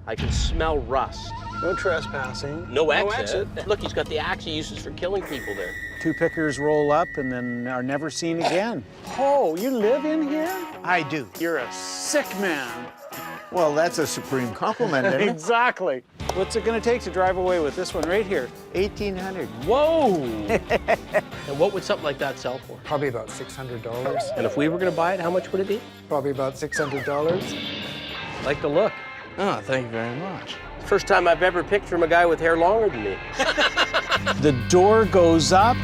I can smell rust. No trespassing. No exit. Look, he's got the axe he uses for killing people there. Two pickers roll up and then are never seen again. Oh, you live in here? I do. You're a sick man. Well, that's a supreme compliment, isn't it? Exactly. What's it gonna take to drive away with this one right here? 1,800. Whoa! And what would something like that sell for? Probably about $600. And if we were gonna buy it, how much would it be? Probably about $600. Like the look. Oh, thank you very much. First time I've ever picked from a guy with hair longer than me. The door goes up.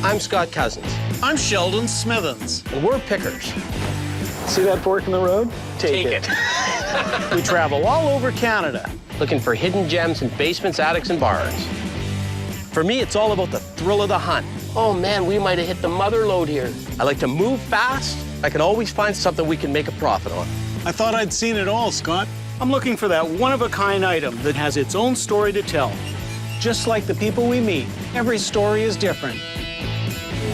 I'm Scott Cozens, I'm Sheldon Smithens. and we're pickers. See that fork in the road? Take it. We travel all over Canada. Looking for hidden gems in basements, attics, and barns. For me, it's all about the thrill of the hunt. Oh man, we might have hit the mother lode here. I like to move fast. I can always find something we can make a profit on. I thought I'd seen it all, Scott. I'm looking for that one-of-a-kind item that has its own story to tell. Just like the people we meet, every story is different.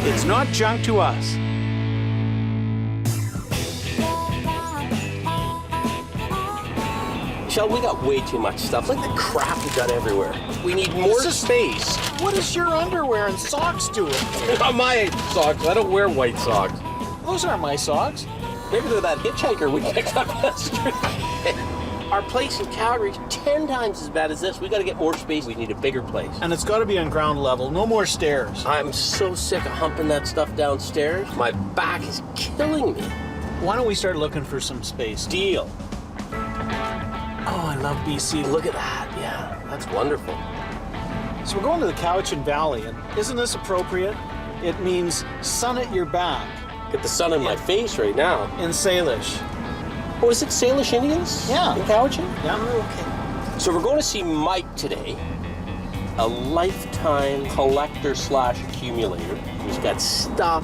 It's not junk to us. Sheldon, we got way too much stuff. Look at the crap we got everywhere. We need more space. What is your underwear and socks doing? Not my socks. I don't wear white socks. Those aren't my socks. Maybe they're that hitchhiker we picked up that street. Our place in Calgary's 10 times as bad as this. We got to get more space. We need a bigger place. And it's got to be on ground level, no more stairs. I'm so sick of humping that stuff downstairs. My back is killing me. Why don't we start looking for some space? Deal. Oh, I love BC. Look at that. Yeah, that's wonderful. So we're going to the Cowichan Valley, and isn't this appropriate? It means sun at your back Get the sun in my face right now. in Salish. Oh, is it Salish Indians? Yeah. In Cowichan? Yeah. Oh, okay. So we're going to see Mike today, a lifetime collector slash accumulator. He's got stuff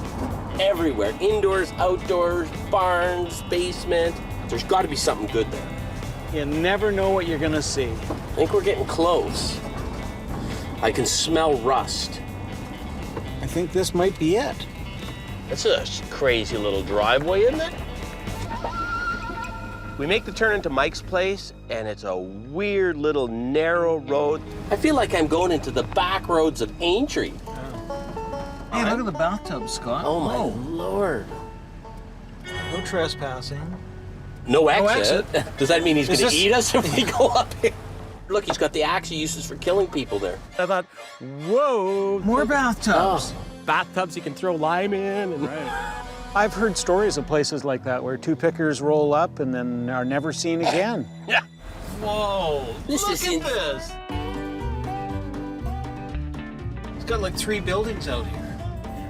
everywhere, indoors, outdoors, barns, basement. There's got to be something good there. You never know what you're gonna see. I think we're getting close. I can smell rust. I think this might be it. That's a crazy little driveway, isn't it? We make the turn into Mike's place, and it's a weird little narrow road. I feel like I'm going into the back roads of Aintree. Hey, look at the bathtub, Scott. Oh my Lord. No trespassing. No exit. exit. Does that mean he's Is going to this- eat us if we go up here? Look, he's got the axe he uses for killing people there. I thought, whoa. More bathtubs. Bathtubs you can throw lime in. And... I've heard stories of places like that where two pickers roll up and then are never seen again. Yeah. Whoa, This look is at in- this. It's got like 3 buildings out here.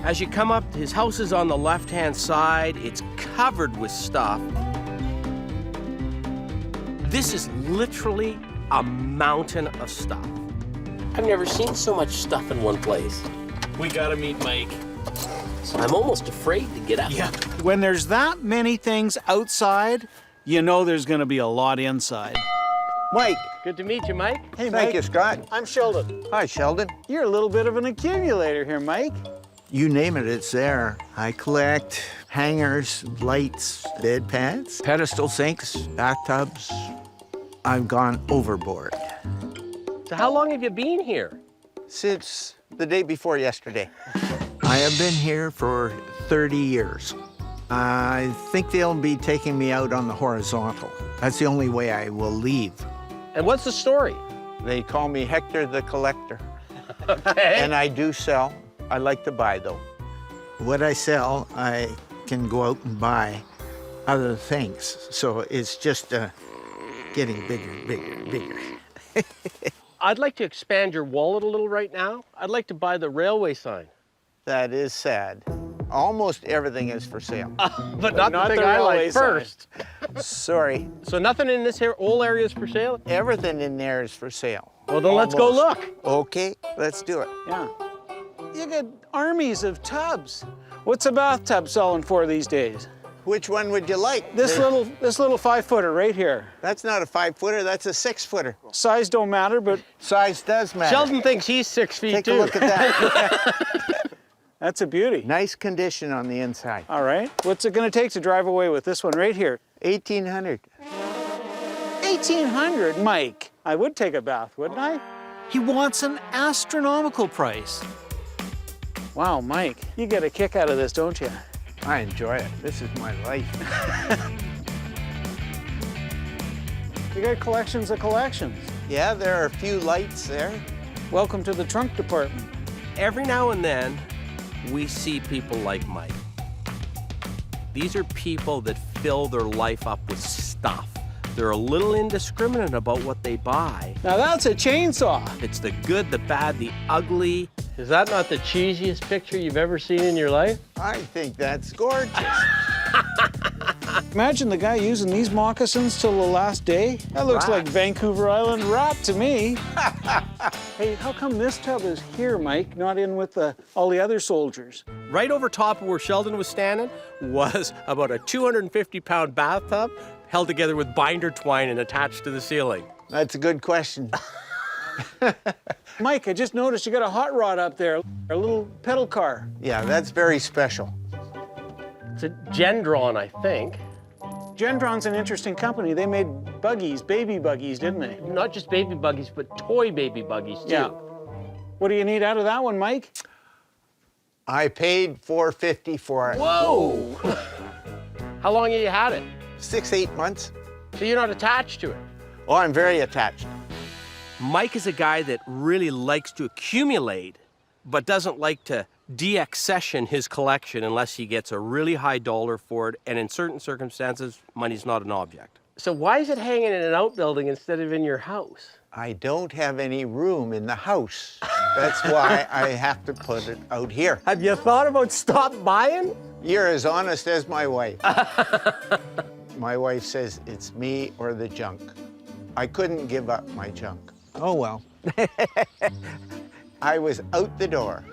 As you come up, his house is on the left-hand side. It's covered with stuff. This is literally a mountain of stuff. I've never seen so much stuff in one place. We gotta meet Mike. I'm almost afraid to get out. Yeah. When there's that many things outside, you know there's gonna be a lot inside. Mike. Good to meet you, Mike. Hey, Thank you, Scott. I'm Sheldon. Hi, Sheldon. You're a little bit of an accumulator here, Mike. You name it, it's there. I collect hangers, lights, bed pads, pedestal sinks, bathtubs. I've gone overboard. So how long have you been here? Since the day before yesterday. I have been here for 30 years. I think they'll be taking me out on the horizontal. That's the only way I will leave. And what's the story? They call me Hector the Collector. Okay. And I do sell. I like to buy, though. What I sell, I can go out and buy other things. So it's just getting bigger, bigger, bigger. I'd like to expand your wallet a little right now. I'd like to buy the railway sign. That is sad. Almost everything is for sale. But not the thing I railway like sign. first. Sorry. So nothing in this here whole area is for sale? Everything in there is for sale. Well, then let's go Almost. look. Okay, let's do it. Yeah. You got armies of tubs. What's a bathtub selling for these days? Which one would you like? This little 5-footer right here. That's not a 5-footer, that's a 6-footer. Size don't matter, but Size does matter. Sheldon thinks he's 6 feet Take too. a look at that. that's a beauty. Nice condition on the inside. All right. What's it gonna take to drive away with this one right here? 1,800. $1,800, Mike. I would take a bath, wouldn't I? He wants an astronomical price. Wow, Mike, you get a kick out of this, don't you? I enjoy it. This is my life. You got collections of collections. Yeah, there are a few lights there. Welcome to the trunk department. Every now and then, we see people like Mike. These are people that fill their life up with stuff. They're a little indiscriminate about what they buy. Now that's a chainsaw. It's the good, the bad, the ugly. Is that not the cheesiest picture you've ever seen in your life? I think that's gorgeous. Imagine the guy using these moccasins till the last day. That looks like Vancouver Island rat to me. Hey, how come this tub is here, Mike, not in with all the other soldiers? Right over top of where Sheldon was standing was about a 250-pound bathtub held together with binder twine and attached to the ceiling. That's a good question. Mike, I just noticed you got a hot rod up there, a little pedal car. Yeah, that's very special. It's a Gendron, I think. Gendron's an interesting company. They made buggies, baby buggies, didn't they? Not just baby buggies, but toy baby buggies, too. Yeah. What do you need out of that one, Mike? I paid $450 for it. Whoa! How long have you had it? 6-8 months. So you're not attached to it? Oh, I'm very attached. Mike is a guy that really likes to accumulate, but doesn't like to deaccession his collection unless he gets a really high dollar for it, and in certain circumstances, money's not an object. So why is it hanging in an outbuilding instead of in your house? I don't have any room in the house. That's why I have to put it out here. Have you thought about stop buying? You're as honest as my wife. My wife says it's me or the junk. I couldn't give up my junk. Oh, well. I was out the door.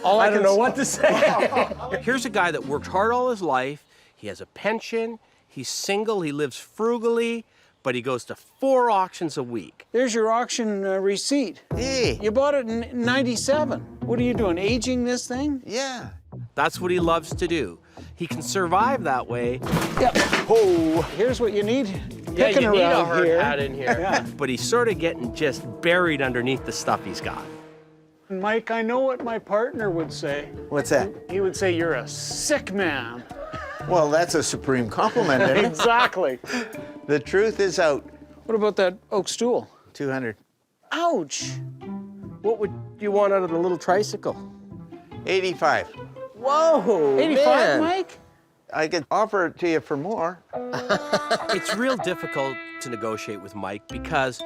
I don't know what to say. Here's a guy that worked hard all his life. He has a pension. He's single. He lives frugally, but he goes to 4 auctions a week. There's your auction receipt. Hey. You bought it in '97. What are you doing, aging this thing? Yeah. That's what he loves to do. He can survive that way. Yep. Oh. Here's what you need. Yeah, Picking you need a around hard here. hat in here. Yeah. But he's sort of getting just buried underneath the stuff he's got. Mike, I know what my partner would say. What's that? He would say you're a sick man. Well, that's a supreme compliment, isn't it? Exactly. The truth is out. What about that oak stool? 200. Ouch. What would you want out of the little tricycle? 85. Whoa, 85, man. Mike? I could offer it to you for more. It's real difficult to negotiate with Mike because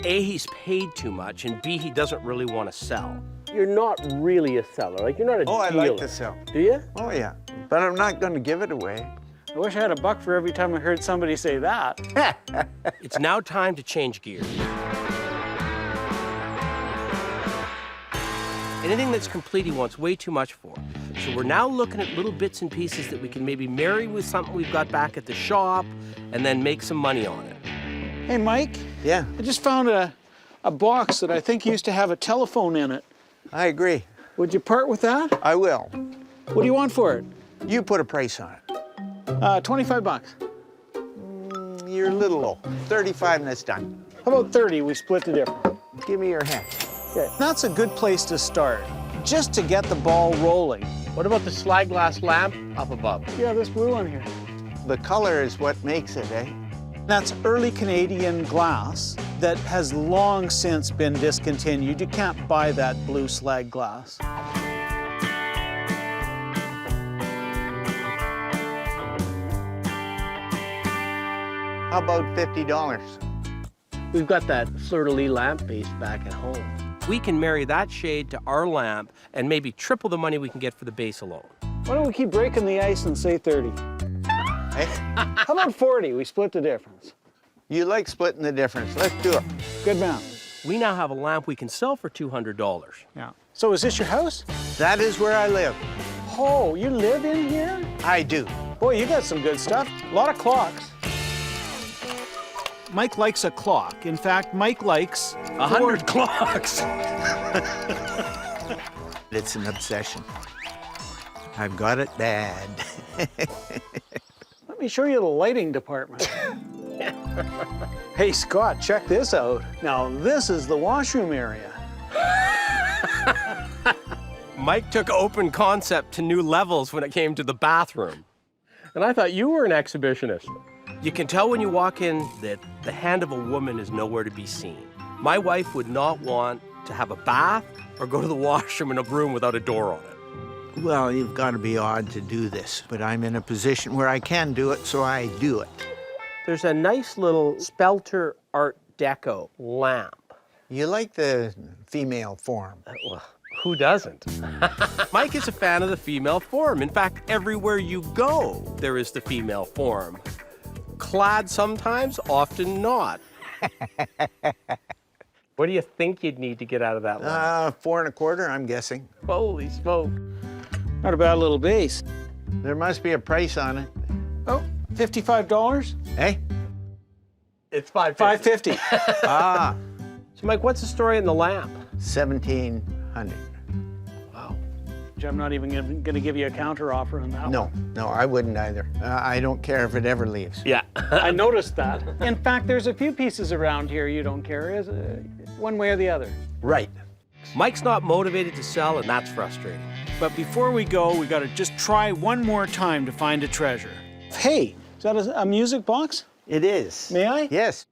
A, he's paid too much, and B, he doesn't really want to sell. You're not really a seller. Like, you're not a Oh, I dealer. like to sell. Do you? Oh, yeah. But I'm not going to give it away. I wish I had $1 for every time I heard somebody say that. It's now time to change gears. Anything that's complete, he wants way too much for. So we're now looking at little bits and pieces that we can maybe marry with something we've got back at the shop and then make some money on it. Hey, Mike, Yeah, I just found a box that I think used to have a telephone in it. I agree. Would you part with that? I will. What do you want for it? You put a price on it. 25 bucks. You're a little low. 35 and it's done. How about 30? We split the difference. Give me your hand. Okay. That's a good place to start, just to get the ball rolling. What about the slide glass lamp up above? Yeah, this blue one here. The color is what makes it, eh? That's early Canadian glass that has long since been discontinued. You can't buy that blue slag glass. How about $50? We've got that fleur-de-lis lamp base back at home. We can marry that shade to our lamp and maybe triple the money we can get for the base alone. Why don't we keep breaking the ice and say 30? Eh? How about 40? We split the difference. You like splitting the difference. Let's do it. Good man. We now have a lamp we can sell for $200. Yeah. So is this your house? That is where I live. Oh, you live in here? I do. Boy, you got some good stuff. A lot of clocks. Mike likes a clock. In fact, Mike likes 100 clocks. It's an obsession. I've got it bad. Let me show you the lighting department. Hey, Scott, check this out. Now, this is the washroom area. Mike took open concept to new levels when it came to the bathroom. And I thought you were an exhibitionist. You can tell when you walk in that the hand of a woman is nowhere to be seen. My wife would not want to have a bath or go to the washroom in a room without a door on it. Well, you've got to be odd to do this, but I'm in a position where I can do it, so I do it. There's a nice little Spelter Art Deco lamp. You like the female form. Well, who doesn't? Mike is a fan of the female form. In fact, everywhere you go, there is the female form. Clad sometimes, often not. What do you think you'd need to get out of that lamp? 4 1/4, I'm guessing. Holy smoke. Not a bad little base. There must be a price on it. Oh, $55? Hey? It's $5.50. $5.50. Ah, So, Mike, what's the story in the lamp? 1,700. Wow. I'm not even going to give you a counter offer on that one. No, I wouldn't either. I don't care if it ever leaves. Yeah. I noticed that. In fact, there's a few pieces around here you don't care, is it? One way or the other. Right. Mike's not motivated to sell, and that's frustrating. But before we go, we got to just try one more time to find a treasure. Hey, is that a music box? It is. May I? Yes.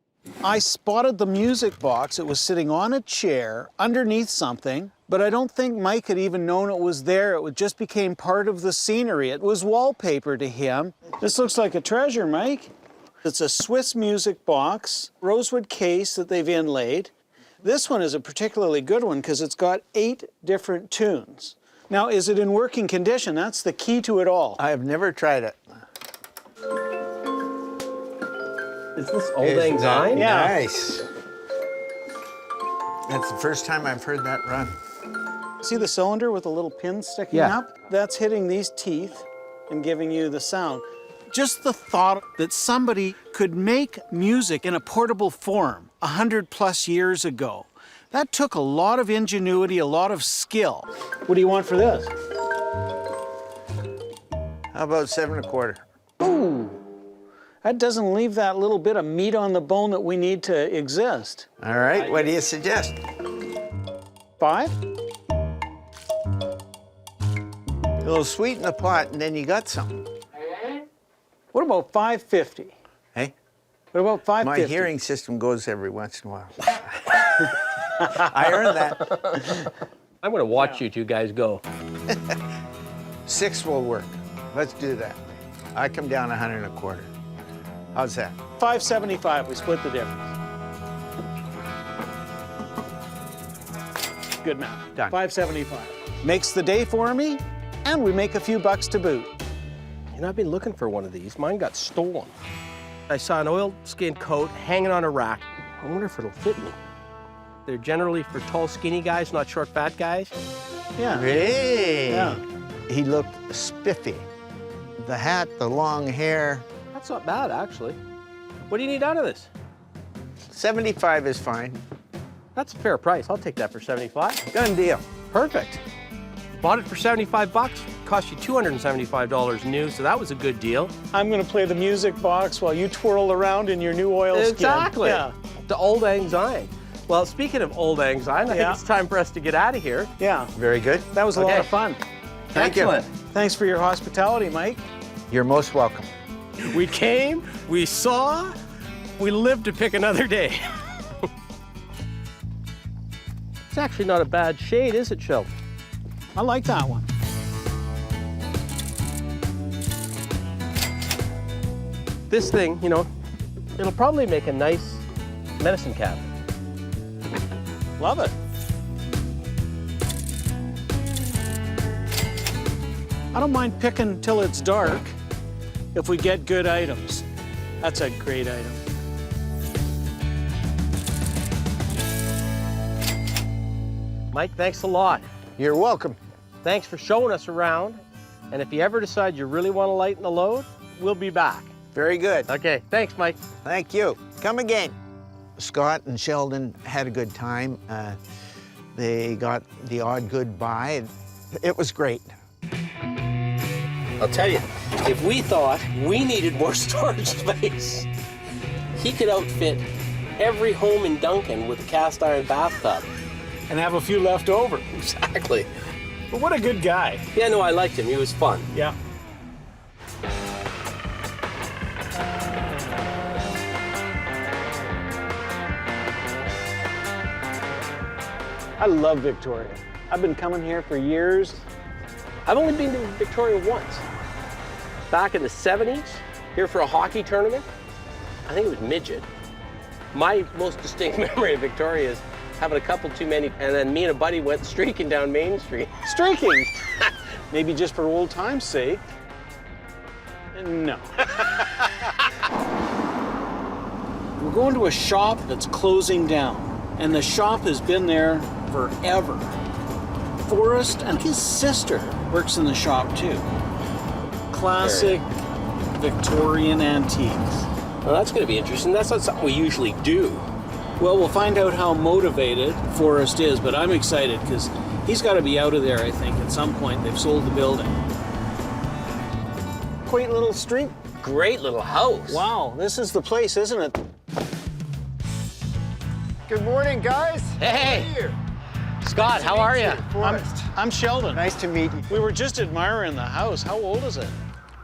I spotted the music box. It was sitting on a chair underneath something, but I don't think Mike had even known it was there. It just became part of the scenery. It was wallpaper to him. This looks like a treasure, Mike. It's a Swiss music box, rosewood case that they've inlaid. This one is a particularly good one because it's got 8 different tunes. Now, is it in working condition? That's the key to it all. I have never tried it. Is this Old Isn't Lang that Syne? Yeah. Nice. That's the first time I've heard that run. See the cylinder with the little pin sticking Yeah. up? That's hitting these teeth and giving you the sound. Just the thought that somebody could make music in a portable form 100+ years ago, that took a lot of ingenuity, a lot of skill. What do you want for this? How about 7 1/4? Ooh, that doesn't leave that little bit of meat on the bone that we need to exist. All right, what do you suggest? 5? A little sweet in the pot, and then you got something. What about 5.50? Hey? What about 5.50? My hearing system goes every once in a while. I earned that. I'm going to watch you two guys go. 6 will work. Let's do that. I come down 100 1/4. How's that? 5.75. We split the difference. Good man. Done. 5.75. Makes the day for me, and we make a few bucks to boot. You know, I've been looking for one of these. Mine got stolen. I saw an oilskin coat hanging on a rack. I wonder if it'll fit me. They're generally for tall, skinny guys, not short, fat guys. Yeah. Hey! Yeah. He looked spiffy. The hat, the long hair. That's not bad, actually. What do you need out of this? 75 is fine. That's a fair price. I'll take that for 75. Done deal. Perfect. Bought it for 75 bucks. Cost you $275 new, so that was a good deal. I'm going to play the music box while you twirl around in your new oilskin. Exactly. Yeah. The Old Lang Syne. Well, speaking of Old Lang Syne, I think Yeah. it's time for us to get out of here. Yeah. Very good. That was a lot Okay. of fun. Thank you. Excellent. Thanks for your hospitality, Mike. You're most welcome. We came, we saw, we lived to pick another day. It's actually not a bad shade, is it, Sheldon? I like that one. This thing, you know, it'll probably make a nice medicine cabinet. Love it. I don't mind picking till it's dark if we get good items. That's a great item. Mike, thanks a lot. You're welcome. Thanks for showing us around. And if you ever decide you really want to lighten the load, we'll be back. Very good. Okay, thanks, Mike. Thank you. Come again. Scott and Sheldon had a good time. They got the odd good buy. It was great. I'll tell you, if we thought we needed more storage space, he could outfit every home in Duncan with a cast iron bathtub. And have a few left over. Exactly. But what a good guy. Yeah, no, I liked him. He was fun. Yeah. I love Victoria. I've been coming here for years. I've only been to Victoria once. Back in the 70s, here for a hockey tournament. I think it was midget. My most distinct memory of Victoria is having a couple too many, and then me and a buddy went streaking down Main Street. Streaking? Maybe just for old time's sake. No. We're going to a shop that's closing down, and the shop has been there forever. Forrest and his sister works in the shop too. Classic Victorian antiques. Well, that's going to be interesting. That's not something we usually do. Well, we'll find out how motivated Forrest is, but I'm excited because he's got to be out of there, I think, at some point. They've sold the building. Quaint little street. Great little house. Wow, this is the place, isn't it? Good morning, guys. Hey. How are you? Scott, how are you? Forrest. I'm Sheldon. Nice to meet you. We were just admiring the house. How old is it?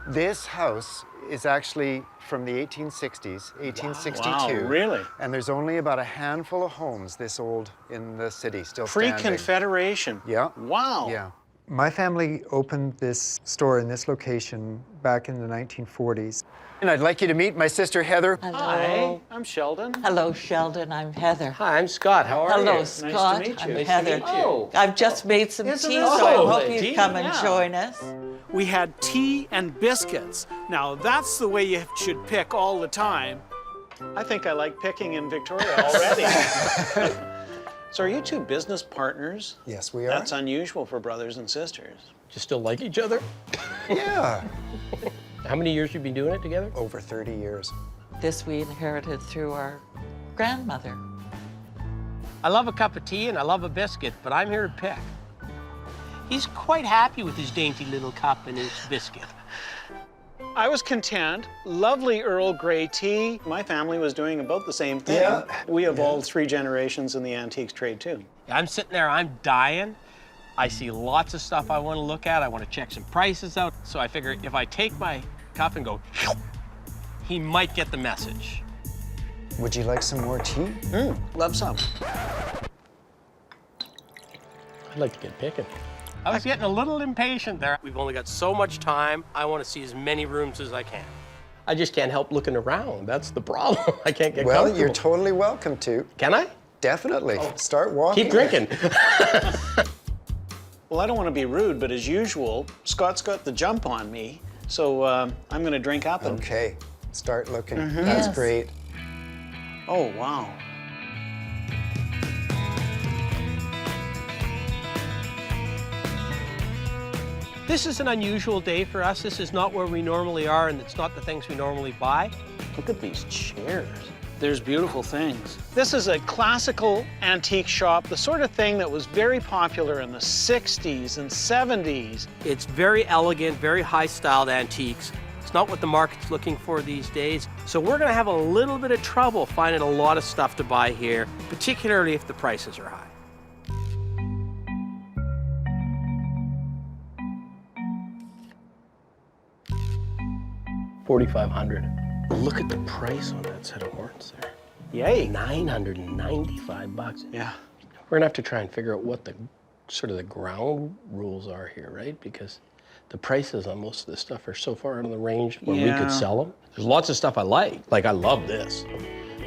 This house is actually from the 1860s, 1862. Wow, really? And there's only about a handful of homes this old in the city still standing. Pre-Confederation. Yeah. Wow. Yeah. My family opened this store in this location back in the 1940s. And I'd like you to meet my sister, Heather. Hi, Hello. I'm Sheldon. Hello, Sheldon. I'm Heather. Hi, I'm Scott. How are you? Hello, Scott. meet you. I'm Nice to Heather. meet you. Oh. I've just made some Isn't tea, this so I lovely? hope Tea? you come and Yeah. join us. We had tea and biscuits. Now, that's the way you should pick all the time. I think I like picking in Victoria already. So are you two business partners? Yes, we are. That's unusual for brothers and sisters. You still like each other? Yeah. How many years you been doing it together? Over 30 years. This we inherited through our grandmother. I love a cup of tea and I love a biscuit, but I'm here to pick. He's quite happy with his dainty little cup and his biscuit. I was content. Lovely Earl Grey tea. My family was doing about the same thing. Yeah. We evolved 3 generations in the antiques trade too. I'm sitting there, I'm dying. I see lots of stuff I want to look at. I want to check some prices out. So I figure if I take my cup and go, he might get the message. Would you like some more tea? Love some. I'd like to get picking. I was getting a little impatient there. We've only got so much time. I want to see as many rooms as I can. I just can't help looking around. That's the problem. I can't get Well, comfortable. you're totally welcome to. Can I? Definitely. Start walking. Keep drinking. Well, I don't want to be rude, but as usual, Scott's got the jump on me. So I'm going to drink up and... Okay. Start looking. That's Yes. great. Oh, wow. This is an unusual day for us. This is not where we normally are, and it's not the things we normally buy. Look at these chairs. There's beautiful things. This is a classical antique shop, the sort of thing that was very popular in the 60s and 70s. It's very elegant, very high-styled antiques. It's not what the market's looking for these days. So we're gonna have a little bit of trouble finding a lot of stuff to buy here, particularly if the prices are high. $4,500. Look at the price on that set of horns there. Yay. $995. Yeah. We're gonna have to try and figure out what the sort of the ground rules are here, right? Because the prices on most of this stuff are so far out of the range where we Yeah. could sell them. There's lots of stuff I like. Like I love this.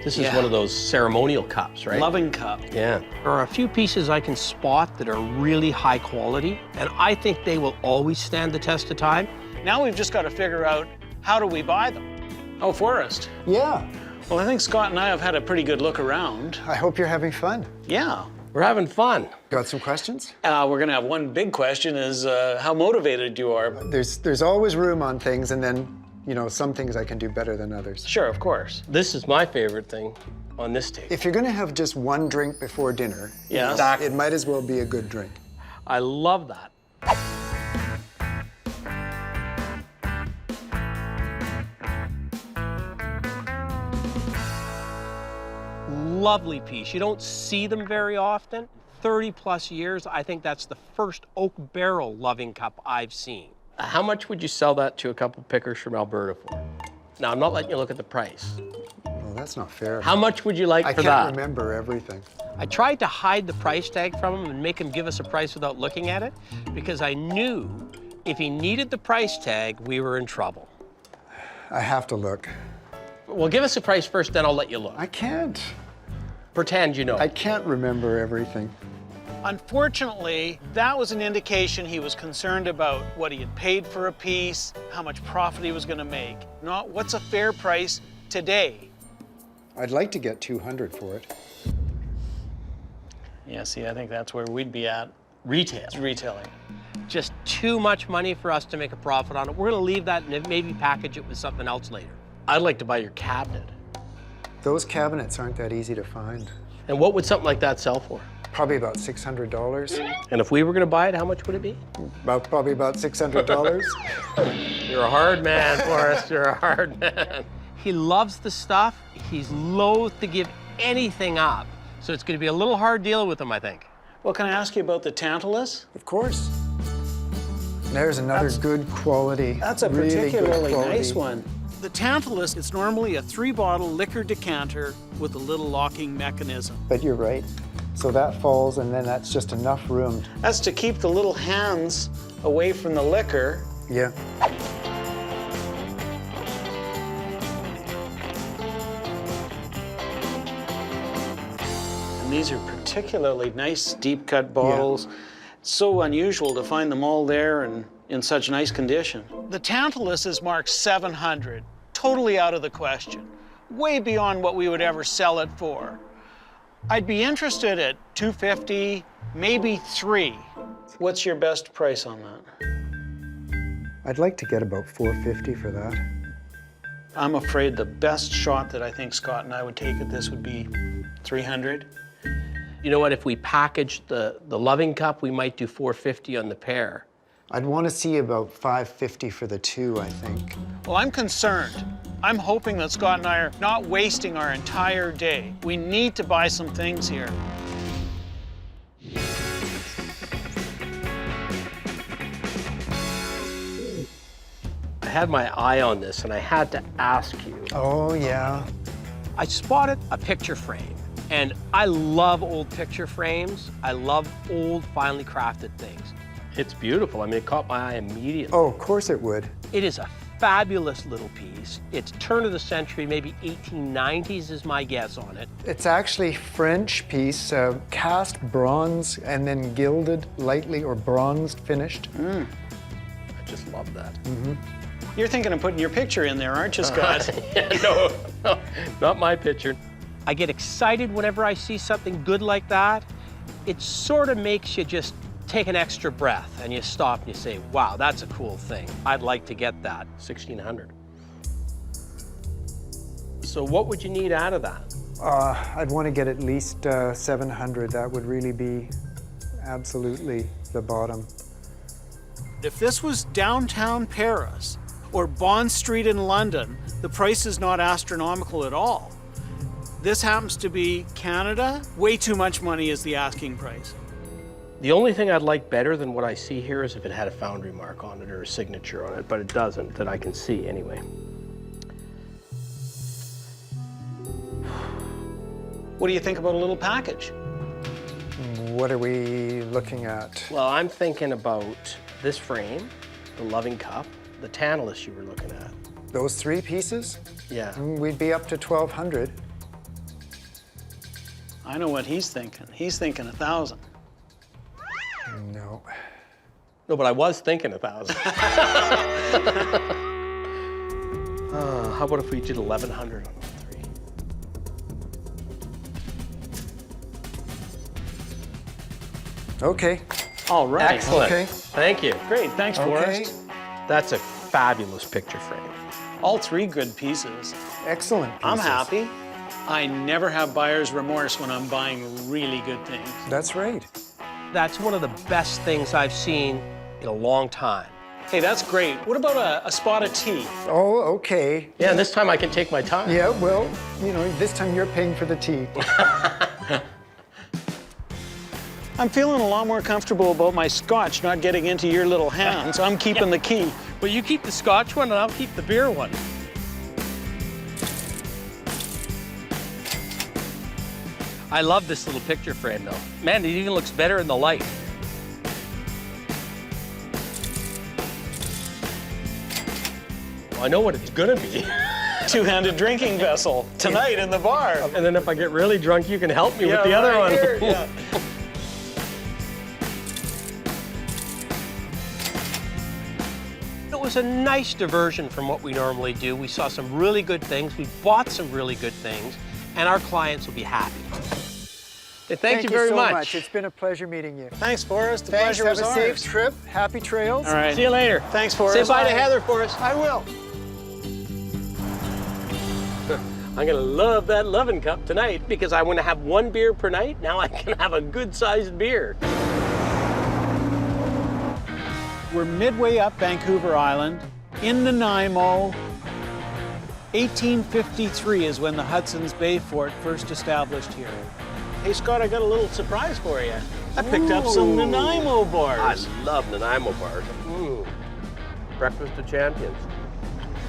This is Yeah. one of those ceremonial cups, right? Loving cup. Yeah. There are a few pieces I can spot that are really high quality, and I think they will always stand the test of time. Now we've just got to figure out how do we buy them. Oh, Forrest. Yeah. Well, I think Scott and I have had a pretty good look around. I hope you're having fun. Yeah. We're having fun. Got some questions? We're gonna have one big question is how motivated you are. There's always room on things, and then, you know, some things I can do better than others. Sure, of course. This is my favorite thing on this table. If you're gonna have just one drink before dinner, Yes. it might as well be a good drink. I love that. lovely piece. You don't see them very often. 30 plus years, I think that's the first oak barrel loving cup I've seen. How much would you sell that to a couple pickers from Alberta for? Now, I'm not letting you look at the price. Well, that's not fair. How much would you like I for can't that? remember everything. I tried to hide the price tag from him and make him give us a price without looking at it, because I knew if he needed the price tag, we were in trouble. I have to look. Well, give us a price first, then I'll let you look. I can't. Pretend you know. I can't remember everything. Unfortunately, that was an indication he was concerned about what he had paid for a piece, how much profit he was going to make, not what's a fair price today. I'd like to get 200 for it. Yeah, see, I think that's where we'd be at. Retail. It's retailing. Just too much money for us to make a profit on it. We're gonna leave that and maybe package it with something else later. I'd like to buy your cabinet. Those cabinets aren't that easy to find. And what would something like that sell for? Probably about $600. And if we were gonna buy it, how much would it be? Probably about $600. You're a hard man, Forrest. You're a hard man. He loves the stuff. He's loath to give anything up. So it's gonna be a little hard dealing with him, I think. Well, can I ask you about the Tantalus? Of course. There's another good quality. That's a really good particularly quality. nice one. The Tantalus is normally a 3-bottle liquor decanter with a little locking mechanism. But you're right. So that falls, and then that's just enough room. That's to keep the little hands away from the liquor. Yeah. And these are particularly nice deep-cut bottles. It's so unusual to find them all there and in such nice condition. The Tantalus is marked 700, totally out of the question, way beyond what we would ever sell it for. I'd be interested at $250, maybe $3. What's your best price on that? I'd like to get about $450 for that. I'm afraid the best shot that I think Scott and I would take at this would be $300. You know what, if we packaged the loving cup, we might do $450 on the pair. I'd want to see about $550 for the two, I think. Well, I'm concerned. I'm hoping that Scott and I are not wasting our entire day. We need to buy some things here. I had my eye on this and I had to ask you. Oh, yeah. I spotted a picture frame, and I love old picture frames. I love old, finely crafted things. It's beautiful. I mean, it caught my eye immediately. Oh, of course it would. It is a fabulous little piece. It's turn of the century, maybe 1890s is my guess on it. It's actually French piece, cast bronze and then gilded lightly or bronzed finished. I just love that. You're thinking of putting your picture in there, aren't you, Scott? No, not my picture. I get excited whenever I see something good like that. It sort of makes you just take an extra breath and you stop and you say, wow, that's a cool thing. I'd like to get that, 1600. So what would you need out of that? I'd want to get at least 700. That would really be absolutely the bottom. If this was downtown Paris or Bond Street in London, the price is not astronomical at all. This happens to be Canada. Way too much money is the asking price. The only thing I'd like better than what I see here is if it had a foundry mark on it or a signature on it, but it doesn't, that I can see anyway. What do you think about a little package? What are we looking at? Well, I'm thinking about this frame, the loving cup, the Tantalus you were looking at. Those 3 pieces? Yeah. We'd be up to 1,200. I know what he's thinking. He's thinking 1,000. No. No, but I was thinking 1,000. How about if we did 1,100 on all 3? Okay. All right. Excellent. Okay. Thank you. Great, thanks, Okay. Forrest. That's a fabulous picture frame. All 3 good pieces. Excellent I'm pieces. happy. I never have buyer's remorse when I'm buying really good things. That's right. That's one of the best things I've seen in a long time. Hey, that's great. What about a spot of tea? Oh, okay. Yeah, this time I can take my time. Yeah, well, you know, this time you're paying for the tea. I'm feeling a lot more comfortable about my scotch not getting into your little hands. I'm keeping the key. Well, you keep the Scotch one and I'll keep the beer one. I love this little picture frame though. Man, it even looks better in the light. Well, I know what it's gonna be. Two-handed drinking vessel tonight in the bar. And then if I get really drunk, you can help me with the other one. Here, yeah. It was a nice diversion from what we normally do. We saw some really good things. We bought some really good things, and our clients will be happy. Hey, thank you very so much. It's been a pleasure meeting you. Thanks, Forrest. The Thanks. pleasure was Have a ours. safe trip. Happy trails. All right. See you later. Thanks, Forrest. Say bye to Heather for us. I will. I'm gonna love that loving cup tonight because I want to have one beer per night. Now I can have a good-sized beer. We're midway up Vancouver Island in Nanaimo. 1853 is when the Hudson's Bay Fort first established here. Hey, Scott, I got a little surprise for you. I picked up some Nanaimo bars. I love Nanaimo bars. Breakfast of champions.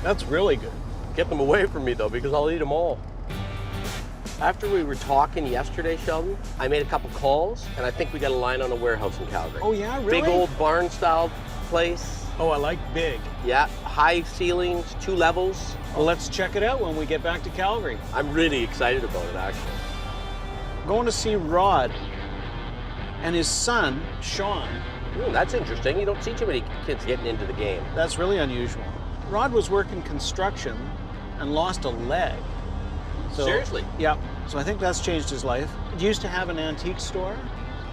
That's really good. Get them away from me though, because I'll eat them all. After we were talking yesterday, Sheldon, I made a couple calls, and I think we got a line on a warehouse in Calgary. Oh, yeah? Really? Big old barn-style place. Oh, I like big. Yeah, high ceilings, 2 levels. Well, let's check it out when we get back to Calgary. I'm really excited about it, actually. Going to see Rod and his son, Sean. That's interesting. You don't see too many kids getting into the game. That's really unusual. Rod was working construction and lost a leg. So, Seriously? Yeah. So I think that's changed his life. He used to have an antique store,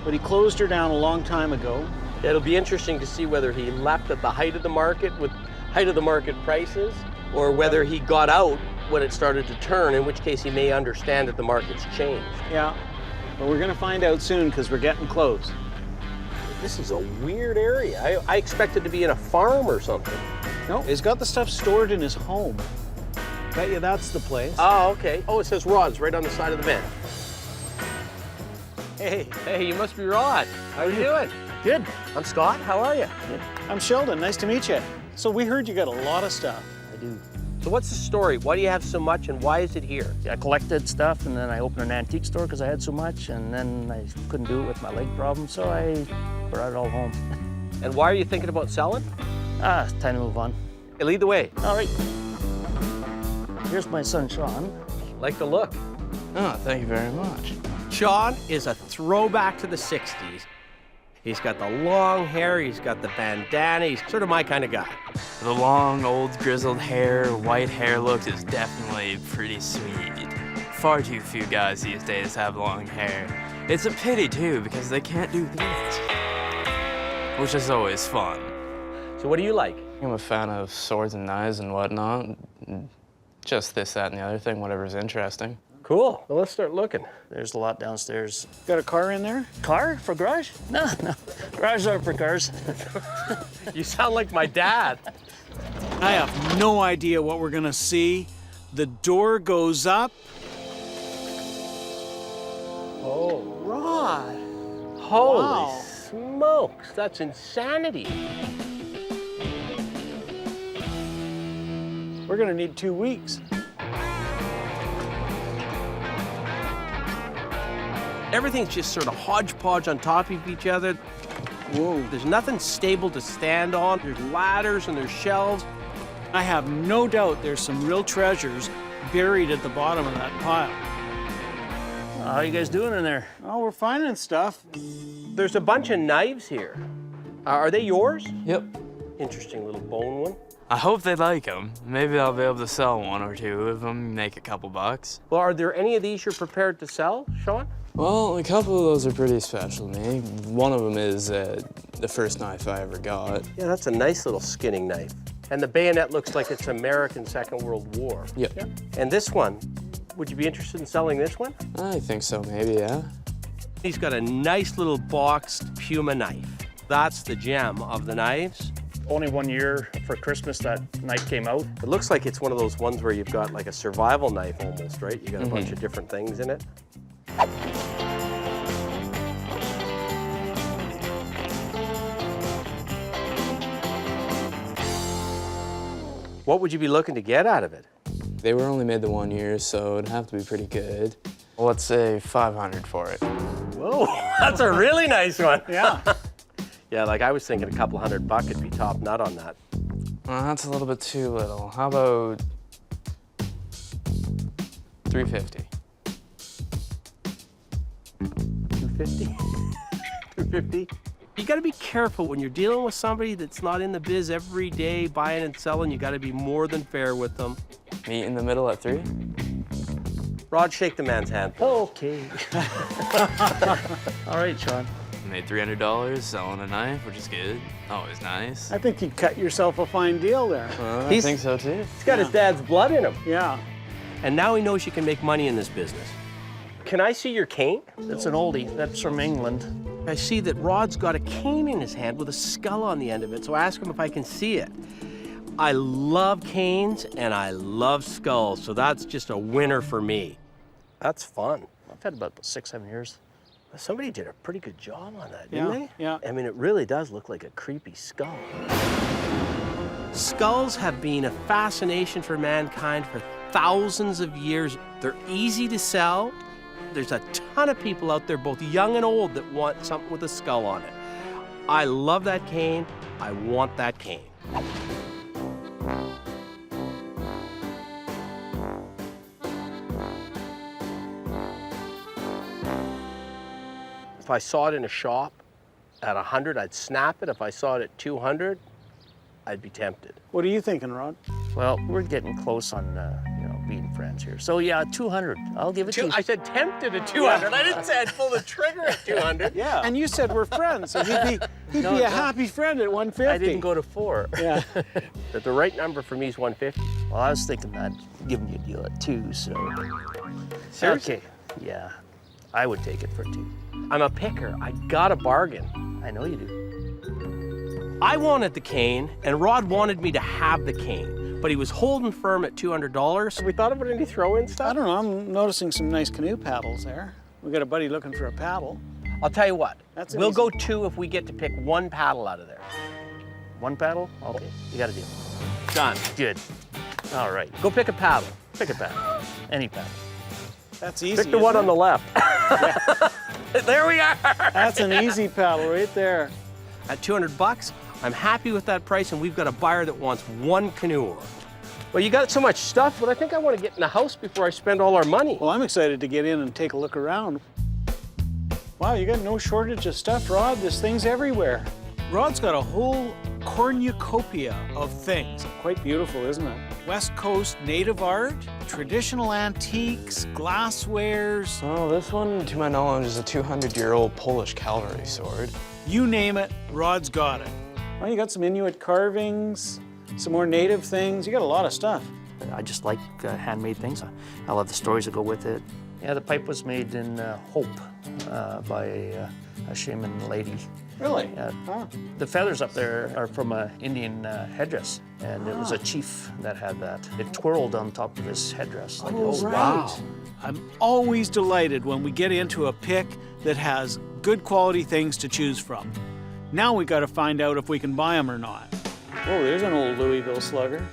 but he closed her down a long time ago. It'll be interesting to see whether he left at the height of the market with height of the market prices, or whether he got out when it started to turn, in which case he may understand that the market's changed. Yeah. But we're going to find out soon because we're getting close. This is a weird area. I expected to be in a farm or something. No, he's got the stuff stored in his home. Bet you that's the place. Oh, okay. Oh, it says Rod's right on the side of the van. Hey. Hey, you must be Rod. How are you doing? Good. I'm Scott. How are you? I'm Sheldon. Nice to meet you. So we heard you got a lot of stuff. I do. So what's the story? Why do you have so much, and why is it here? I collected stuff, and then I opened an antique store because I had so much, and then I couldn't do it with my leg problem, so I brought it all home. And why are you thinking about selling? It's time to move on. Hey, lead the way. All right. Here's my son, Sean. Like the look. Oh, thank you very much. Sean is a throwback to the 60s. He's got the long hair, he's got the bandana, he's sort of my kind of guy. The long, old, grizzled hair, white hair look is definitely pretty sweet. Far too few guys these days have long hair. It's a pity, too, because they can't do this, which is always fun. So what do you like? I'm a fan of swords and knives and whatnot. Just this, that, and the other thing, whatever's interesting. Cool. Well, let's start looking. There's a lot downstairs. Got a car in there? Car for garage? No. Garages are for cars. You sound like my dad. I have no idea what we're gonna see. The door goes up. Oh. Rod. Holy Wow. smokes, that's insanity. We're gonna need 2 weeks. Everything's just sort of hodgepodge on top of each other. Whoa. There's nothing stable to stand on. There's ladders and there's shelves. I have no doubt there's some real treasures buried at the bottom of that pile. How you guys doing in there? Oh, we're finding stuff. There's a bunch of knives here. Are they yours? Yep. Interesting little bone one. I hope they like them. Maybe I'll be able to sell 1 or 2 of them, make a couple bucks. Well, are there any of these you're prepared to sell, Sean? Well, a couple of those are pretty special to me. One of them is the first knife I ever got. Yeah, that's a nice little skinning knife. And the bayonet looks like it's American Second World War. Yep. Yeah. And this one, would you be interested in selling this one? I think so, maybe, yeah. He's got a nice little boxed Puma knife. That's the gem of the knives. Only 1 year for Christmas that knife came out. It looks like it's one of those ones where you've got like a survival knife almost, right? You got a bunch of different things in it. What would you be looking to get out of it? They were only made the 1 year, so it'd have to be pretty good. Let's say 500 for it. Whoa, that's a really nice one. Yeah. Yeah, like I was thinking a couple $100 would be top nut on that. Well, that's a little bit too little. How about 350? 250? 250? You gotta be careful when you're dealing with somebody that's not in the biz every day buying and selling. You gotta be more than fair with them. Meet in the middle at 3? Rod, shake the man's hand. Okay. All right, Sean. Made $300 selling a knife, which is good. Always nice. I think you cut yourself a fine deal there. I think so too. He's got his dad's blood in him. Yeah. And now he knows you can make money in this business. Can I see your cane? That's an oldie. That's from England. I see that Rod's got a cane in his hand with a skull on the end of it, so I ask him if I can see it. I love canes and I love skulls, so that's just a winner for me. That's fun. I've had about 6, 7 years. Somebody did a pretty good job on that, didn't they? Yeah. I mean, it really does look like a creepy skull. Skulls have been a fascination for mankind for thousands of years. They're easy to sell. There's a ton of people out there, both young and old, that want something with a skull on it. I love that cane. I want that cane. If I saw it in a shop at 100, I'd snap it. If I saw it at 200, I'd be tempted. What are you thinking, Rod? Well, we're getting close on, being friends here. So yeah, 200. I'll give it to you. I said tempted at 200. I didn't say I'd pull the trigger at 200. Yeah. And you said we're friends, so he'd be a happy friend at 150. I didn't go to 4. Yeah. But the right number for me is 150. Well, I was thinking that giving you a deal at 2, so. Seriously? Okay. Yeah, I would take it for 2. I'm a picker. I got a bargain. I know you do. I wanted the cane, and Rod wanted me to have the cane, but he was holding firm at $200. We thought about any throw-in stuff? I don't know. I'm noticing some nice canoe paddles there. We got a buddy looking for a paddle. I'll tell you what. That's we'll easy. go 2 if we get to pick 1 paddle out of there. 1 paddle? Okay, you got a deal. Done. Good. All right, Go pick a paddle. pick a paddle. Any paddle. That's easy. Pick the one on the left. There we are. That's an easy paddle right there. At $200, I'm happy with that price, and we've got a buyer that wants 1 canoe. Well, you got so much stuff, but I think I want to get in the house before I spend all our money. Well, I'm excited to get in and take a look around. Wow, you got no shortage of stuff, Rod. This thing's everywhere. Rod's got a whole cornucopia of things. Quite beautiful, isn't it? West Coast native art, traditional antiques, glasswares. Oh, this one, to my knowledge, is a 200-year-old Polish cavalry sword. You name it, Rod's got it. Well, you got some Inuit carvings, some more native things. You got a lot of stuff. I just like handmade things. I love the stories that go with it. Yeah, the pipe was made in Hope by a shaman lady. Really? Yeah. Huh. The feathers up there are from an Indian headdress, and it was a chief that had that. It twirled on top of his headdress. Like, Wow. I'm always delighted when we get into a pick that has good quality things to choose from. Now we got to find out if we can buy them or not. Oh, there's an old Louisville slugger.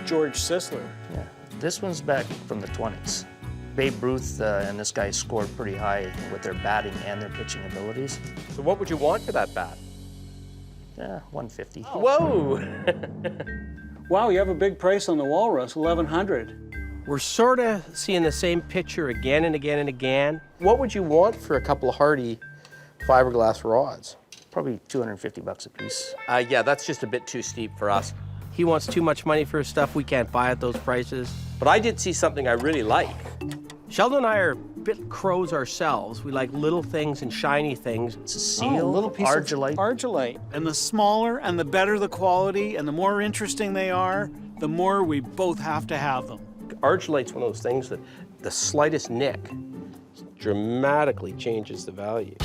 George Sisler. Yeah. This one's back from the 20s. Babe Ruth and this guy scored pretty high with their batting and their pitching abilities. So what would you want for that bat? Yeah, 150. Whoa! Wow, you have a big price on the walrus, 1,100. We're sort of seeing the same picture again and again and again. What would you want for a couple of hardy fiberglass rods? Probably $250 a piece. Yeah, that's just a bit too steep for us. He wants too much money for his stuff. We can't buy at those prices. But I did see something I really like. Sheldon and I are a bit crows ourselves. We like little things and shiny things. It's a seal, little piece argillite. of argillite. And the smaller and the better the quality and the more interesting they are, the more we both have to have them. Argillite's one of those things that the slightest nick dramatically changes the value.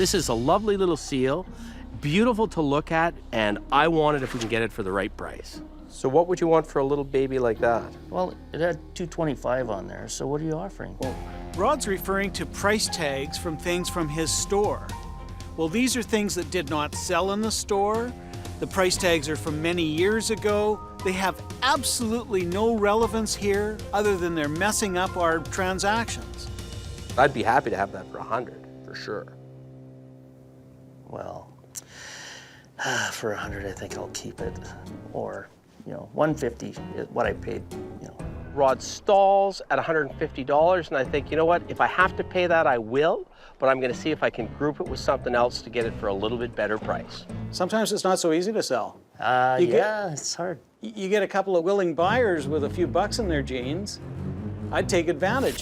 This is a lovely little seal, beautiful to look at, and I want it if we can get it for the right price. So what would you want for a little baby like that? Well, it had $225 on there, so what are you offering? Rod's referring to price tags from things from his store. Well, these are things that did not sell in the store. The price tags are from many years ago. They have absolutely no relevance here other than they're messing up our transactions. I'd be happy to have that for 100, for sure. Well, for 100, I think I'll keep it. Or, 150 is what I paid, Rod stalls at $150, and I think, you know what, if I have to pay that, I will, but I'm gonna see if I can group it with something else to get it for a little bit better price. Sometimes it's not so easy to sell. It's hard. You get a couple of willing buyers with a few bucks in their jeans, I'd take advantage.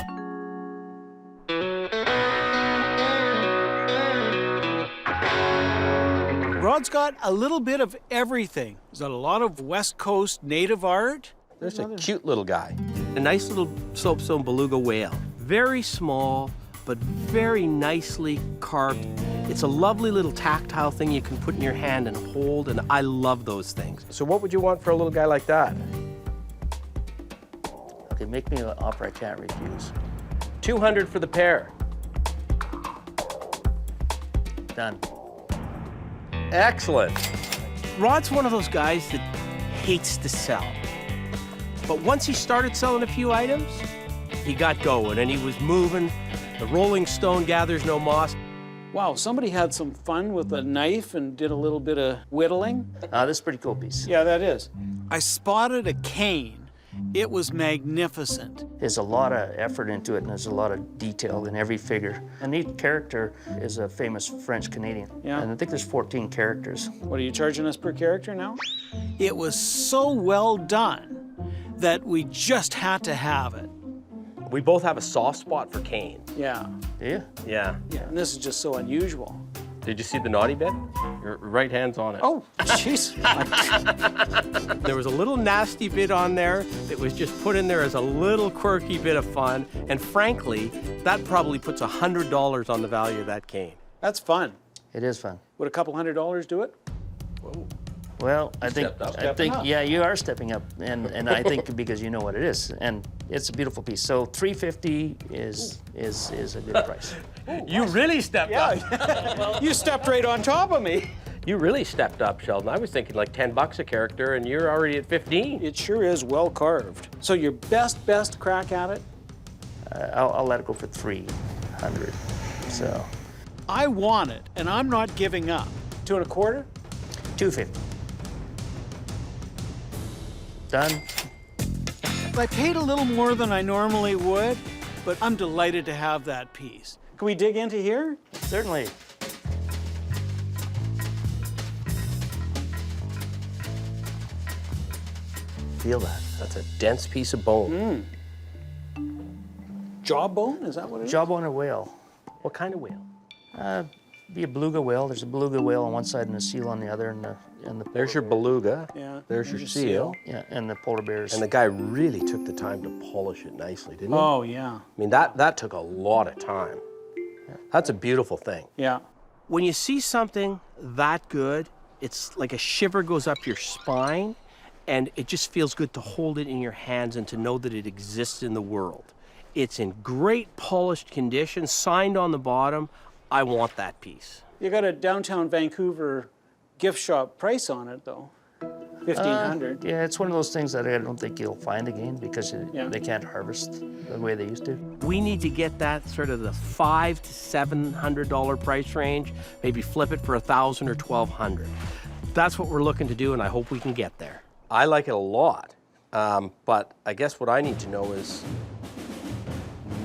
Rod's got a little bit of everything. He's got a lot of West Coast native art. There's a cute little guy. A nice little soapstone beluga whale. Very small, but very nicely carved. It's a lovely little tactile thing you can put in your hand and hold, and I love those things. So what would you want for a little guy like that? Okay, make me an offer I can't refuse. 200 for the pair. Done. Excellent. Rod's one of those guys that hates to sell. But once he started selling a few items, he got going and he was moving. The rolling stone gathers no moss. Wow, somebody had some fun with a knife and did a little bit of whittling. This is a pretty cool piece. Yeah, that is. I spotted a cane. It was magnificent. There's a lot of effort into it, and there's a lot of detail in every figure. And each character is a famous French-Canadian. Yeah. And I think there's 14 characters. What are you charging us per character now? It was so well done that we just had to have it. We both have a soft spot for cane. Yeah. Yeah. Yeah. Yeah, and this is just so unusual. Did you see the naughty bit? Your right hand's on it. Oh, jeez. There was a little nasty bit on there that was just put in there as a little quirky bit of fun. And frankly, that probably puts $100 on the value of that cane. That's fun. It is fun. Would a couple $100 do it? Well, I think, Stepping up. yeah, you are stepping up, and I think because you know what it is, and it's a beautiful piece. So $350 is a good price. You really stepped up. You stepped right on top of me. You really stepped up, Sheldon. I was thinking like $10 a character, and you're already at 15. It sure is well carved. So your best crack at it? I'll let it go for $300. So I want it, and I'm not giving up. 2 1/4? $250. Done. I paid a little more than I normally would, but I'm delighted to have that piece. Can we dig into here? Certainly. Feel that. That's a dense piece of bone. Jawbone? Is that what it is? Jawbone or whale? What kind of whale? Be a beluga whale. There's a beluga whale on one side and a seal on the other, and the There's your beluga. Yeah. There's your seal. yeah, and the polar bears. And the guy really took the time to polish it nicely, didn't he? Oh, yeah. I mean, that took a lot of time. That's a beautiful thing. Yeah. When you see something that good, it's like a shiver goes up your spine, and it just feels good to hold it in your hands and to know that it exists in the world. It's in great polished condition, signed on the bottom. I want that piece. You got a downtown Vancouver gift shop price on it, though. $1,500. Yeah, it's one of those things that I don't think you'll find again because they can't harvest the way they used to. We need to get that sort of the $500 to $700 price range, maybe flip it for $1,000 or $1,200. That's what we're looking to do, and I hope we can get there. I like it a lot, but I guess what I need to know is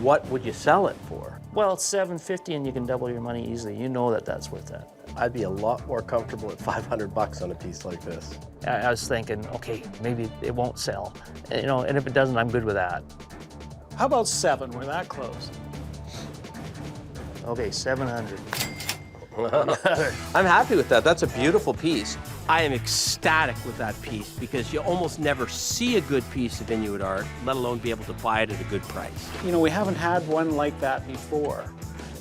what would you sell it for? Well, it's $750 and you can double your money easily. You know that that's worth that. I'd be a lot more comfortable at $500 on a piece like this. I was thinking, okay, maybe it won't sell. And if it doesn't, I'm good with that. How about 7? We're that close. Okay, $700. I'm happy with that. That's a beautiful piece. I am ecstatic with that piece because you almost never see a good piece of Inuit art, let alone be able to buy it at a good price. You know, we haven't had one like that before.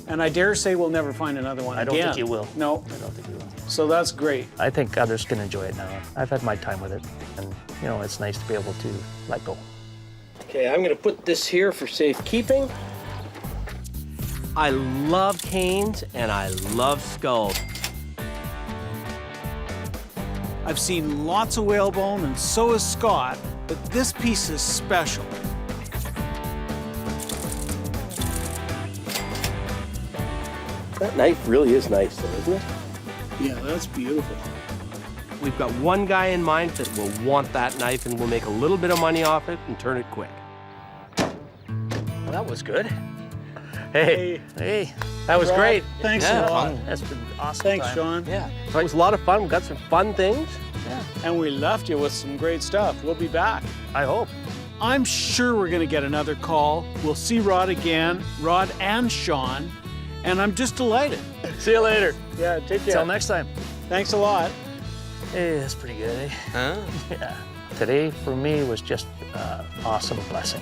And I dare say we'll never find another one I don't again. think you will. No, I don't think you will. so that's great. I think others can enjoy it now. I've had my time with it, and you know, it's nice to be able to let go. Okay, I'm gonna put this here for safekeeping. I love canes and I love skulls. I've seen lots of whalebone, and so has Scott, but this piece is special. That knife really is nice though, isn't it? Yeah, that's beautiful. We've got one guy in mind that will want that knife and will make a little bit of money off it and turn it quick. Well, that was good. Hey, That was great. Thanks Yeah, a lot. fun. that's been awesome. Thanks, time. Sean. Yeah. It was a lot of fun. We got some fun things. And we left you with some great stuff. We'll be back. I hope. I'm sure we're gonna get another call. We'll see Rod again, Rod and Sean, and I'm just delighted. See you later. Yeah, take care. Till next time. Thanks a lot. Hey, that's pretty good, eh? Huh? Yeah. Today, for me, was just awesome blessing.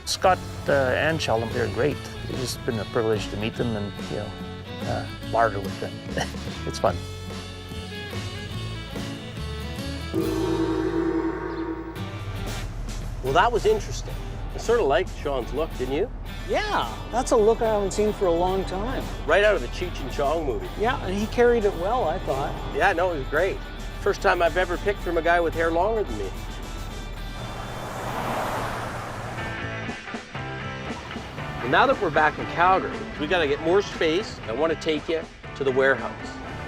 Scott and Sheldon, they're great. It's just been a privilege to meet them and, you know, barter with them. It's fun. Well, that was interesting. I sort of liked Sean's look, didn't you? Yeah, that's a look I haven't seen for a long time. Right out of the Cheech and Chong movie. Yeah, and he carried it well, I thought. Yeah, no, it was great. First time I've ever picked from a guy with hair longer than me. Well, now that we're back in Calgary, we got to get more space. I want to take you to the warehouse.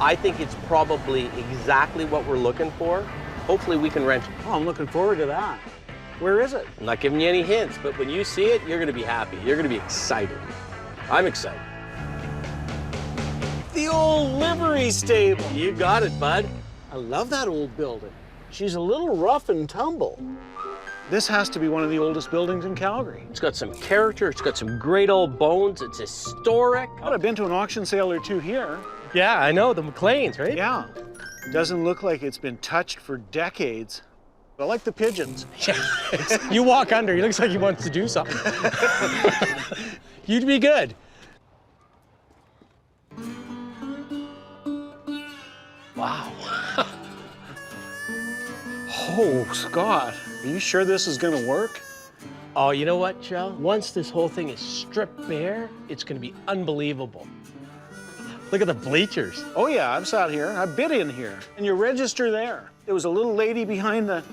I think it's probably exactly what we're looking for. Hopefully we can rent it. Oh, I'm looking forward to that. Where is it? I'm not giving you any hints, but when you see it, you're going to be happy. You're going to be excited. I'm excited. The old livery stable. You got it, bud. I love that old building. She's a little rough and tumble. This has to be one of the oldest buildings in Calgary. It's got some character. It's got some great old bones. It's historic. I've been to an auction sale or two here. Yeah, I know. The McLeans, right? Yeah. Doesn't look like it's been touched for decades. I like the pigeons. You walk under. He looks like he wants to do something. You'd be good. Wow. Oh, Scott, are you sure this is gonna work? Oh, you know what, Joe? Once this whole thing is stripped bare, it's going to be unbelievable. Look at the bleachers. Oh yeah, I've sat here. I've bid in here. And your register there. There was a little lady behind the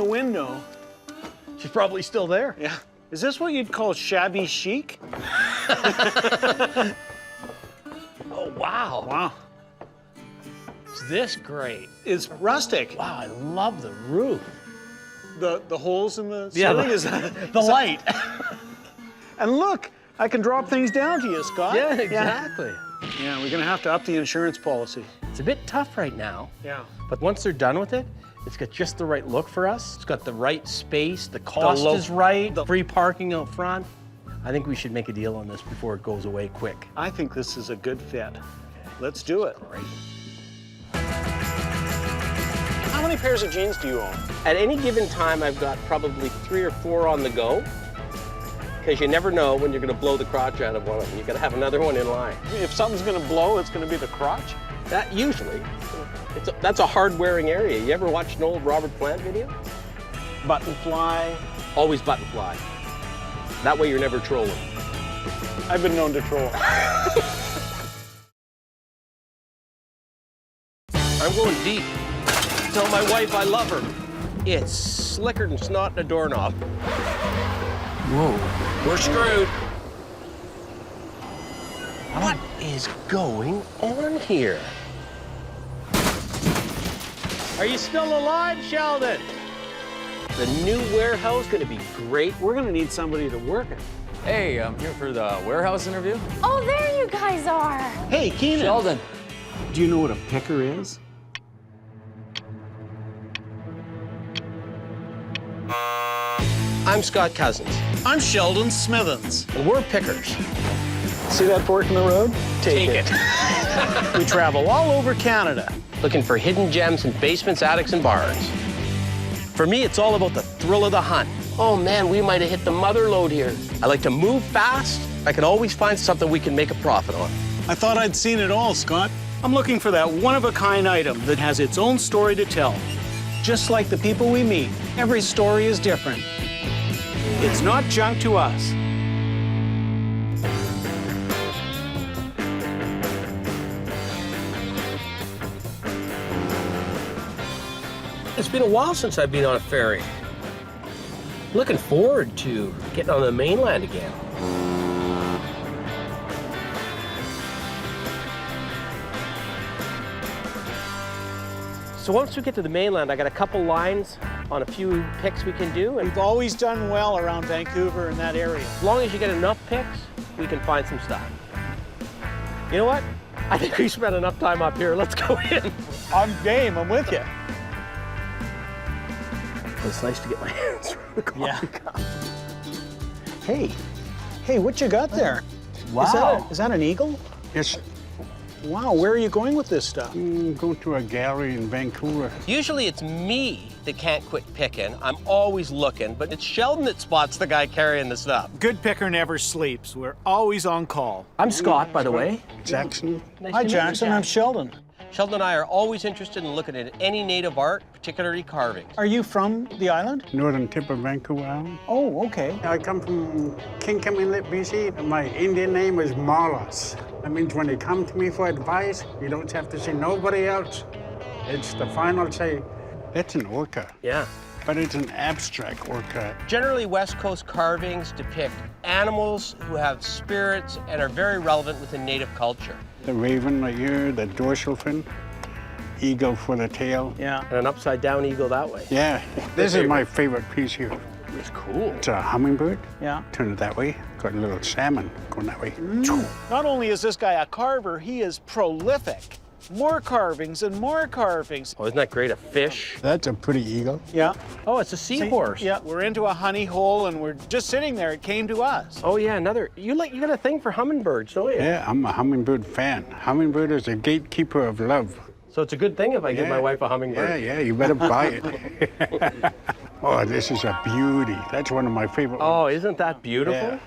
window. She's probably still there. Yeah. Is this what you'd call shabby chic? Oh, wow. Wow. Is this great? It's rustic. Wow, I love the roof. The holes in the Yeah, ceiling the- is that The light. And look, I can drop things down to you, Scott. Yeah, exactly. Yeah, we're gonna have to up the insurance policy. It's a bit tough right now, Yeah. but once they're done with it, it's got just the right look for us. It's got the right space, the cost is right, the free parking out front. I think we should make a deal on this before it goes away quick. I think this is a good fit. Let's do it. Great. How many pairs of jeans do you own? At any given time, I've got probably 3 or 4 on the go, because you never know when you're going to blow the crotch out of one of them. You got to have another one in line. If something's gonna blow, it's gonna be the crotch. That usually, that's a hard-wearing area. You ever watched an old Robert Plant video? Button fly. Always button fly. That way you're never trolling. I've been known to troll. I'm going deep. Tell my wife I love her. It's slicker than snot in a doorknob. Whoa. We're screwed. What is going on here? Are you still alive, Sheldon? The new warehouse gonna be great. We're gonna need somebody to work it. Hey, I'm here for the warehouse interview. Oh, there you guys are. Hey, Kenan. Sheldon. Do you know what a picker is? I'm Scott Cozens, I'm Sheldon Smithens. and we're pickers. See that fork in the road? Take it. We travel all over Canada. Looking for hidden gems in basements, attics, and barns. For me, it's all about the thrill of the hunt. Oh man, we might have hit the mother lode here. I like to move fast I can always find something we can make a profit on. I thought I'd seen it all, Scott. I'm looking for that one-of-a-kind item that has its own story to tell. Just like the people we meet, every story is different. It's not junk to us. It's been a while since I've been on a ferry. Looking forward to getting on the mainland again. So once we get to the mainland, I got a couple lines on a few picks we can do. And We've always done well around Vancouver and that area. as long as you get enough picks, we can find some stuff. You know what? I think we spent enough time up here. Let's go in. I'm game, I'm with you. It's nice to get my hands around the coffee cup. Hey, what you got there? Wow. Is that an eagle? Yes, Wow, where are you going with this stuff? go to a gallery in Vancouver. Usually it's me that can't quit picking. I'm always looking, but it's Sheldon that spots the guy carrying the stuff. Good picker never sleeps. We're always on call. I'm Scott, by the way. Jackson. Nice Hi, to meet you, Jackson. I'm Sheldon. Sheldon and I are always interested in looking at any native art, particularly carvings. Are you from the island? Northern tip of Vancouver Island. Oh, okay. I come from Kingston Inlet, BC. My Indian name is Marlos. That means when they come to me for advice, you don't have to see nobody else. It's the final say. It's an orca, Yeah. but it's an abstract orca. Generally, West Coast carvings depict animals who have spirits and are very relevant within native culture. The raven right here, the dorsal fin, eagle for the tail. Yeah. And an upside-down eagle that way. Yeah, this is my favorite piece here. It's cool. It's a hummingbird. Yeah. Turn it that way. Got a little salmon going that way. Not only is this guy a carver, he is prolific. More carvings and more carvings. Oh, isn't that great? A fish. That's a pretty eagle. Yeah. Oh, it's a seahorse. Yeah, we're into a honey hole and we're just sitting there. It came to us. Oh yeah, another. You got a thing for hummingbirds, don't you? Yeah, I'm a hummingbird fan. Hummingbird is a gatekeeper of love. So it's a good thing if I give my wife a hummingbird. Yeah, you better buy it. Oh, this is a beauty. That's one of my favorite ones. Oh, isn't that beautiful? Yeah.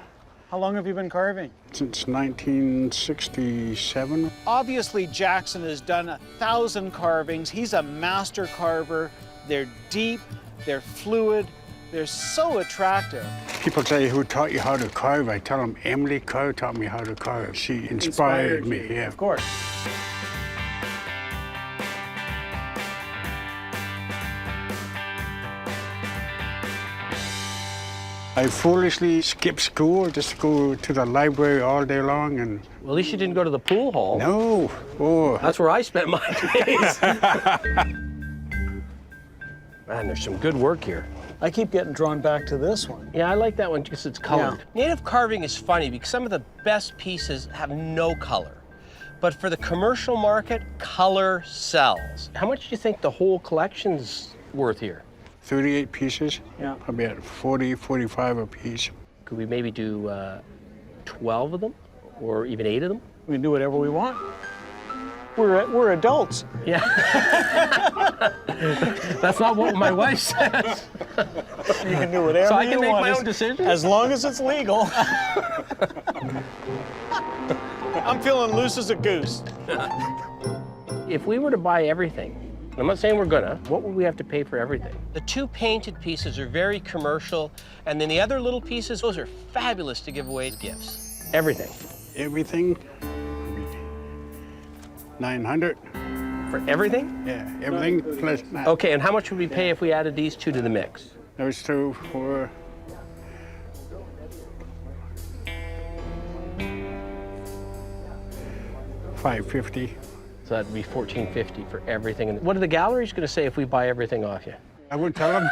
How long have you been carving? Since 1967. Obviously, Jackson has done 1,000 carvings. He's a master carver. They're deep, they're fluid, they're so attractive. People say, who taught you how to carve? I tell them, Emily Carr taught me how to carve. She inspired me, yeah. Of course. I foolishly skipped school just to go to the library all day long and... Well, at least you didn't go to the pool hall. No. Oh. That's where I spent my days. Man, there's some good work here. I keep getting drawn back to this one. Yeah, I like that one because it's colored. Native carving is funny because some of the best pieces have no color. But for the commercial market, color sells. How much do you think the whole collection's worth here? 38 pieces. Yeah. Probably at 40, 45 a piece. Could we maybe do 12 of them or even 8 of them? We can do whatever we want. We're adults. Yeah. That's not what my wife says. You can do whatever So I can you make want my own decision? as long as it's legal. I'm feeling loose as a goose. If we were to buy everything, I'm not saying we're gonna, what would we have to pay for everything? The 2 painted pieces are very commercial, and then the other little pieces, those are fabulous to give away as gifts. Everything. Everything, 900. For everything? Yeah, everything plus that. Okay, and how much would we pay if we added these 2 to the mix? Those 2 for... $550. So that'd be $14.50 for everything. And what are the galleries gonna say if we buy everything off you? I would tell them.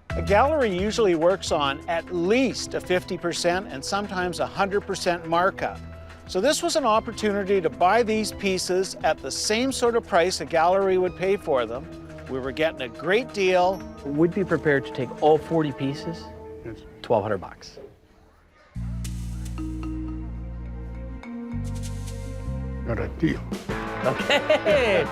A gallery usually works on at least a 50% and sometimes 100% markup. So this was an opportunity to buy these pieces at the same sort of price a gallery would pay for them. We were getting a great deal. Would be prepared to take all 40 pieces? Yes. $1,200. Got a deal. Okay,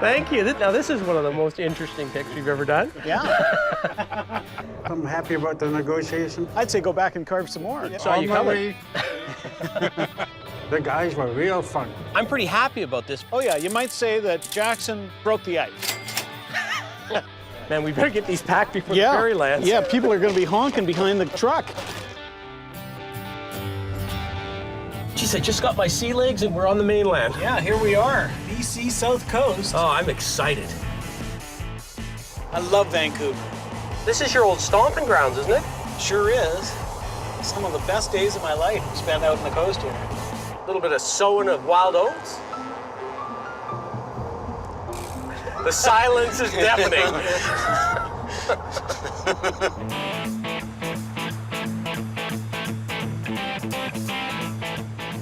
thank you. Now this is one of the most interesting picks we've ever done. Yeah. I'm happy about the negotiation. I'd say go back and carve some more. Saw you coming. The guys were real fun. I'm pretty happy about this. Oh yeah, you might say that Jackson broke the ice. Man, we better get these packed before the Yeah, ferry lands. yeah, people are gonna be honking behind the truck. Geez, I just got my sea legs and we're on the mainland. Yeah, here we are, BC South Coast. Oh, I'm excited. I love Vancouver. This is your old stomping grounds, isn't it? Sure is. Some of the best days of my life spent out on the coast here. A little bit of sowing of wild oats. The silence is deafening.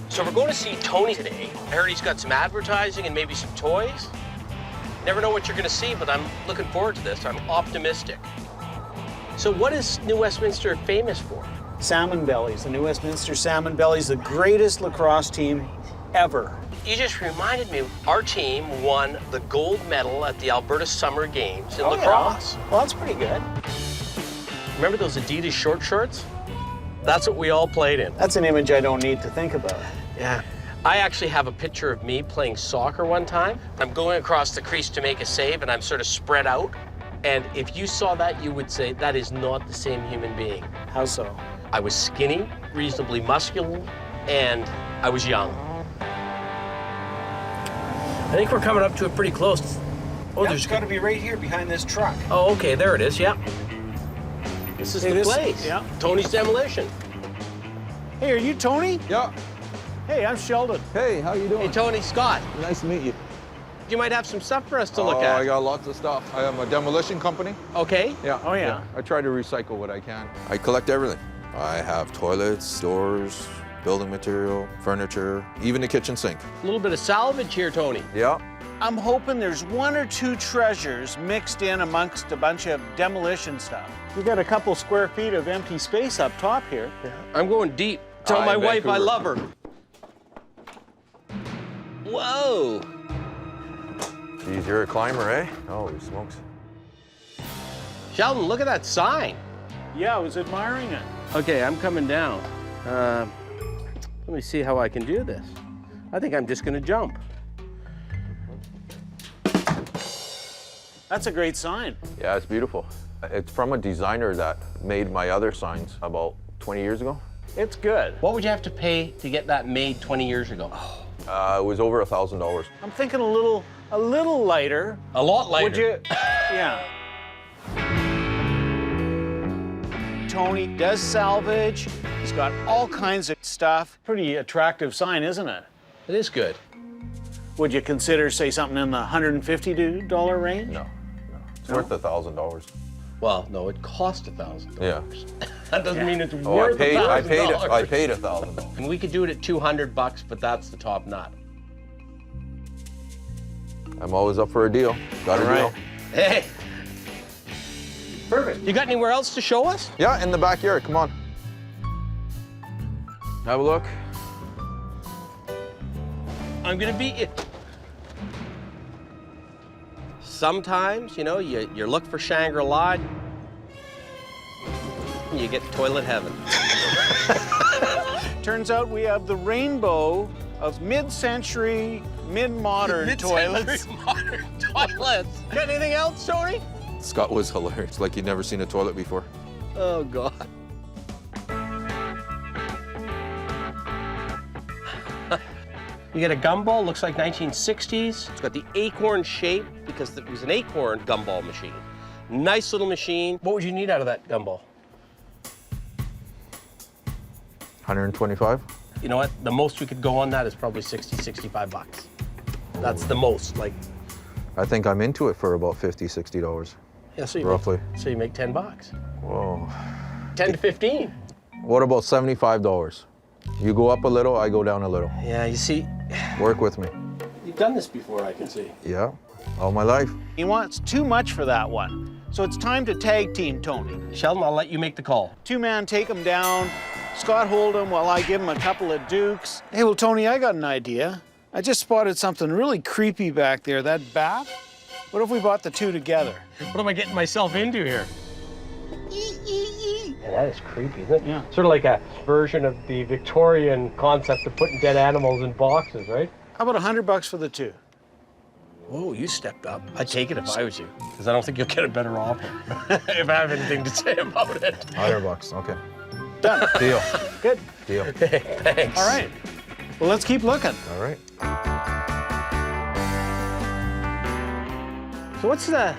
So we're going to see Tony today. I heard he's got some advertising and maybe some toys. Never know what you're going to see, but I'm looking forward to this. I'm optimistic. So what is New Westminster famous for? Salmon Bellies, the New Westminster Salmon Bellies, the greatest lacrosse team ever. You just reminded me, our team won the gold medal at the Alberta Summer Games in lacrosse. Yeah. Well, that's pretty good. Remember those Adidas short shorts? That's what we all played in. That's an image I don't need to think about. Yeah. I actually have a picture of me playing soccer one time. I'm going across the crease to make a save, and I'm sort of spread out. And if you saw that, you would say, that is not the same human being. How so? I was skinny, reasonably muscular, and I was young. I think we're coming up to it pretty close. Oh, There's got to be right here behind this truck. Oh, okay, there it is, yep. This is the place. Yeah. Tony's Demolition. Hey, are you Tony? Yeah. Hey, I'm Sheldon. Hey, how you doing? Hey, Tony, Scott. Nice to meet you. You might have some stuff for us to look at. I got lots of stuff. I am a demolition company. Okay. Yeah. Oh, yeah. I try to recycle what I can. I collect everything. I have toilets, doors, building material, furniture, even the kitchen sink. A little bit of salvage here, Tony. Yeah. I'm hoping there's one or two treasures mixed in amongst a bunch of demolition stuff. We got a couple square feet of empty space up top here. Yeah. I'm going deep. Tell my wife I love her. Whoa. Geez, you're a climber, eh? Holy smokes. Sheldon, look at that sign. Yeah, I was admiring it. Okay, I'm coming down. Let me see how I can do this. I think I'm just gonna jump. That's a great sign. Yeah, it's beautiful. It's from a designer that made my other signs about 20 years ago. It's good. What would you have to pay to get that made 20 years ago? It was over $1,000. I'm thinking a little lighter. A lot lighter. Would you? Yeah. Tony does salvage. He's got all kinds of stuff. Pretty attractive sign, isn't it? It is good. Would you consider, say, something in the $150 range? No. It's worth $1,000. Well, no, it cost $1,000. Yeah. That doesn't mean it's Oh, worth $1,000. I paid $1,000. And we could do it at $200, but that's the top nut. I'm always up for a deal. Got a deal. Hey. Perfect. You got anywhere else to show us? Yeah, in the backyard. Come on. Have a look. I'm gonna beat you. Sometimes, you know, you look for Shangri-La, you get toilet heaven. Turns out we have the rainbow of mid-century, mid-modern toilets. Modern toilets. Got anything else, Tony? Scott was hilarious, like he'd never seen a toilet before. Oh, God. You get a gumball, looks like 1960s. It's got the acorn shape because it was an acorn gumball machine. Nice little machine. What would you need out of that gumball? 125? You know what? The most we could go on that is probably 60, 65 bucks. That's the most, like. I think I'm into it for about $50, $60. Yeah, so you roughly. So you make 10 bucks. Whoa. 10 to 15. What about $75? You go up a little, I go down a little. Yeah, you see. Work with me. You've done this before, I can see. Yeah, all my life. He wants too much for that one. So it's time to tag team Tony. Sheldon, I'll let you make the call. Two-man take him down. Scott hold him while I give him a couple of dukes. Hey, well, Tony, I got an idea. I just spotted something really creepy back there. That bat? What if we bought the two together? What am I getting myself into here? Yeah, that is creepy, isn't it? Yeah. Sort of like a version of the Victorian concept of putting dead animals in boxes, right? How about $100 for the two? Whoa, you stepped up. I'd take it if I was you, because I don't think you'll get a better offer if I have anything to say about it. $100, okay. Done. Deal. Good. Deal. Okay, thanks. All right. Well, let's keep looking. All right. So what's the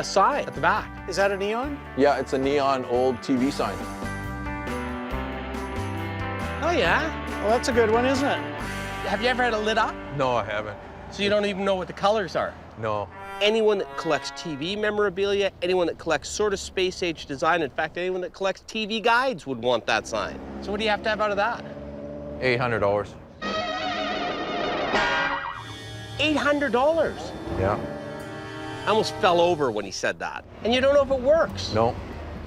sign at the back? Is that a neon? Yeah, it's a neon old TV sign. Oh, yeah? Well, that's a good one, isn't it? Have you ever had it lit up? No, I haven't. So you don't even know what the colors are? No. Anyone that collects TV memorabilia, anyone that collects sort of space-age design, in fact, anyone that collects TV guides would want that sign. So what do you have to have out of that? $800. $800? Yeah. I almost fell over when he said that. And you don't know if it works. No.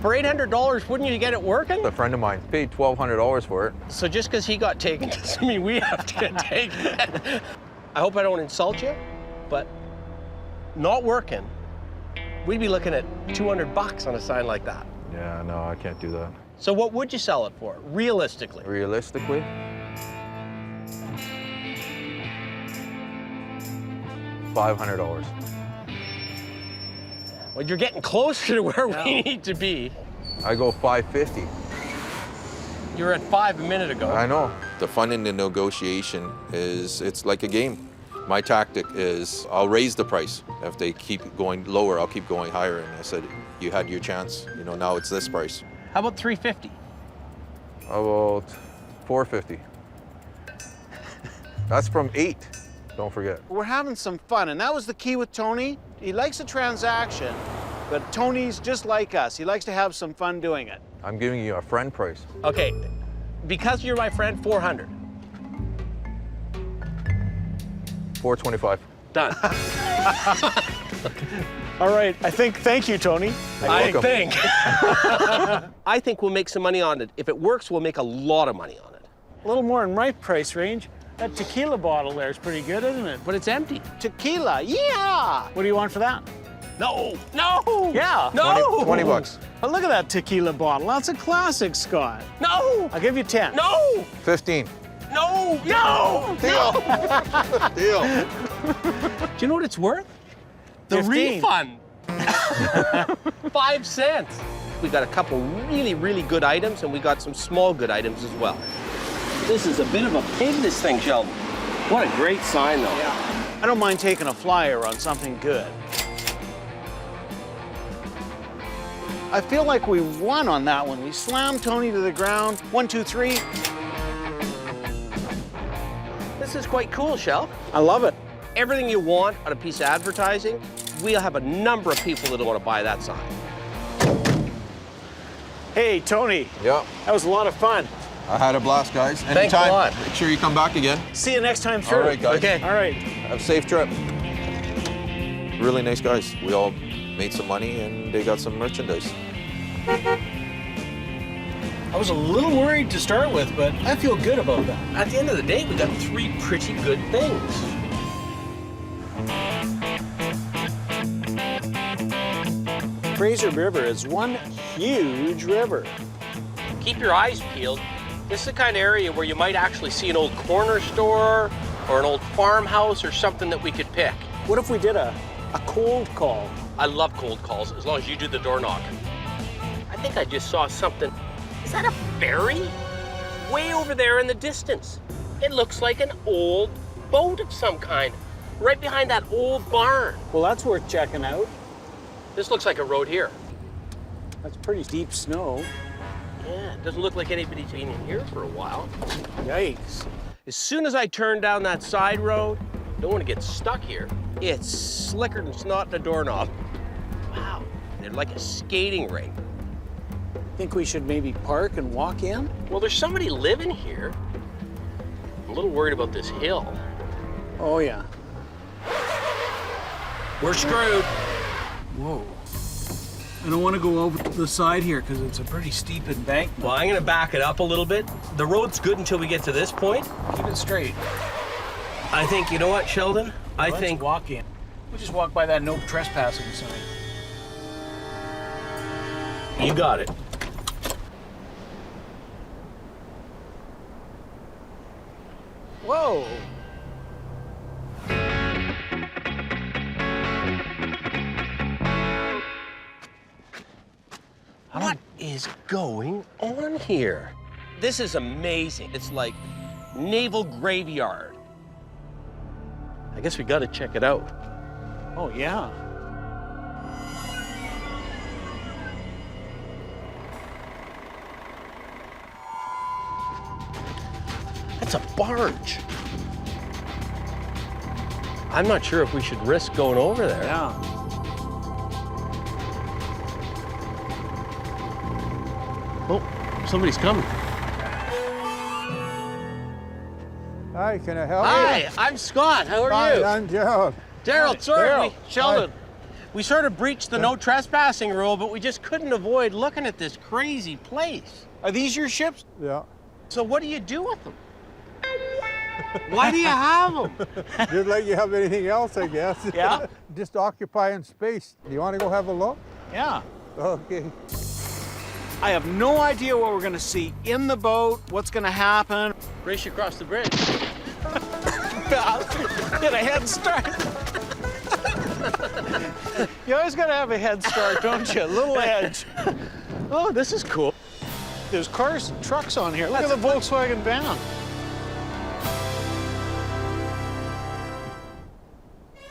For $800, wouldn't you get it working? A friend of mine paid $1,200 for it. So just because he got taken doesn't mean we have to get taken. I hope I don't insult you, but not working, we'd be looking at $200 on a sign like that. Yeah, no, I can't do that. So what would you sell it for, realistically? Realistically? $500. Well, you're getting closer to where we need to be. I go $550. You were at 5 a minute ago. I know. The fun in the negotiation is it's like a game. My tactic is I'll raise the price. If they keep going lower, I'll keep going higher. And I said, you had your chance. You know, now it's this price. How about $350? How about $450? That's from 8. Don't forget. We're having some fun, and that was the key with Tony. He likes a transaction, but Tony's just like us. He likes to have some fun doing it. I'm giving you a friend price. Okay, because you're my friend, $400. $425. Done. All right, thank you, Tony. I think we'll make some money on it. If it works, we'll make a lot of money on it. A little more in my price range. That tequila bottle there is pretty good, isn't it? But it's empty. Tequila, yeah! What do you want for that? No, no! Yeah! No! 20 bucks. Oh, look at that tequila bottle. That's a classic, Scott. No! I'll give you 10. No! 15. No! No! Deal. Deal. Do you know what it's worth? The 15. refund. 5 cents. We got a couple really, really good items, and we got some small good items as well. This is a bit of a pig, this thing, Sheldon. What a great sign, though. Yeah. I don't mind taking a flyer on something good. I feel like we won on that one. We slammed Tony to the ground. 1, 2, 3. This is quite cool, Shel. I love it. Everything you want on a piece of advertising, we'll have a number of people that want to buy that sign. Hey, Tony. Yeah. That was a lot of fun. I had a blast, guys. Thanks a lot. Make sure you come back again. See you next time through. All right, guys. Okay. All right. Have a safe trip. Really nice guys. We all made some money and they got some merchandise. I was a little worried to start with, but I feel good about that. At the end of the day, we got 3 pretty good things. Fraser River is one huge river. Keep your eyes peeled. This is the kind of area where you might actually see an old corner store or an old farmhouse or something that we could pick. What if we did a cold call? I love cold calls, as long as you do the door knocking. I think I just saw something. Is that a ferry? Way over there in the distance. It looks like an old boat of some kind, right behind that old barn. Well, that's worth checking out. This looks like a road here. That's pretty deep snow. Yeah, it doesn't look like anybody's been in here for a while. Yikes. As soon as I turn down that side road, don't want to get stuck here. It's slicker than snot in a doorknob. Wow, they're like a skating rink. Think we should maybe park and walk in? Well, there's somebody living here. I'm a little worried about this hill. Oh, yeah. We're screwed. Whoa. I don't want to go over the side here because it's a pretty steep embankment. Well, I'm going to back it up a little bit. The road's good until we get to this point. Keep it straight. I think, you know what, Sheldon? I Let's think... walk in. We'll just walk by that no trespassing sign. You got it. Whoa! What is going on here? This is amazing. It's like naval graveyard. I guess we got to check it out. Oh, yeah. That's a barge. I'm not sure if we should risk going over there. Yeah. Oh, somebody's coming. Hi, can I help you? Hi, I'm Scott. How are Hi, you? I'm Gerald. Daryl, sorry, Sheldon. we sort of breached the no trespassing rule, but we just couldn't avoid looking at this crazy place. Are these your ships? Yeah. So what do you do with them? Why do you have them? Just like you have anything else, I guess. Yeah? Just occupying space. Do you want to go have a look? Yeah. Okay. I have no idea what we're going to see in the boat, what's going to happen. Race you across the bridge. Get a head start. You always got to have a head start, don't you? A little edge. Oh, this is cool. There's cars and trucks on here. Look at the Volkswagen van.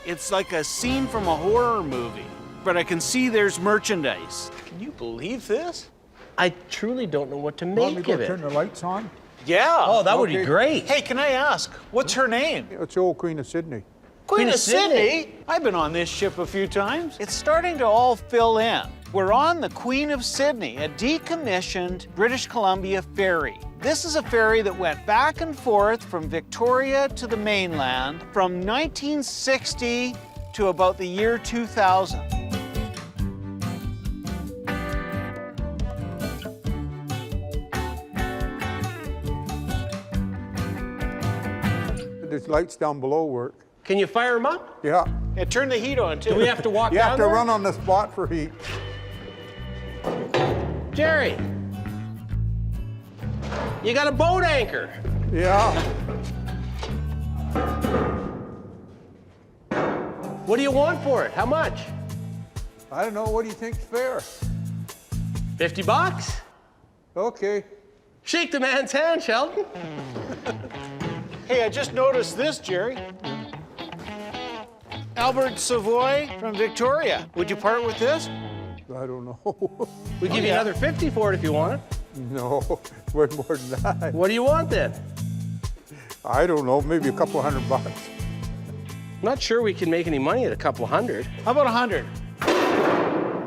It's like a scene from a horror movie, but I can see there's merchandise. Can you believe this? I truly don't know what to Want me make to of go turn it. the lights on? Yeah. Oh, that would be Okay. great. Hey, can I ask, what's her name? It's the old Queen of Sydney. Queen of Sydney? I've been on this ship a few times. It's starting to all fill in. We're on the Queen of Sydney, a decommissioned British Columbia ferry. This is a ferry that went back and forth from Victoria to the mainland from 1960 to about the year 2000. There's lights down below work. Can you fire them up? Yeah. Yeah, turn the heat on, too. Do we have to walk You down have to there? run on the spot for heat. Jerry, you got a boat anchor. Yeah. What do you want for it? How much? I don't know. What do you think's fair? 50 bucks? Okay. Shake the man's hand, Sheldon. Hey, I just noticed this, Jerry. Albert Savoy from Victoria. Would you part with this? I don't know. We give you another 50 for it if you want it. No, it's worth more than that. What do you want then? I don't know. Maybe a couple $100. Not sure we can make any money at a couple hundred. How about 100?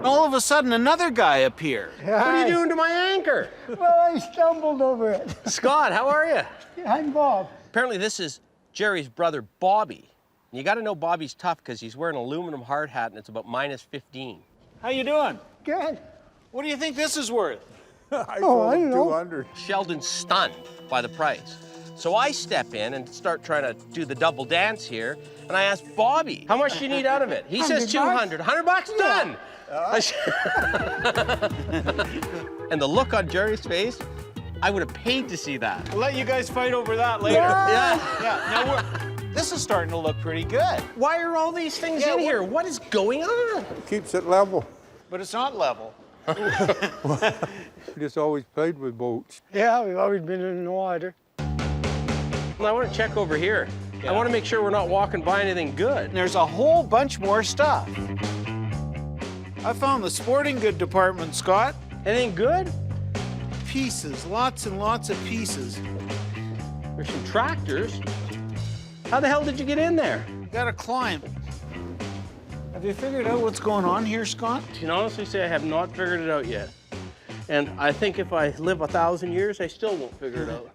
All of a sudden, another guy appeared. What are you doing to my anchor? Well, I stumbled over it. Scott, how are you? I'm Bob. Apparently this is Jerry's brother, Bobby. And you gotta know Bobby's tough because he's wearing an aluminum hard hat and it's about -15. How you doing? Good. What do you think this is worth? I I told him don't know. 200. Sheldon's stunned by the price. So I step in and start trying to do the double dance here. And I ask Bobby, how much do you need out of it? He says 200. 100 bucks? Done. And the look on Jerry's face, I would have paid to see that. I'll let you guys fight over that later. Yeah. Now this is starting to look pretty good. Why are all these things in here? What is going on? Keeps it level. But it's not level. We just always played with boats. Yeah, we've always been in the water. Well, I want to check over here. I want to make sure we're not walking by anything good. And there's a whole bunch more stuff. I found the sporting good department, Scott. Anything good? Pieces, lots and lots of pieces. There's some tractors. How the hell did you get in there? Gotta climb. Have you figured out what's going on here, Scott? I can honestly say I have not figured it out yet. And I think if I live 1,000 years, I still won't figure it out.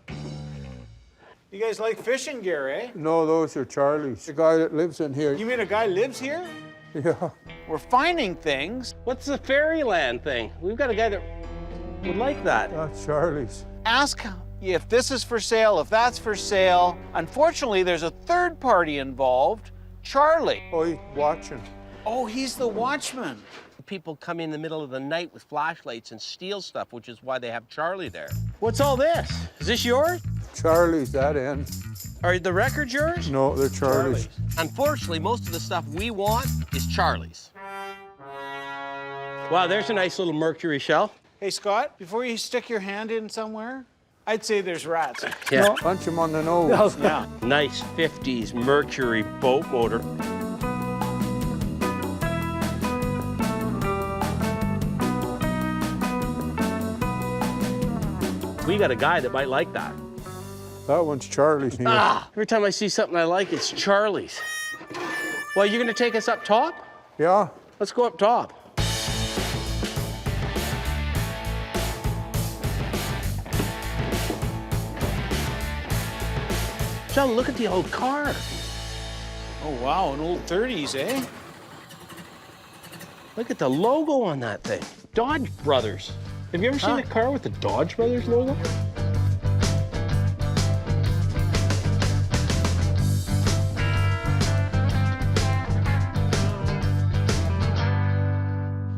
You guys like fishing gear, eh? No, those are Charlie's. The guy that lives in here. You mean a guy lives here? Yeah. We're finding things. What's the Fairyland thing? We've got a guy that would like that. That's Charlie's. Ask if this is for sale, if that's for sale. Unfortunately, there's a third party involved, Charlie. Oh, he's watching. Oh, he's the watchman. People come in the middle of the night with flashlights and steal stuff, which is why they have Charlie there. What's all this? Is this yours? Charlie's that end. Are the records yours? No, they're Charlie's. Unfortunately, most of the stuff we want is Charlie's. Wow, there's a nice little mercury shell. Hey, Scott, before you stick your hand in somewhere, I'd say there's rats. Yeah. No, punch him on the nose. Yeah. Nice 50s Mercury boat motor. We got a guy that might like that. That one's Charlie's here. Ah, every time I see something I like, it's Charlie's. Well, you're gonna take us up top? Yeah. Let's go up top. Sheldon, look at the old car. Oh, wow, an old 30s, eh? Look at the logo on that thing. Dodge Brothers. Have you ever seen a car with the Dodge Brothers logo?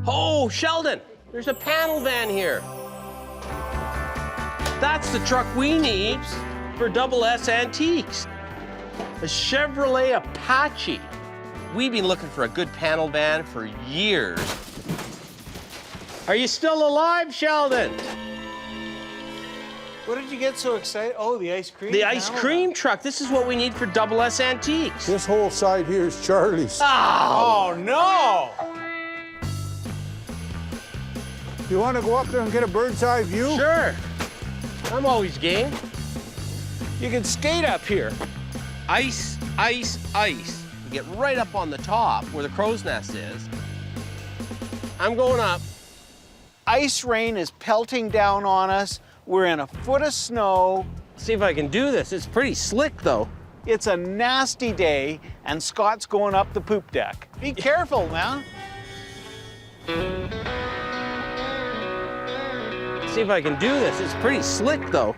Oh, Sheldon, there's a panel van here. That's the truck we need for Double S Antiques. A Chevrolet Apache. We've been looking for a good panel van for years. Are you still alive, Sheldon? What did you get so excited? Oh, the ice cream. The ice cream truck. This is what we need for Double S Antiques. This whole side here is Charlie's. Oh, no! You want to go up there and get a bird's eye view? Sure. I'm always game. You can skate up here. Ice, ice, ice. You get right up on the top where the crow's nest is. I'm going up. Ice rain is pelting down on us. We're in a foot of snow. See if I can do this. It's pretty slick, though. It's a nasty day, and Scott's going up the poop deck. Be careful, man. See if I can do this. It's pretty slick, though.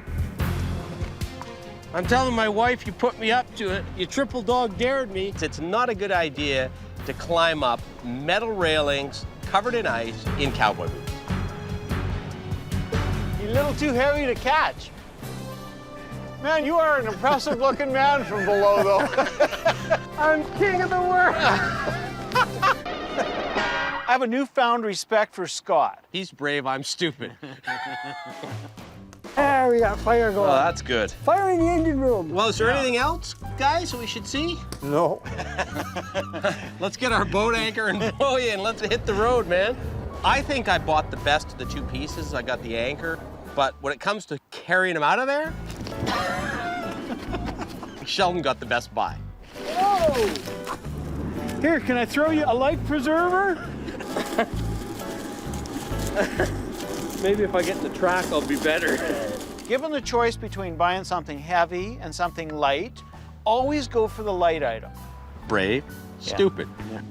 I'm telling my wife you put me up to it. You triple dog dared me. It's not a good idea to climb up metal railings covered in ice in cowboy boots. You're a little too heavy to catch. Man, you are an impressive looking man from below, though. I'm king of the world. I have a newfound respect for Scott. He's brave, I'm stupid. Ah, we got fire going. Oh, that's good. Fire in the engine room. Well, is there anything else, guys, that we should see? No. Let's get our boat anchor and buoy and let's hit the road, man. I think I bought the best of the two pieces. I got the anchor, but when it comes to carrying them out of there, Sheldon got the best buy. Whoa! Here, can I throw you a life preserver? Maybe if I get the track, I'll be better. Given the choice between buying something heavy and something light, always go for the light item. Brave, stupid. Yeah.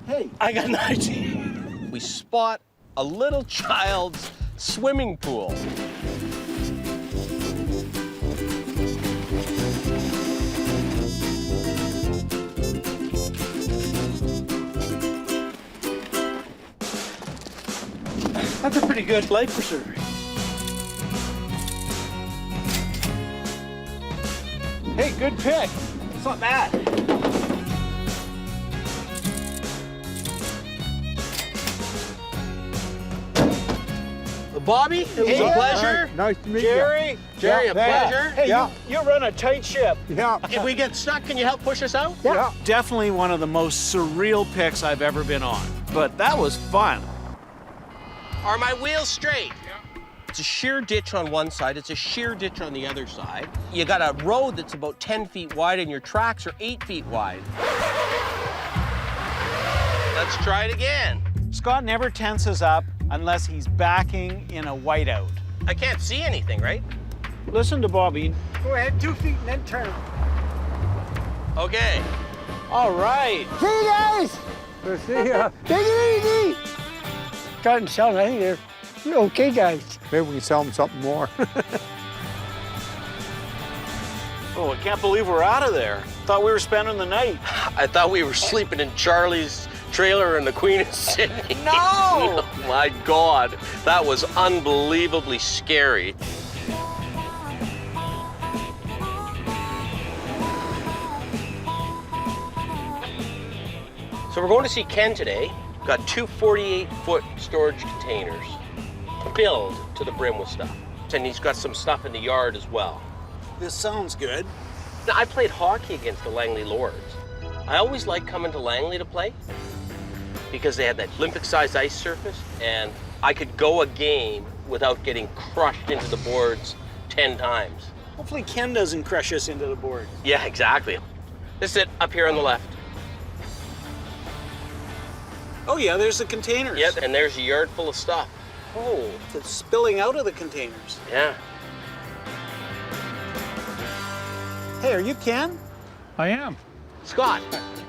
Hey, I got an idea. We spot a little child's swimming pool. That's a pretty good life preserver. Hey, good pick. It's not bad. Bobby, it was a pleasure. Nice to meet Jerry. Jerry, a pleasure. Hey, you run a tight ship. Yeah. If we get stuck, can you help push us out? Yeah. Definitely one of the most surreal picks I've ever been on. But that was fun. Are my wheels straight? It's a sheer ditch on one side, it's a sheer ditch on the other side. You got a road that's about 10 feet wide and your tracks are 8 feet wide. Let's try it again. Scott never tenses up unless he's backing in a whiteout. I can't see anything, right? Listen to Bobby. Go ahead, 2 feet and then turn. Okay. All right. See you guys. We'll see ya. Take it easy. Scott and Sheldon, I think they're okay guys. Maybe we can sell them something more. Oh, I can't believe we're out of there. Thought we were spending the night. I thought we were sleeping in Charlie's trailer in the Queen of Sydney. No! Oh, my God, that was unbelievably scary. So we're going to see Ken today. Got two 48-foot storage containers filled to the brim with stuff. And he's got some stuff in the yard as well. This sounds good. Now, I played hockey against the Langley Lords. I always liked coming to Langley to play because they had that Olympic-sized ice surface, and I could go a game without getting crushed into the boards 10 times. Hopefully Ken doesn't crush us into the board. Yeah, exactly. This is it, up here on the left. Oh yeah, there's the containers. Yep, and there's a yard full of stuff. Oh, it's spilling out of the containers. Yeah. Hey, are you Ken? I am. Scott.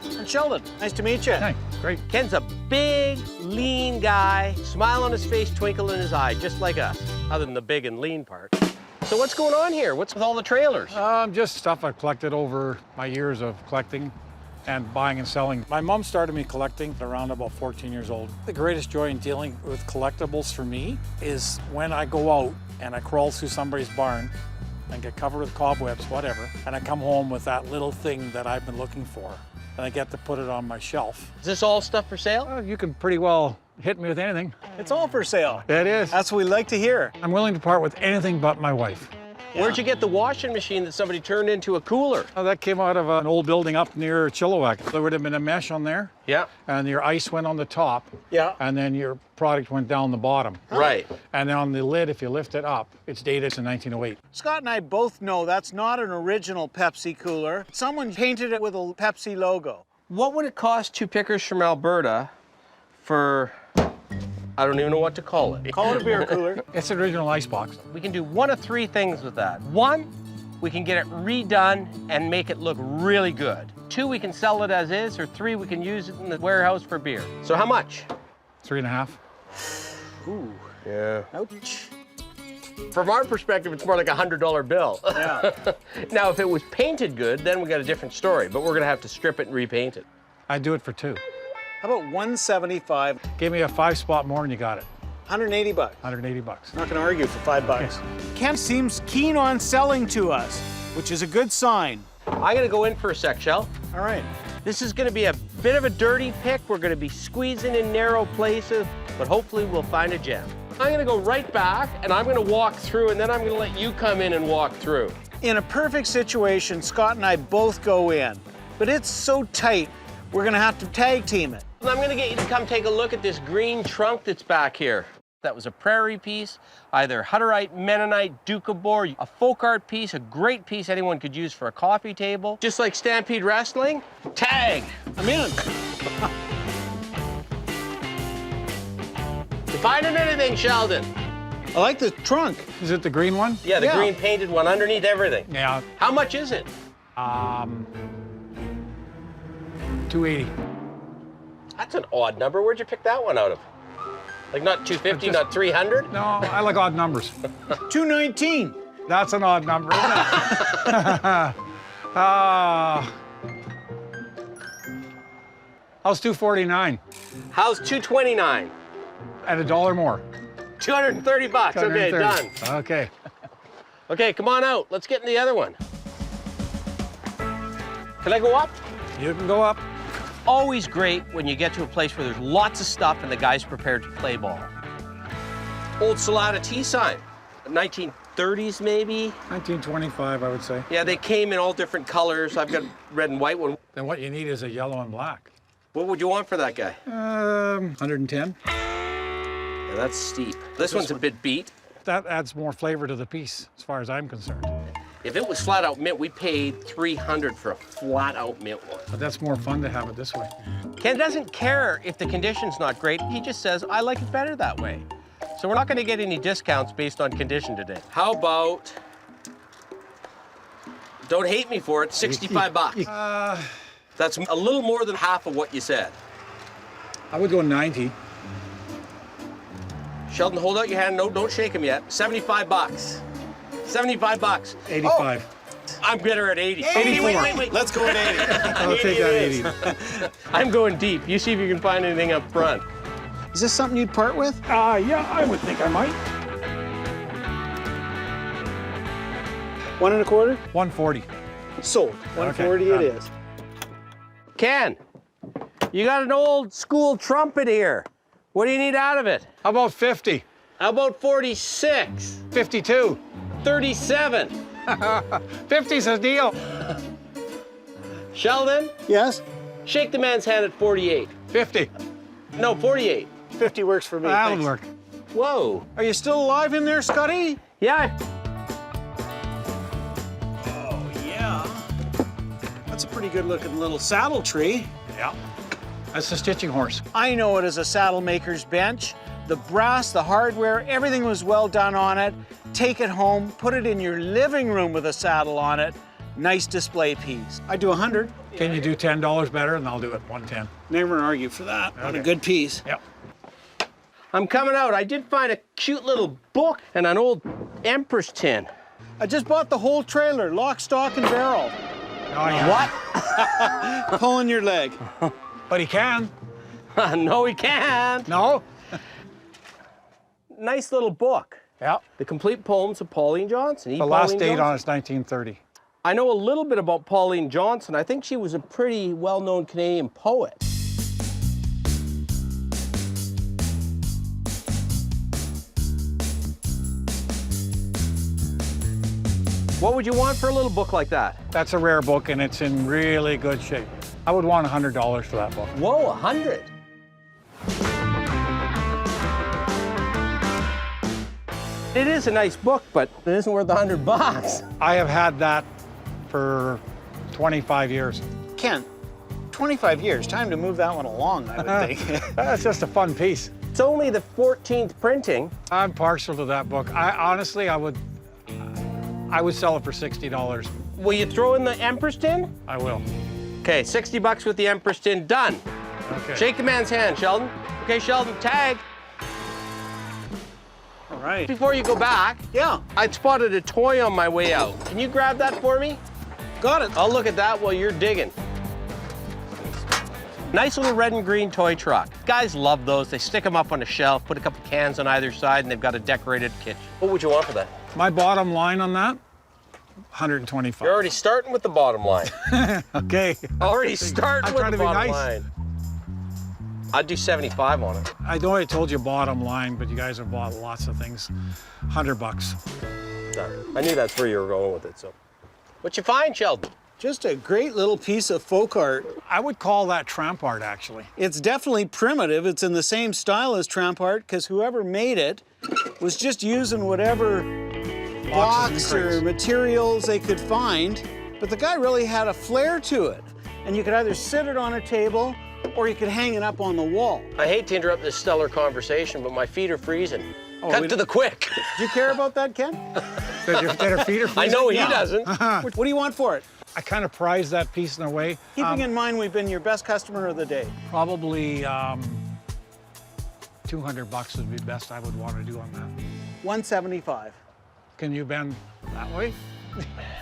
And Sheldon. Nice to meet you. Hey, great. Ken's a big, lean guy, smile on his face, twinkle in his eye, just like us, other than the big and lean part. So what's going on here? What's with all the trailers? Just stuff I've collected over my years of collecting and buying and selling. My mom started me collecting around about 14 years old. The greatest joy in dealing with collectibles for me is when I go out and I crawl through somebody's barn and get covered with cobwebs, whatever, and I come home with that little thing that I've been looking for, and I get to put it on my shelf. Is this all stuff for sale? You can pretty well hit me with anything. It's all for sale. It is. That's what we like to hear. I'm willing to part with anything but my wife. Yeah. Where'd you get the washing machine that somebody turned into a cooler? Oh, that came out of an old building up near Chilliwack. There would have been a mesh on there. Yeah. And your ice went on the top. Yeah. And then your product went down the bottom. Right. And then on the lid, if you lift it up, it's dated to 1908. Scott and I both know that's not an original Pepsi cooler. Someone painted it with a Pepsi logo. What would it cost two pickers from Alberta for, I don't even know what to call it. Call it a beer cooler. It's an original icebox. We can do one of three things with that. One, we can get it redone and make it look really good. Two, we can sell it as is, or three, we can use it in the warehouse for beer. So how much? 3.5. Ooh. Yeah. Ouch. From our perspective, it's more like a $100 bill. Yeah. Now, if it was painted good, then we got a different story, but we're gonna have to strip it and repaint it. I'd do it for 2. How about 175? Give me a 5-spot more and you got it. 180 bucks. 180 bucks. Not gonna argue for $5. Ken seems keen on selling to us, which is a good sign. I'm gonna go in for a sec, Shell. All right. This is gonna be a bit of a dirty pick. We're gonna be squeezing in narrow places, but hopefully we'll find a gem. I'm gonna go right back and I'm gonna walk through and then I'm gonna let you come in and walk through. In a perfect situation, Scott and I both go in, but it's so tight, we're gonna have to tag team it. I'm gonna get you to come take a look at this green trunk that's back here. That was a prairie piece, either Hutterite, Mennonite, Doukhobor, a folk art piece, a great piece anyone could use for a coffee table. Just like Stampede Wrestling, tag. I'm in. You finding anything, Sheldon? I like the trunk. Is it the green one? Yeah, the green painted one underneath everything. Yeah. How much is it? 280. That's an odd number. Where'd you pick that one out of? Like not 250, not 300? No, I like odd numbers. 219. That's an odd number, isn't it? How's 249? How's 229? At $1 more. 230 bucks. Okay, done. Okay. Okay, come on out. Let's get in the other one. Can I go up? You can go up. Always great when you get to a place where there's lots of stuff and the guy's prepared to play ball. Old Salada tea sign, 1930s maybe? 1925, I would say. Yeah, they came in all different colors. I've got red and white one. Then what you need is a yellow and black. What would you want for that guy? 110. Yeah, that's steep. This one's a bit beat. That adds more flavor to the piece, as far as I'm concerned. If it was flat out mint, we paid $300 for a flat out mint one. But that's more fun to have it this way. Ken doesn't care if the condition's not great. He just says, I like it better that way. So we're not gonna get any discounts based on condition today. How about, don't hate me for it, 65 bucks. That's a little more than half of what you said. I would go 90. Sheldon, hold out your hand. No, don't shake him yet. 75 bucks. 75 bucks. 85. Oh, I'm better at 80. 84. Wait. Let's go with 80. I'll take that 80. I'm going deep. You see if you can find anything up front. Is this something you'd part with? Yeah, I would think I might. 1 1/4? 140. Sold. 140 Okay, it is. Ken, you got an old school trumpet here. What do you need out of it? How about 50? How about 46? 52. 37? 50's a deal. Sheldon, Yes? shake the man's hand at 48. 50. No, 48. 50 works for me. That'll thanks. work. Whoa. Are you still alive in there, Scotty? Yeah. Oh, yeah. That's a pretty good looking little saddle tree. Yeah. That's the stitching horse. I know it as a saddle maker's bench. The brass, the hardware, everything was well done on it. Take it home, put it in your living room with a saddle on it. Nice display piece. I do 100. Can you do $10 better? And I'll do it 110. Never argue for that. On a Okay. good piece. Yep. I'm coming out. I did find a cute little book and an old Empress tin. I just bought the whole trailer, lock, stock, and barrel. Oh, yeah. What? Pulling your leg. But he can. No, he can't. No? Nice little book. Yeah. The complete poems of Pauline Johnson. The last date on it's 1930. I know a little bit about Pauline Johnson. I think she was a pretty well-known Canadian poet. What would you want for a little book like that? That's a rare book, and it's in really good shape. I would want $100 for that book. Whoa, 100. It is a nice book, but it isn't worth 100 bucks. I have had that for 25 years. Ken, 25 years. Time to move that one along, I would think. That's just a fun piece. It's only the 14th printing. I'm partial to that book. Honestly, I would sell it for $60. Will you throw in the Empress tin? I will. Okay, 60 bucks with the Empress tin, done. Okay. Shake the man's hand, Sheldon. Okay, Sheldon, tag. All right. Before you go back, Yeah, I spotted a toy on my way out. Can you grab that for me? got it. I'll look at that while you're digging. Nice little red and green toy truck. Guys love those. They stick them up on a shelf, put a couple cans on either side, and they've got a decorated kitchen. What would you want for that? My bottom line on that, 125. You're already starting with the bottom line. Okay. Already starting I'm with trying the to be bottom nice. line. I'd do 75 on it. I know I told you bottom line, but you guys have bought lots of things. 100 bucks. Done. I knew that's where you were going with it, so. What you find, Sheldon? Just a great little piece of folk art. I would call that tramp art, actually. It's definitely primitive. It's in the same style as tramp art because whoever made it was just using whatever box or crates. materials they could find. But the guy really had a flair to it. And you could either sit it on a table or you could hang it up on the wall. I hate to interrupt this stellar conversation, but my feet are freezing. Oh, Cut to the quick. Do you care about that, Ken? That your feet are freezing? I know he Yeah. doesn't. What do you want for it? I kind of prize that piece in a way. Keeping in mind we've been your best customer of the day. Probably 200 bucks would be best I would want to do on that. 175. Can you bend that way?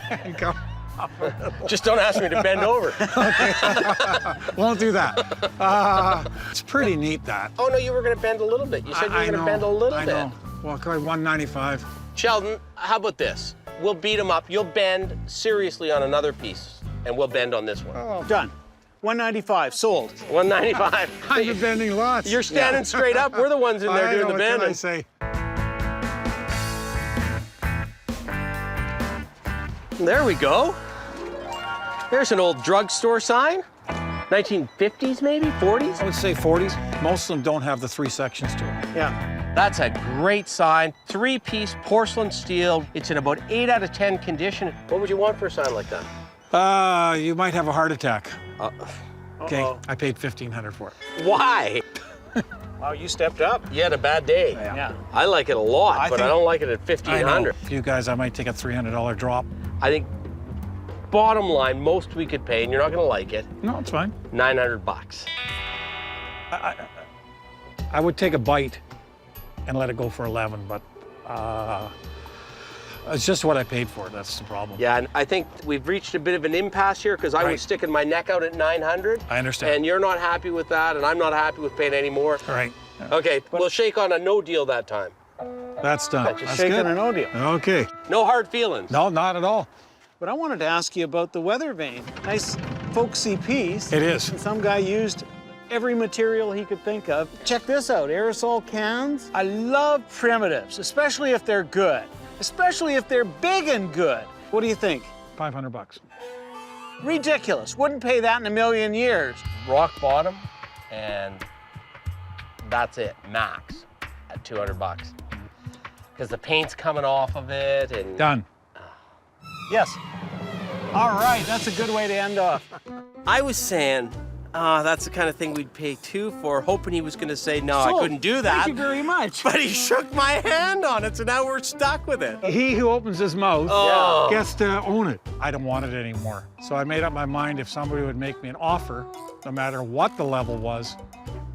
And come up a little. Just don't ask me to bend over. Won't do that. It's pretty neat, that. Oh, no, you were going to bend a little bit. You said you were going to bend a little I bit. know. Well, okay, 195. Sheldon, how about this? We'll beat him up. You'll bend seriously on another piece, and we'll bend on this one. Done. 195, sold. 195. I've been bending lots. You're standing straight up. We're the ones in there I doing know, the what can bending. I say? There we go. There's an old drugstore sign. 1950s, maybe? 40s? I would say 40s. Most of them don't have the 3 sections to it. Yeah. That's a great sign. 3-piece porcelain steel. It's in about 8 out of 10 condition. What would you want for a sign like that? You might have a heart attack. Okay, Uh-oh. I paid $1,500 for it. Why? Wow, you stepped up. You had a bad day. Yeah. I like it a lot, I but I think- don't like it at I know. $1,500. You guys, I might take a $300 drop. I think bottom line, most we could pay, and you're not gonna like it, No, it's fine. 900 bucks. I would take a bite. and let it go for 11, but it's just what I paid for it. That's the problem. Yeah, and I think we've reached a bit of an impasse here because I was sticking my neck out at 900. I understand. And you're not happy with that, and I'm not happy with paying any more. Right. Okay, we'll shake on a no deal that time. That's done. Just That's shaking good. a no deal. Okay. No hard feelings. No, not at all. But I wanted to ask you about the weather vane. Nice folksy piece. It is. And some guy used every material he could think of. Check this out, aerosol cans. I love primitives, especially if they're good. Especially if they're big and good. What do you think? $500. Ridiculous. Wouldn't pay that in a million years. Rock bottom, and that's it, max, at 200 bucks. Because the paint's coming off of it, and... Done. Yes. All right, that's a good way to end off. I was saying, that's the kind of thing we'd pay two for, hoping he was going to say, no, I couldn't do that. Thank you very much. But he shook my hand on it, so now we're stuck with it. He who opens his mouth Oh. gets to own it. I don't want it anymore. So I made up my mind if somebody would make me an offer, no matter what the level was,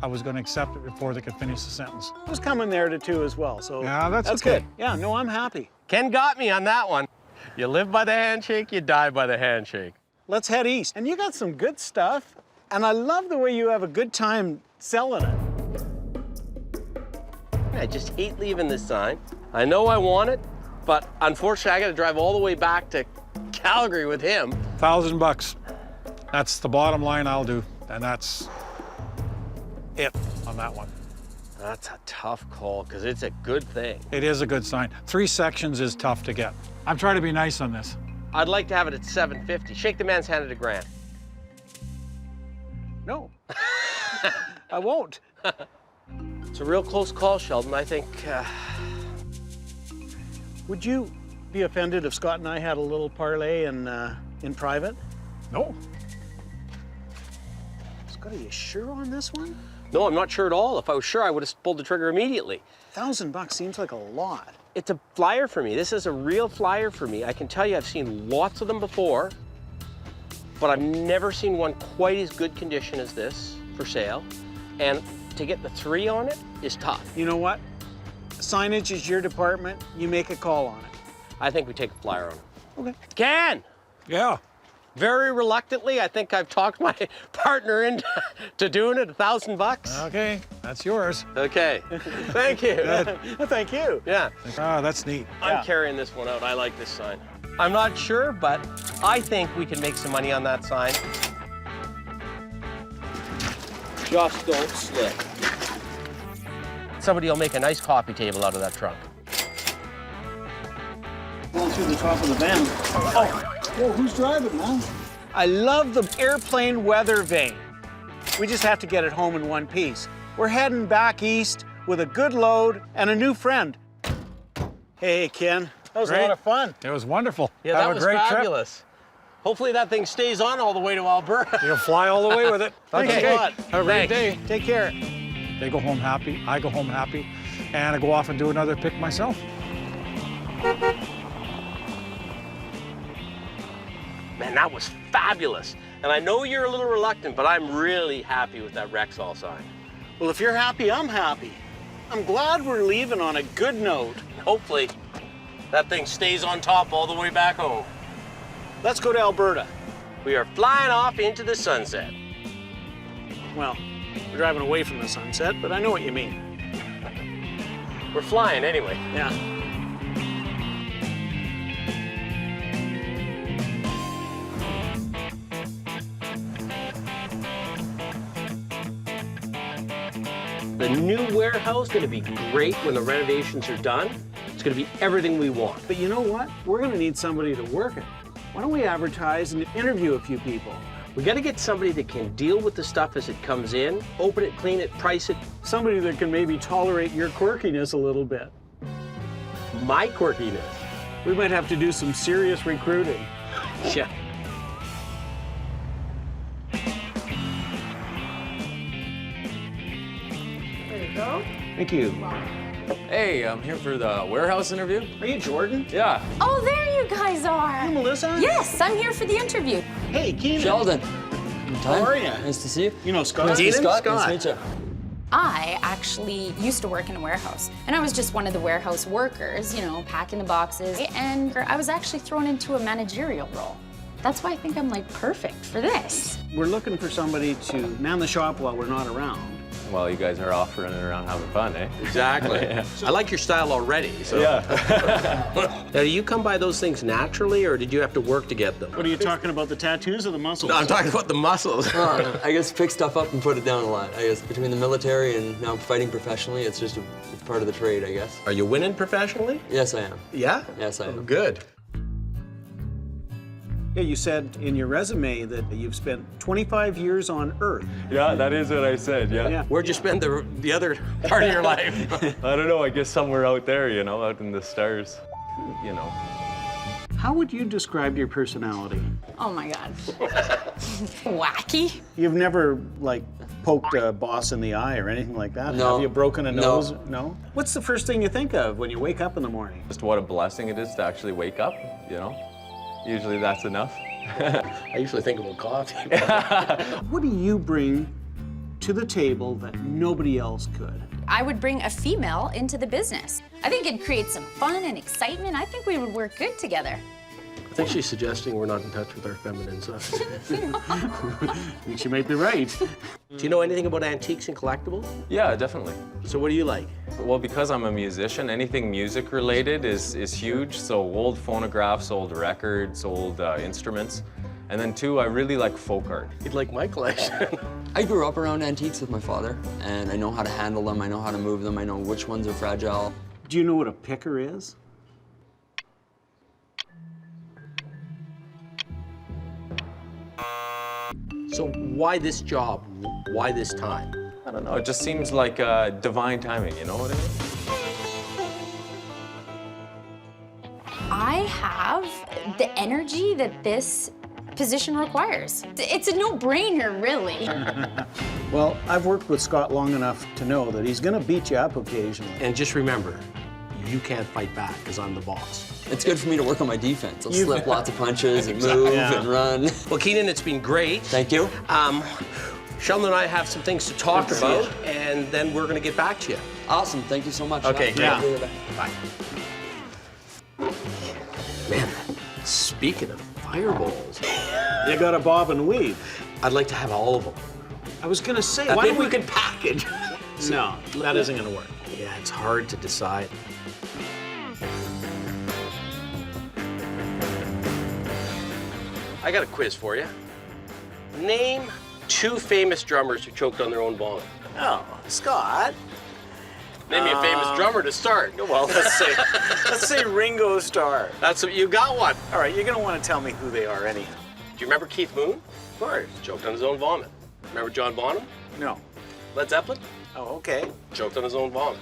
I was going to accept it before they could finish the sentence. I was coming there to two as well, so Yeah, that's okay. good. Yeah, no, I'm happy. Ken got me on that one. You live by the handshake, you die by the handshake. Let's head east. And you got some good stuff, and I love the way you have a good time selling it. I just hate leaving this sign. I know I want it, but unfortunately I got to drive all the way back to Calgary with him. $1,000. That's the bottom line I'll do, and that's it on that one. That's a tough call, because it's a good thing. It is a good sign. 3 sections is tough to get. I'm trying to be nice on this. I'd like to have it at $750. Shake the man's hand at $1,000. No, I won't. It's a real close call, Sheldon. I think, Would you be offended if Scott and I had a little parlay in private? No. Scott, are you sure on this one? no, I'm not sure at all. If I was sure, I would have pulled the trigger immediately. $1,000 seems like a lot. It's a flyer for me. This is a real flyer for me. I can tell you I've seen lots of them before, but I've never seen one quite as good condition as this for sale. And to get the 3 on it is tough. You know what? Signage is your department. You make a call on it. I think we take a flyer on it. Okay. Ken! Yeah. Very reluctantly, I think I've talked my partner into doing it, $1,000. Okay, that's yours. Okay, thank you. Thank you. Yeah, Ah, that's neat. I'm carrying this one out. I like this sign. I'm not sure, but I think we can make some money on that sign. Just don't slip. Somebody will make a nice coffee table out of that trunk. Going through the top of the van. Oh, whoa, who's driving, man? I love the airplane weather vane. We just have to get it home in one piece. We're heading back east with a good load and a new friend. Hey, Ken. That was a lot of fun. It was wonderful. Yeah, Have that a was great fabulous. Hopefully that thing stays on all the way to Alberta. Trip. You'll fly all the way with it. Thanks a lot. Have a great day. Take care. They go home happy, I go home happy, and I go off and do another pick myself. Man, that was fabulous. And I know you're a little reluctant, but I'm really happy with that Rexall sign. Well, if you're happy, I'm happy. I'm glad we're leaving on a good note. Hopefully that thing stays on top all the way back home. Let's go to Alberta. We are flying off into the sunset. Well, we're driving away from the sunset, but I know what you mean. We're flying anyway. Yeah. The new warehouse is going to be great when the renovations are done. It's going to be everything we want. But you know what? We're going to need somebody to work it. Why don't we advertise and interview a few people? We got to get somebody that can deal with the stuff as it comes in, open it, clean it, price it. Somebody that can maybe tolerate your quirkiness a little bit. My quirkiness. We might have to do some serious recruiting. Yeah. There you go. Thank you. Hey, I'm here for the warehouse interview. Are you Jordan? Yeah. Oh, there you guys are. You Melissa? Yes, I'm here for the interview. Hey, Kenan. Sheldon. How are you? Nice to see you. You know Scott? Nice to meet you, Scott. Scott. Nice to meet you. I actually used to work in a warehouse, and I was just one of the warehouse workers, you know, packing the boxes, and I was actually thrown into a managerial role. That's why I think I'm like perfect for this. We're looking for somebody to man the shop while we're not around. Well, you guys are off running around having fun, eh? Exactly. Yeah. I like your style already. So. Yeah. Now, do you come by those things naturally, or did you have to work to get them? What are you talking about, the tattoos or the muscles? No, I'm talking about the muscles. I guess pick stuff up and put it down a lot. I guess between the military and now fighting professionally, it's just it's part of the trade, I guess. Are you winning professionally? Yes, I am. Yeah? Yes, I am. Good. Yeah, you said in your resume that you've spent 25 years on Earth. Yeah, that is what I said, yeah. Where'd you spend the other part of your life? I don't know, I guess somewhere out there, you know, out in the stars, you know. How would you describe your personality? Oh my God. Wacky? You've never, like, poked a boss in the eye or anything like that? No. Have you broken a No. nose? No? What's the first thing you think of when you wake up in the morning? Just what a blessing it is to actually wake up, you know. Usually that's enough. I usually think about coffee. What do you bring to the table that nobody else could? I would bring a female into the business. I think it'd create some fun and excitement. I think we would work good together. I think she's suggesting we're not in touch with our feminine side. I think she might be right. Do you know anything about antiques and collectibles? Yeah, definitely. So what do you like? Well, because I'm a musician, anything music related is huge. So old phonographs, old records, old instruments. And then two, I really like folk art. You'd like my collection. I grew up around antiques with my father, and I know how to handle them, I know how to move them, I know which ones are fragile. Do you know what a picker is? So why this job? Why this time? I don't know, it just seems like divine timing, you know what I mean? I have the energy that this position requires. It's a no-brainer, really. Well, I've worked with Scott long enough to know that he's gonna beat you up occasionally. And just remember, you can't fight back because I'm the boss. It's good for me to work on my defense. I'll slip lots of punches and move and run. Well, Kenan, it's been great. Thank you. Sheldon and I have some things to talk about, and then we're gonna get back to you. Awesome, thank you so much. Okay, yeah. Bye. Man, speaking of fireballs, You got a bob and weave. I'd like to have all of them. I was gonna say, I why think don't we could package. No, that isn't gonna work. Yeah, it's hard to decide. I got a quiz for you. Name 2 famous drummers who choked on their own vomit. Oh, Scott. Name me a famous drummer to start. Well, let's say Ringo Starr. That's what you got one. All right, you're gonna want to tell me who they are anyhow. Do you remember Keith Moon? Of course. Choked on his own vomit. Remember John Bonham? No. Led Zeppelin? Oh, okay. Choked on his own vomit.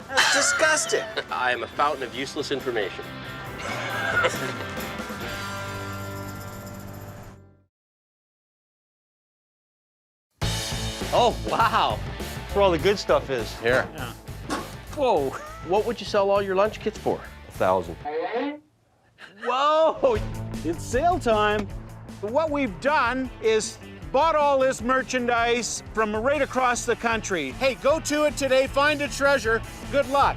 That's disgusting. I am a fountain of useless information. Oh, wow. That's where all the good stuff is. Here. Yeah. Whoa. What would you sell all your lunch kits for? 1,000. Whoa! It's sale time. What we've done is bought all this merchandise from right across the country. Hey, go to it today, find a treasure. Good luck.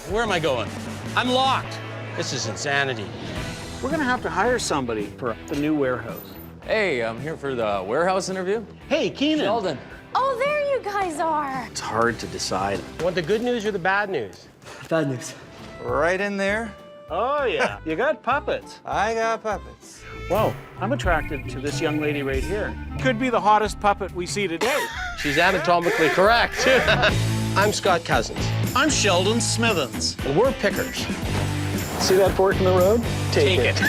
Where am I going? I'm locked. This is insanity. We're gonna have to hire somebody for the new warehouse. Hey, I'm here for the warehouse interview. Hey, Kenan. Sheldon. Oh, there you guys are. It's hard to decide. You want the good news or the bad news? Bad news. Right in there. Oh, yeah. You got puppets. I got puppets. Whoa, I'm attracted to this young lady right here. Could be the hottest puppet we see today. She's anatomically correct. I'm Scott Cozens. I'm Sheldon Smithens. And we're pickers. See that fork in the road? Take it.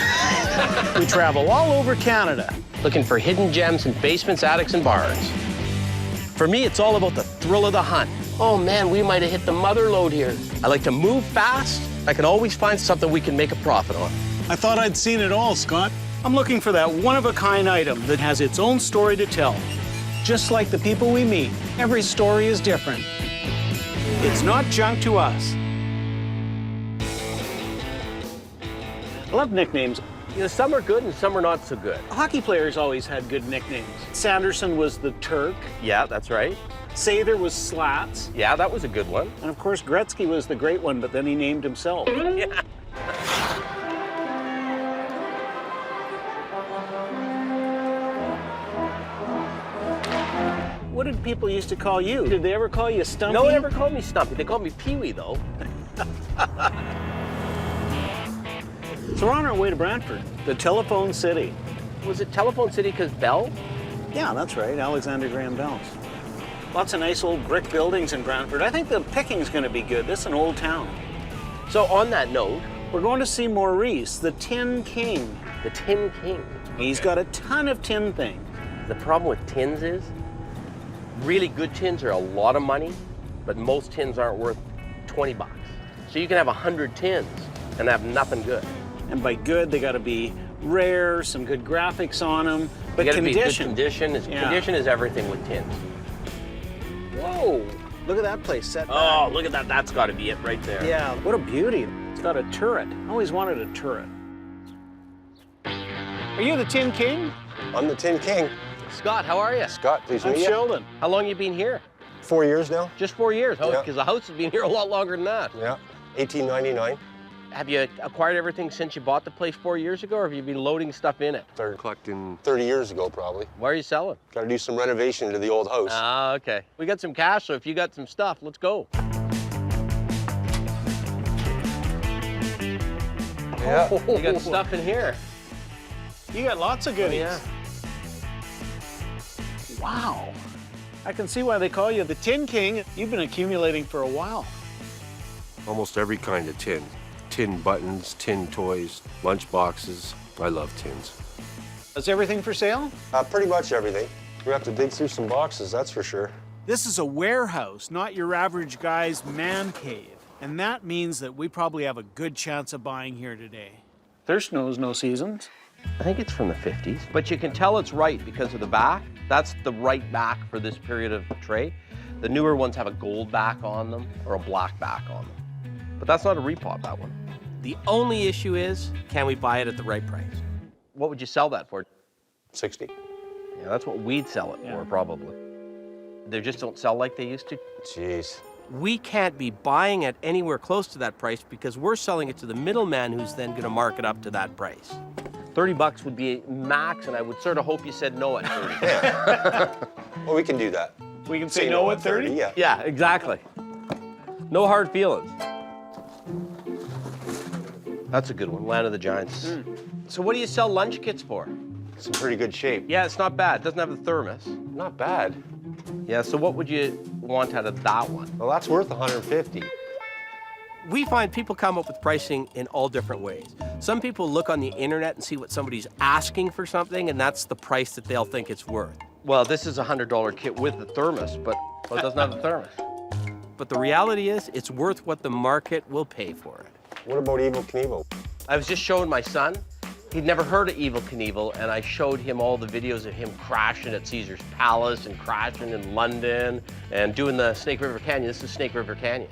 We travel all over Canada. Looking for hidden gems in basements, attics, and barns. For me, it's all about the thrill of the hunt. Oh man, we might have hit the mother lode here. I like to move fast. I can always find something we can make a profit on. I thought I'd seen it all, Scott. I'm looking for that one-of-a-kind item that has its own story to tell. Just like the people we meet, every story is different. It's not junk to us. I love nicknames. You know, some are good and some are not so good. Hockey players always had good nicknames. Sanderson was the Turk. Yeah, that's right. Sather was Slats. Yeah, that was a good one. And of course, Gretzky was the great one, but then he named himself. Yeah. What did people used to call you? Did they ever call you Stumpy? No one ever called me Stumpy. They called me Pee-wee, though. So we're on our way to Brantford, the Telephone City. Was it Telephone City because Bell? Yeah, that's right, Alexander Graham Bell's. Lots of nice old brick buildings in Brantford. I think the picking's gonna be good. This is an old town. So on that note, we're going to see Maurice, the Tin King. The Tin King. He's got a ton of tin things. The problem with tins is, really good tins are a lot of money, but most tins aren't worth 20 bucks. So you can have 100 tins and have nothing good. And by good, they gotta be rare, some good graphics on them, but You gotta be good condition. condition. Condition is everything with tins. Whoa, look at that place set back. Oh, look at that. That's gotta be it right there. Yeah, what a beauty. It's got a turret. I always wanted a turret. Are you the Tin King? I'm the Tin King. Scott, how are you? Scott, pleased to I'm meet you. Sheldon. How long you been here? 4 years now. Just 4 years, huh? Yeah. Because the house has been here a lot longer than that. Yeah, 1899. Have you acquired everything since you bought the place 4 years ago, or have you been loading stuff in it? Started collecting 30 years ago, probably. Why are you selling? Got to do some renovation to the old house. Ah, okay. We got some cash, so if you got some stuff, let's go. Yeah. Oh, you got stuff in here. You got lots of goodies. Yeah. Wow. I can see why they call you the Tin King. You've been accumulating for a while. Almost every kind of tin. Tin buttons, tin toys, lunch boxes. I love tins. Is everything for sale? Pretty much everything. We have to dig through some boxes, that's for sure. This is a warehouse, not your average guy's man cave. And that means that we probably have a good chance of buying here today. Thirst knows no seasons. I think it's from the 50s, but you can tell it's right because of the back. That's the right back for this period of tray. The newer ones have a gold back on them or a black back on them. But that's not a repot, that one. The only issue is, can we buy it at the right price? What would you sell that for? 60. Yeah, that's what we'd sell it for, probably. They just don't sell like they used to. Jeez. We can't be buying it anywhere close to that price because we're selling it to the middleman who's then going to mark it up to that price. 30 bucks would be max, and I would sort of hope you said no at 30. Yeah. Well, we can do that. We can say no at 30? Yeah. Yeah, exactly. No hard feelings. That's a good one, Land of the Giants. So what do you sell lunch kits for? It's in pretty good shape. Yeah, it's not bad. It doesn't have the thermos. Not bad. Yeah, so what would you want out of that one? Well, that's worth 150. We find people come up with pricing in all different ways. Some people look on the internet and see what somebody's asking for something, and that's the price that they'll think it's worth. Well, this is a $100 kit with the thermos, but it doesn't have the thermos. But the reality is, it's worth what the market will pay for it. What about Evel Knievel? I was just showing my son. He'd never heard of Evel Knievel, and I showed him all the videos of him crashing at Caesar's Palace and crashing in London and doing the Snake River Canyon. This is Snake River Canyon.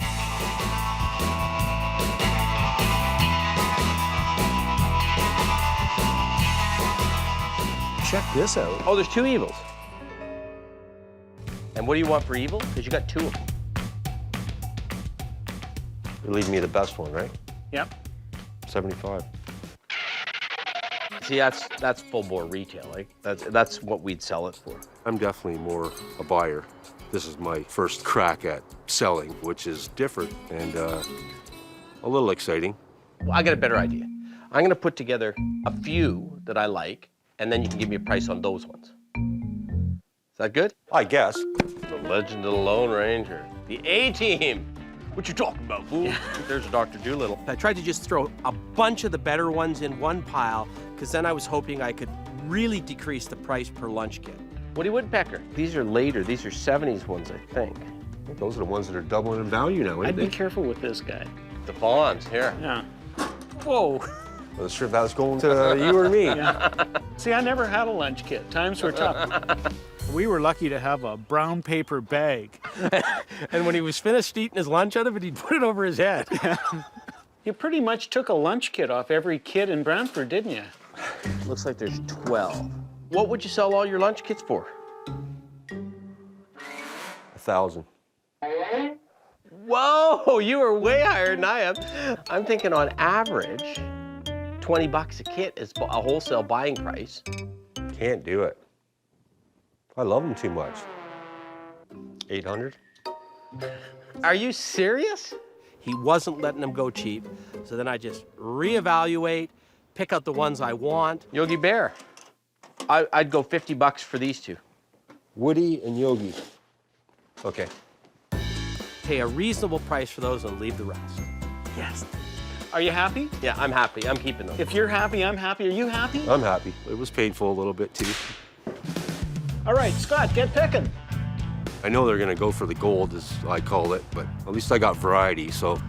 Check this out. Oh, there's two Evils. And what do you want for Evel? Because you got two of them. You're leaving me the best one, right? Yep. 75. See, that's full bore retail. Like that's what we'd sell it for. I'm definitely more a buyer. This is my first crack at selling, which is different and a little exciting. Well, I got a better idea. I'm going to put together a few that I like, and then you can give me a price on those ones. Is that good? I guess. The Legend of the Lone Ranger. The A-Team. What you talking about, fool? There's a Dr. Doolittle. I tried to just throw a bunch of the better ones in one pile, because then I was hoping I could really decrease the price per lunch kit. Woody Woodpecker. These are later. These are 70s ones, I think. Those are the ones that are doubling in value now, I'd ain't be they? careful with this guy. The Fawns, here. Yeah. Whoa. I was sure if that was going to you or me. Yeah. See, I never had a lunch kit. Times were tough. We were lucky to have a brown paper bag. And when he was finished eating his lunch out of it, he'd put it over his head. You pretty much took a lunch kit off every kid in Brantford, didn't you? Looks like there's 12. What would you sell all your lunch kits for? 1,000. Whoa, you are way higher than I am. I'm thinking on average, 20 bucks a kit is a wholesale buying price. Can't do it. I love them too much. 800? Are you serious? He wasn't letting them go cheap, so then I just reevaluate, pick out the ones I want. Yogi Bear, I'd go 50 bucks for these two. Woody and Yogi. Okay. Pay a reasonable price for those and leave the rest. Yes. Are you happy? Yeah, I'm happy. I'm keeping them. If you're happy, I'm happy. Are you happy? I'm happy. It was painful a little bit too. All right, Scott, get picking. I know they're gonna go for the gold, as I call it, but at least I got variety, so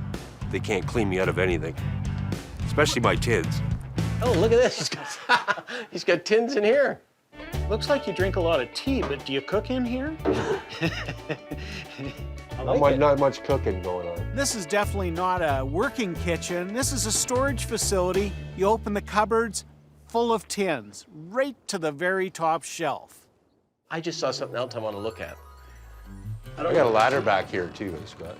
they can't clean me out of anything. Especially my tins. Oh, look at this. He's got tins in here. Looks like you drink a lot of tea, but do you cook in here? Not much cooking going on. This is definitely not a working kitchen. This is a storage facility. You open the cupboards, full of tins, right to the very top shelf. I just saw something else I want to look at. I got a ladder back here too, Scott.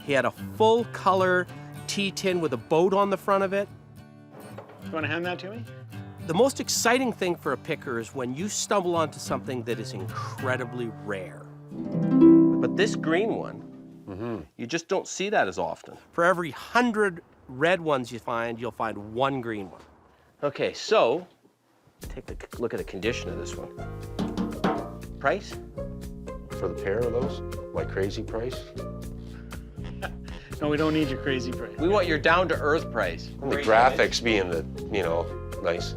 He had a full color tea tin with a boat on the front of it. You want to hand that to me? The most exciting thing for a picker is when you stumble onto something that is incredibly rare. But this green one, you just don't see that as often. For every 100 red ones you find, you'll find one green one. Okay, so take a look at the condition of this one. Price? For the pair of those? My crazy price? No, we don't need your crazy price. We want your down-to-earth price. And the graphics being the, nice.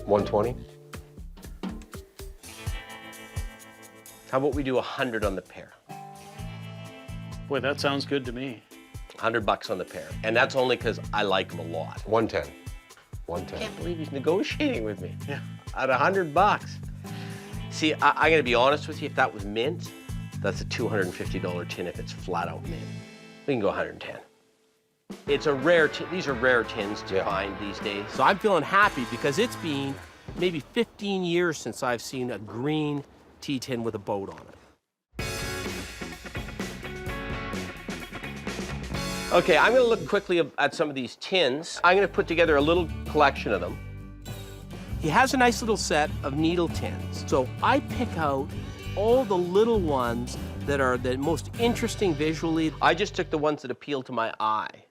120? How about we do 100 on the pair? Boy, that sounds good to me. 100 bucks on the pair. And that's only because I like them a lot. 110. I 110. can't believe he's negotiating with me. Yeah. At 100 bucks. See, I'm gonna be honest with you, if that was mint, that's a $250 tin if it's flat out mint. We can go 110. It's a rare tin, these are rare tins to find these days. So I'm feeling happy because it's been maybe 15 years since I've seen a green tea tin with a boat on it. Okay, I'm gonna look quickly at some of these tins. I'm gonna put together a little collection of them. He has a nice little set of needle tins. So I pick out all the little ones that are the most interesting visually. I just took the ones that appeal to my eye.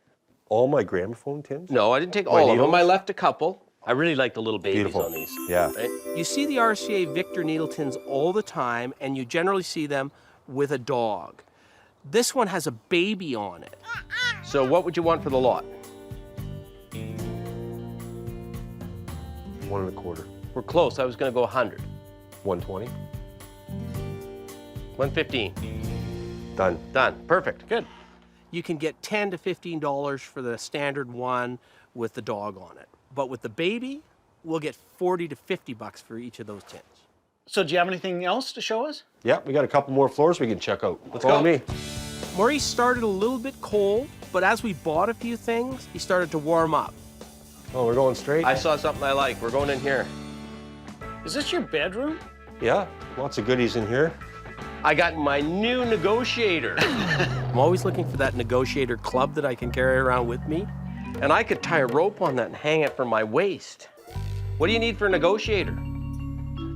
All my gramophone tins? No, I didn't take all of them. I left a couple. I really like the little babies on these. Yeah. Right? You see the RCA Victor needle tins all the time, and you generally see them with a dog. This one has a baby on it. So what would you want for the lot? 1 1/4. We're close. I was going to go 100. 120. 115. Done. Done. Perfect. Good. You can get $10 to $15 for the standard one with the dog on it. But with the baby, we'll get 40 to 50 bucks for each of those tins. So do you have anything else to show us? Yeah, we got a couple more floors we can check out. Let's Follow go. me. Maurice started a little bit cold, but as we bought a few things, he started to warm up. Oh, we're going straight? I saw something I like. We're going in here. Is this your bedroom? Yeah, lots of goodies in here. I got my new negotiator. I'm always looking for that negotiator club that I can carry around with me. And I could tie a rope on that and hang it from my waist. What do you need for a negotiator?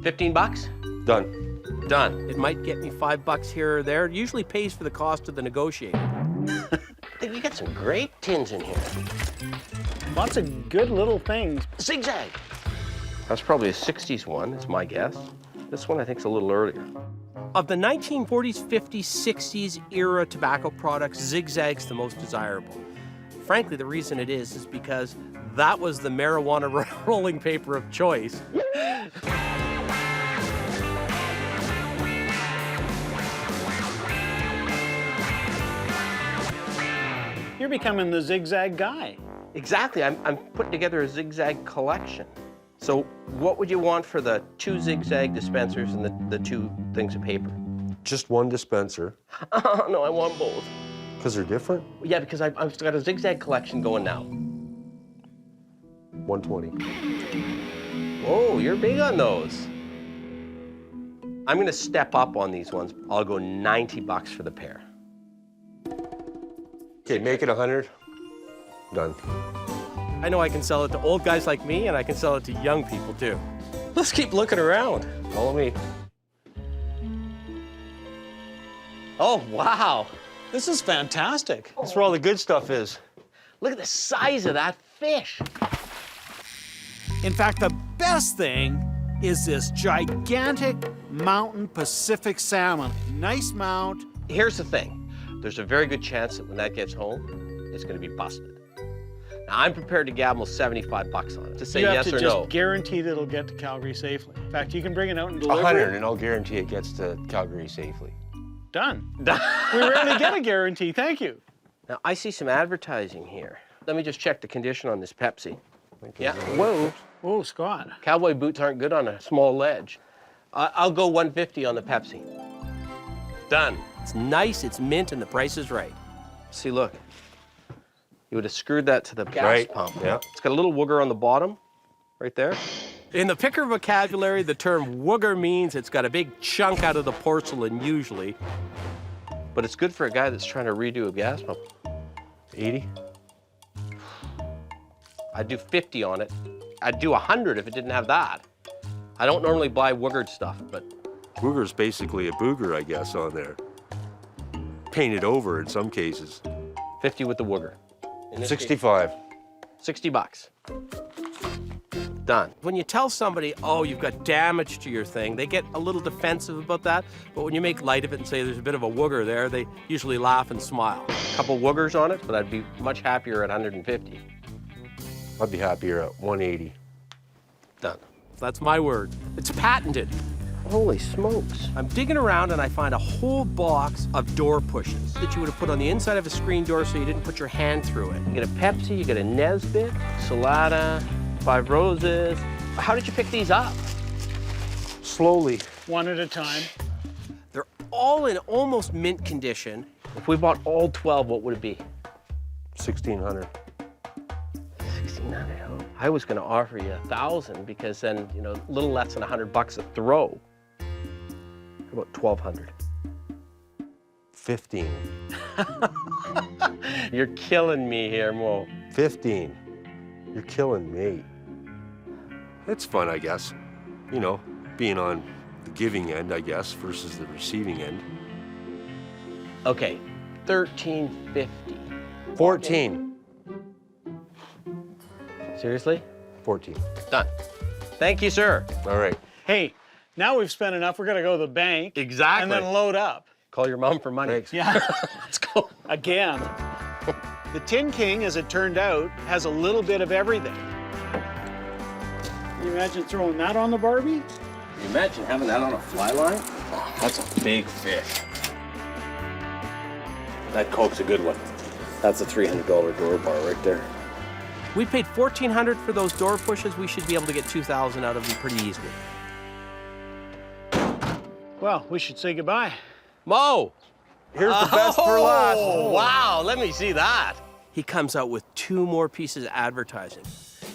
15 bucks? Done. Done. It might get me $5 here or there. It usually pays for the cost of the negotiator. You got some great tins in here. Lots of good little things. Zigzag. That's probably a 60s one, is my guess. This one I think is a little earlier. Of the 1940s, 50s, 60s era tobacco products, Zigzag's the most desirable. Frankly, the reason it is because that was the marijuana rolling paper of choice. You're becoming the Zigzag guy. Exactly. I'm putting together a Zigzag collection. So what would you want for the 2 Zigzag dispensers and the 2 things of paper? Just 1 dispenser. Oh, no, I want both. Because they're different? Yeah, because I've got a Zigzag collection going now. 120. Whoa, you're big on those. I'm gonna step up on these ones. I'll go 90 bucks for the pair. Okay, make it 100. Done. I know I can sell it to old guys like me, and I can sell it to young people too. Let's keep looking around. Follow me. Oh, wow. This is fantastic. That's where all the good stuff is. Look at the size of that fish. In fact, the best thing is this gigantic mountain Pacific salmon. Nice mount. Here's the thing. There's a very good chance that when that gets home, it's gonna be busted. Now, I'm prepared to gamble 75 bucks on it to say You have yes to or just no. guarantee that it'll get to Calgary safely. In fact, you can bring it out and deliver 100, it. and I'll guarantee it gets to Calgary safely. Done. We rarely get a guarantee. Thank you. Now, I see some advertising here. Let me just check the condition on this Pepsi. Yeah, whoa. Whoa, Scott. Cowboy boots aren't good on a small ledge. I'll go 150 on the Pepsi. Done. It's nice, it's mint, and the price is right. See, look. You would have screwed that to the gas pump. Yeah. It's got a little wooger on the bottom, right there. In the picker vocabulary, the term wooger means it's got a big chunk out of the porcelain, usually. But it's good for a guy that's trying to redo a gas pump. 80. I'd do 50 on it. I'd do 100 if it didn't have that. I don't normally buy woogered stuff, but... Booger's basically a booger, I guess, on there. Painted over in some cases. 50 with the wooger. In this 65. case, 60 bucks. Done. When you tell somebody, oh, you've got damage to your thing, they get a little defensive about that. But when you make light of it and say there's a bit of a wooger there, they usually laugh and smile. A couple woogers on it, but I'd be much happier at 150. I'd be happier at 180. Done. That's my word. It's patented. Holy smokes. I'm digging around and I find a whole box of door pushes that you would have put on the inside of a screen door so you didn't put your hand through it. You get a Pepsi, you get a Nesbit, Salada, 5 Roses. How did you pick these up? Slowly. One at a time. They're all in almost mint condition. If we bought all 12, what would it be? 1,600. 1,600. Oh, I was going to offer you 1,000 because then, you know, a little less than 100 bucks a throw. How about 1,200? 15. You're killing me here, Mo. 15. You're killing me. It's fun, I guess. You know, being on the giving end, I guess, versus the receiving end. Okay, 1,350. 14. Seriously? 14. Done. Thank you, sir. All right. Hey, now we've spent enough. We're going to go to the bank. Exactly. And then load up. Call your mom for money. Thanks. Yeah. Let's go. Again. The Tin King, as it turned out, has a little bit of everything. Can you imagine throwing that on the Barbie? Can you imagine having that on a fly line? Oh, that's a big fish. That Coke's a good one. That's a $300 door bar right there. We paid $1,400 for those door pushes. We should be able to get $2,000 out of them pretty easily. Well, we should say goodbye. Mo! Here's the best for last. Oh, wow, let me see that. He comes out with 2 more pieces of advertising.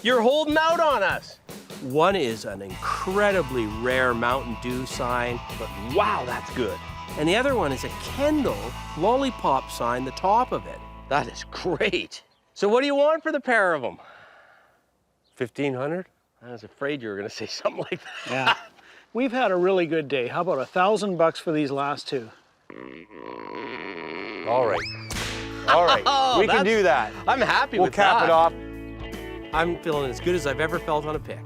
You're holding out on us. One is an incredibly rare Mountain Dew sign, but wow, that's good. And the other one is a Kendall lollipop sign, the top of it. That is great. So what do you want for the pair of them? 1,500? I was afraid you were going to say something like that. Yeah. We've had a really good day. How about $1,000 for these last 2? All right. All right. Oh, we can do that. I'm happy We'll with that. cap it off. I'm feeling as good as I've ever felt on a pick.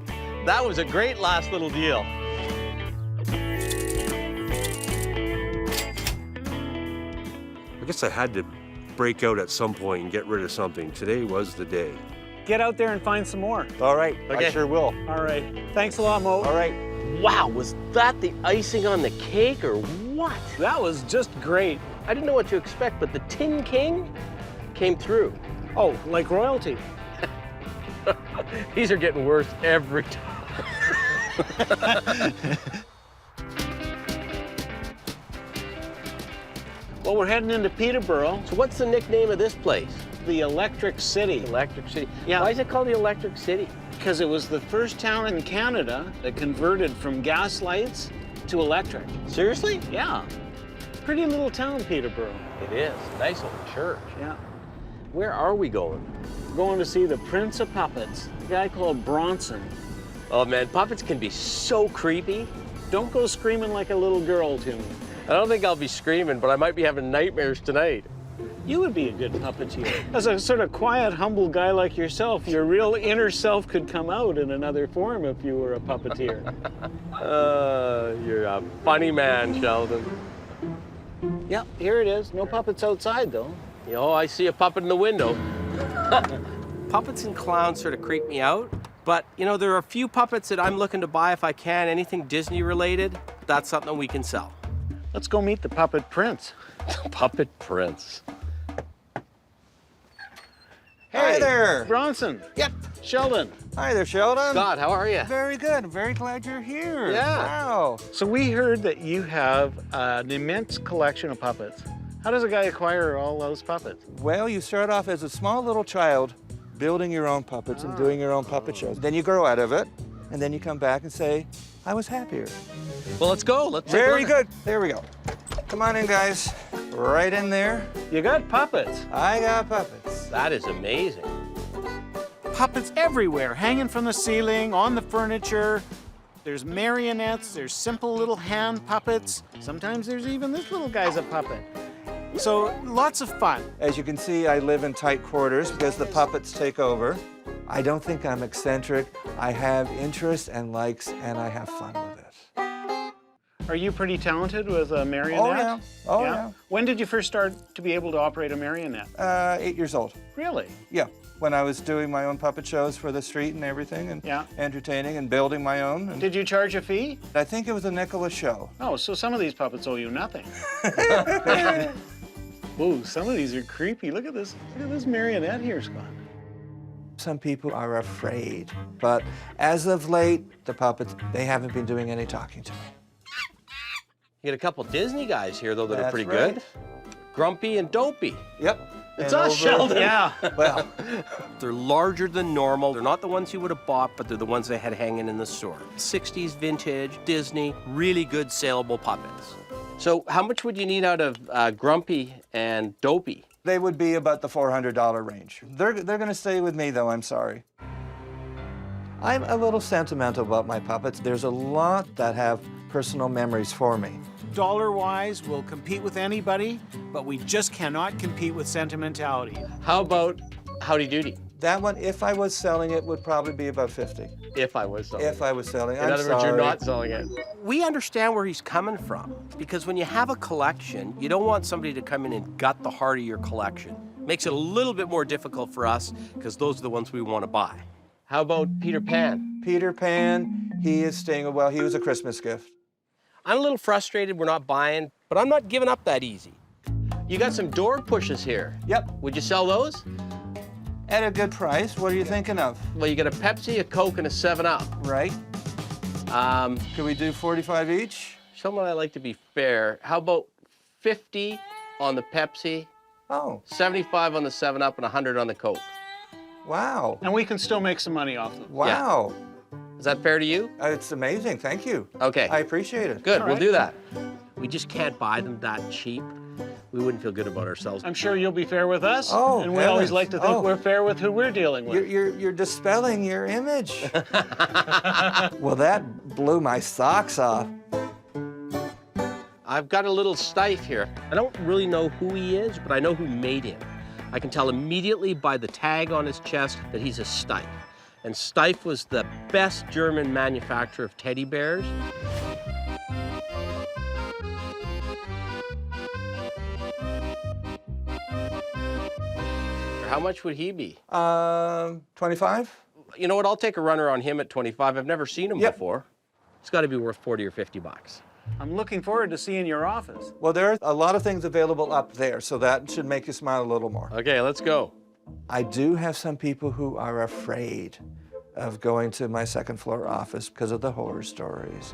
That was a great last little deal. I guess I had to break out at some point and get rid of something. Today was the day. Get out there and find some more. All right. Okay. I sure will. All right. Thanks a lot, Mo. All right. Wow, was that the icing on the cake or what? That was just great. I didn't know what to expect, but the Tin King came through. Oh, like royalty. These are getting worse every time. Well, we're heading into Peterborough. So what's the nickname of this place? The Electric City. Electric City. Yeah. Why is it called the Electric City? because it was the first town in Canada that converted from gas lights to electric. Seriously? Yeah. Pretty little town, Peterborough. It is. Nice little church. Yeah. Where are we going? We're going to see the Prince of Puppets, a guy called Bronson. Oh man, puppets can be so creepy. Don't go screaming like a little girl to me. I don't think I'll be screaming, but I might be having nightmares tonight. You would be a good puppeteer. As a sort of quiet, humble guy like yourself, your real inner self could come out in another form if you were a puppeteer. You're a funny man, Sheldon. Yeah, here it is. No puppets outside, though. You know, I see a puppet in the window. Puppets and clowns sort of creep me out, but you know, there are a few puppets that I'm looking to buy if I can, anything Disney related. That's something we can sell. Let's go meet the puppet prince. Puppet prince. Hi there. Bronson. Yep. Sheldon. Hi there, Sheldon. Scott, how are you? Very good. I'm very glad you're here. Yeah. Wow. So we heard that you have an immense collection of puppets. How does a guy acquire all those puppets? Well, you start off as a small little child building your own puppets and doing your own puppet shows. Then you grow out of it, and then you come back and say, I was happier. Well, let's go. Let's take a Very look. good. There we go. Come on in, guys. Right in there. You got puppets. I got puppets. That is amazing. Puppets everywhere, hanging from the ceiling, on the furniture. There's marionettes, there's simple little hand puppets. Sometimes there's even this little guy's a puppet. So lots of fun. As you can see, I live in tight quarters because the puppets take over. I don't think I'm eccentric. I have interests and likes, and I have fun with it. Are you pretty talented with a marionette? Oh, yeah. Oh, yeah. When did you first start to be able to operate a marionette? 8 years old. Really? Yeah. When I was doing my own puppet shows for the street and everything, and entertaining and building my own. And did you charge a fee? I think it was a nickel a show. Oh, so some of these puppets owe you nothing. Whoa, some of these are creepy. Look at this marionette here, Scott. Some people are afraid, but as of late, the puppets, they haven't been doing any talking to me. You get a couple Disney guys here, though, that are That's pretty right. good. Grumpy and Dopey. Yep. It's And us, over- Sheldon. Yeah. Well, They're larger than normal. They're not the ones you would have bought, but they're the ones they had hanging in the store. 60s vintage, Disney, really good saleable puppets. So how much would you need out of Grumpy and Dopey? they would be about the $400 range. They're going to stay with me, though, I'm sorry. I'm a little sentimental about my puppets. There's a lot that have personal memories for me. Dollar-wise, we'll compete with anybody, but we just cannot compete with sentimentality. How about Howdy Doody? That one, if I was selling it, would probably be about 50. If I was selling If I was selling it. In I'm other words, sorry. you're not selling it. We understand where he's coming from, because when you have a collection, you don't want somebody to come in and gut the heart of your collection. Makes it a little bit more difficult for us, because those are the ones we want to buy. How about Peter Pan? Peter Pan, he is staying, well, he was a Christmas gift. I'm a little frustrated we're not buying, but I'm not giving up that easy. You got some door pushes here. Yep. Would you sell those? At a good price. What are you thinking of? Well, you got a Pepsi, a Coke, and a 7-Up. Right. Could we do 45 each? Someone I like to be fair. How about 50 on the Pepsi? Oh. 75 on the 7-Up, and 100 on the Coke. Wow. And we can still make some money off them. Wow. Yeah. Is that fair to you? It's amazing. Thank you. Okay. I appreciate it. Good. All We'll right. do that. We just can't buy them that cheap. We wouldn't feel good about ourselves. I'm sure you'll be fair with us. Oh, and we always heavens. like to think Oh. we're fair with who we're dealing with. You're dispelling your image. Well, that blew my socks off. I've got a little Stife here. I don't really know who he is, but I know who made him. I can tell immediately by the tag on his chest that he's a Stife. And Stife was the best German manufacturer of teddy bears. How much would he be? 25? You know what? I'll take a runner on him at 25. I've never seen him before. It's got to be worth 40 or 50 bucks. I'm looking forward to seeing your office. Well, there are a lot of things available up there, so that should make you smile a little more. Okay, let's go. I do have some people who are afraid of going to my second floor office because of the horror stories.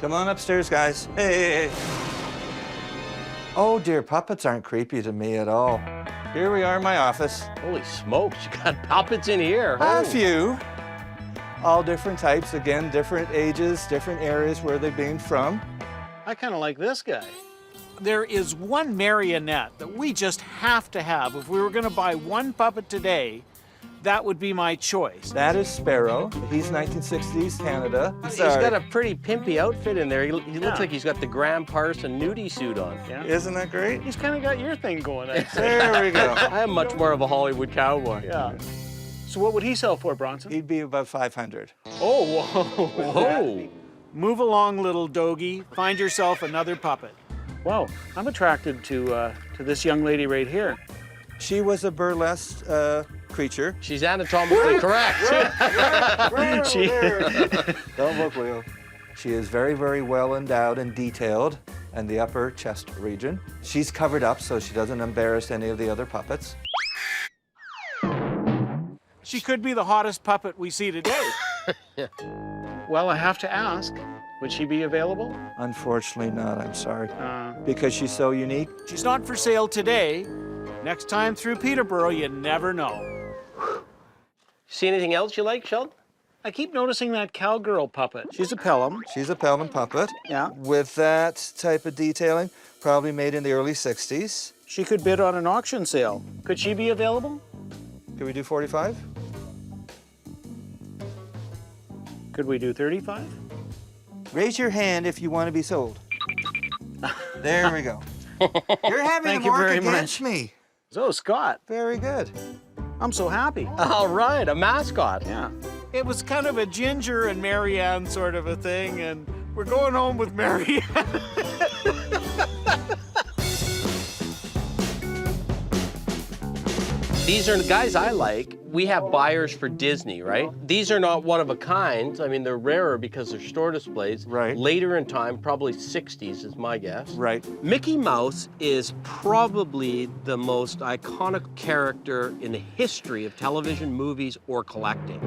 Come on upstairs, guys. Hey. Oh dear, puppets aren't creepy to me at all. Here we are in my office. Holy smokes, you got puppets in here. A few. All different types, again, different ages, different areas where they've been from. I kind of like this guy. There is one marionette that we just have to have. If we were going to buy one puppet today, that would be my choice. That is Sparrow. He's 1960s Canada. He's got a pretty pimpy outfit in there. He looks like he's got the Graham Parson nudie suit on. Yeah. Isn't that great? He's kind of got your thing going on. There we go. I am much more of a Hollywood cowboy. Yeah. So what would he sell for, Bronson? He'd be about 500. Oh, whoa. Whoa. Move along, little doggy. Find yourself another puppet. Wow, I'm attracted to this young lady right here. She was a burlesque creature. She's anatomically correct. Don't look, Leo. She is very, very well endowed and detailed in the upper chest region. She's covered up so she doesn't embarrass any of the other puppets. She could be the hottest puppet we see today. Well, I have to ask, would she be available? Unfortunately not, I'm sorry. Because she's so unique. She's not for sale today. Next time through Peterborough, you never know. See anything else you like, Sheldon? I keep noticing that cowgirl puppet. She's a Pelham. She's a Pelham puppet. Yeah. With that type of detailing, probably made in the early 60s. She could bid on an auction sale. Could she be available? Could we do 45? Could we do 35? Raise your hand if you want to be sold. There we go. You're having Thank to you work very against much. me. So, Scott. Very good. I'm so happy. All right, a mascot. Yeah. It was kind of a Ginger and Marianne sort of a thing, and we're going home with Marianne. These are the guys I like. We have buyers for Disney, right? These are not one of a kind. I mean, they're rarer because they're store displays. Right. Later in time, probably 60s is my guess. Right. Mickey Mouse is probably the most iconic character in the history of television, movies, or collecting.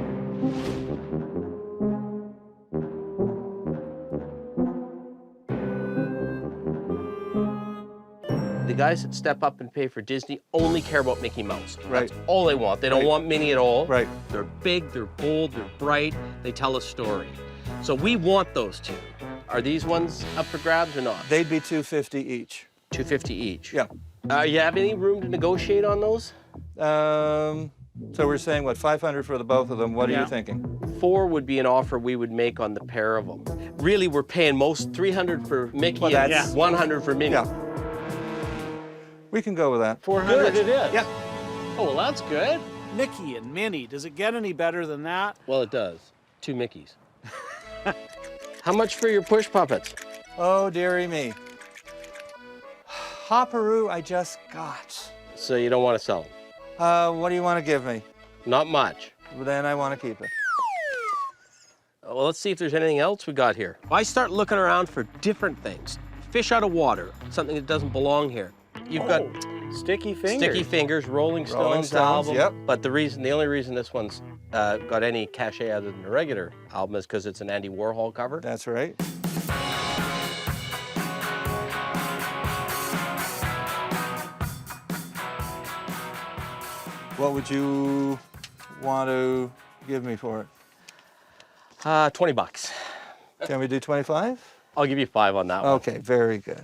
The guys that step up and pay for Disney only care about Mickey Mouse. Right. That's all they want. They don't want Minnie at all. Right. They're big, they're bold, they're bright, they tell a story. So we want those two. Are these ones up for grabs or not? They'd be $250 each. $250 each. Yeah. You have any room to negotiate on those? So we're saying, what, 500 for the both of them? What are you thinking? 4 would be an offer we would make on the pair of them. Really, we're paying most 300 for Mickey and 100 for Minnie. Yeah. We can go with that. 400 it is. Yeah. Oh, well, that's good. Mickey and Minnie, does it get any better than that? Well, it does. 2 Mickeys. How much for your push puppets? Oh, dearie me. Hopperoo I just got. So you don't want to sell them? What do you want to give me? Not much. Well, then I want to keep it. Well, let's see if there's anything else we got here. I start looking around for different things. Fish out of water, something that doesn't belong here. You've got Sticky Fingers. Sticky Fingers, Rolling Stones album. Yep. But the only reason this one's got any cachet other than the regular album is because it's an Andy Warhol cover. That's right. What would you want to give me for it? $20. Can we do 25? I'll give you 5 on that one. Okay, very good.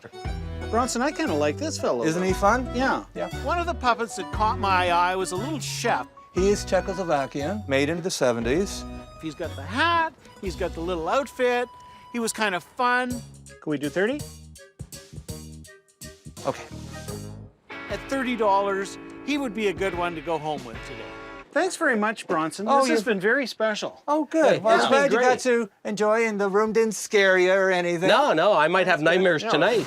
Bronson, I kind of like this fellow. Isn't he fun? Yeah. Yeah. One of the puppets that caught my eye was a little chef. He is Czechoslovakian, made in the 70s. He's got the hat, he's got the little outfit, he was kind of fun. Can we do 30? Okay. At $30, he would be a good one to go home with today. Thanks very much, Bronson. Oh, This has been very special. Oh, good. Hey, Well, it's I'm been glad you great. got to enjoy and the room didn't scare you or anything. No, I might have nightmares No. tonight.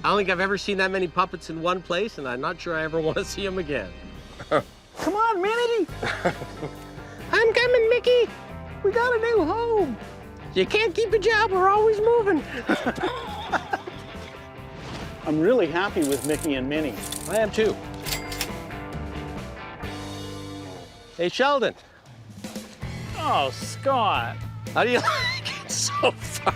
I don't think I've ever seen that many puppets in one place, and I'm not sure I ever want to see them again. Come on, Minnie. I'm coming, Mickey. We got a new home. You can't keep a job. We're always moving. I'm really happy with Mickey and Minnie. I am too. Hey, Sheldon. Oh, Scott. How do you like it so far?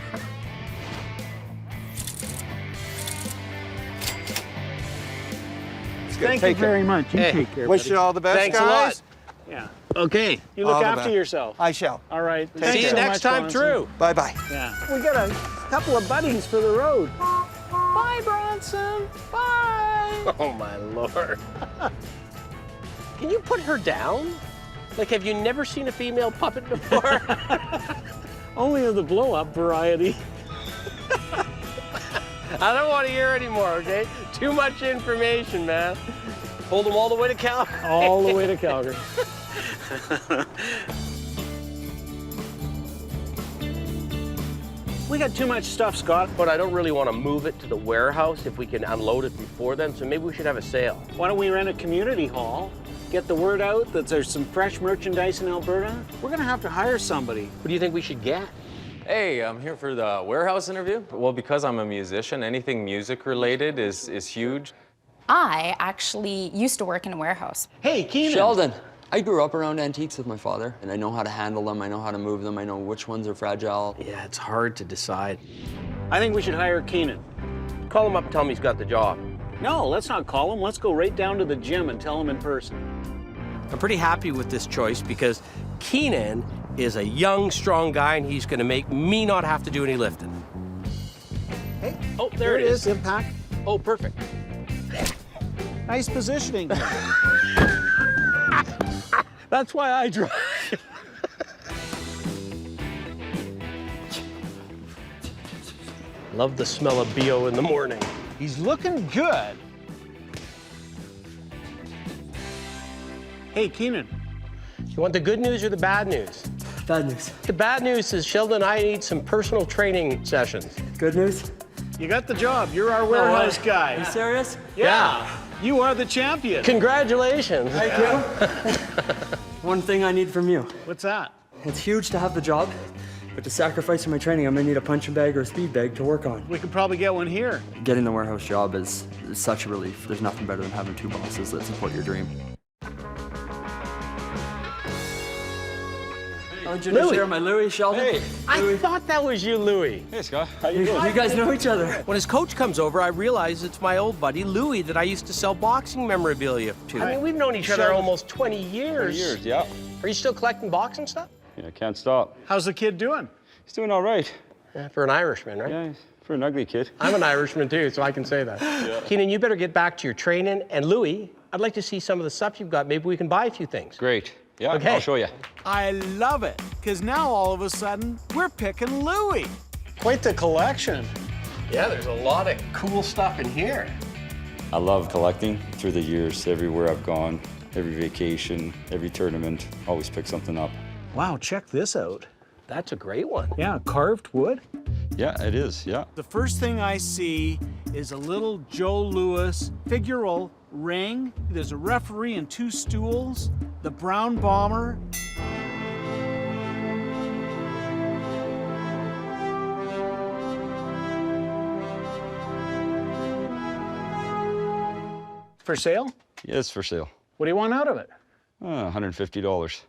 Thank you very much. You Hey, take care, Wish buddy. you all the best, Thanks guys. a lot. Yeah. Okay, you look All the after best. yourself. I shall. All right. Take Thanks See you so next much, time Bronson. through. Bye-bye. Yeah. We got a couple of buddies for the road. Bye, Bronson. Bye. Oh, my Lord. Can you put her down? Like, have you never seen a female puppet before? Only of the blow-up variety. I don't want to hear anymore, okay? Too much information, man. Hold them all the way to Calgary. All the way to Calgary. We got too much stuff, Scott. But I don't really want to move it to the warehouse if we can unload it before then, so maybe we should have a sale. Why don't we rent a community hall? Get the word out that there's some fresh merchandise in Alberta. We're gonna have to hire somebody. What do you think we should get? Hey, I'm here for the warehouse interview. Well, because I'm a musician, anything music related is huge. I actually used to work in a warehouse. Hey, Kenan. Sheldon. I grew up around antiques with my father, and I know how to handle them, I know how to move them, I know which ones are fragile. Yeah, it's hard to decide. I think we should hire Kenan. Call him up and tell him he's got the job. No, let's not call him. Let's go right down to the gym and tell him in person. I'm pretty happy with this choice because Kenan is a young, strong guy, and he's going to make me not have to do any lifting. Hey, Oh, there it is. Impact. Oh, perfect. Nice positioning. That's why I drive. Love the smell of BO in the morning. He's looking good. Hey, Kenan. You want the good news or the bad news? Bad news. The bad news is Sheldon and I need some personal training sessions. Good news? You got the job. You're our warehouse guy. Are you serious? Yeah. You are the champion. Congratulations. Thank you. One thing I need from you. What's that? It's huge to have the job, but to sacrifice for my training, I'm gonna need a punching bag or a speed bag to work on. We could probably get one here. Getting the warehouse job is such a relief. There's nothing better than having two bosses that support your dream. I'll introduce Louie. here my Louie, Sheldon. Hey, I thought that was you, Louie. Hey, Scott. You guys know each other. When his coach comes over, I realize it's my old buddy, Louie, that I used to sell boxing memorabilia to. I mean, we've known each other Sheldon. almost 20 years. 20 years, yeah. Are you still collecting boxing stuff? Yeah, can't stop. How's the kid doing? He's doing all right. Yeah, for an Irishman, right? Yeah, for an ugly kid. I'm an Irishman too, so I can say that. Kenan, you better get back to your training. And Louie, I'd like to see some of the stuff you've got. Maybe we can buy a few things. Great. Yeah, Okay. I'll show you. I love it, because now all of a sudden, we're picking Louie. Quite the collection. Yeah, there's a lot of cool stuff in here. I love collecting through the years. Everywhere I've gone, every vacation, every tournament, always pick something up. Wow, check this out. That's a great one. Yeah, carved wood. Yeah, it is, yeah. The first thing I see is a little Joe Louis figural ring. There's a referee and two stools, the brown bomber. For sale? Yeah, it's for sale. What do you want out of it? $150.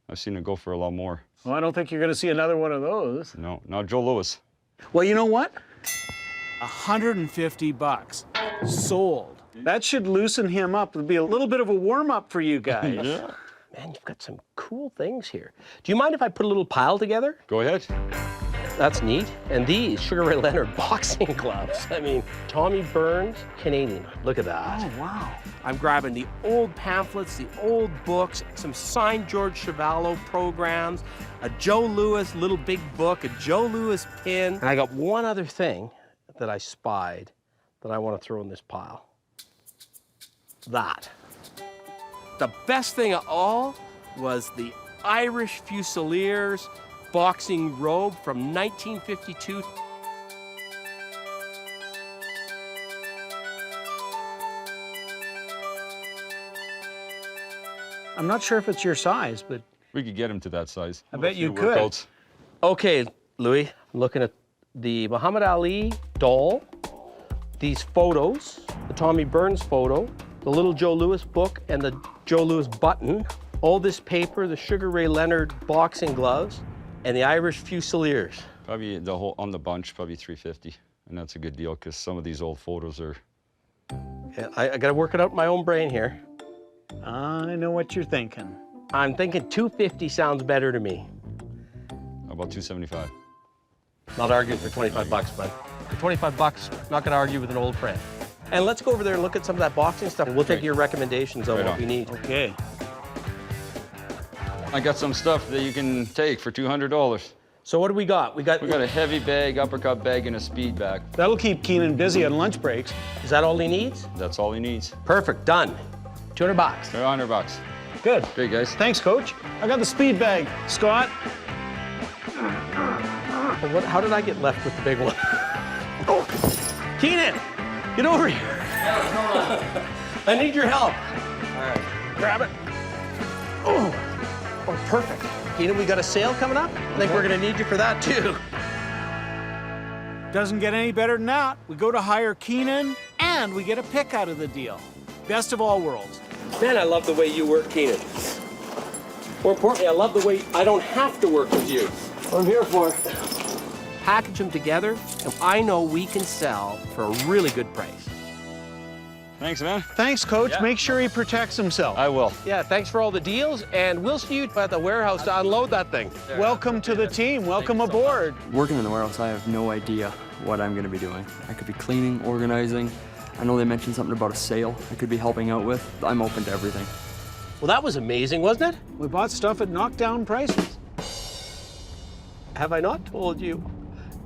I've seen it go for a lot more. Well, I don't think you're going to see another one of those. No, not Joe Louis. Well, you know what? $150. Sold. That should loosen him up. It'll be a little bit of a warm-up for you guys. Yeah. Man, you've got some cool things here. Do you mind if I put a little pile together? Go ahead. That's neat. And these Sugar Ray Leonard boxing gloves. I mean, Tommy Burns, Canadian. Look at that. Oh, wow. I'm grabbing the old pamphlets, the old books, some signed George Chevallo programs, a Joe Louis little big book, a Joe Louis pin. And I got one other thing that I spied that I want to throw in this pile. That. The best thing of all was the Irish Fusiliers boxing robe from 1952. I'm not sure if it's your size, but We could get him to that size. I bet A few you could. workouts. Okay, Louis, I'm looking at the Muhammad Ali doll, these photos, the Tommy Burns photo, the little Joe Louis book, and the Joe Louis button, all this paper, the Sugar Ray Leonard boxing gloves, and the Irish Fusiliers. Probably the whole, on the bunch, probably $350. And that's a good deal because some of these old photos are... Yeah, I got to work it out in my own brain here. I know what you're thinking. I'm thinking 250 sounds better to me. How about 275? Not arguing for 25 bucks, bud. For 25 bucks, not gonna argue with an old friend. And let's go over there and look at some of that boxing stuff, and we'll take your recommendations on what we need. Okay. I got some stuff that you can take for $200. So what do we got? We got a heavy bag, uppercut bag, and a speed bag. That'll keep Kenan busy on lunch breaks. Is that all he needs? That's all he needs. Perfect, done. 200 bucks. 200 bucks. Good. Great, guys. Thanks, Coach. I got the speed bag. Scott? Well, how did I get left with the big one? Oh, Kenan, get over here. I need your help. All right, grab it. Oh, perfect. Kenan, we got a sale coming up. I think we're gonna need you for that too. Doesn't get any better than that. We go to hire Kenan, and we get a pick out of the deal. Best of all worlds. Man, I love the way you work, Kenan. More importantly, I love the way I don't have to work with you. What I'm here for. Package them together, and I know we can sell for a really good price. Thanks, man. Thanks, Coach. Make sure he protects himself. I will. Yeah, thanks for all the deals, and we'll see you at the warehouse to unload that thing. Welcome to the team. Welcome aboard. Working in the warehouse, I have no idea what I'm going to be doing. I could be cleaning, organizing. I know they mentioned something about a sale I could be helping out with. I'm open to everything. Well, that was amazing, wasn't it? We bought stuff at knockdown prices. Have I not told you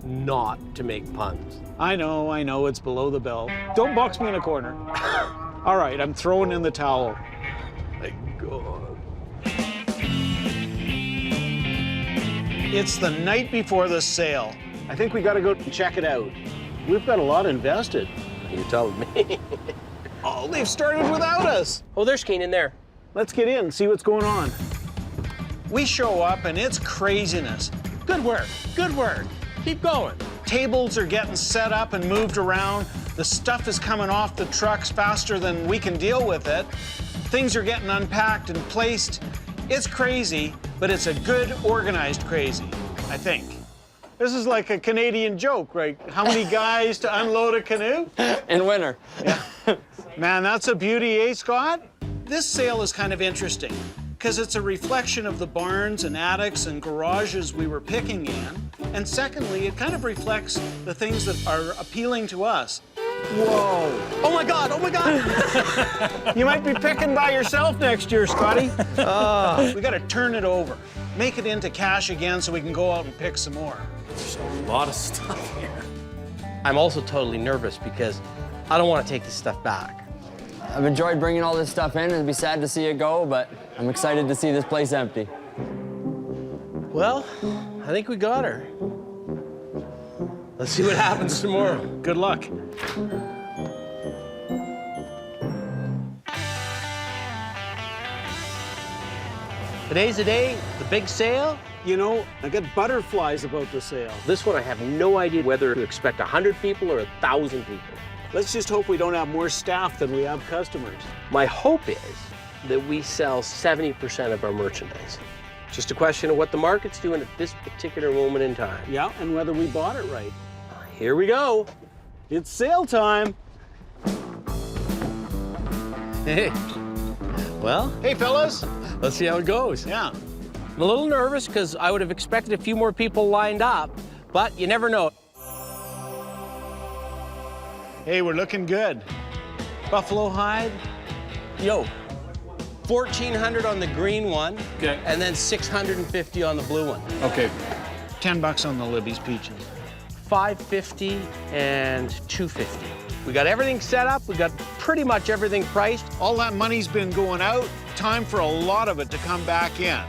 not to make puns? I know, it's below the belt. Don't box me in a corner. All right, I'm throwing in the towel. My God. It's the night before the sale. I think we gotta go and check it out. We've got a lot invested. You're telling me. Oh, they've started without us. Oh, there's Kenan there. Let's get in, see what's going on. We show up and it's craziness. Good work, good work. Keep going. Tables are getting set up and moved around. The stuff is coming off the trucks faster than we can deal with it. Things are getting unpacked and placed. It's crazy, but it's a good, organized crazy, I think. This is like a Canadian joke, right? How many guys to unload a canoe? In winter. Yeah. Man, that's a beauty, eh, Scott? This sale is kind of interesting because it's a reflection of the barns and attics and garages we were picking in. And secondly, it kind of reflects the things that are appealing to us. Whoa. Oh my God, oh my God. You might be picking by yourself next year, Scotty. We gotta turn it over. Make it into cash again so we can go out and pick some more. There's a lot of stuff here. I'm also totally nervous because I don't want to take this stuff back. I've enjoyed bringing all this stuff in. It'd be sad to see it go, but I'm excited to see this place empty. Well, I think we got her. Let's see what happens tomorrow. Good luck. Today's the day, the big sale. You know, I got butterflies about the sale. This one, I have no idea whether to expect 100 people or 1,000 people. Let's just hope we don't have more staff than we have customers. My hope is that we sell 70% of our merchandise. Just a question of what the market's doing at this particular moment in time. Yeah, and whether we bought it right. Here we go. It's sale time. Hey. Well, hey, fellas. Let's see how it goes. Yeah. I'm a little nervous because I would have expected a few more people lined up, but you never know. Hey, we're looking good. Buffalo hide. Yo, 1,400 on the green one. Okay. And then 650 on the blue one. Okay. $10 on the Libby's peaches. 550 and 250. We got everything set up. We got pretty much everything priced. All that money's been going out. Time for a lot of it to come back in.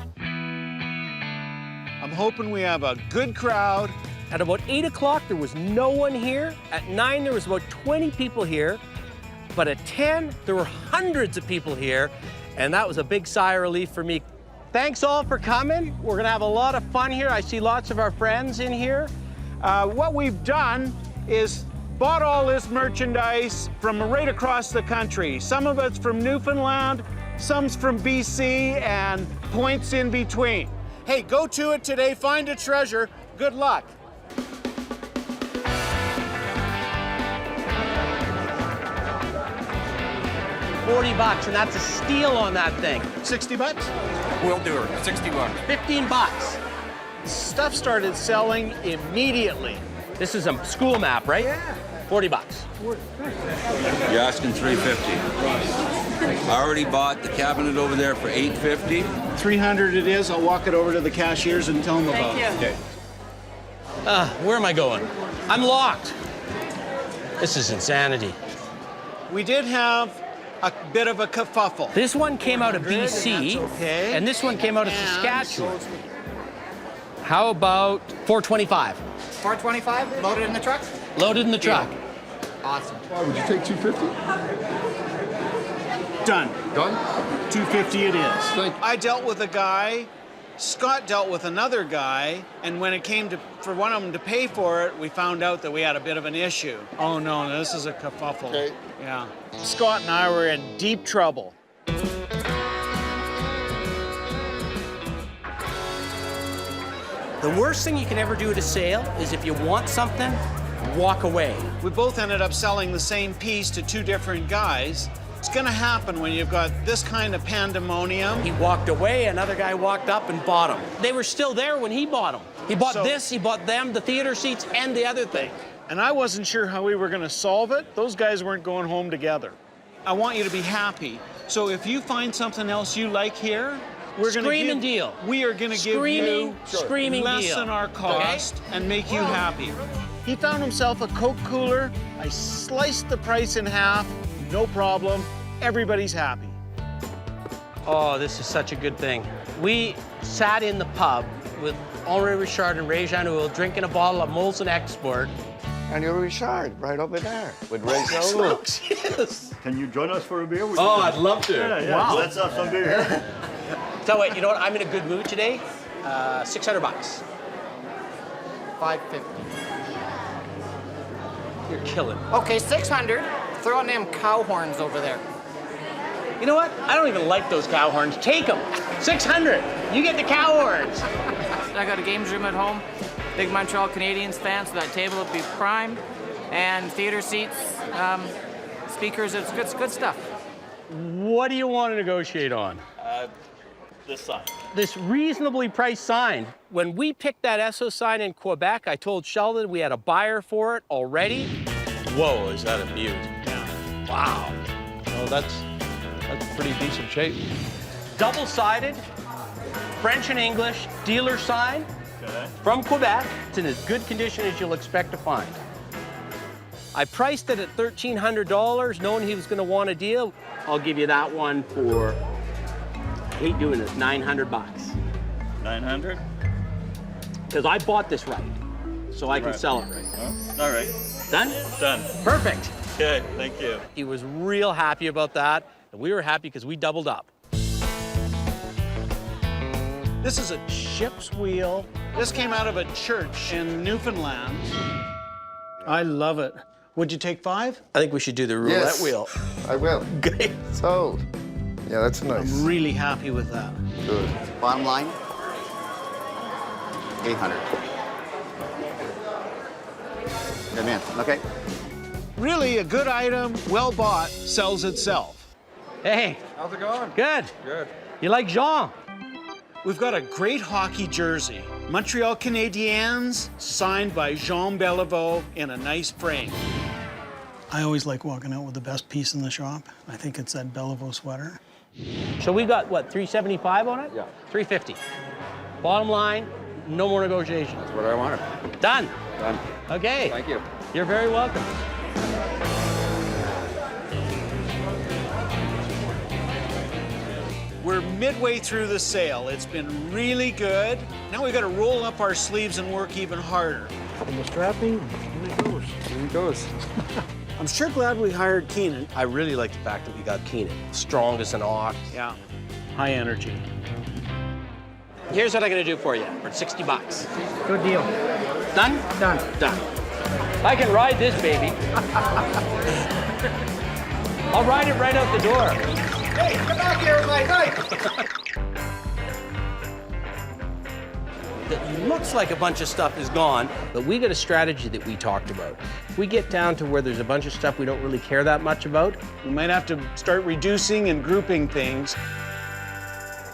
I'm hoping we have a good crowd. At about 8 o'clock, there was no one here. At 9, there was about 20 people here. But at 10, there were hundreds of people here. And that was a big sigh of relief for me. Thanks all for coming. We're gonna have a lot of fun here. I see lots of our friends in here. What we've done is bought all this merchandise from right across the country. Some of it's from Newfoundland, some's from BC, and points in between. Hey, go to it today, find a treasure. Good luck. $40, and that's a steal on that thing. 60 bucks? We'll do her. 60 bucks. 15 bucks. Stuff started selling immediately. This is a school map, right? Yeah. 40 bucks. You're asking $350. I already bought the cabinet over there for $850. $300 it is. I'll walk it over to the cashiers and tell them about it. Okay. Where am I going? I'm locked. This is insanity. We did have a bit of a kerfuffle. This one came out of BC, okay. And this one came out of Saskatchewan. How about $425? $425, loaded in the truck? Loaded in the truck. Awesome. Would you take $250? Done. Done? $250 it is. I dealt with a guy, Scott dealt with another guy, and when it came to for one of them to pay for it, we found out that we had a bit of an issue. Oh no, this is a kerfuffle. Okay. Yeah. Scott and I were in deep trouble. The worst thing you can ever do at a sale is if you want something, walk away. We both ended up selling the same piece to two different guys. It's gonna happen when you've got this kind of pandemonium. He walked away, another guy walked up and bought them. They were still there when he bought them. He bought this, he bought them, the theater seats, and the other thing. And I wasn't sure how we were gonna solve it. Those guys weren't going home together. I want you to be happy. So if you find something else you like here, we're gonna Screaming deal. We are gonna give you Screaming less deal. than our cost and make you happy. He found himself a Coke cooler. I sliced the price in half, no problem. Everybody's happy. Oh, this is such a good thing. We sat in the pub with Henri Richard and Ray Jean drinking a bottle of Molson Export. And you're Richard, right over there, with Ray Jean. Yes. Can you join us for a beer? Oh, I'd love to. Yeah. Wow. Let's have some beer. Tell what, you know what? I'm in a good mood today. 600 bucks. $550. You're killing. Okay, 600. Throw in them cow horns over there. You know what? I don't even like those cow horns. Take them. 600. You get the cow horns. I got a games room at home. Big Montreal Canadiens fan, so that table will be prime. And theater seats, speakers, it's good stuff. What do you want to negotiate on? This sign. This reasonably priced sign. When we picked that Esso sign in Quebec, I told Sheldon we had a buyer for it already. Whoa, is that a beaut? Yeah. Wow. Well, that's pretty decent shape. Double-sided, French and English, dealer sign. Okay. From Quebec. It's in as good condition as you'll expect to find. I priced it at $1,300, knowing he was going to want a deal. I'll give you that one for, I hate doing this, 900 bucks. 900? Because I bought this right, so I can sell it right. All right. Done? Done. Perfect. Okay, thank you. He was real happy about that, and we were happy because we doubled up. This is a ship's wheel. This came out of a church in Newfoundland. I love it. Would you take 5? I think we should do the roulette wheel. I will. Great. Sold. Yeah, that's nice. I'm really happy with that. Good. Bottom line, 800. Good man, okay? Really, a good item, well bought, sells itself. Hey. How's it going? Good. Good. You like Jean? We've got a great hockey jersey. Montreal Canadiens, signed by Jean Beliveau in a nice frame. I always like walking out with the best piece in the shop. I think it's that Beliveau sweater. So we got, what, 375 on it? Yeah. 350. Bottom line, no more negotiations. That's what I wanted. Done. Done. Okay. Thank you. You're very welcome. We're midway through the sale. It's been really good. Now we've got to roll up our sleeves and work even harder. From the strapping, here it goes. Here it goes. I'm sure glad we hired Kenan. I really like the fact that we got Kenan. Strong as an ox. Yeah, high energy. Here's what I'm gonna do for you for 60 bucks. Good deal. Done? Done. Done. I can ride this baby. I'll ride it right out the door. Hey, come back here with my knife. That looks like a bunch of stuff is gone, but we got a strategy that we talked about. If we get down to where there's a bunch of stuff we don't really care that much about, we might have to start reducing and grouping things.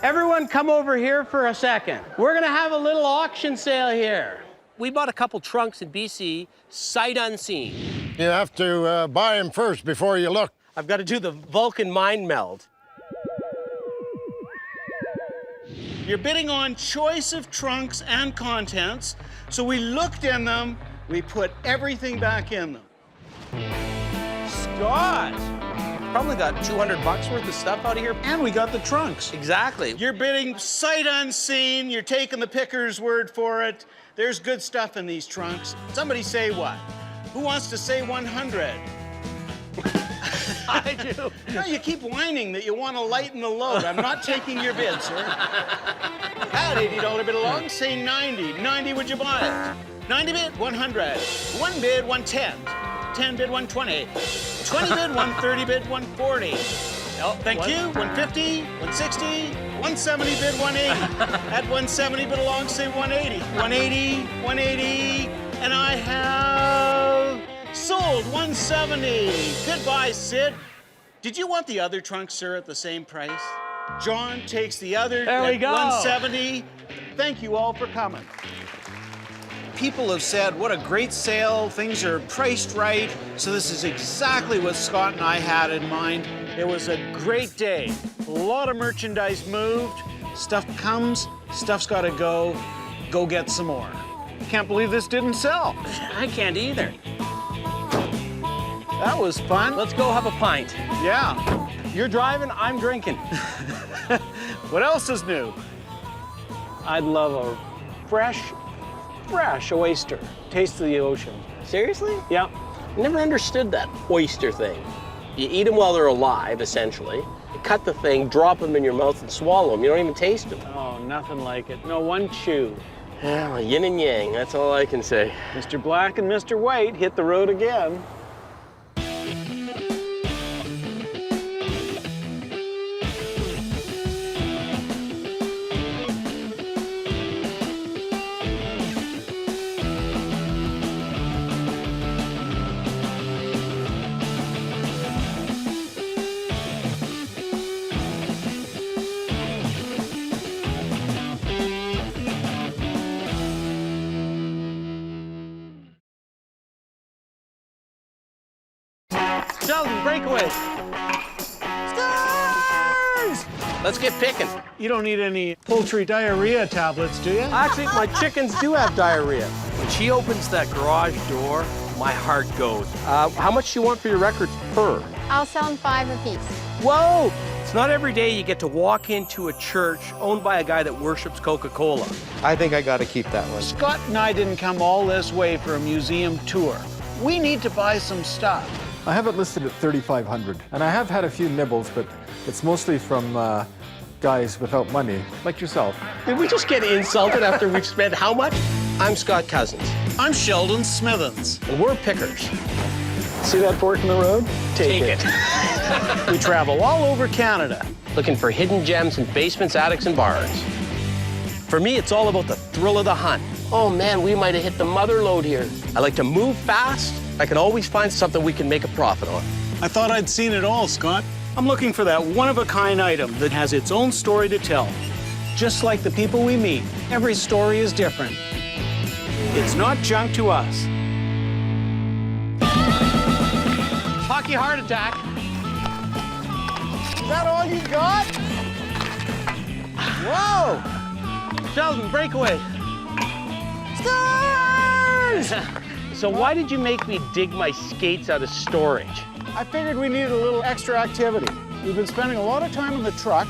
Everyone come over here for a second. We're gonna have a little auction sale here. We bought a couple trunks in BC, sight unseen. You have to buy them first before you look. I've got to do the Vulcan mind meld. You're bidding on choice of trunks and contents. So we looked in them, we put everything back in them. Scott! Probably got $200 worth of stuff out of here. And we got the trunks. Exactly. You're bidding sight unseen, you're taking the picker's word for it. There's good stuff in these trunks. Somebody say what? Who wants to say 100? I do. No, you keep whining that you want to lighten the load. I'm not taking your bid, sir. That $80 bid along, say 90. 90, would you buy it? 90 bid, 100. 1 bid, 110. 10 bid, 120. 20 bid, 130 bid, 140. Oh, thank you. 150, 160, 170 bid, 180. At 170 bid along, say 180. 180, 180, and I have sold 170. Goodbye, Sid. Did you want the other trunk, sir, at the same price? John takes the other there we at go. 170. Thank you all for coming. People have said, what a great sale, things are priced right. So this is exactly what Scott and I had in mind. It was a great day. A lot of merchandise moved, stuff comes, stuff's gotta go. Go get some more. Can't believe this didn't sell. I can't either. That was fun. Let's go have a pint. Yeah. You're driving, I'm drinking. What else is new? I'd love a fresh oyster. Taste of the ocean. Seriously? Yeah. Never understood that oyster thing. You eat them while they're alive, essentially. You cut the thing, drop them in your mouth, and swallow them. You don't even taste them. Oh, nothing like it. No, one chew. Well, yin and yang, that's all I can say. Mr. Black and Mr. White hit the road again. Sheldon, breakaway. Stars! Let's get picking. You don't need any poultry diarrhea tablets, do you? Actually, my chickens do have diarrhea. When she opens that garage door, my heart goes. How much do you want for your records per? I'll sell them 5 apiece. Whoa! It's not every day you get to walk into a church owned by a guy that worships Coca-Cola. I think I got to keep that one. Scott and I didn't come all this way for a museum tour. We need to buy some stuff. I have it listed at $3,500, and I have had a few nibbles, but it's mostly from guys without money, like yourself. Did we just get insulted after we've spent how much? I'm Scott Cozens. I'm Sheldon Smithens. And we're pickers. See that fork in the road? Take it. We travel all over Canada. Looking for hidden gems in basements, attics, and barns. For me, it's all about the thrill of the hunt. Oh man, we might have hit the mother lode here. I like to move fast. I can always find something we can make a profit on. I thought I'd seen it all, Scott. I'm looking for that one-of-a-kind item that has its own story to tell. Just like the people we meet, every story is different. It's not junk to us. Hockey heart attack. Is that all you got? Whoa! Sheldon, breakaway. Stars! So why did you make me dig my skates out of storage? I figured we needed a little extra activity. We've been spending a lot of time in the truck.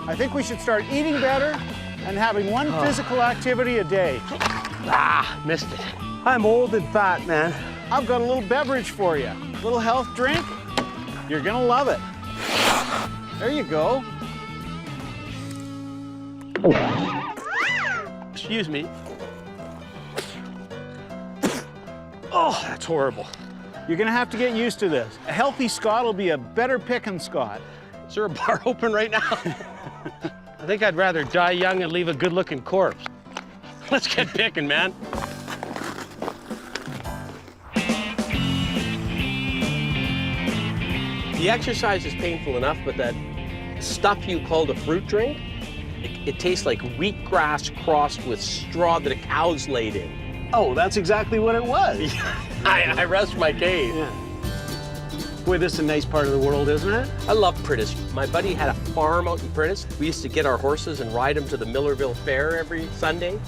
I think we should start eating better and having one physical activity a day. Ah, missed it. I'm old and fat, man. I've got a little beverage for you. A little health drink. You're gonna love it. There you go. Excuse me. Oh, that's horrible. You're gonna have to get used to this. A healthy Scott will be a better picking Scott. Is there a bar open right now? I think I'd rather die young and leave a good-looking corpse. Let's get picking, man. The exercise is painful enough, but that stuff you called a fruit drink. It tastes like wheatgrass crossed with straw that a cow's laid in. Oh, that's exactly what it was. I rest my case. Yeah. Boy, this is a nice part of the world, isn't it? I love Prentice. My buddy had a farm out in Prentice. We used to get our horses and ride them to the Millerville Fair every Sunday.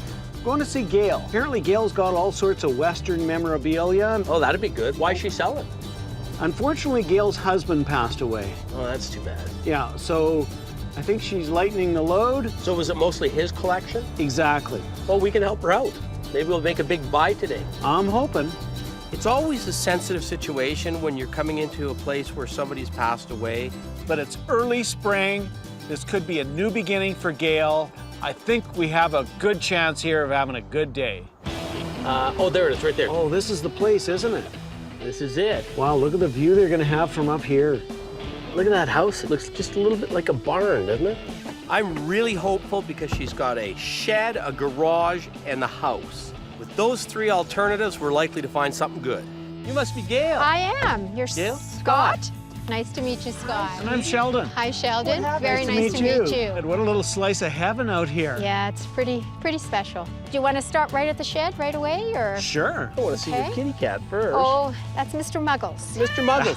Going to see Gail. Apparently Gail's got all sorts of Western memorabilia. Oh, that'd be good. Why'd she sell it? Unfortunately, Gail's husband passed away. Oh, that's too bad. Yeah, so I think she's lightening the load. So was it mostly his collection? Exactly. Well, we can help her out. Maybe we'll make a big buy today. I'm hoping. It's always a sensitive situation when you're coming into a place where somebody's passed away. But it's early spring. This could be a new beginning for Gail. I think we have a good chance here of having a good day. Oh, there it is, right there. Oh, this is the place, isn't it? This is it. Wow, look at the view they're gonna have from up here. Look at that house. It looks just a little bit like a barn, doesn't it? I'm really hopeful because she's got a shed, a garage, and the house. With those three alternatives, we're likely to find something good. You must be Gail. I am. You're Gail? Scott. Nice to meet you, Scott. And I'm Sheldon. Hi, Sheldon. Very nice to meet you. And what a little slice of heaven out here. Yeah, it's pretty special. Do you want to start right at the shed right away, or? Sure. I want to see your kitty cat first. Oh, that's Mr. Muggles. Mr. Muggles.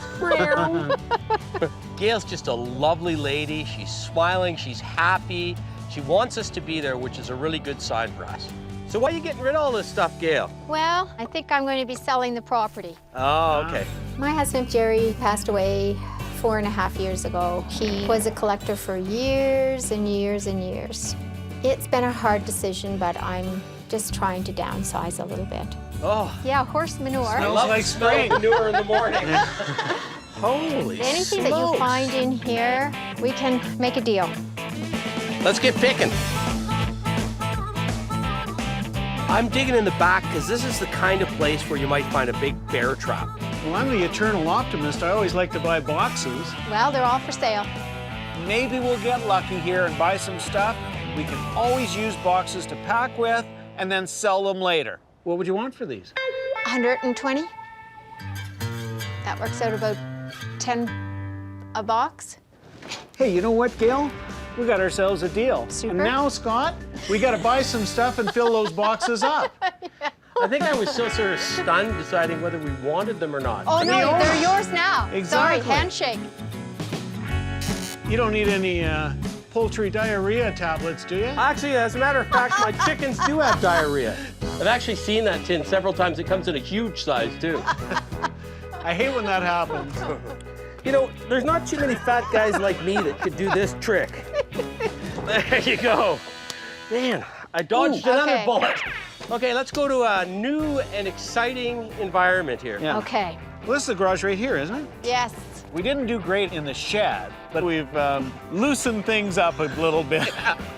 Gail's just a lovely lady. She's smiling. She's happy. She wants us to be there, which is a really good sign for us. So why are you getting rid of all this stuff, Gail? Well, I think I'm going to be selling the property. Oh, okay. My husband, Jerry, passed away 4.5 years ago. He was a collector for years and years and years. It's been a hard decision, but I'm just trying to downsize a little bit. Oh. Yeah, horse manure. I love like spring manure in the morning. Holy Anything that you find in here, we can make a deal. Let's get picking. I'm digging in the back because this is the kind of place where you might find a big bear trap. Well, I'm the eternal optimist. I always like to buy boxes. Well, they're all for sale. Maybe we'll get lucky here and buy some stuff. We can always use boxes to pack with and then sell them later. What would you want for these? 120. That works out about 10 a box. Hey, you know what, Gail? We got ourselves a deal. Super. And now, Scott, we got to buy some stuff and fill those boxes up. I think I was still sort of stunned deciding whether we wanted them or not. Oh, no, they're yours now. Exactly. Sorry, handshake. You don't need any poultry diarrhea tablets, do you? Actually, as a matter of fact, my chickens do have diarrhea. I've actually seen that tin several times. It comes in a huge size, too. I hate when that happens. You know, there's not too many fat guys like me that could do this trick. There you go. Man, I dodged another bullet. Okay, let's go to a new and exciting environment here. Yeah. Okay. Well, this is the garage right here, isn't it? Yes. We didn't do great in the shed, but we've loosened things up a little bit.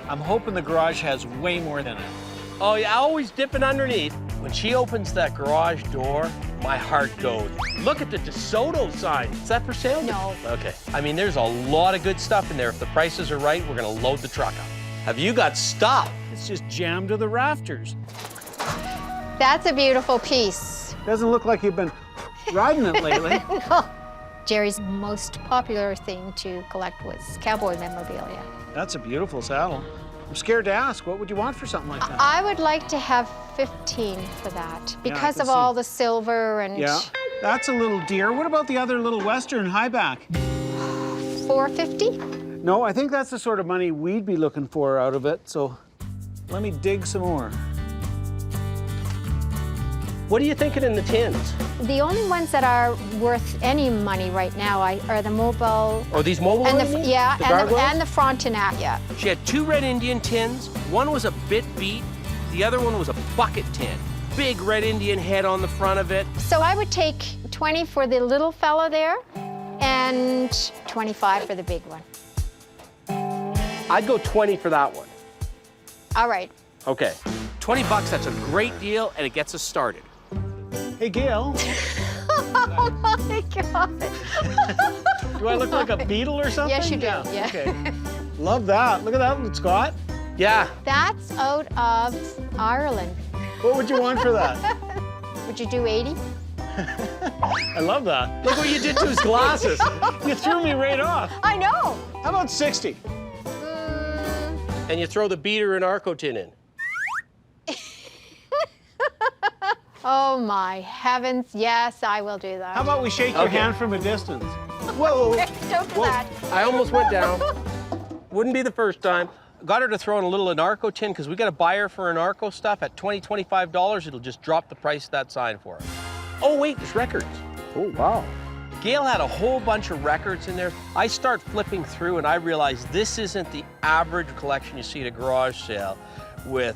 I'm hoping the garage has way more than it. Oh, yeah, always dipping underneath. When she opens that garage door, my heart goes. Look at the DeSoto sign. Is that for sale? No. Okay. I mean, there's a lot of good stuff in there. If the prices are right, we're gonna load the truck up. Have you got stuff? It's just jammed to the rafters. That's a beautiful piece. Doesn't look like you've been riding it lately. No. Jerry's most popular thing to collect was cowboy memorabilia. That's a beautiful saddle. I'm scared to ask, what would you want for something like that? I would like to have 15 for that because of all the silver and... Yeah, that's a little dear. What about the other little Western highback? 450? No, I think that's the sort of money we'd be looking for out of it, so let me dig some more. What are you thinking in the tins? The only ones that are worth any money right now are the mobile... Oh, these mobile and ones? Yeah, the and the Frontenac, yeah. She had 2 red Indian tins. One was a bit beat. The other one was a bucket tin. Big red Indian head on the front of it. So I would take 20 for the little fella there and 25 for the big one. I'd go 20 for that one. All right. Okay. 20 bucks, that's a great deal, and it gets us started. Hey, Gail. Oh my God. Do I look like a beetle or something? Yes, you do, yeah. Okay. Love that. Look at that, Scott. Yeah. That's out of Ireland. What would you want for that? Would you do 80? I love that. Look what you did to his glasses. You threw me right off. I know. How about 60? And you throw the beater and Arco tin in. Oh my heavens, yes, I will do that. How about we shake your hand from a distance? Whoa. Don't do that. I almost went down. Wouldn't be the first time. Got her to throw in a little Anarco tin because we got a buyer for Anarco stuff at $20, $25. It'll just drop the price of that sign for us. Oh wait, there's records. Oh, wow. Gail had a whole bunch of records in there. I start flipping through and I realize this isn't the average collection you see at a garage sale with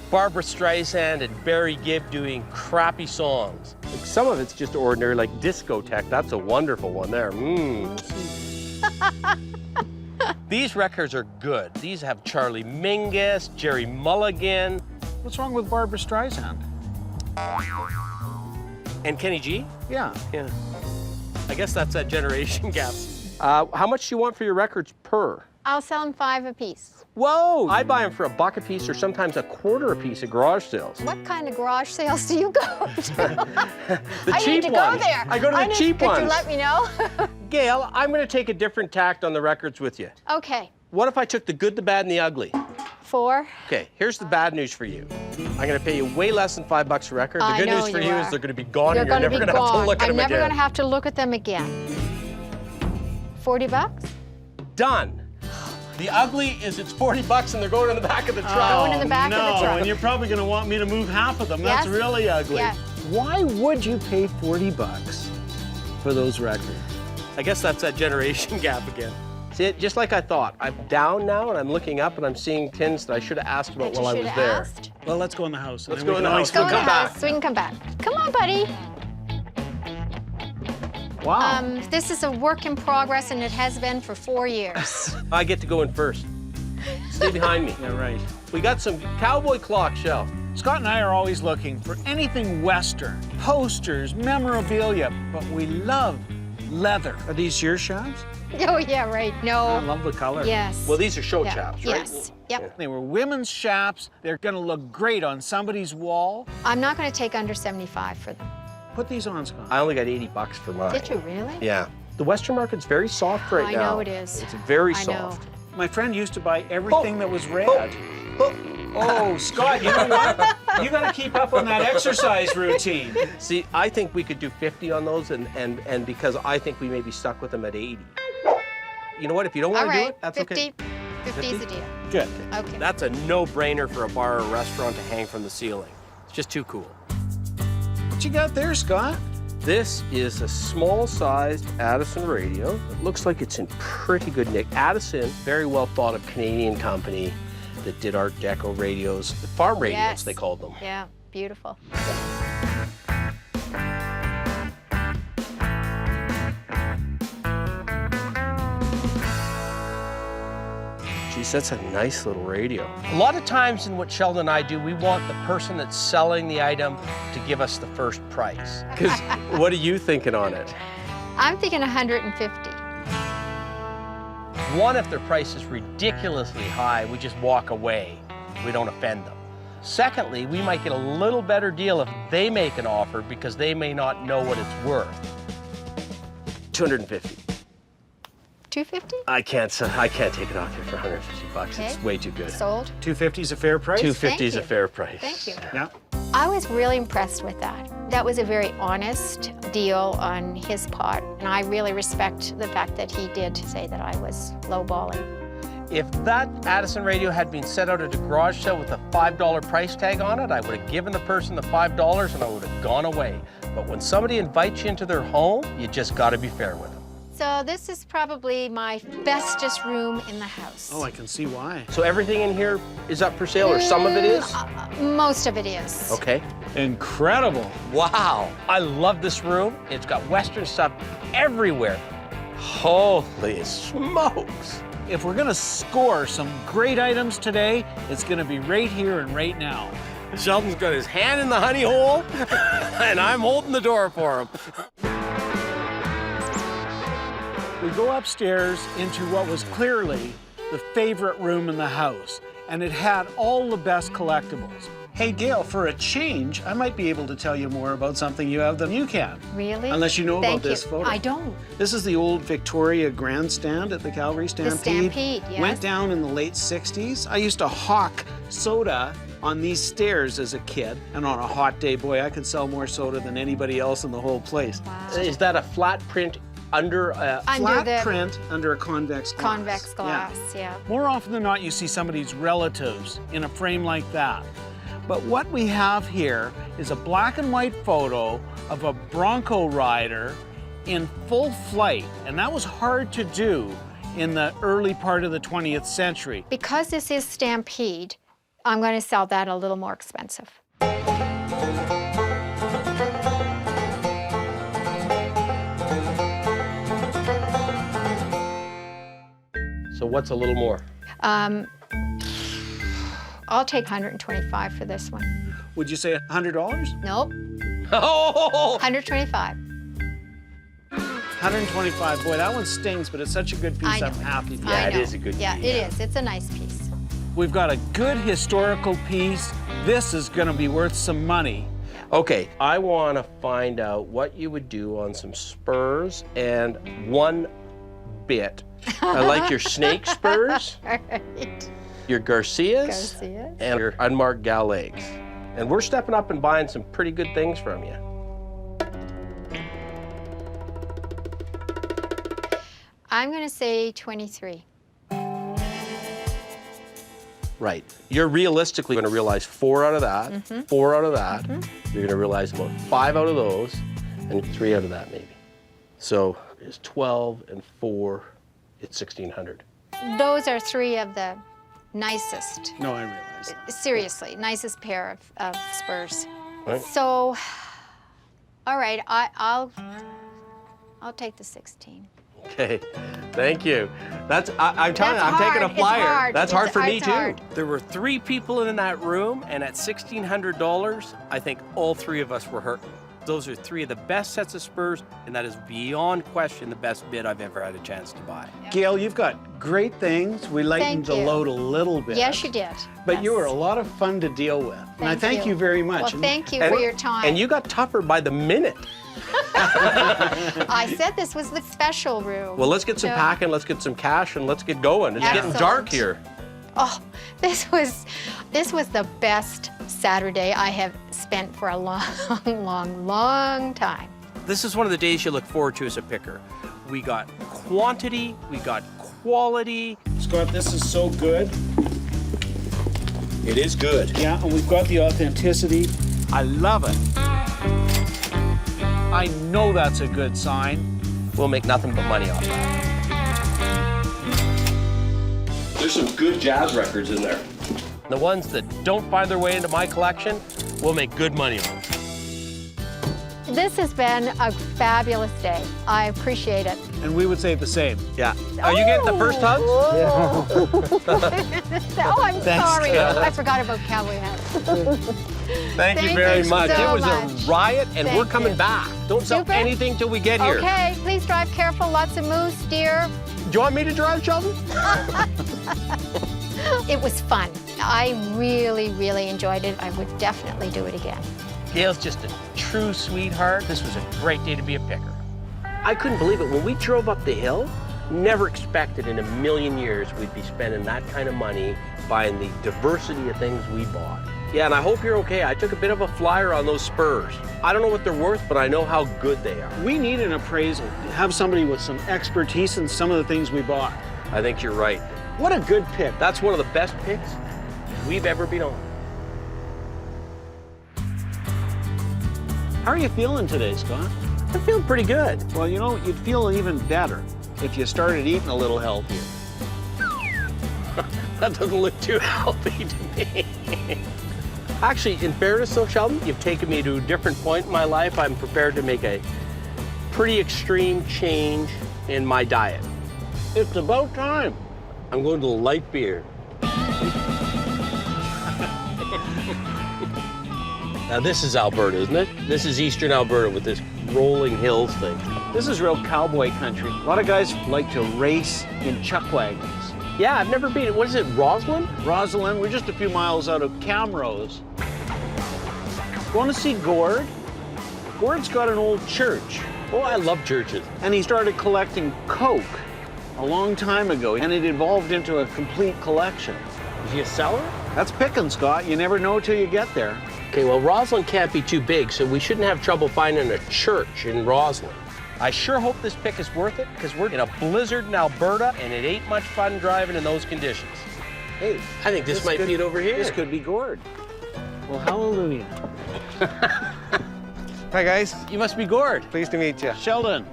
Barbara Streisand and Barry Gibb doing crappy songs. Like some of it's just ordinary, like discotheque. That's a wonderful one there. These records are good. These have Charlie Mingus, Jerry Mulligan. What's wrong with Barbara Streisand? And Kenny G? Yeah. Yeah. I guess that's that generation gap. How much do you want for your records per? I'll sell them 5 apiece. Whoa! I buy them for $1 a piece or sometimes $0.25 a piece at garage sales. What kind of garage sales do you go to? The I cheap need to ones. go there. I go to the cheap ones. Could you let me know? Gail, I'm going to take a different tact on the records with you. Okay. What if I took the good, the bad, and the ugly? 4. Okay, here's the bad news for you. I'm going to pay you way less than $5 a record. The good news for you is they're going to be gone and you're never going to have to look at them again. I'm never going to have to look at them again. $40? Done. The ugly is it's $40 and they're going in the back of the truck. Going in the back of the truck. And you're probably going to want me to move half of them. Yes. That's really ugly. Yes. Why would you pay $40 for those records? I guess that's that generation gap again. See, it just like I thought. I'm down now and I'm looking up and I'm seeing tins that I should have asked about while I was there. Well, let's go in the house. Let's go in the house. We'll come back. So we can come back. Come on, buddy. Wow. This is a work in progress, and it has been for 4 years. I get to go in first. Stay behind me. Yeah, right. We got some cowboy clock shelf. Scott and I are always looking for anything Western, posters, memorabilia, but we love leather. Are these your chaps? Oh, yeah, right. No. I love the color. Yes. Well, these are show chaps, right? Yes. Yep. They were women's chaps. They're going to look great on somebody's wall. I'm not going to take under 75 for them. Put these on, Scott. I only got $80 for mine. Did you really? Yeah. The Western market's very soft right now. I know it is. It's very I know. soft. My friend used to buy everything that was red. Oh, Scott, you know what? You got to keep up on that exercise routine. See, I think we could do 50 on those, and because I think we may be stuck with them at 80. You know what? If you don't want to do it, that's 50, okay. 50 is a deal. Good. Okay. That's a no-brainer for a bar or a restaurant to hang from the ceiling. It's just too cool. What you got there, Scott? This is a small-sized Addison radio. It looks like it's in pretty good nick. Addison, very well thought of Canadian company that did Art Deco radios, farm radios, Yes. they called them. Yeah, beautiful. Geez, that's a nice little radio. A lot of times in what Sheldon and I do, we want the person that's selling the item to give us the first price. Because what are you thinking on it? I'm thinking 150. One, if their price is ridiculously high, we just walk away. We don't offend them. Secondly, we might get a little better deal if they make an offer because they may not know what it's worth. 250. 250? I can't take it off here for 150 bucks. Okay. It's way too good. Sold. 250 is a fair price? 250 is a Thank you. fair price. Thank you. Yeah. I was really impressed with that. That was a very honest deal on his part, and I really respect the fact that he did say that I was lowballing. If that Addison radio had been set out at a garage sale with a $5 price tag on it, I would have given the person the $5 and I would have gone away. But when somebody invites you into their home, you just got to be fair with them. So this is probably my bestest room in the house. Oh, I can see why. So everything in here is up for sale, or some of it is? Most of it is. Okay. Incredible. Wow. I love this room. It's got Western stuff everywhere. Holy smokes. If we're gonna score some great items today, it's gonna be right here and right now. Sheldon's got his hand in the honey hole, and I'm holding the door for him. We go upstairs into what was clearly the favorite room in the house, and it had all the best collectibles. Hey, Gail, for a change, I might be able to tell you more about something you have than you can. Really? Unless you know Thank about this you. photo. I don't. This is the old Victoria grandstand at the Calgary Stampede. The Stampede, yes. Went down in the late 60s. I used to hawk soda on these stairs as a kid. And on a hot day, boy, I could sell more soda than anybody else in the whole place. Wow. Is that a flat print under a... Flat print under a convex glass. Convex glass, yeah. More often than not, you see somebody's relatives in a frame like that. But what we have here is a black and white photo of a bronco rider in full flight, and that was hard to do in the early part of the 20th century. Because this is Stampede, I'm going to sell that a little more expensive. So what's a little more? I'll take 125 for this one. Would you say $100? Nope. Oh! 125. 125. Boy, that one stings, but it's such a good piece. I know. I'm happy. I know. Yeah, it is. It's a nice piece. We've got a good historical piece. This is going to be worth some money. Okay, I want to find out what you would do on some spurs and one bit. I like your snake spurs, Right. your Garcias, and your unmarked Galegs. And we're stepping up and buying some pretty good things from you. I'm going to say 23. Right. You're realistically going to realize 4 out of that, Mhm. 4 out of that. Mhm. You're going to realize about 5 out of those, and 3 out of that maybe. So it's 12 and 4, it's 1,600. Those are 3 of the nicest. No, I realize that. Seriously, nicest pair of spurs. Right. So, all right, I'll take the 16. Okay, thank you. I'm telling you, That's I'm taking a hard. It's flyer. hard. That's hard It's- for me it's too. hard. There were 3 people in that room, and at $1,600, I think all 3 of us were hurt. Those are 3 of the best sets of spurs, and that is beyond question the best bid I've ever had a chance to buy. Gail, you've got great things. We lightened Thank the you. load a little bit. Yes, you did. But you were a lot of fun to deal with. And I thank you very much. Well, thank you for your time. And you got tougher by the minute. I said this was the special room. Well, let's get some So- packing, let's get some cash, and let's get going. It's getting dark here. Oh, this was the best Saturday I have spent for a long time. This is one of the days you look forward to as a picker. We got quantity, we got quality. Scott, this is so good. It is good. Yeah, and we've got the authenticity. I love it. I know that's a good sign. We'll make nothing but money off that. There's some good jazz records in there. The ones that don't find their way into my collection, we'll make good money on. This has been a fabulous day. I appreciate it. And we would say the same. Yeah. Are you getting the first hugs? Oh, I'm Thanks, sorry. Kenan. I forgot about cowboy hats. Thank you very much. so It was much. a riot, and Thank we're coming you. back. Don't sell Super. anything till we get here. Okay, please drive careful. Lots of moose, deer. Do you want me to drive, Sheldon? It was fun. I really enjoyed it. I would definitely do it again. Gail's just a true sweetheart. This was a great day to be a picker. I couldn't believe it. When we drove up the hill, never expected in a million years we'd be spending that kind of money buying the diversity of things we bought. Yeah, and I hope you're okay. I took a bit of a flyer on those spurs. I don't know what they're worth, but I know how good they are. We need an appraisal. Have somebody with some expertise in some of the things we bought. I think you're right. What a good pick. That's one of the best picks we've ever been on. How are you feeling today, Scott? I'm feeling pretty good. Well, you know, you'd feel even better if you started eating a little healthier. That doesn't look too healthy to me. Actually, in fairness though, Sheldon, you've taken me to a different point in my life. I'm prepared to make a pretty extreme change in my diet. It's about time. I'm going to light beer. Now this is Alberta, isn't it? This is eastern Alberta with this rolling hills thing. This is real cowboy country. A lot of guys like to race in chuck wagons. Yeah, I've never been. What is it, Roslyn? Roslyn, we're just a few miles out of Camrose. Want to see Gord? Gord's got an old church. Oh, I love churches. And he started collecting Coke a long time ago, and it evolved into a complete collection. Is he a seller? That's picking, Scott. You never know till you get there. Okay, well, Roslyn can't be too big, so we shouldn't have trouble finding a church in Roslyn. I sure hope this pick is worth it, because we're in a blizzard in Alberta, and it ain't much fun driving in those conditions. Hey, I think this might be it over here. This could be Gord. Well, hallelujah. Hi, guys. You must be Gord. Pleased to meet you. Sheldon,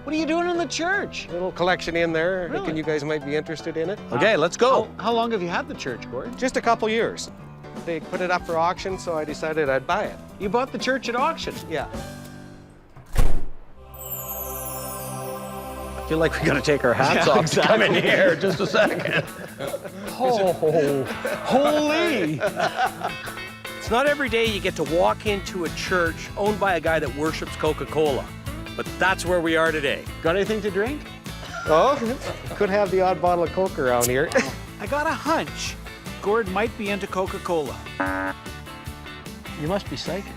what are you doing in the church? Little collection in there. Really? Thinking you guys might be interested in it. Okay, let's go. How long have you had the church, Gord? Just a couple years. They put it up for auction, so I decided I'd buy it. You bought the church at auction? Yeah. I feel like we gotta take our hats off to come in here. Just a second. Oh, holy! It's not every day you get to walk into a church owned by a guy that worships Coca-Cola, but that's where we are today. Got anything to drink? Oh, could have the odd bottle of Coke around here. I got a hunch. Gord might be into Coca-Cola. You must be psychic.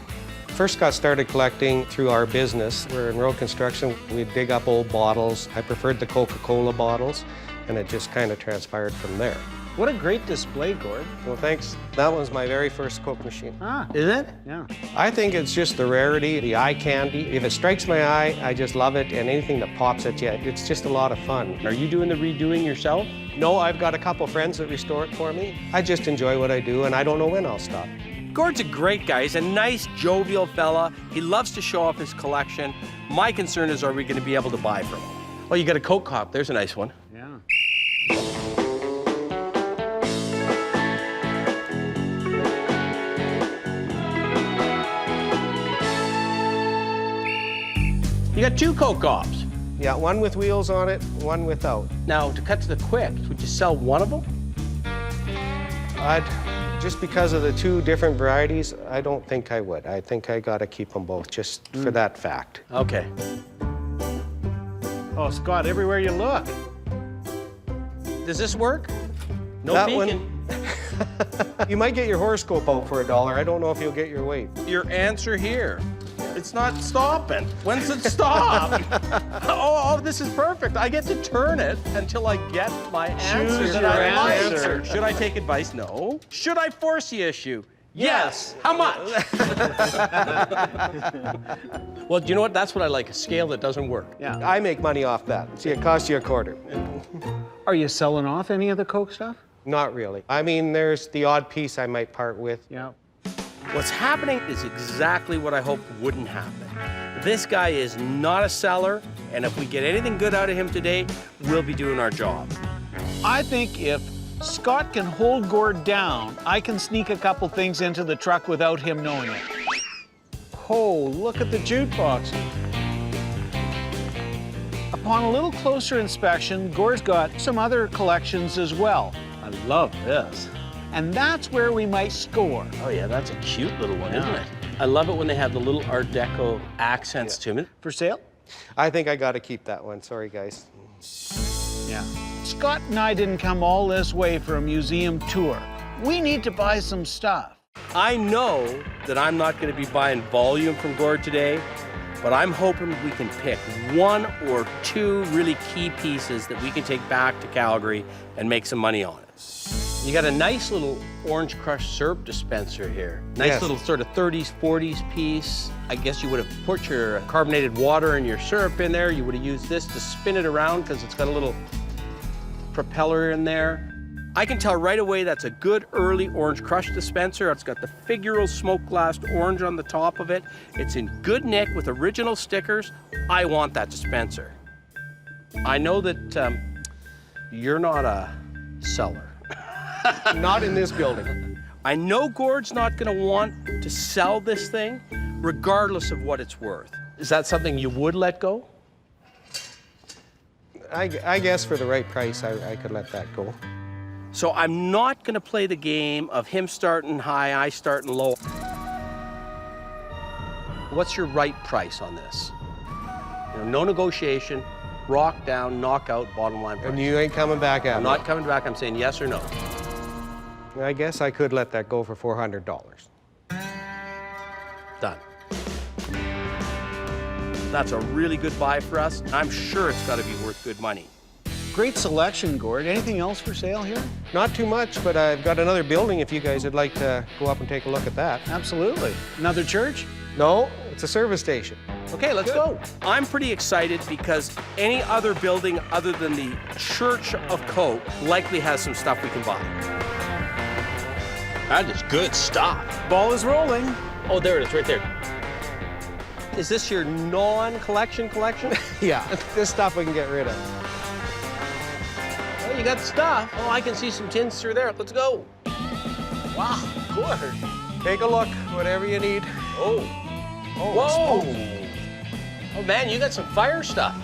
First got started collecting through our business. We're in road construction. We'd dig up old bottles. I preferred the Coca-Cola bottles, and it just kind of transpired from there. What a great display, Gord. Well, thanks. That was my very first Coke machine. Ah, is it? Yeah. I think it's just the rarity, the eye candy. If it strikes my eye, I just love it, and anything that pops at you, it's just a lot of fun. Are you doing the redoing yourself? No, I've got a couple friends that restore it for me. I just enjoy what I do, and I don't know when I'll stop. Gord's a great guy. He's a nice, jovial fella. He loves to show off his collection. My concern is, are we going to be able to buy from him? Oh, you got a Coke cup. There's a nice one. Yeah. You got two Coke cups. Yeah, one with wheels on it, one without. Now, to cut to the quick, would you sell one of them? Just because of the two different varieties, I don't think I would. I think I gotta keep them both, just for that fact. Okay. Oh, Scott, everywhere you look. Does this work? No That beacon. one, you might get your horoscope out for $1. I don't know if you'll get your weight. Your answer here. It's not stopping. When's it stop? oh, this is perfect. I get to turn it until I get my answer. Choose that your I like. answer. Should I take advice? No. Should I force the issue? Yes. How much? Well, do you know what? That's what I like, a scale that doesn't work. Yeah. I make money off that. See, it costs you $0.25. Are you selling off any of the Coke stuff? Not really. I mean, there's the odd piece I might part with. Yeah. What's happening is exactly what I hoped wouldn't happen. This guy is not a seller, and if we get anything good out of him today, we'll be doing our job. I think if Scott can hold Gord down, I can sneak a couple things into the truck without him knowing it. Oh, look at the jukebox. Upon a little closer inspection, Gord's got some other collections as well. I love this. And that's where we might score. Oh yeah, that's a cute little one, isn't it? I love it when they have the little Art Deco accents to it. For sale? I think I gotta keep that one. Sorry, guys. Yeah. Scott and I didn't come all this way for a museum tour. We need to buy some stuff. I know that I'm not going to be buying volume from Gord today, but I'm hoping we can pick one or two really key pieces that we can take back to Calgary and make some money on it. You got a nice little orange crush syrup dispenser here. Nice Yes. little sort of 30s, 40s piece. I guess you would have put your carbonated water and your syrup in there. You would have used this to spin it around because it's got a little propeller in there. I can tell right away that's a good early orange crush dispenser. It's got the figural smoke glassed orange on the top of it. It's in good nick with original stickers. I want that dispenser. I know that you're not a seller. Not in this building. I know Gord's not going to want to sell this thing, regardless of what it's worth. Is that something you would let go? I guess for the right price, I could let that go. So I'm not going to play the game of him starting high, I starting low. What's your right price on this? You know, no negotiation, rock down, knockout, bottom line price. And you ain't coming back at I'm me. not coming back. I'm saying yes or no. I guess I could let that go for $400. Done. That's a really good buy for us. I'm sure it's got to be worth good money. Great selection, Gord. Anything else for sale here? Not too much, but I've got another building if you guys would like to go up and take a look at that. Absolutely. Another church? No, it's a service station. Okay, let's go. I'm pretty excited because any other building other than the Church of Coke likely has some stuff we can buy. That is good stuff. Ball is rolling. Oh, there it is, right there. Is this your non-collection collection? Yeah, this stuff we can get rid of. Well, you got the stuff. Oh, I can see some tins through there. Let's go. Wow, Gord. Take a look, whatever you need. Oh. Whoa. Oh, man, you got some fire stuff.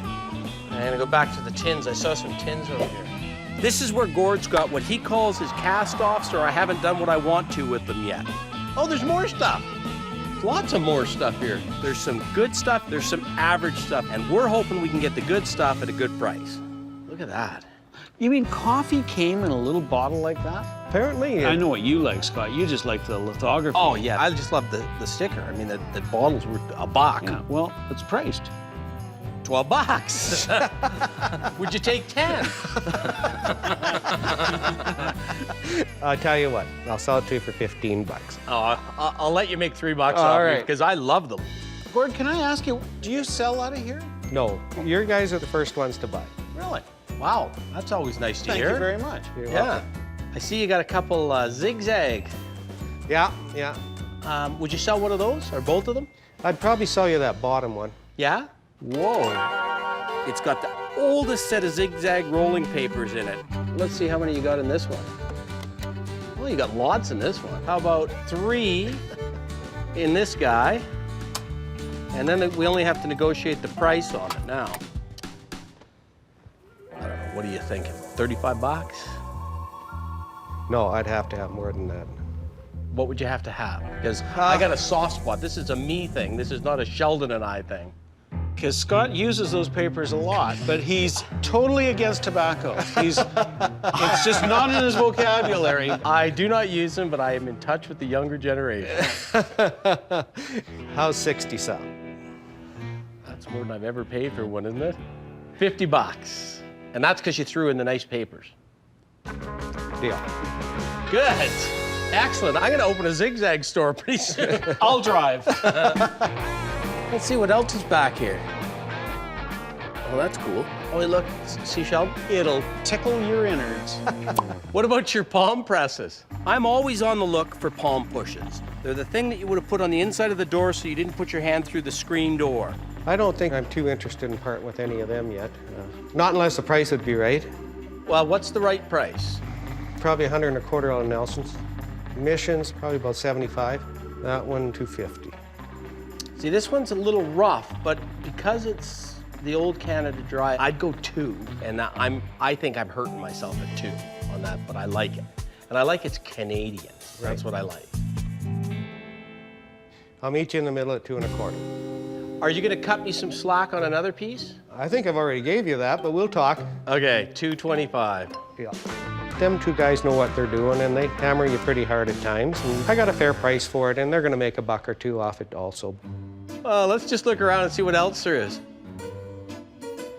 I'm gonna go back to the tins. I saw some tins over here. This is where Gord's got what he calls his cast-offs, or I haven't done what I want to with them yet. Oh, there's more stuff. Lots of more stuff here. There's some good stuff, there's some average stuff, and we're hoping we can get the good stuff at a good price. Look at that. You mean coffee came in a little bottle like that? Apparently. I know what you like, Scott. You just like the lithography. Oh, yeah, I just love the sticker. I mean, the bottle's worth $1. Yeah, well, it's priced. $12. Would you take 10? I'll tell you what, I'll sell it to you for 15 bucks. Oh, I'll let you make $3 off right. me because I love them. Gord, can I ask you, do you sell out of here? No, your guys are the first ones to buy. Really? Wow, that's always nice to hear. Thank you very much. You're Yeah. welcome. I see you got a couple zigzag. Yeah. Would you sell one of those or both of them? I'd probably sell you that bottom one. Yeah? Whoa. It's got the oldest set of zigzag rolling papers in it. Let's see how many you got in this one. Well, you got lots in this one. How about 3 in this guy? And then we only have to negotiate the price on it now. I don't know, what are you thinking? 35 bucks? No, I'd have to have more than that. What would you have to have? Because I got a soft spot. This is a me thing. This is not a Sheldon and I thing. Because Scott uses those papers a lot, but he's totally against tobacco. It's just not in his vocabulary. I do not use them, but I am in touch with the younger generation. How's 60 sell? That's more than I've ever paid for one, isn't it? 50 bucks. And that's because you threw in the nice papers. Deal. Good. Excellent. I'm going to open a zigzag store pretty soon. I'll drive. Let's see what else is back here. Oh, that's cool. Oh, look, see, Sheldon? It'll tickle your innards. What about your palm presses? I'm always on the look for palm pushes. They're the thing that you would have put on the inside of the door so you didn't put your hand through the screen door. I don't think I'm too interested in parting with any of them yet. Not unless the price would be right. Well, what's the right price? Probably 125 on Nelson's. Missions, probably about 75. That one, 250. See, this one's a little rough, but because it's the old Canada Dry, I'd go 2, and I think I'm hurting myself at 2 on that, but I like it. And I like it's Canadian. That's what I like. I'll meet you in the middle at 225. Are you gonna cut me some slack on another piece? I think I've already gave you that, but we'll talk. Okay, 225. Yeah. Them two guys know what they're doing, and they hammer you pretty hard at times. And I got a fair price for it, and they're gonna make $1 or $2 off it also. Let's just look around and see what else there is.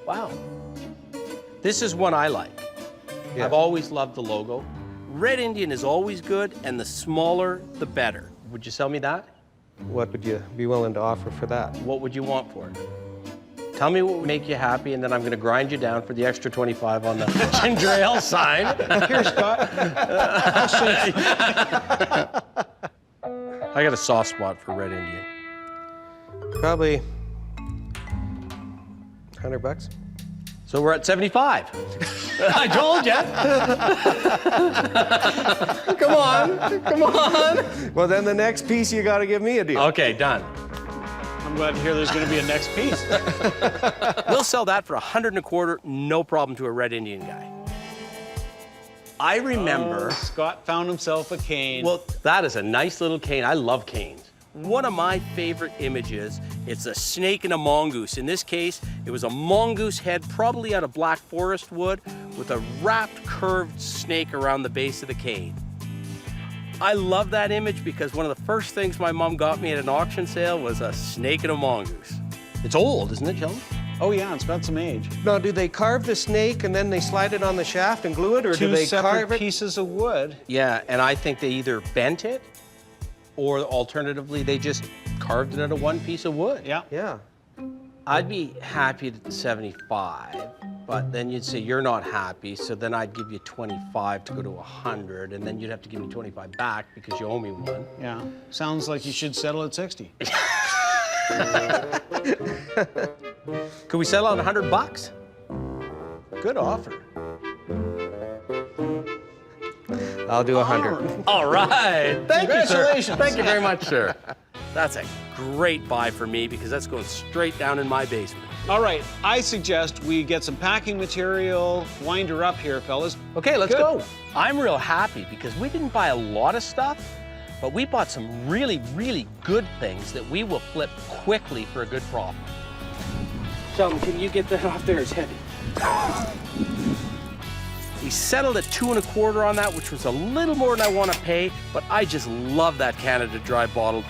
Wow. This is one I like. Yeah. I've always loved the logo. Red Indian is always good, and the smaller, the better. Would you sell me that? What would you be willing to offer for that? What would you want for it? Tell me what would make you happy, and then I'm going to grind you down for the extra 25 on the ginger ale sign. Here, Scott. I got a soft spot for Red Indian. Probably $100. So we're at 75. I told you. Come on. Well, then the next piece, you got to give me a deal. Okay, done. I'm glad to hear there's going to be a next piece. We'll sell that for $125, no problem to a Red Indian guy. I remember... Scott found himself a cane. Well, that is a nice little cane. I love canes. One of my favorite images, it's a snake and a mongoose. In this case, it was a mongoose head, probably out of black forest wood, with a wrapped, curved snake around the base of the cane. I love that image because one of the first things my mom got me at an auction sale was a snake and a mongoose. It's old, isn't it, Sheldon? Oh yeah, it's got some age. Now, do they carve the snake and then they slide it on the shaft and glue it, or do they carve it? Pieces of wood. Yeah, and I think they either bent it or alternatively they just carved it out of one piece of wood. Yeah. Yeah. I'd be happy at 75, but then you'd say you're not happy, so then I'd give you 25 to go to 100, and then you'd have to give me 25 back because you owe me one. Yeah. Sounds like you should settle at 60. Could we settle on $100? Good offer. I'll do 100. All right. Thank you, sir. Congratulations. Thank you very much, sir. That's a great buy for me because that's going straight down in my basement. All right, I suggest we get some packing material, wind her up here, fellas. Okay, let's Good. go. I'm real happy because we didn't buy a lot of stuff, but we bought some really, really good things that we will flip quickly for a good profit. Sheldon, can you get that off there? It's heavy. We settled at 2 1/4 on that, which was a little more than I want to pay, but I just love that Canada Dry bottle.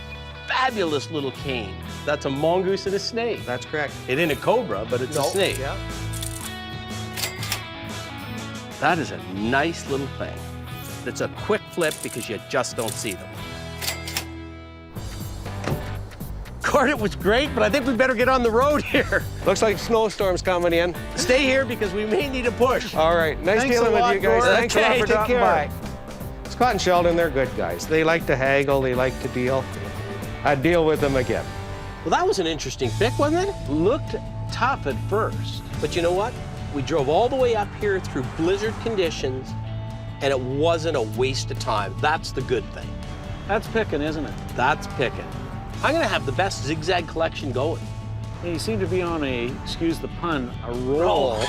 Fabulous little cane. That's a mongoose and a snake. That's correct. It ain't a cobra, but it's a snake. Yeah. That is a nice little thing. It's a quick flip because you just don't see them. Gord, it was great, but I think we better get on the road here. Looks like snowstorm's coming in. Stay here because we may need a push. All right, nice Thanks dealing a lot, with you guys. Gord. Thanks a lot Okay, for take dropping care. by. Scott and Sheldon, they're good guys. They like to haggle, they like to deal. I'd deal with them again. Well, that was an interesting pick, wasn't it? Looked tough at first. But you know what? We drove all the way up here through blizzard conditions, and it wasn't a waste of time. That's the good thing. That's picking, isn't it? That's picking. I'm gonna have the best zigzag collection going. Hey, you seem to be on a, excuse the pun, a roll.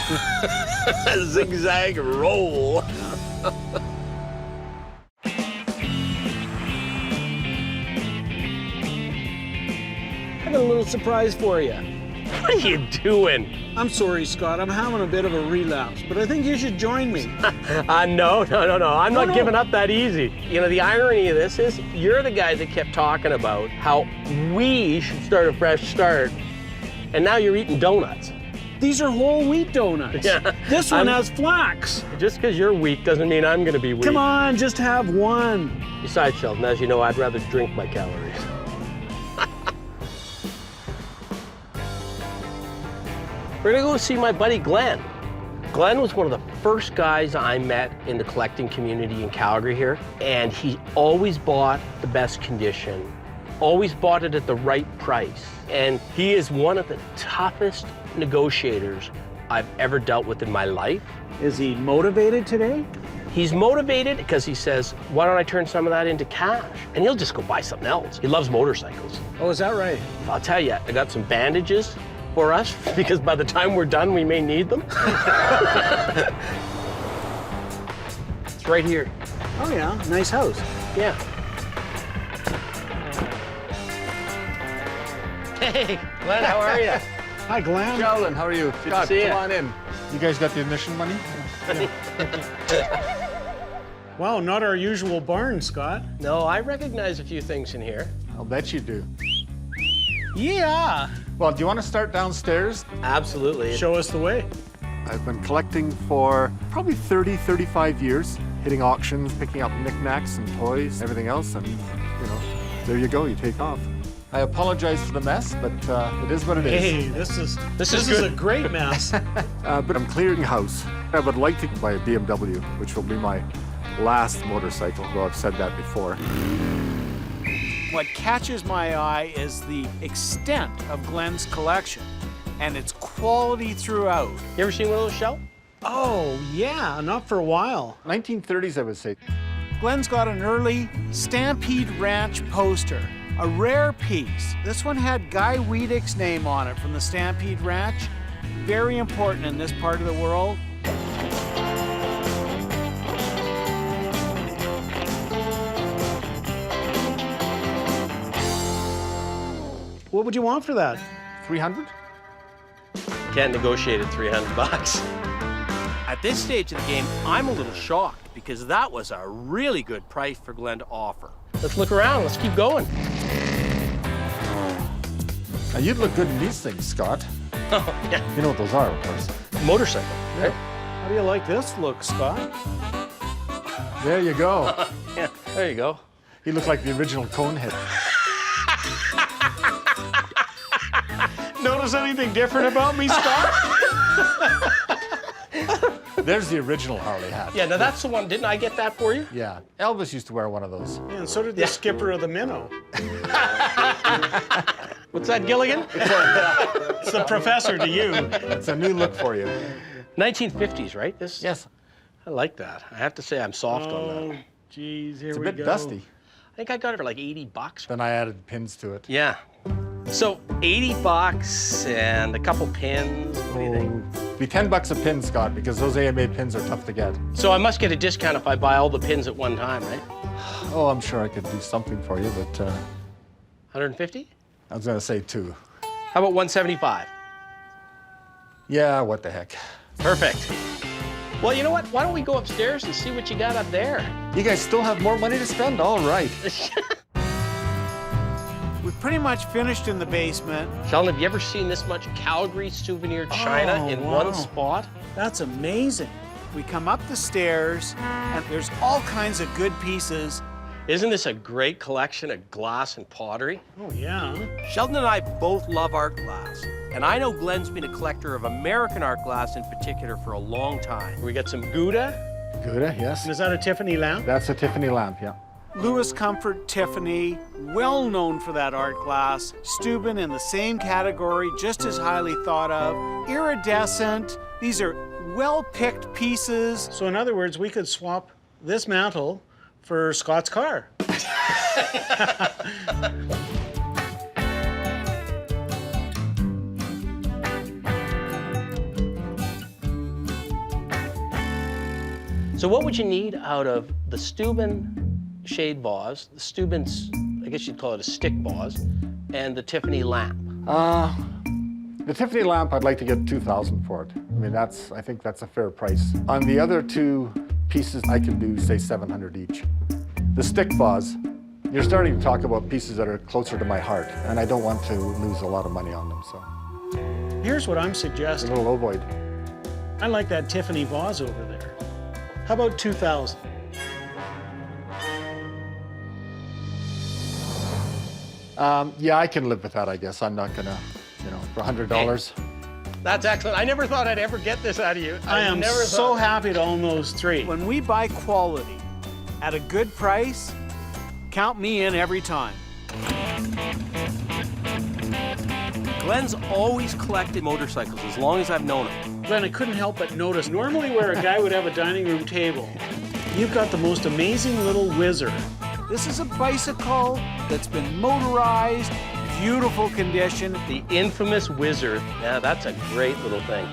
A zigzag roll. I got a little surprise for you. What are you doing? I'm sorry, Scott. I'm having a bit of a relapse, but I think you should join me. No. I'm not giving up that easy. You know, the irony of this is you're the guy that kept talking about how we should start a fresh start, and now you're eating donuts. These are whole wheat donuts. Yeah. This one has flax. Just because you're weak doesn't mean I'm going to be weak. Come on, just have one. Besides, Sheldon, as you know, I'd rather drink my calories. We're gonna go see my buddy Glenn. Glenn was one of the first guys I met in the collecting community in Calgary here, and he always bought the best condition, always bought it at the right price. And he is one of the toughest negotiators I've ever dealt with in my life. Is he motivated today? He's motivated because he says, why don't I turn some of that into cash? And he'll just go buy something else. He loves motorcycles. Oh, is that right? I'll tell you, I got some bandages for us because by the time we're done, we may need them. It's right here. Oh yeah, nice house. Yeah. Hey, Glenn, how are you? Hi, Glenn. Sheldon, how are you? Good to see you. Come on in. You guys got the admission money? Wow, not our usual barn, Scott. No, I recognize a few things in here. I'll bet you do. Yeah. Well, do you want to start downstairs? Absolutely. Show us the way. I've been collecting for probably 30, 35 years, hitting auctions, picking up knickknacks and toys, everything else, and, you know, there you go, you take off. I apologize for the mess, but it is what it is. Hey, this is a great mess. But I'm clearing house. I would like to buy a BMW, which will be my last motorcycle, though I've said that before. What catches my eye is the extent of Glenn's collection and its quality throughout. You ever seen one of those, Shell? Oh, yeah, not for a while. 1930s, I would say. Glenn's got an early Stampede Ranch poster, a rare piece. This one had Guy Wiedeck's name on it from the Stampede Ranch. Very important in this part of the world. What would you want for that? 300? Can't negotiate at $300. At this stage of the game, I'm a little shocked because that was a really good price for Glenn to offer. Let's look around. Let's keep going. Now, you'd look good in these things, Scott. Oh, yeah. You know what those are, of course. Motorcycle, right? How do you like this look, Scott? There you go. Yeah, there you go. He looked like the original Conehead. Notice anything different about me, Scott? There's the original Harley hat. Yeah, now that's the one. Didn't I get that for you? Yeah, Elvis used to wear one of those. Yeah, and so did the skipper of the Minnow. What's that, Gilligan? It's the professor to you. It's a new look for you. 1950s, right? This. Yes. I like that. I have to say I'm soft on that. Geez, here It's a we bit go. dusty. I think I got it for like $80. Then I added pins to it. Yeah. So $80 and a couple pins. What do you think? Be $10 a pin, Scott, because those AMA pins are tough to get. So I must get a discount if I buy all the pins at one time, right? Oh, I'm sure I could do something for you, but 150? I was gonna say 2. How about 175? Yeah, what the heck. Perfect. Well, you know what? Why don't we go upstairs and see what you got up there? You guys still have more money to spend? All right. We've pretty much finished in the basement. Sheldon, have you ever seen this much Calgary souvenir china in one spot? That's amazing. We come up the stairs, and there's all kinds of good pieces. Isn't this a great collection of glass and pottery? Oh, yeah. Sheldon and I both love art glass. And I know Glenn's been a collector of American art glass in particular for a long time. We got some Gouda. Gouda, yes. Is that a Tiffany lamp? That's a Tiffany lamp, yeah. Lewis Comfort Tiffany, well known for that art glass. Steuben in the same category, just as highly thought of. Iridescent. These are well-picked pieces. So in other words, we could swap this mantle for Scott's car. So what would you need out of the Steuben shade vase, the Steuben's, I guess you'd call it a stick vase, and the Tiffany lamp? The Tiffany lamp, I'd like to get $2,000 for it. I mean, I think that's a fair price. On the other two pieces, I can do, say, $700 each. The stick vase, you're starting to talk about pieces that are closer to my heart, and I don't want to lose a lot of money on them, so. Here's what I'm A suggesting. little ovoid. I like that Tiffany vase over there. How about 2,000? Yeah, I can live with that, I guess. I'm not gonna, for $100. That's excellent. I never thought I'd ever get this out of you. I am never so thought... happy to own those 3. When we buy quality at a good price, count me in every time. Glenn's always collected motorcycles as long as I've known him. Glenn, I couldn't help but notice, normally where a guy would have a dining room table, you've got the most amazing little whizzer. This is a bicycle that's been motorized, beautiful condition. The infamous Whizzer. Yeah, that's a great little thing.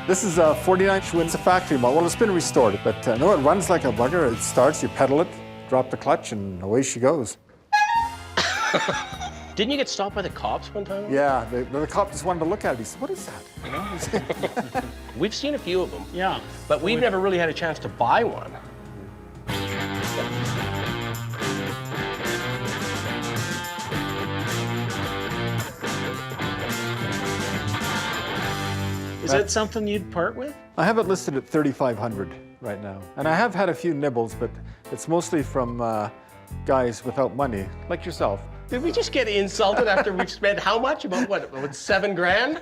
This is a 49 Schwinn. It's a factory model. Well, it's been restored, but no, it runs like a bugger. It starts, you pedal it, drop the clutch, and away she goes. Didn't you get stopped by the cops one time? Yeah, the cop just wanted to look at it. He said, "What is that?" We've seen a few of them. Yeah. But we've never really had a chance to buy one. Is that something you'd part with? I have it listed at $3,500 right now. And I have had a few nibbles, but it's mostly from guys without money, like yourself. Did we just get insulted after we've spent how much? About what, $7 grand?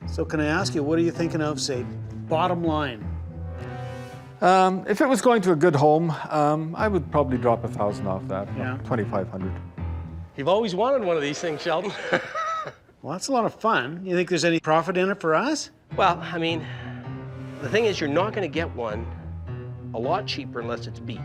So can I ask you, what are you thinking of, say, bottom line? If it was going to a good home, I would probably drop $1,000 off that. Yeah. $2,500. You've always wanted one of these things, Sheldon. Well, that's a lot of fun. You think there's any profit in it for us? Well, I mean, the thing is, you're not going to get one a lot cheaper unless it's beat.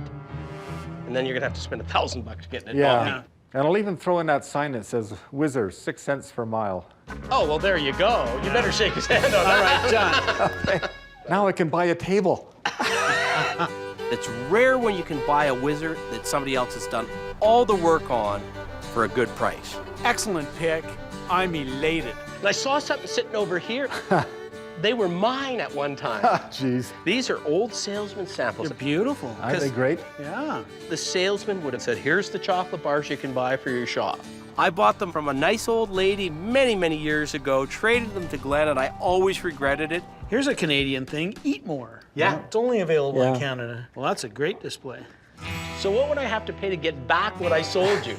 And then you're going to have to spend $1,000 getting it. Yeah. And I'll even throw in that sign that says, Whizzer, 6 cents per mile. Oh, well, there you go. You better shake his hand on that. All right, done. Okay. Now I can buy a table. It's rare when you can buy a Whizzer that somebody else has done all the work on for a good price. Excellent pick. I'm elated. And I saw something sitting over here. They were mine at one time. Jeez. These are old salesman samples. They're beautiful. Aren't they great? Yeah. The salesman would have said, here's the chocolate bars you can buy for your shop. I bought them from a nice old lady many, many years ago, traded them to Glenn, and I always regretted it. Here's a Canadian thing, eat more. Yeah. It's only available in Canada. Well, that's a great display. So what would I have to pay to get back what I sold you?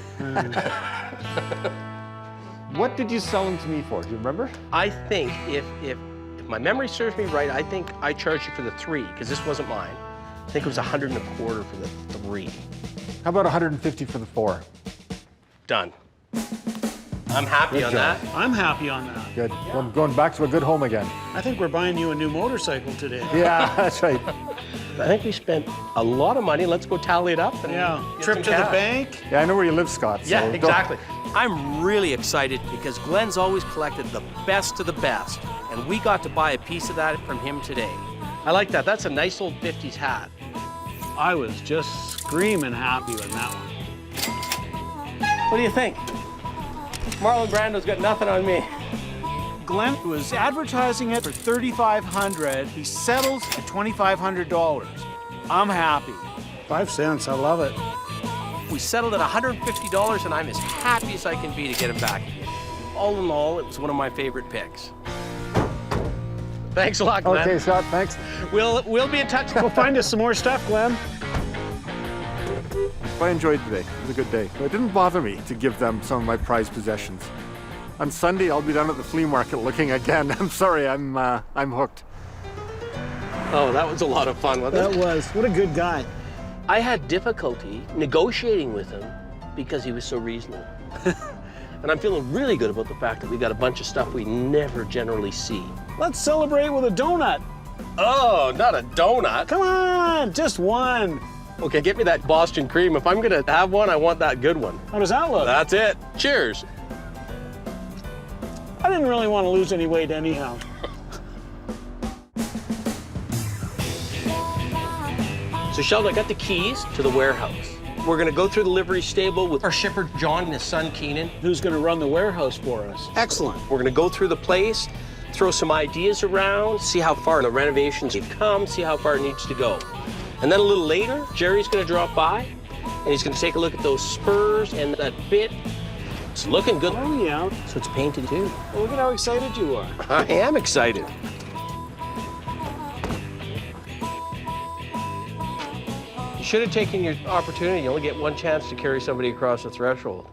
What did you sell them to me for? Do you remember? I think if my memory serves me right, I think I charged you for the 3, because this wasn't mine. I think it was $125 for the 3. How about 150 for the 4? Done. I'm happy on that. I'm happy on that. Good. Well, I'm going back to a good home again. I think we're buying you a new motorcycle today. Yeah, that's right. I think we spent a lot of money. Let's go tally it up. And Trip to the bank. Yeah, I know where you live, Scott. Yeah, so exactly. I'm really excited because Glenn's always collected the best of the best, and we got to buy a piece of that from him today. I like that. That's a nice old 50s hat. I was just screaming happy with that one. What do you think? Marlon Brando's got nothing on me. Glenn was advertising it for $3,500. He settles at $2,500. I'm happy. 5 cents, I love it. We settled at $150, and I'm as happy as I can be to get him back. All in all, it was one of my favorite picks. Thanks a lot, Glenn. Okay, Scott, thanks. We'll be in touch. Go find us some more stuff, Glenn. I enjoyed today. It was a good day. But it didn't bother me to give them some of my prized possessions. On Sunday, I'll be down at the flea market looking again. I'm sorry, I'm hooked. Oh, that was a lot of fun, wasn't it? That was. What a good guy. I had difficulty negotiating with him because he was so reasonable. And I'm feeling really good about the fact that we got a bunch of stuff we never generally see. Let's celebrate with a donut. Oh, not a donut. Come on, just one. Okay, get me that Boston cream. If I'm gonna have one, I want that good one. How does that look? That's it. Cheers. I didn't really want to lose any weight anyhow. So Sheldon, I got the keys to the warehouse. We're gonna go through the livery stable with our shipper, John, and his son, Kenan. Who's gonna run the warehouse for us? Excellent. We're gonna go through the place, throw some ideas around, see how far the renovations have come, see how far it needs to go. And then a little later, Jerry's gonna drop by, and he's gonna take a look at those spurs and that bit. It's looking good. Oh, yeah. So it's painted too. Well, look at how excited you are. I am excited. You should have taken your opportunity. You only get one chance to carry somebody across the threshold.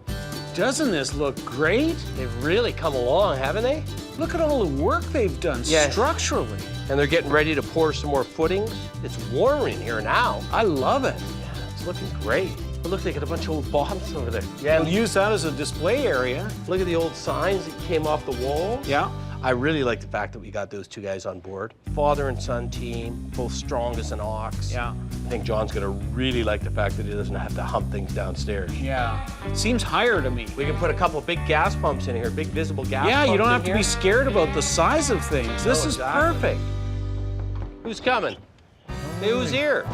Doesn't this look great? They've really come along, haven't they? Look at all the work they've done structurally. And they're getting ready to pour some more footings. It's warm in here now. I love it. Yeah, it's looking great. But look, they got a bunch of old bottles over there. Yeah, we'll use that as a display area. Look at the old signs that came off the wall. Yeah. I really like the fact that we got those two guys on board. Father and son team, both strong as an ox. Yeah. I think John's gonna really like the fact that he doesn't have to hump things downstairs. Yeah. Seems higher to me. We can put a couple big gas pumps in here, big visible gas pumps. Yeah, you don't have to here. be scared about the size of things. This is perfect. Who's coming? Who's here?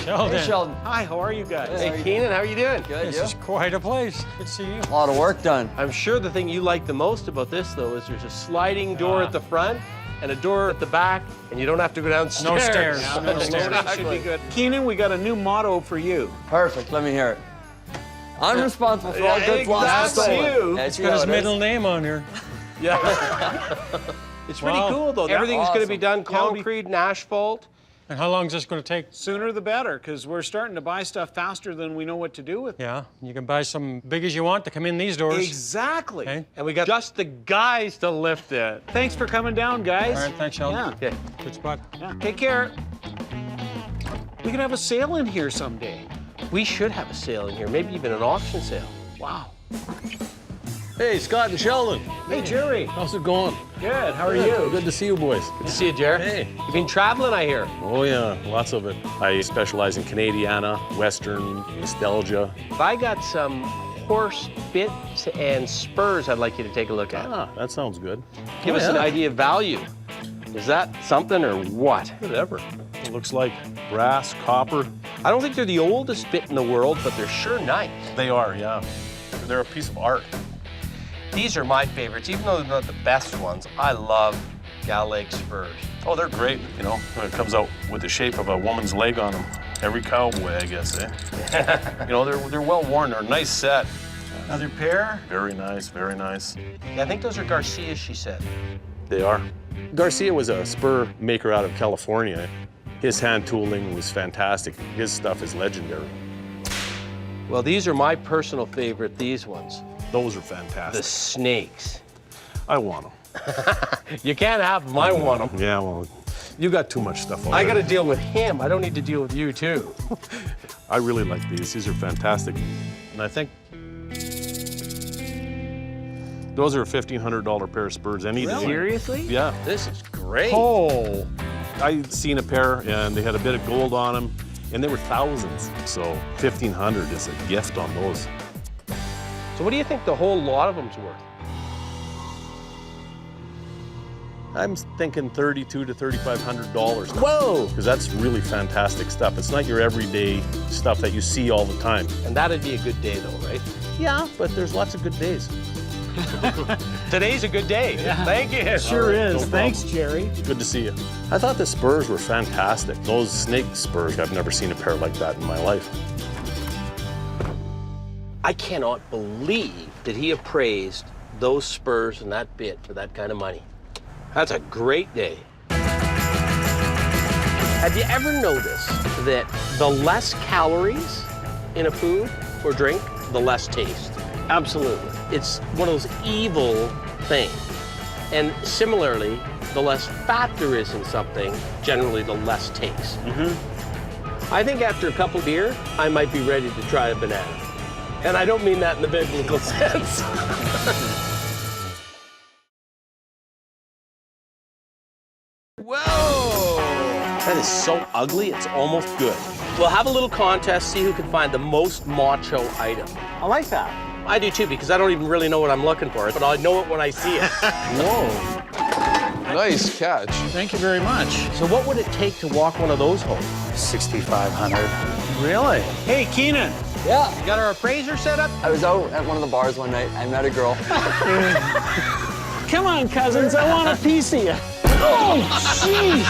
Sheldon. Hey, Sheldon. Hi, how are you guys? Hey, Kenan, how are you doing? Good, This is quite a place. Good to see you. A lot of work done. I'm sure the thing you like the most about this, though, is there's a sliding door at the front and a door at the back, and you don't have to go downstairs. No stairs. Yeah, No stairs. That should be good. Kenan, we got a new motto for you. Perfect. Let me hear it. I'm responsible for all goods lost That's and stolen. you. That's Got his middle name on here. Yeah. It's pretty Wow. cool, though. Yeah, Everything's going to be awesome. done concrete and asphalt. And how long is this going to take? Sooner the better, because we're starting to buy stuff faster than we know what to do with. Yeah, you can buy some big as you want to come in these doors. Exactly. Okay. And we got just the guys to lift it. Thanks for coming down, guys. All right, thanks, Sheldon. Yeah. Good spot. Yeah. Take care. We could have a sale in here someday. We should have a sale in here, maybe even an auction sale. Wow. Hey, Scott and Sheldon. Hey, Jerry. How's it going? Good. How are you? Good to see you boys. Good to see you, Jared. Hey. You've been traveling, I hear. Oh yeah, lots of it. I specialize in Canadiana, Western, nostalgia. I got some horse bits and spurs I'd like you to take a look at. Ah, that sounds good. Give us an idea of value. Is that something or what? Whatever. It looks like brass, copper. I don't think they're the oldest bit in the world, but they're sure nice. They are, yeah. They're a piece of art. These are my favorites, even though they're not the best ones. I love gal leg spurs. Oh, they're great, you know. It comes out with the shape of a woman's leg on them. Every cowboy, I guess, eh? You know, they're well worn. They're a nice set. Another pair? Very nice, very nice. Yeah, I think those are Garcia's, she said. They are. Garcia was a spur maker out of California. His hand tooling was fantastic. His stuff is legendary. Well, these are my personal favorite, these ones. Those are fantastic. The snakes. I want them. You can't have them, I want them. Yeah, well, you got too much stuff already. I gotta deal with him. I don't need to deal with you, too. I really like these. These are fantastic. And I think those are a $1,500 pair of spurs any day. Seriously? Yeah. This is great. Oh, I seen a pair and they had a bit of gold on them and they were thousands. So 1,500 is a gift on those. So what do you think the whole lot of them's worth? I'm thinking $3,200 to $3,500. Whoa! Because that's really fantastic stuff. It's not your everyday stuff that you see all the time. And that'd be a good day though, right? Yeah, but there's lots of good days. Today's a good day. Yeah. Thank you. Sure is. no Thanks, Jerry. Good to see you. I thought the spurs were fantastic. Those snake spurs, I've never seen a pair like that in my life. I cannot believe that he appraised those spurs and that bit for that kind of money. That's a great day. Have you ever noticed that the less calories in a food or drink, the less taste? Absolutely. It's one of those evil things. And similarly, the less fat there is in something, generally the less taste. I think after a couple beer, I might be ready to try a banana. And I don't mean that in the biblical sense. Whoa! That is so ugly, it's almost good. We'll have a little contest, see who can find the most macho item. I like that. I do too, because I don't even really know what I'm looking for, but I know it when I see it. Whoa. Nice catch. Thank you very much. So what would it take to walk one of those home? $6,500. Really? Hey, Kenan. Yeah. You got our appraiser set up? I was out at one of the bars one night. I met a girl. Come on, Cozens. I want a piece of you. Oh, jeez.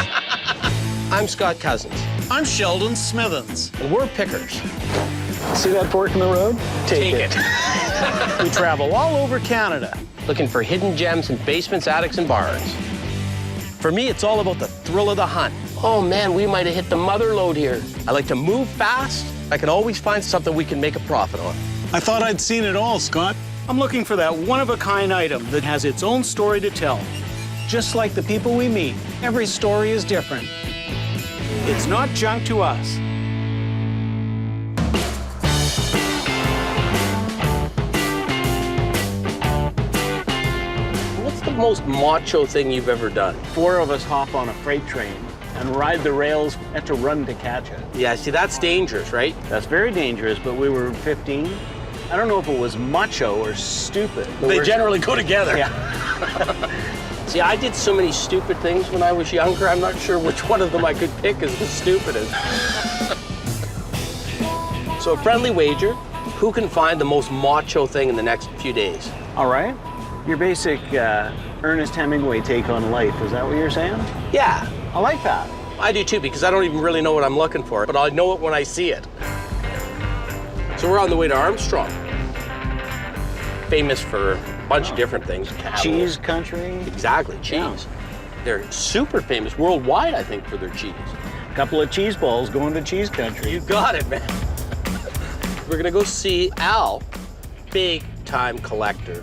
I'm Scott Cozens. I'm Sheldon Smithens. And we're pickers. See that fork in the road? Take it. We travel all over Canada. Looking for hidden gems in basements, attics, and barns. For me, it's all about the thrill of the hunt. Oh man, we might have hit the mother lode here. I like to move fast. I can always find something we can make a profit on. I thought I'd seen it all, Scott. I'm looking for that one-of-a-kind item that has its own story to tell. Just like the people we meet, every story is different. It's not junk to us. What's the most macho thing you've ever done? 4 of us hop on a freight train and ride the rails and to run to catch it. Yeah, see, that's dangerous, right? That's very dangerous, but we were 15. I don't know if it was macho or stupid. They generally go together. Yeah. See, I did so many stupid things when I was younger, I'm not sure which one of them I could pick as the stupidest. So a friendly wager, who can find the most macho thing in the next few days? All right. Your basic Ernest Hemingway take on life, is that what you're saying? Yeah. I like that. I do too, because I don't even really know what I'm looking for, but I know it when I see it. So we're on the way to Armstrong. Famous for a bunch of different things. Cattle. Cheese country? Exactly, cheese. Yeah. They're super famous worldwide, I think, for their cheese. A couple of cheese balls going to cheese country. You got it, man. We're gonna go see Al, big time collector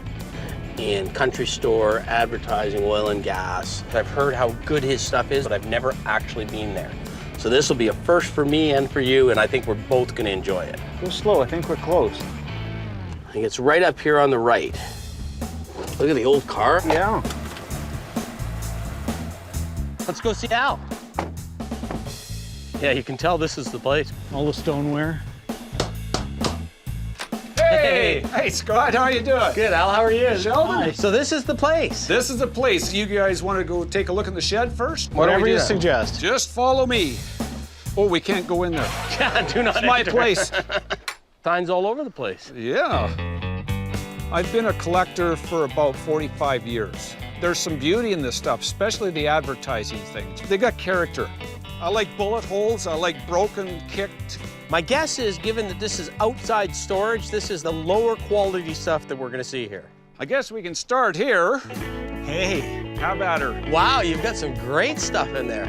in country store, advertising, oil and gas. I've heard how good his stuff is, but I've never actually been there. So this will be a first for me and for you, and I think we're both gonna enjoy it. Go slow, I think we're close. I think it's right up here on the right. Look at the old car. Yeah. Let's go see Al. Yeah, you can tell this is the place. All the stoneware. Hey! Hey, Scott, how you doing? Good, Al, how are you? Sheldon? Hi. So this is the place. This is the place. You guys want to go take a look in the shed first? Whatever you suggest. Just follow me. Oh, we can't go in there. Yeah, do not It's my enter. place. Signs all over the place. Yeah. I've been a collector for about 45 years. There's some beauty in this stuff, especially the advertising things. They got character. I like bullet holes, I like broken, kicked. My guess is, given that this is outside storage, this is the lower quality stuff that we're gonna see here. I guess we can start here. Hey, how about her? Wow, you've got some great stuff in there.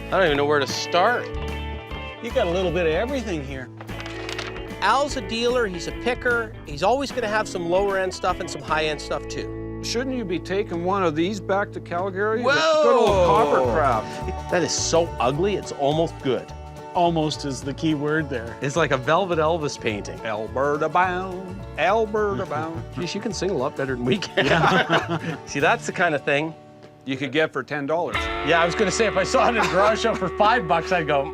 I don't even know where to start. You got a little bit of everything here. Al's a dealer, he's a picker. He's always gonna have some lower end stuff and some high end stuff too. Shouldn't you be taking one of these back to Calgary? Whoa! The good old copper crab. That is so ugly, it's almost good. Almost is the key word there. It's like a Velvet Elvis painting. Alberta bound, Alberta bound. Geez, you can sing a lot better than we can. Yeah. See, that's the kind of thing you could get for $10. Yeah, I was gonna say, if I saw it in a garage sale for $5, I'd go,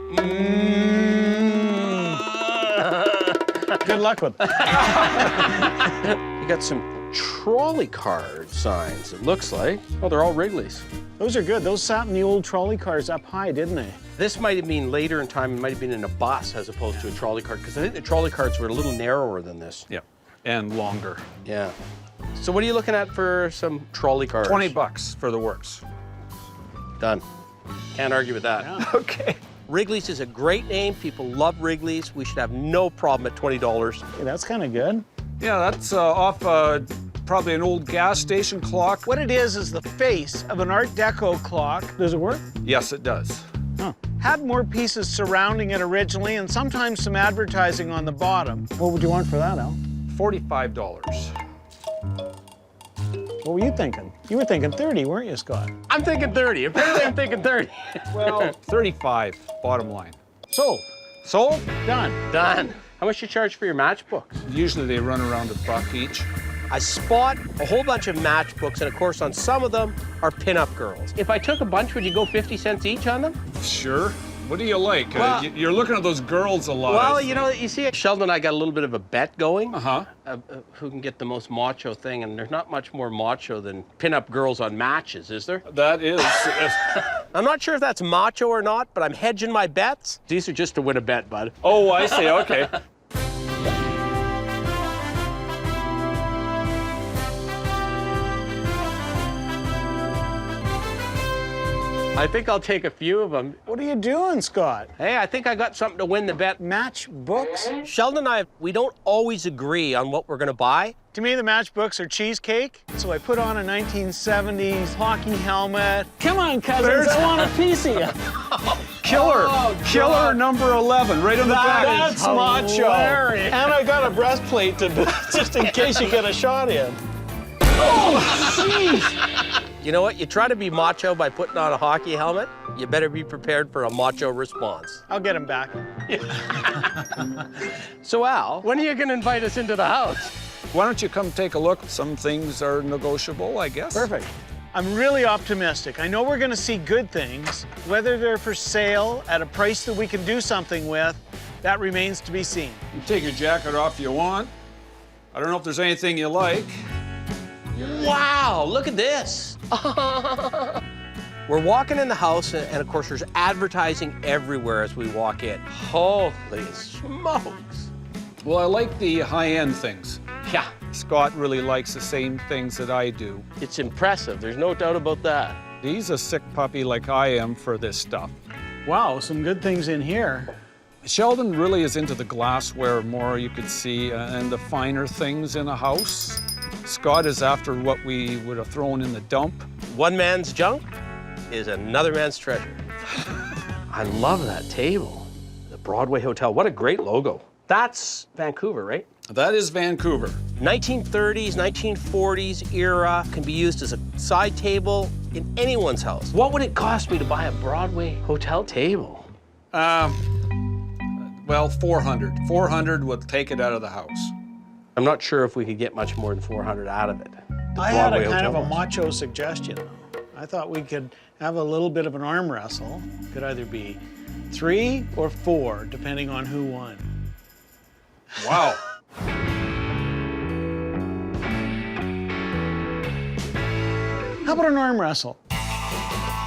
Good luck with it. You got some trolley card signs, it looks like. Oh, they're all Wrigley's. Those are good. Those sat in the old trolley cars up high, didn't they? This might have been later in time, it might have been in a bus as opposed to a trolley cart, because I think the trolley carts were a little narrower than this. Yeah, and longer. Yeah. So what are you looking at for some trolley cars? $20 for the works. Done. Can't argue with that. Yeah. Okay. Wrigley's is a great name. People love Wrigley's. We should have no problem at $20. Hey, that's kind of good. Yeah, that's off probably an old gas station clock. What it is the face of an Art Deco clock. Does it work? Yes, it does. Huh. Had more pieces surrounding it originally and sometimes some advertising on the bottom. What would you want for that, Al? $45. What were you thinking? You were thinking 30, weren't you, Scott? I'm thinking 30. Apparently I'm thinking 30. Well, 35, bottom line. Sold. Sold? Done. Done. How much you charge for your matchbooks? Usually they run around $1 each. I spot a whole bunch of matchbooks, and of course on some of them are pinup girls. If I took a bunch, would you go 50 cents each on them? Sure. What do you like? Well, you're looking at those girls a lot. Well, you know, you see, Sheldon and I got a little bit of a bet going. Uh-huh. Who can get the most macho thing, and there's not much more macho than pinup girls on matches, is there? That is. I'm not sure if that's macho or not, but I'm hedging my bets. These are just to win a bet, bud. Oh, I see, okay. I think I'll take a few of them. What are you doing, Scott? Hey, I think I got something to win the bet. Matchbooks? Sheldon and I, we don't always agree on what we're gonna buy. To me, the matchbooks are cheesecake. So I put on a 1970s hockey helmet. Come on, Cozens, I want a piece of you. Killer. Oh, Killer number 11, right on the back. That's macho. And I got a breastplate to just in case you get a shot in. Oh, jeez. You know what? You try to be macho by putting on a hockey helmet, you better be prepared for a macho response. I'll get him back. So Al, when are you gonna invite us into the house? Why don't you come take a look? Some things are negotiable, I guess. Perfect. I'm really optimistic. I know we're gonna see good things. Whether they're for sale at a price that we can do something with, that remains to be seen. You take your jacket off if you want. I don't know if there's anything you like. Wow, look at this. We're walking in the house, and of course there's advertising everywhere as we walk in. Holy smokes. Well, I like the high-end things. Yeah. Scott really likes the same things that I do. It's impressive, there's no doubt about that. He's a sick puppy like I am for this stuff. Wow, some good things in here. Sheldon really is into the glassware more, you could see, and the finer things in a house. Scott is after what we would have thrown in the dump. One man's junk is another man's treasure. I love that table. The Broadway Hotel, what a great logo. That's Vancouver, right? That is Vancouver. 1930s, 1940s era, can be used as a side table in anyone's house. What would it cost me to buy a Broadway Hotel table? Well, 400. 400 would take it out of the house. I'm not sure if we could get much more than 400 out of it. I had a kind of a macho suggestion. I thought we could have a little bit of an arm wrestle. Could either be 3 or 4, depending on who won. Wow. How about an arm wrestle?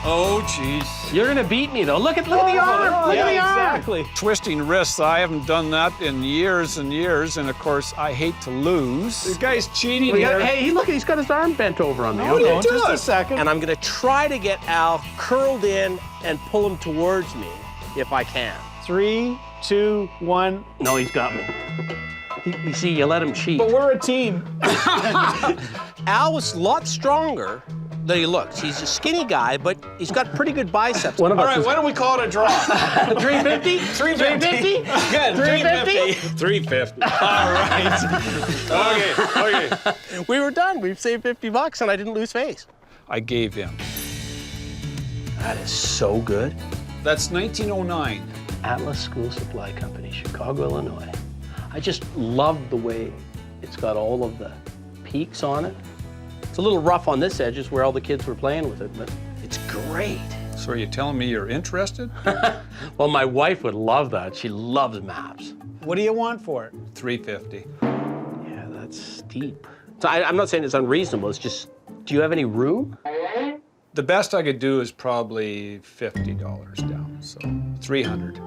Oh, jeez. You're gonna beat me though. Look at the arm. Look at the arm. Exactly. Twisting wrists, I haven't done that in years and years, and of course, I hate to lose. This guy's cheating here. Hey, look, he's got his arm bent over on me. What are you doing? Just a second. And I'm gonna try to get Al curled in and pull him towards me if I can. 3, 2, 1. No, he's got me. You see, you let him cheat. But we're a team. Al was a lot stronger than he looks. He's a skinny guy, but he's got pretty good biceps. All right, why don't we call it a draw? 350? 350? Good, 350? 350. All right. Okay. We were done. We've saved $50 and I didn't lose face. I gave in. That is so good. That's 1909. Atlas School Supply Company, Chicago, Illinois. I just love the way it's got all of the peaks on it. It's a little rough on this edge, is where all the kids were playing with it, but it's great. So are you telling me you're interested? Well, my wife would love that. She loves maps. What do you want for it? 350. Yeah, that's steep. So I'm not saying it's unreasonable, it's just, do you have any room? The best I could do is probably $50 down, so 300.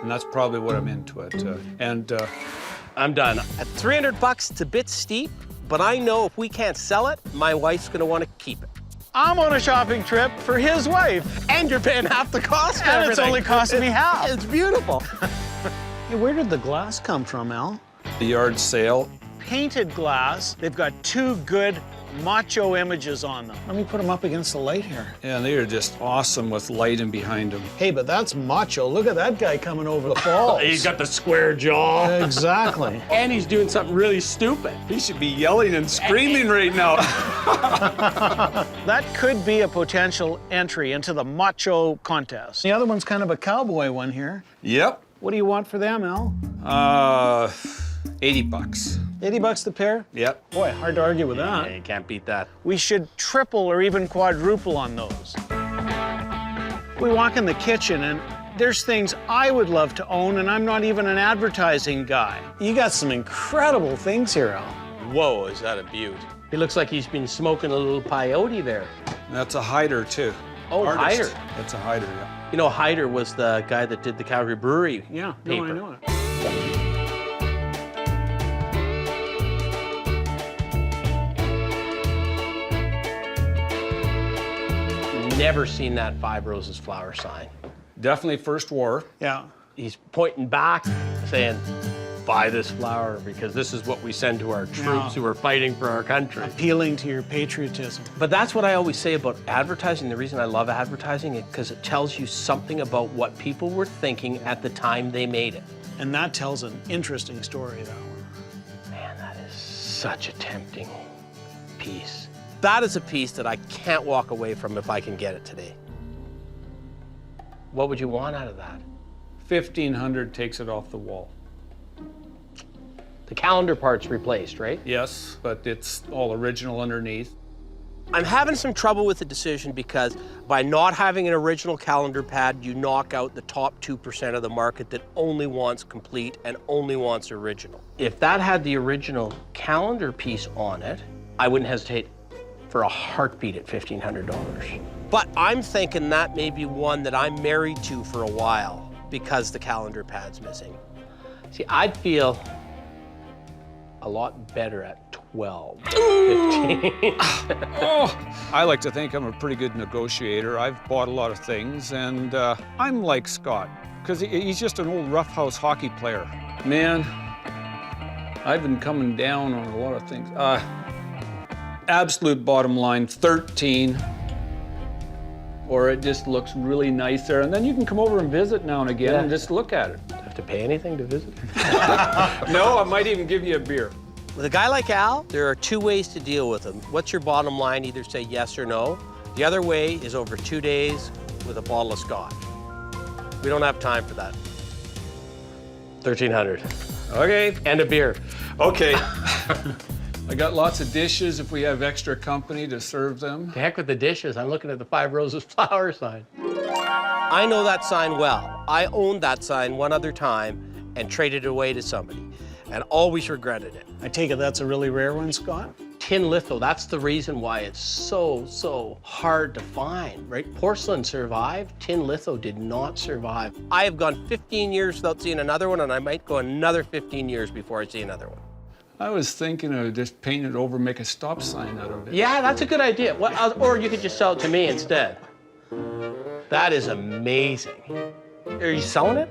And that's probably what I'm into it. I'm done. At $300, it's a bit steep, but I know if we can't sell it, my wife's gonna want to keep it. I'm on a shopping trip for his wife. And you're paying half the cost for And everything. it's only costing me half. It's beautiful. Hey, where did the glass come from, Al? The yard sale. Painted glass. They've got 2 good macho images on them. Let me put them up against the light here. Yeah, they are just awesome with lighting behind them. Hey, but that's macho. Look at that guy coming over the falls. He's got the square jaw. Exactly. And he's doing something really stupid. He should be yelling and screaming right now. That could be a potential entry into the macho contest. The other one's kind of a cowboy one here. Yep. What do you want for them, Al? $80. $80 the pair? Yep. Boy, hard to argue with that. Yeah, you can't beat that. We should triple or even quadruple on those. We walk in the kitchen and there's things I would love to own, and I'm not even an advertising guy. You got some incredible things here, Al. Whoa, is that a beaut? He looks like he's been smoking a little peyote there. That's a hider, too. Oh, Artist. Hyder. That's a hider, yeah. You know, Hyder was the guy that did the Calgary Brewery Yeah, paper. no, I know it. Never seen that 5 Roses flower sign. Definitely First War. Yeah. He's pointing back, saying, buy this flower because this is what we send to our troops who are fighting for our country. Appealing to your patriotism. But that's what I always say about advertising. The reason I love advertising is because it tells you something about what people were thinking at the time they made it. And that tells an interesting story, that one. Man, that is such a tempting piece. That is a piece that I can't walk away from if I can get it today. What would you want out of that? 1,500 takes it off the wall. The calendar part's replaced, right? Yes, but it's all original underneath. I'm having some trouble with the decision because by not having an original calendar pad, you knock out the top 2% of the market that only wants complete and only wants original. If that had the original calendar piece on it, I wouldn't hesitate for a heartbeat at $1,500. But I'm thinking that may be one that I'm married to for a while because the calendar pad's missing. See, I'd feel a lot better at 12, 15. Oh, I like to think I'm a pretty good negotiator. I've bought a lot of things, and I'm like Scott, because he's just an old roughhouse hockey player. Man, I've been coming down on a lot of things. Absolute bottom line, 13. Or it just looks really nice there. And then you can come over and visit now and again and just look at it. Do I have to pay anything to visit? No, I might even give you a beer. With a guy like Al, there are 2 ways to deal with him. What's your bottom line? Either say yes or no. The other way is over 2 days with a bottle of scotch. We don't have time for that. 1,300. Okay. And a beer. Okay. I got lots of dishes if we have extra company to serve them. The heck with the dishes. I'm looking at the 5 Roses flower sign. I know that sign well. I owned that sign one other time and traded it away to somebody and always regretted it. I take it that's a really rare one, Scott? tin litho, that's the reason why it's so hard to find, right? Porcelain survived, tin litho did not survive. I have gone 15 years without seeing another one, and I might go another 15 years before I see another one. I was thinking of just paint it over, make a stop sign out of it. Yeah, that's a good idea. Or you could just sell it to me instead. That is amazing. Are you selling it?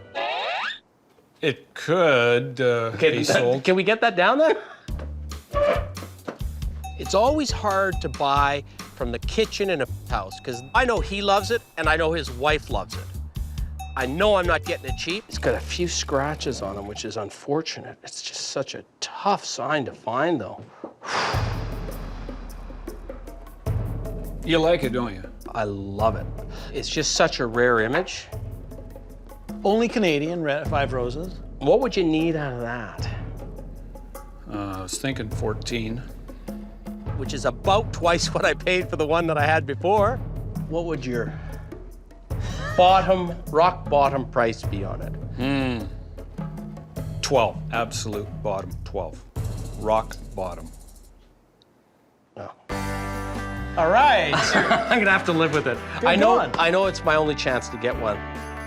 It could be sold. Can we get that down then? It's always hard to buy from the kitchen in a house because I know he loves it and I know his wife loves it. I know I'm not getting it cheap. It's got a few scratches on him, which is unfortunate. It's just such a tough sign to find, though. You like it, don't you? I love it. It's just such a rare image. Only Canadian, 5 roses. What would you need out of that? I was thinking 14. Which is about twice what I paid for the one that I had before. What would your rock bottom price be on it? 12, absolute bottom, 12. Rock bottom. Oh. All right. I'm gonna have to live with it. I know it's my only chance to get one,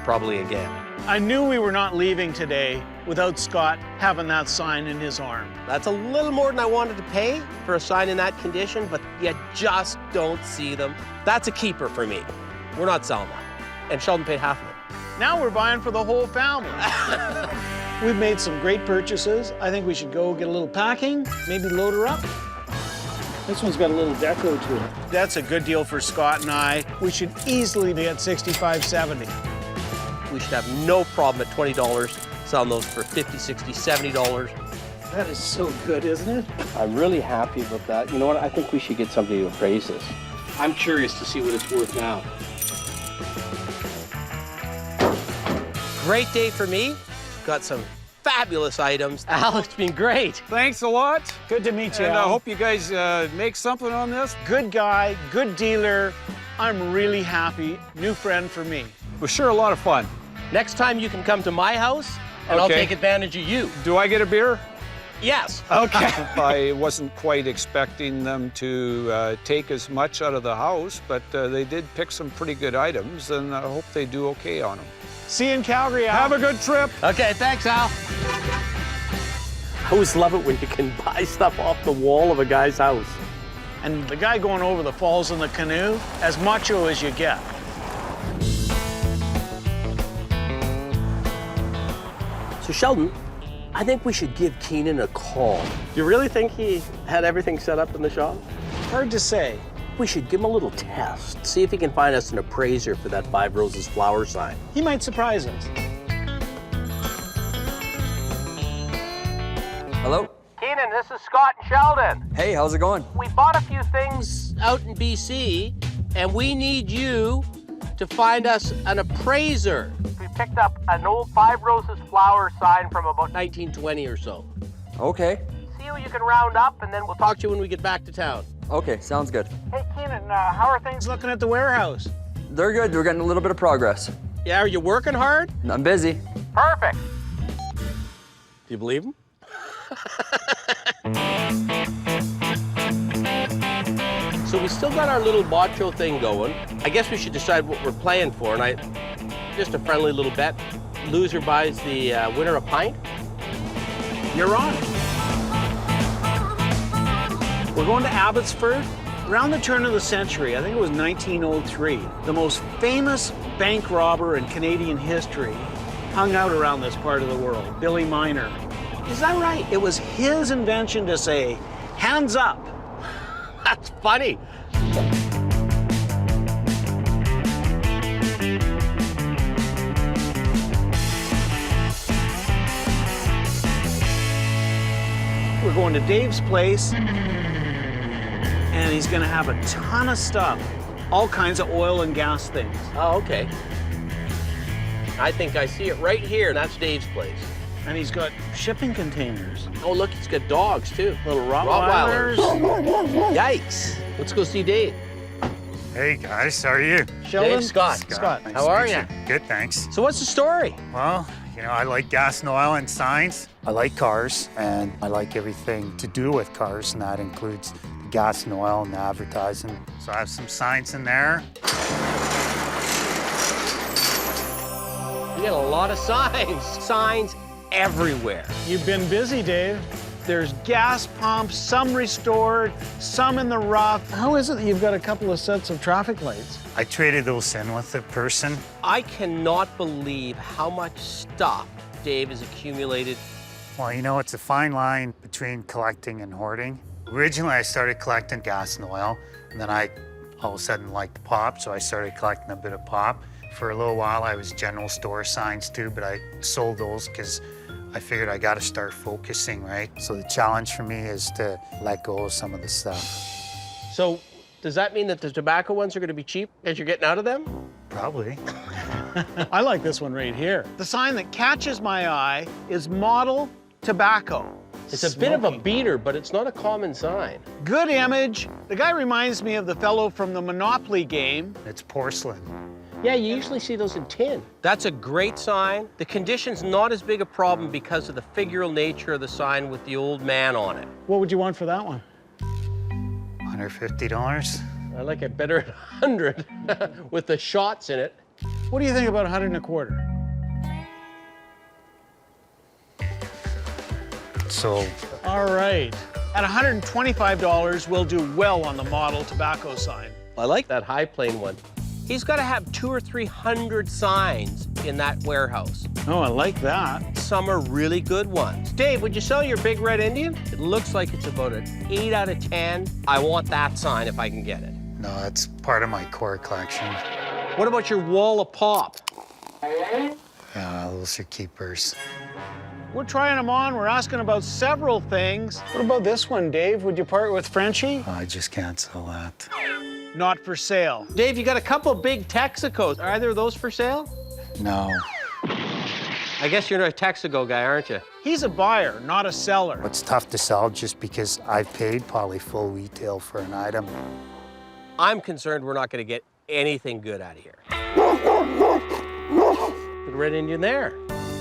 probably again. I knew we were not leaving today without Scott having that sign in his arm. That's a little more than I wanted to pay for a sign in that condition, but you just don't see them. That's a keeper for me. We're not selling that. And Sheldon paid half of it. Now we're buying for the whole family. We've made some great purchases. I think we should go get a little packing, maybe load her up. This one's got a little deco to it. That's a good deal for Scott and I. We should easily be at $65.70. We should have no problem at $20 selling those for $50, $60, $70. That is so good, isn't it? I'm really happy about that. You know what? I think we should get somebody to appraise this. I'm curious to see what it's worth now. Great day for me. Got some fabulous items. Al, it's been great. Thanks a lot. Good to meet you, And I Al. hope you guys make something on this. Good guy, good dealer. I'm really happy. New friend for me. It was sure a lot of fun. Next time you can come to my house, and I'll take advantage of you. Do I get a beer? Yes. Okay. I wasn't quite expecting them to take as much out of the house, but they did pick some pretty good items, and I hope they do okay on them. See you in Calgary, Al. Have a good trip. Okay, thanks, Al. I always love it when you can buy stuff off the wall of a guy's house. And the guy going over the falls in the canoe, as macho as you get. So Sheldon, I think we should give Kenan a call. Do you really think he had everything set up in the shop? Hard to say. We should give him a little test, see if he can find us an appraiser for that 5 Roses flower sign. He might surprise us. Hello? Kenan, this is Scott and Sheldon. Hey, how's it going? We bought a few things out in BC, and we need you to find us an appraiser. We picked up an old 5 Roses flower sign from about 1920 or so. Okay. See what you can round up, and then we'll talk to you when we get back to town. Okay, sounds good. Hey, Kenan, how are things looking at the warehouse? They're good. We're getting a little bit of progress. Yeah, are you working hard? I'm busy. Perfect. Do you believe him? So we still got our little macho thing going. I guess we should decide what we're playing for, and just a friendly little bet. Loser buys the winner a pint. You're on. We're going to Abbotsford. Around the turn of the century, I think it was 1903, the most famous bank robber in Canadian history hung out around this part of the world, Billy Miner. Is that right? It was his invention to say, hands up. That's funny. We're going to Dave's place, and he's gonna have a ton of stuff, all kinds of oil and gas things. Oh, okay. I think I see it right here. That's Dave's place. And he's got shipping containers. Oh, look, he's got dogs, too. Little Rottweilers. Yikes. Let's go see Dave. Hey, guys, how are you? Sheldon? Dave, Scott. Scott. Nice How to are meet you? Good, thanks. So what's the story? Well, you know, I like gas and oil and signs. I like cars, and I like everything to do with cars, and that includes the gas and oil and advertising. So I have some signs in there. You got a lot of signs. Signs everywhere. You've been busy, Dave. There's gas pumps, some restored, some in the rough. How is it that you've got a couple of sets of traffic lights? I traded those in with a person. I cannot believe how much stuff Dave has accumulated. Well, you know, it's a fine line between collecting and hoarding. Originally, I started collecting gas and oil, and then I all of a sudden liked pop, so I started collecting a bit of pop. For a little while, I was general store signs too, but I sold those because I figured I got to start focusing, right? So the challenge for me is to let go of some of the stuff. So does that mean that the tobacco ones are going to be cheap as you're getting out of them? Probably. I like this one right here. The sign that catches my eye is model tobacco. It's a bit of a beater, but it's not a common sign. Good image. The guy reminds me of the fellow from the Monopoly game. It's porcelain. Yeah, you usually see those in tin. That's a great sign. The condition's not as big a problem because of the figural nature of the sign with the old man on it. What would you want for that one? $150. I like it better at 100 with the shots in it. What do you think about 100 1/4? So. All right. At $125, we'll do well on the model tobacco sign. I like that high plane one. He's got to have 200 or 300 signs in that warehouse. Oh, I like that. Some are really good ones. Dave, would you sell your big red Indian? It looks like it's about an 8 out of 10. I want that sign if I can get it. No, that's part of my core collection. What about your wall of pop? Those are keepers. We're trying them on. We're asking about several things. What about this one, Dave? Would you part with Frenchie? I just can't sell that. Not for sale. Dave, you got a couple big Texacos. Are either of those for sale? No. I guess you're a Texaco guy, aren't you? He's a buyer, not a seller. It's tough to sell just because I've paid probably full retail for an item. I'm concerned we're not going to get anything good out of here. Good red Indian there.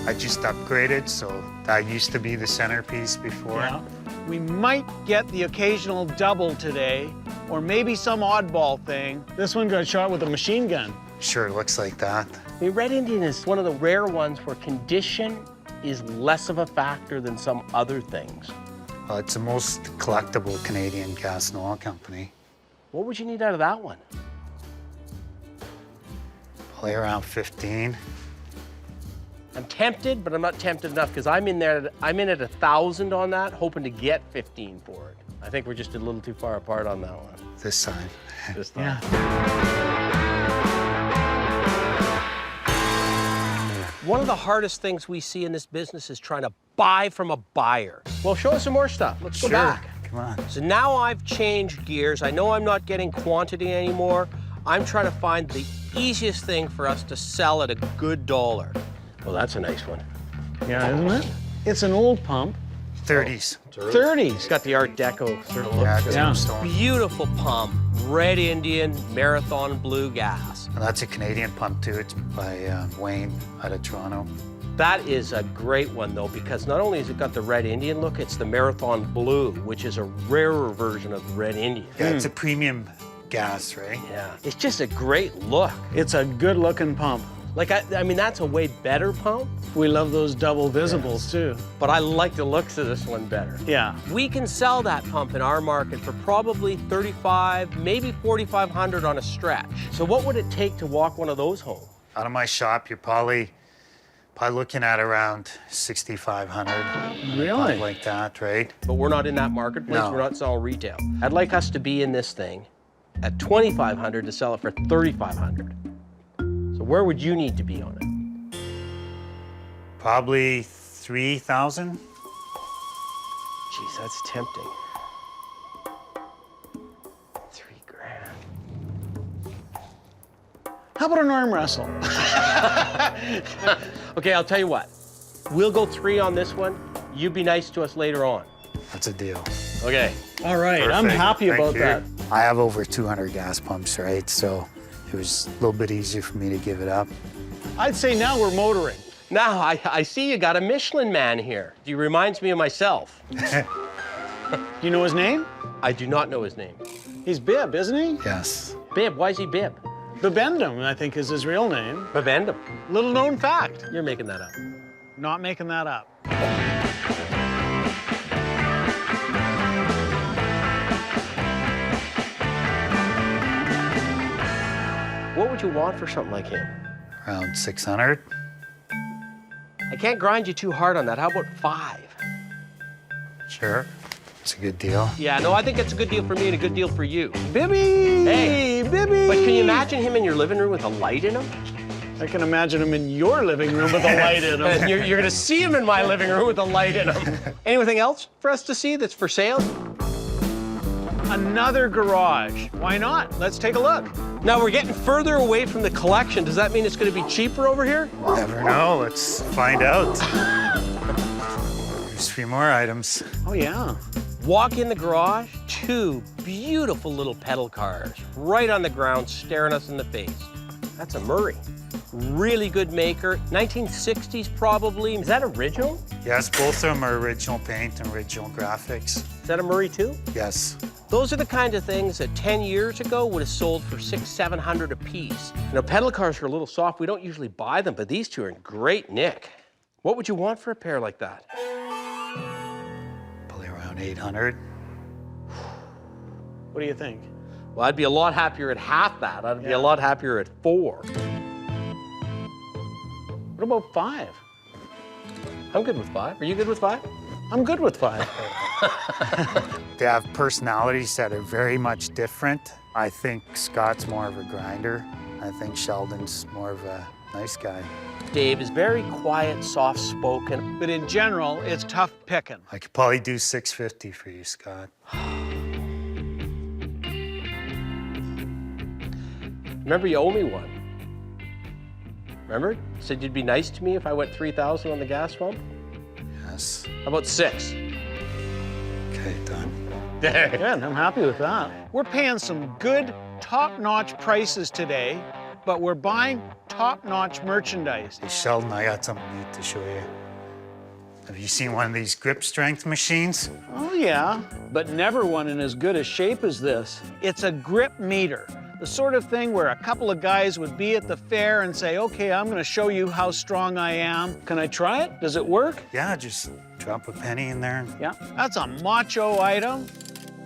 I just upgraded, so that used to be the centerpiece before. Yeah. We might get the occasional double today, or maybe some oddball thing. This one got shot with a machine gun. Sure, looks like that. I mean, red Indian is one of the rare ones where condition is less of a factor than some other things. Well, it's the most collectible Canadian gas and oil company. What would you need out of that one? Probably around 15. I'm tempted, but I'm not tempted enough because I'm in at 1,000 on that, hoping to get 15 for it. I think we're just a little too far apart on that one. This time. This time. One of the hardest things we see in this business is trying to buy from a buyer. Well, show us some more stuff. Let's go back. Come on. So now I've changed gears. I know I'm not getting quantity anymore. I'm trying to find the easiest thing for us to sell at a good dollar. Well, that's a nice one. Yeah, isn't it? It's an old pump. 30s. 30s. It's got the Art Deco sort of look. Yeah, Beautiful pump. Red Indian, Marathon Blue gas. And that's a Canadian pump too. It's by Wayne out of Toronto. That is a great one though, because not only has it got the Red Indian look, it's the Marathon Blue, which is a rarer version of the Red Indian. Yeah, it's a premium gas, right? Yeah. It's just a great look. It's a good-looking pump. Like, I mean, that's a way better pump. We love those double visibles, too. But I like the looks of this one better. Yeah. We can sell that pump in our market for probably $3,500, maybe $4,500 on a stretch. So what would it take to walk one of those home? Out of my shop, you're probably looking at around $6,500. Really? Like that, right? But we're not in that marketplace. No. We're not selling retail. I'd like us to be in this thing at $2,500 to sell it for $3,500. So where would you need to be on it? Probably 3,000. Jeez, that's tempting. $3,000. How about an arm wrestle? Okay, I'll tell you what. We'll go 3 on this one. You be nice to us later on. That's a deal. Okay. All right, Perfect. I'm happy Thank about you. that. I have over 200 gas pumps, right? So it was a little bit easier for me to give it up. I'd say now we're motoring. Now, I see you got a Michelin man here. He reminds me of myself. You know his name? I do not know his name. He's Bib, isn't he? Yes. Bib, why is he Bib? Bibendum, I think, is his real name. Bibendum. Little known fact. You're making that up. Not making that up. What would you want for something like him? Around 600. I can't grind you too hard on that. How about 5? Sure. It's a good deal. Yeah, no, I think it's a good deal for me and a good deal for you. Bibby! Hey! Bibby! But can you imagine him in your living room with a light in him? I can imagine him in your living room with a light in him. And you're going to see him in my living room with a light in him. Anything else for us to see that's for sale? Another garage. Why not? Let's take a look. Now, we're getting further away from the collection. Does that mean it's going to be cheaper over here? Never know. Let's find out. There's 3 more items. Oh, yeah. Walk in the garage, 2 beautiful little pedal cars right on the ground staring us in the face. That's a Murray. Really good maker. 1960s probably. Is that original? Yes, both of them are original paint and original graphics. Is that a Murray too? Yes. Those are the kind of things that 10 years ago would have sold for $600, $700 a piece. You know, pedal cars are a little soft. We don't usually buy them, but these 2 are in great nick. What would you want for a pair like that? Probably around 800. What do you think? Well, I'd be a lot happier at half that. I'd be a lot happier at 4. What about 5? I'm good with 5. Are you good with 5? I'm good with 5. They have personalities that are very much different. I think Scott's more of a grinder. I think Sheldon's more of a nice guy. Dave is very quiet, soft-spoken. But in general, it's tough picking. I could probably do 650 for you, Scott. Remember, you owe me one. Remember? You said you'd be nice to me if I went 3,000 on the gas pump? Yes. How about 6? Okay, done. Good, I'm happy with that. We're paying some good, top-notch prices today, but we're buying top-notch merchandise. Hey, Sheldon, I got something neat to show you. Have you seen one of these grip strength machines? Oh, yeah, but never one in as good a shape as this. It's a grip meter. The sort of thing where a couple of guys would be at the fair and say, okay, I'm gonna show you how strong I am. Can I try it? Does it work? Yeah, just drop a penny in there. Yeah, that's a macho item.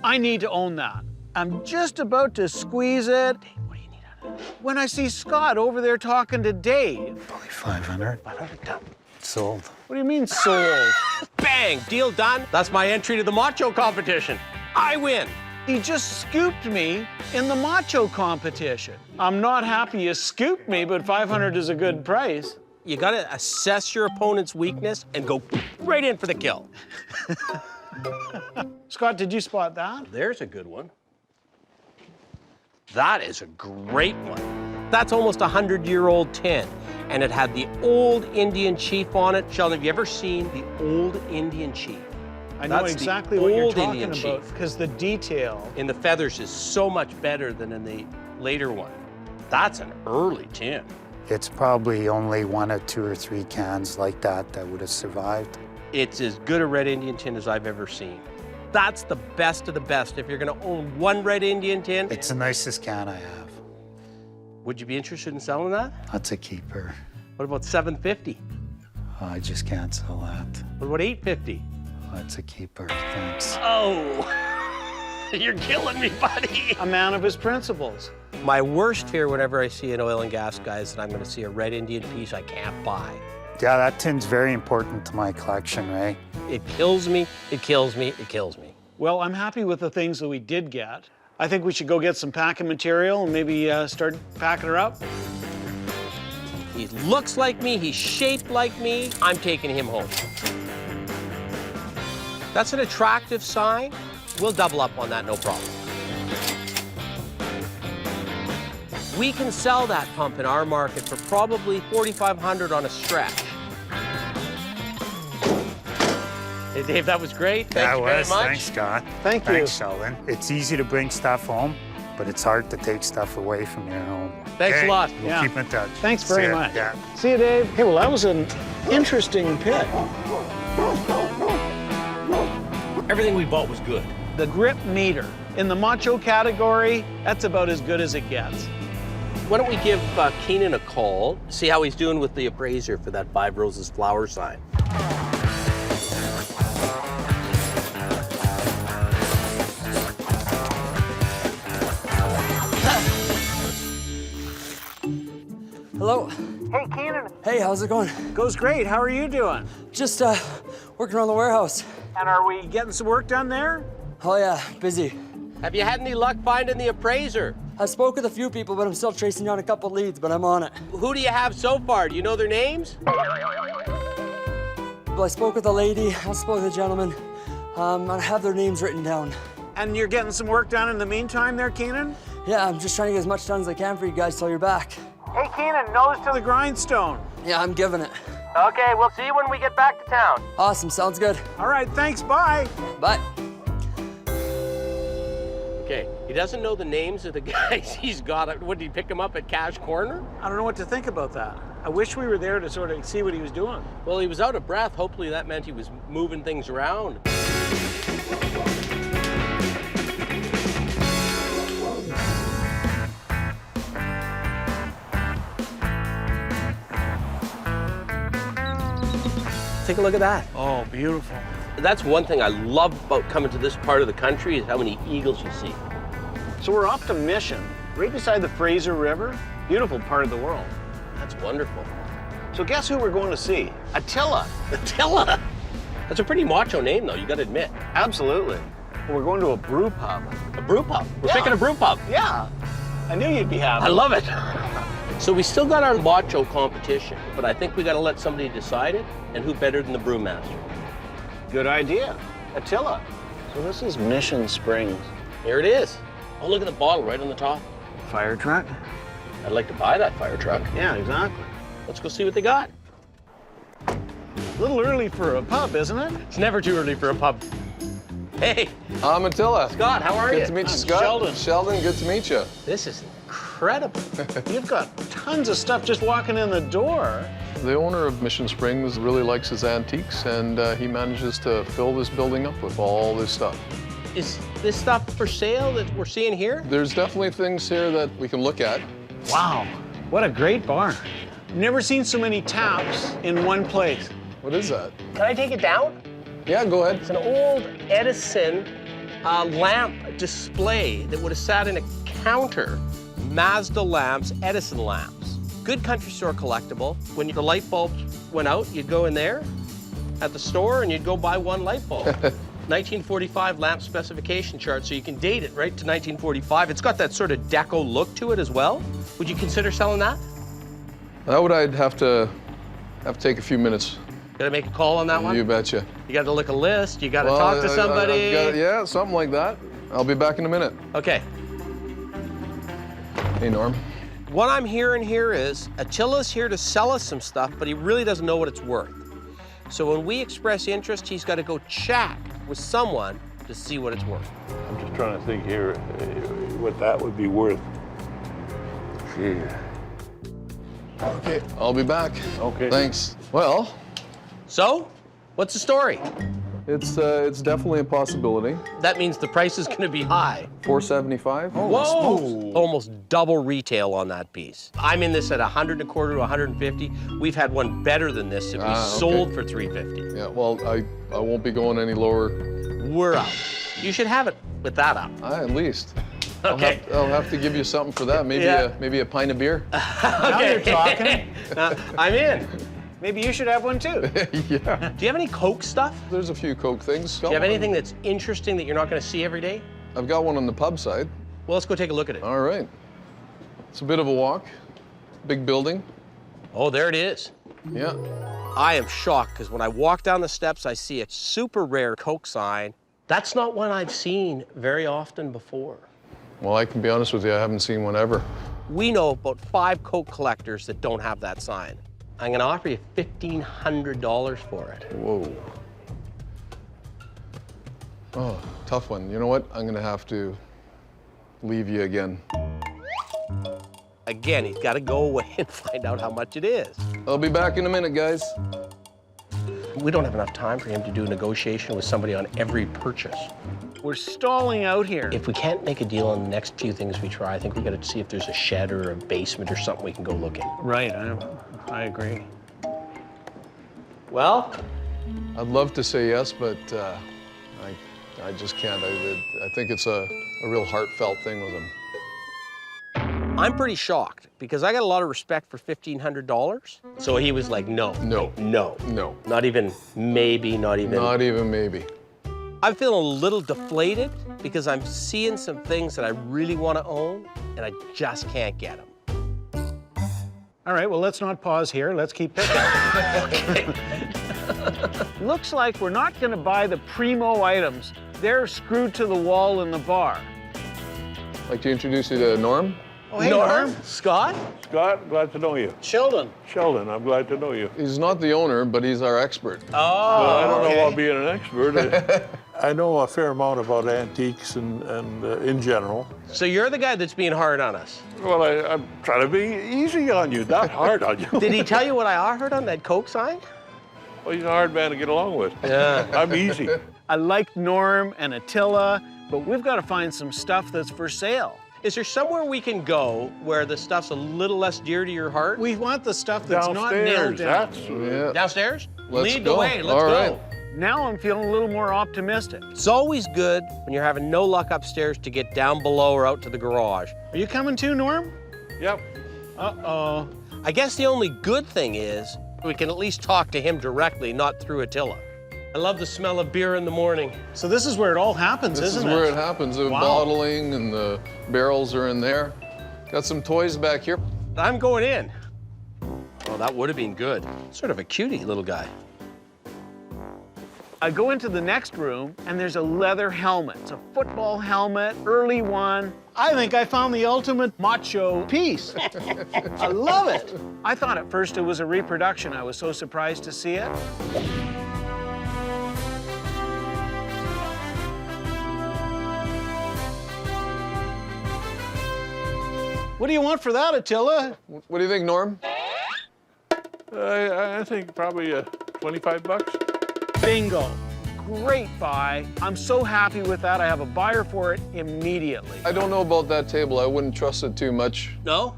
I need to own that. I'm just about to squeeze it. Dave, what do you need out of it? When I see Scott over there talking to Dave. Probably 500. 500 done. Sold. What do you mean sold? Bang, deal done. That's my entry to the macho competition. I win. He just scooped me in the macho competition. I'm not happy you scooped me, but 500 is a good price. You gotta assess your opponent's weakness and go right in for the kill. Scott, did you spot that? There's a good one. That is a great one. That's almost a 100-year-old tin, and it had the old Indian chief on it. Sheldon, have you ever seen the old Indian chief? I know That's exactly the what you're old talking Indian about, chief. because the detail. In the feathers is so much better than in the later one. That's an early tin. It's probably only 1 or 2 or 3 cans like that that would have survived. It's as good a red Indian tin as I've ever seen. That's the best of the best. If you're gonna own one red Indian tin. It's the nicest can I have. Would you be interested in selling that? That's a keeper. What about $750? Oh, I just can't sell that. What about $850? That's a keeper, thanks. Oh, you're killing me, buddy. A man of his principles. My worst fear whenever I see an oil and gas guy is that I'm gonna see a red Indian piece I can't buy. Yeah, that tin's very important to my collection, Ray. It kills me, it kills me, it kills me. Well, I'm happy with the things that we did get. I think we should go get some packing material and maybe start packing her up. He looks like me, he's shaped like me. I'm taking him home. That's an attractive sign. We'll double up on that, no problem. We can sell that pump in our market for probably $4,500 on a stretch. Hey, Dave, that was great. Thank you very much. Thanks, Scott. Thank you. Thanks, Sheldon. It's easy to bring stuff home, but it's hard to take stuff away from your home. Thanks a lot. We'll keep in touch. Thanks See very ya. much. Yeah. See you, Dave. Hey, well, that was an interesting pit. Everything we bought was good. The grip meter. In the macho category, that's about as good as it gets. Why don't we give Kenan a call, see how he's doing with the appraiser for that 5 Roses flower sign. Hello. Hey, Kenan. Hey, how's it going? Goes great. How are you doing? Just working around the warehouse. And are we getting some work done there? Oh yeah, busy. Have you had any luck finding the appraiser? I spoke with a few people, but I'm still tracing down a couple leads, but I'm on it. Who do you have so far? Do you know their names? Well, I spoke with a lady, I spoke with a gentleman. I have their names written down. And you're getting some work done in the meantime there, Kenan? Yeah, I'm just trying to get as much done as I can for you guys till you're back. Hey, Kenan, nose to the grindstone. Yeah, I'm giving it. Okay, we'll see you when we get back to town. Awesome, sounds good. All right, thanks, bye. Bye. Okay, he doesn't know the names of the guys he's got. Would he pick them up at Cash Corner? I don't know what to think about that. I wish we were there to sort of see what he was doing. Well, he was out of breath. Hopefully that meant he was moving things around. Take a look at that. Oh, beautiful. That's one thing I love about coming to this part of the country is how many eagles you see. So we're off to Mission, right beside the Fraser River. Beautiful part of the world. That's wonderful. So guess who we're going to see? Attila. Attila? That's a pretty macho name, though, you gotta admit. Absolutely. We're going to a brew pub. A brew pub? We're Yeah. picking a brew pub? Yeah. I knew you'd be happy. I love it. So we still got our macho competition, but I think we gotta let somebody decide it, and who better than the brewmaster? Good idea. Attila. So this is Mission Springs. Here it is. Oh, look at the bottle right on the top. Fire truck? I'd like to buy that fire truck. Yeah, exactly. Let's go see what they got. A little early for a pub, isn't it? It's never too early for a pub. Hey. I'm Attila. Scott, how are you? Good to meet you, Scott. Sheldon. Sheldon, good to meet you. This is incredible. You've got tons of stuff just walking in the door. The owner of Mission Springs really likes his antiques, and he manages to fill this building up with all this stuff. Is this stuff for sale that we're seeing here? There's definitely things here that we can look at. Wow, what a great bar. Never seen so many taps in one place. What is that? Can I take it down? Yeah, go ahead. It's an old Edison lamp display that would have sat in a counter. Mazda lamps, Edison lamps. Good country store collectible. When the light bulbs went out, you'd go in there at the store and you'd go buy one light bulb. 1945 lamp specification chart, so you can date it right to 1945. It's got that sort of deco look to it as well. Would you consider selling that? That would I'd have to take a few minutes. Gotta make a call on that one? You betcha. You gotta look a list, you gotta talk to somebody. Yeah, something like that. I'll be back in a minute. Okay. Hey, Norm. What I'm hearing here is Attila's here to sell us some stuff, but he really doesn't know what it's worth. So when we express interest, he's got to go chat with someone to see what it's worth. I'm just trying to think here what that would be worth. Gee. Okay, I'll be back. Okay. Thanks. Well. So, what's the story? It's definitely a possibility. That means the price is going to be high. $475. Whoa! Almost double retail on that piece. I'm in this at $100 and a quarter to $150. We've had one better than this that we sold for $350. Yeah, well, I won't be going any lower. We're up. You should have it with that up. At least. Okay. I'll have to give you something for that. Maybe maybe a pint of beer. Now you're talking. I'm in. Maybe you should have one too. Yeah. Do you have any Coke stuff? There's a few Coke things. Do you have anything that's interesting that you're not going to see every day? I've got one on the pub side. Well, let's go take a look at it. All right. It's a bit of a walk. Big building. Oh, there it is. Yeah. I am shocked because when I walk down the steps, I see a super rare Coke sign. That's not one I've seen very often before. Well, I can be honest with you, I haven't seen one ever. We know about 5 Coke collectors that don't have that sign. I'm going to offer you $1,500 for it. Whoa. Oh, tough one. You know what? I'm going to have to leave you again. Again, he's got to go away and find out how much it is. I'll be back in a minute, guys. We don't have enough time for him to do a negotiation with somebody on every purchase. We're stalling out here. If we can't make a deal on the next few things we try, I think we got to see if there's a shed or a basement or something we can go look in. Right, I agree. Well? I'd love to say yes, but I just can't. I think it's a real heartfelt thing with him. I'm pretty shocked because I got a lot of respect for $1,500. So he was like, no. No. No. No. Not even maybe, not even. Not even maybe. I'm feeling a little deflated because I'm seeing some things that I really want to own and I just can't get them. All right, well, let's not pause here. Let's keep picking. Looks like we're not going to buy the primo items. They're screwed to the wall in the bar. I'd like to introduce you to Norm. Oh, hey, Norm. Scott? Scott, glad to know you. Sheldon. Sheldon, I'm glad to know you. He's not the owner, but he's our expert. Oh, well, I don't know about being an expert. I know a fair amount about antiques and in general. So you're the guy that's being hard on us. Well, I'm trying to be easy on you, not hard on you. Did he tell you what I heard on that Coke sign? Well, he's a hard man to get along with. Yeah. I'm easy. I like Norm and Attila, but we've got to find some stuff that's for sale. Is there somewhere we can go where the stuff's a little less dear to your heart? We want the stuff that's not nailed down. Downstairs? Let's Lead go. the way, let's All go. right. Now I'm feeling a little more optimistic. It's always good when you're having no luck upstairs to get down below or out to the garage. Are you coming too, Norm? Yep. Uh-oh. I guess the only good thing is we can at least talk to him directly, not through Attila. I love the smell of beer in the morning. So this is where it all happens, isn't it? This is where it happens. The bottling and the barrels are in there. Got some toys back here. I'm going in. Oh, that would have been good. Sort of a cutie little guy. I go into the next room, and there's a leather helmet. It's a football helmet, early one. I think I found the ultimate macho piece. I love it. I thought at first it was a reproduction. I was so surprised to see it. What do you want for that, Attila? What do you think, Norm? I think probably 25 bucks. Bingo. Great buy. I'm so happy with that. I have a buyer for it immediately. I don't know about that table. I wouldn't trust it too much. No?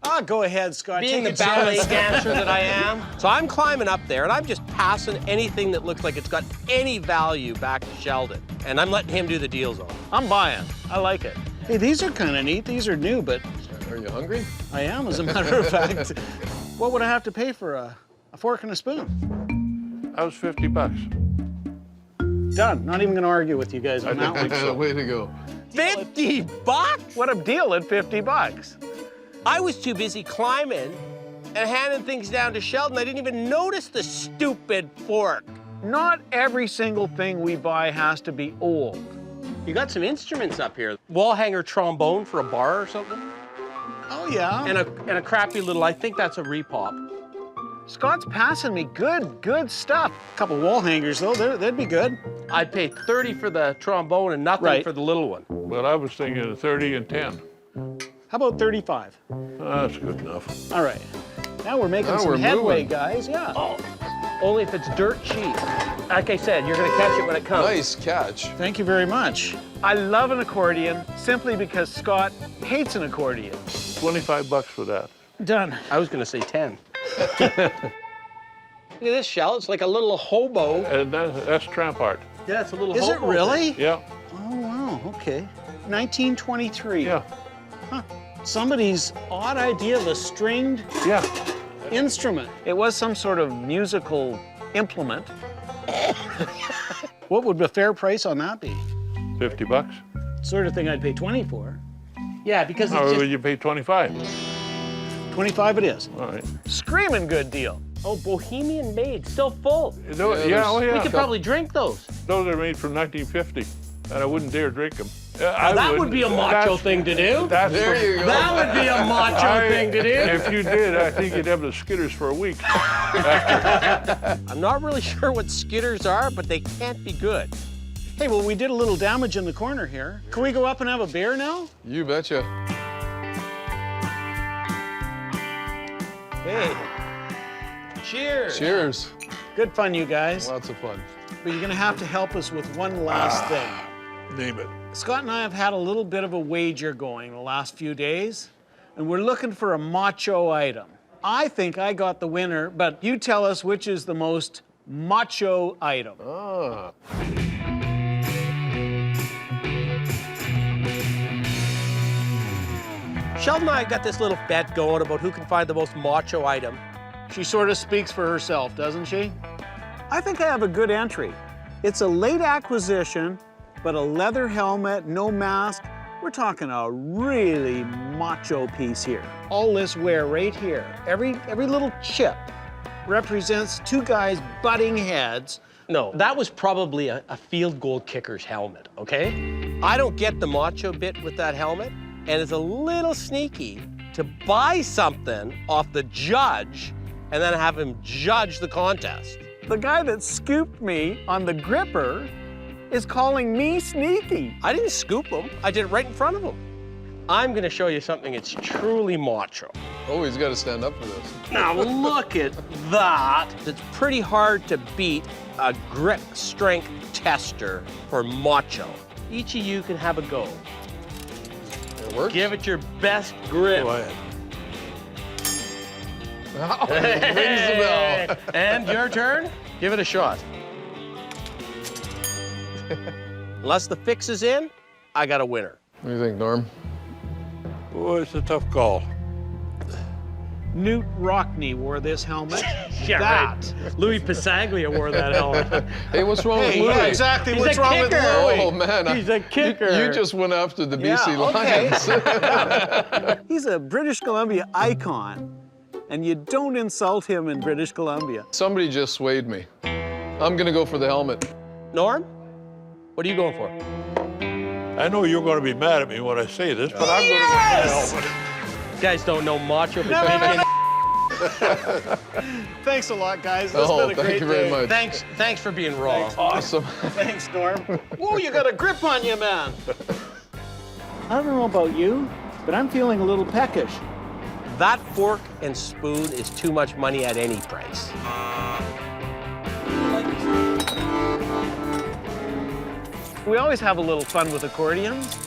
Ah, go ahead, Scott. Being Take the a ballet chance. dancer that I am. So I'm climbing up there, and I'm just passing anything that looks like it's got any value back to Sheldon. And I'm letting him do the deals on it. I'm buying. I like it. Hey, these are kind of neat. These are new, but... Are you hungry? I am, as a matter of fact. What would I have to pay for a fork and a spoon? That was 50 bucks. Done. Not even going to argue with you guys on that one. Way to go. 50 bucks? What a deal at 50 bucks. I was too busy climbing and handing things down to Sheldon. I didn't even notice the stupid fork. Not every single thing we buy has to be old. You got some instruments up here. Wall hanger trombone for a bar or something? Oh, yeah. And a crappy little, I think that's a repop. Scott's passing me good stuff. A couple wall hangers, though, that'd be good. I'd pay 30 for the trombone and nothing for the little one. Well, I was thinking 30 and 10. How about 35? That's good enough. All right. Now we're making Now some we're headway, moving. guys. Yeah. Oh, only if it's dirt cheap. Like I said, you're going to catch it when it comes. Nice catch. Thank you very much. I love an accordion simply because Scott hates an accordion. 25 bucks for that. Done. I was going to say 10. Look at this shell. It's like a little hobo. And that's tramp art. Yeah, it's a little Is it hobo really? thing. Yeah. Oh, wow. Okay. 1923. Yeah. Huh. Somebody's odd idea of a stringed instrument. It was some sort of musical implement. What would the fair price on that be? 50 bucks. Sort of thing I'd pay 20 for. Yeah, because it's Or just... would you pay 25? 25 it is. All right. Screaming good deal. Oh, Bohemian made, still full. Yeah, We could probably drink those. Those are made from 1950, and I wouldn't dare drink them. That would be a macho thing to do. There you go. That would be a macho thing to do. If you did, I think you'd have the skitters for a week. I'm not really sure what skitters are, but they can't be good. Hey, well, we did a little damage in the corner here. Can we go up and have a beer now? You betcha. Hey. Cheers. Cheers. Good fun, you guys. Lots of fun. But you're gonna have to help us with one last thing. Name it. Scott and I have had a little bit of a wager going the last few days, and we're looking for a macho item. I think I got the winner, but you tell us which is the most macho item. Ah. Sheldon and I got this little bet going about who can find the most macho item. She sort of speaks for herself, doesn't she? I think I have a good entry. It's a late acquisition, but a leather helmet, no mask. We're talking a really macho piece here. All this wear right here, every little chip represents two guys butting heads. No, that was probably a field goal kicker's helmet, okay? I don't get the macho bit with that helmet, and it's a little sneaky to buy something off the judge and then have him judge the contest. The guy that scooped me on the gripper is calling me sneaky. I didn't scoop him. I did it right in front of him. I'm gonna show you something that's truly macho. Oh, he's got to stand up for this. Now look at that. It's pretty hard to beat a grip strength tester for macho. Each of you can have a go. It works? Give it your best grip. Go ahead. Oh, it rings the bell. And your turn. Give it a shot. Unless the fix is in, I got a winner. What do you think, Norm? Oh, it's a tough call. Newt Rockney wore this helmet. Yeah, that. right. Louis Pasaglia wore that helmet. Hey, what's wrong with Hey, Louis? yeah, exactly. He's What's a wrong with kicker. Louis? Oh, man. He's a kicker. You just went after the BC okay. Lions. He's a British Columbia icon, and you don't insult him in British Columbia. Somebody just swayed me. I'm going to go for the helmet. Norm, what are you going for? I know you're going to be mad at me when I say this, but I'm going to go for the helmet. You guys don't know macho, but Thanks a lot, guys. This has Oh, been a thank great you very day. much. Thanks for being wrong. Awesome. Thanks, Norm. Whoa, you got a grip on you, man. I don't know about you, but I'm feeling a little peckish. That fork and spoon is too much money at any price. We always have a little fun with accordions.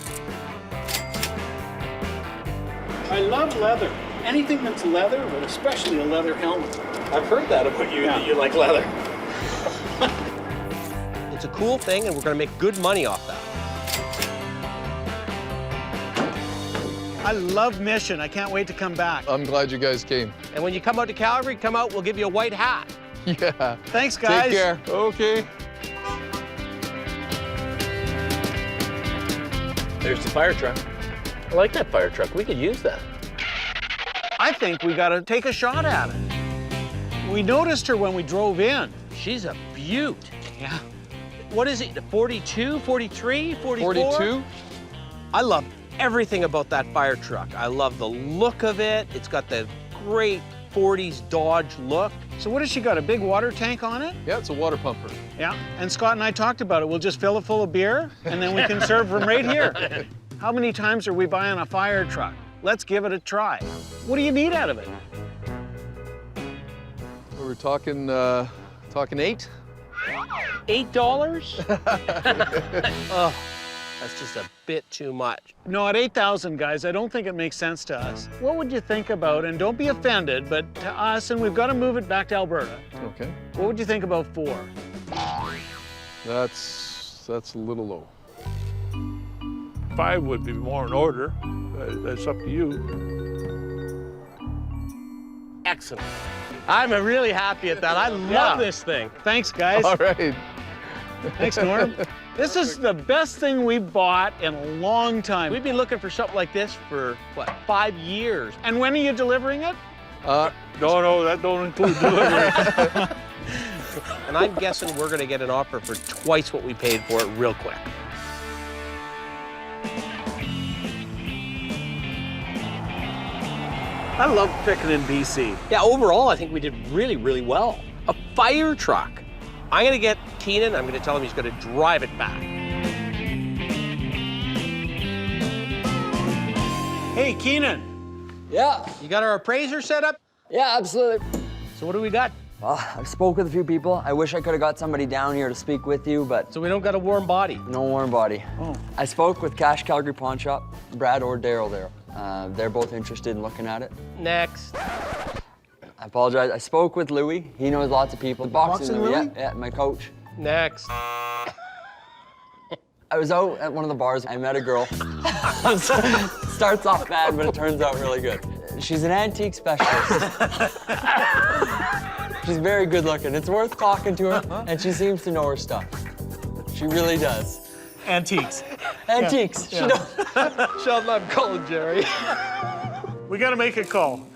I love leather. Anything that's leather, but especially a leather helmet. I've heard that about you, that you like leather. It's a cool thing, and we're gonna make good money off that. I love Mission. I can't wait to come back. I'm glad you guys came. And when you come out to Calgary, come out, we'll give you a white hat. Yeah. Thanks, guys. Take care. Okay. There's the fire truck. I like that fire truck. We could use that. I think we gotta take a shot at it. We noticed her when we drove in. She's a beaut. Yeah. What is it, 42, 43, 44? 42? I love everything about that fire truck. I love the look of it. It's got the great 40s Dodge look. So what has she got, a big water tank on it? Yeah, it's a water pumper. Yeah, and Scott and I talked about it. We'll just fill it full of beer, and then we can serve them right here. How many times are we buying a fire truck? Let's give it a try. What do you need out of it? We're talking, talking 8? $8? Oh, that's just a bit too much. No, at 8,000, guys, I don't think it makes sense to us. What would you think about, and don't be offended, but to us, and we've got to move it back to Alberta. Okay. What would you think about 4? That's a little low. 5 would be more in order. That's up to you. Excellent. I'm really happy at that. I love this thing. Thanks, guys. All right. Thanks, Norm. This is the best thing we bought in a long time. We've been looking for something like this for, what, 5 years? And when are you delivering it? No, that don't include delivery. And I'm guessing we're gonna get an offer for twice what we paid for it real quick. I love picking in BC. Yeah, overall, I think we did really, really well. A fire truck. I'm gonna get Kenan, I'm gonna tell him he's gonna drive it back. Hey, Kenan. Yeah. You got our appraiser set up? Yeah, absolutely. So what do we got? Well, I've spoke with a few people. I wish I could have got somebody down here to speak with you, but... So we don't got a warm body? No warm body. Oh. I spoke with Cash Calgary Pawn Shop, Brad or Daryl there. They're both interested in looking at it. Next. I apologize. I spoke with Louie. He knows lots of people. Boxing Louie? Yeah, my coach. Next. I was out at one of the bars. I met a girl. Starts off bad, but it turns out really good. She's an antique specialist. She's very good looking. It's worth talking to her, and she seems to know her stuff. She really does. Antiques. Antiques. Yeah. She knows. Sheldon, I'm calling Jerry. We got to make a call.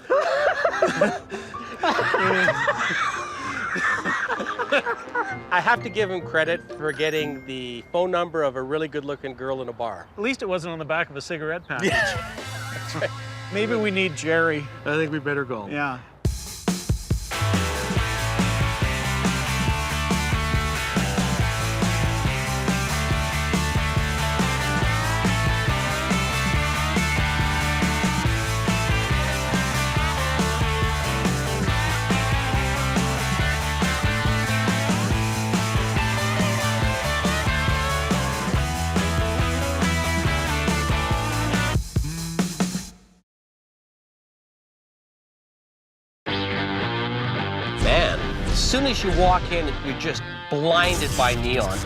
I have to give him credit for getting the phone number of a really good-looking girl in a bar. At least it wasn't on the back of a cigarette package. That's right. Maybe we need Jerry. I think we better go. Yeah. As soon as you walk in, you're just blinded by neon.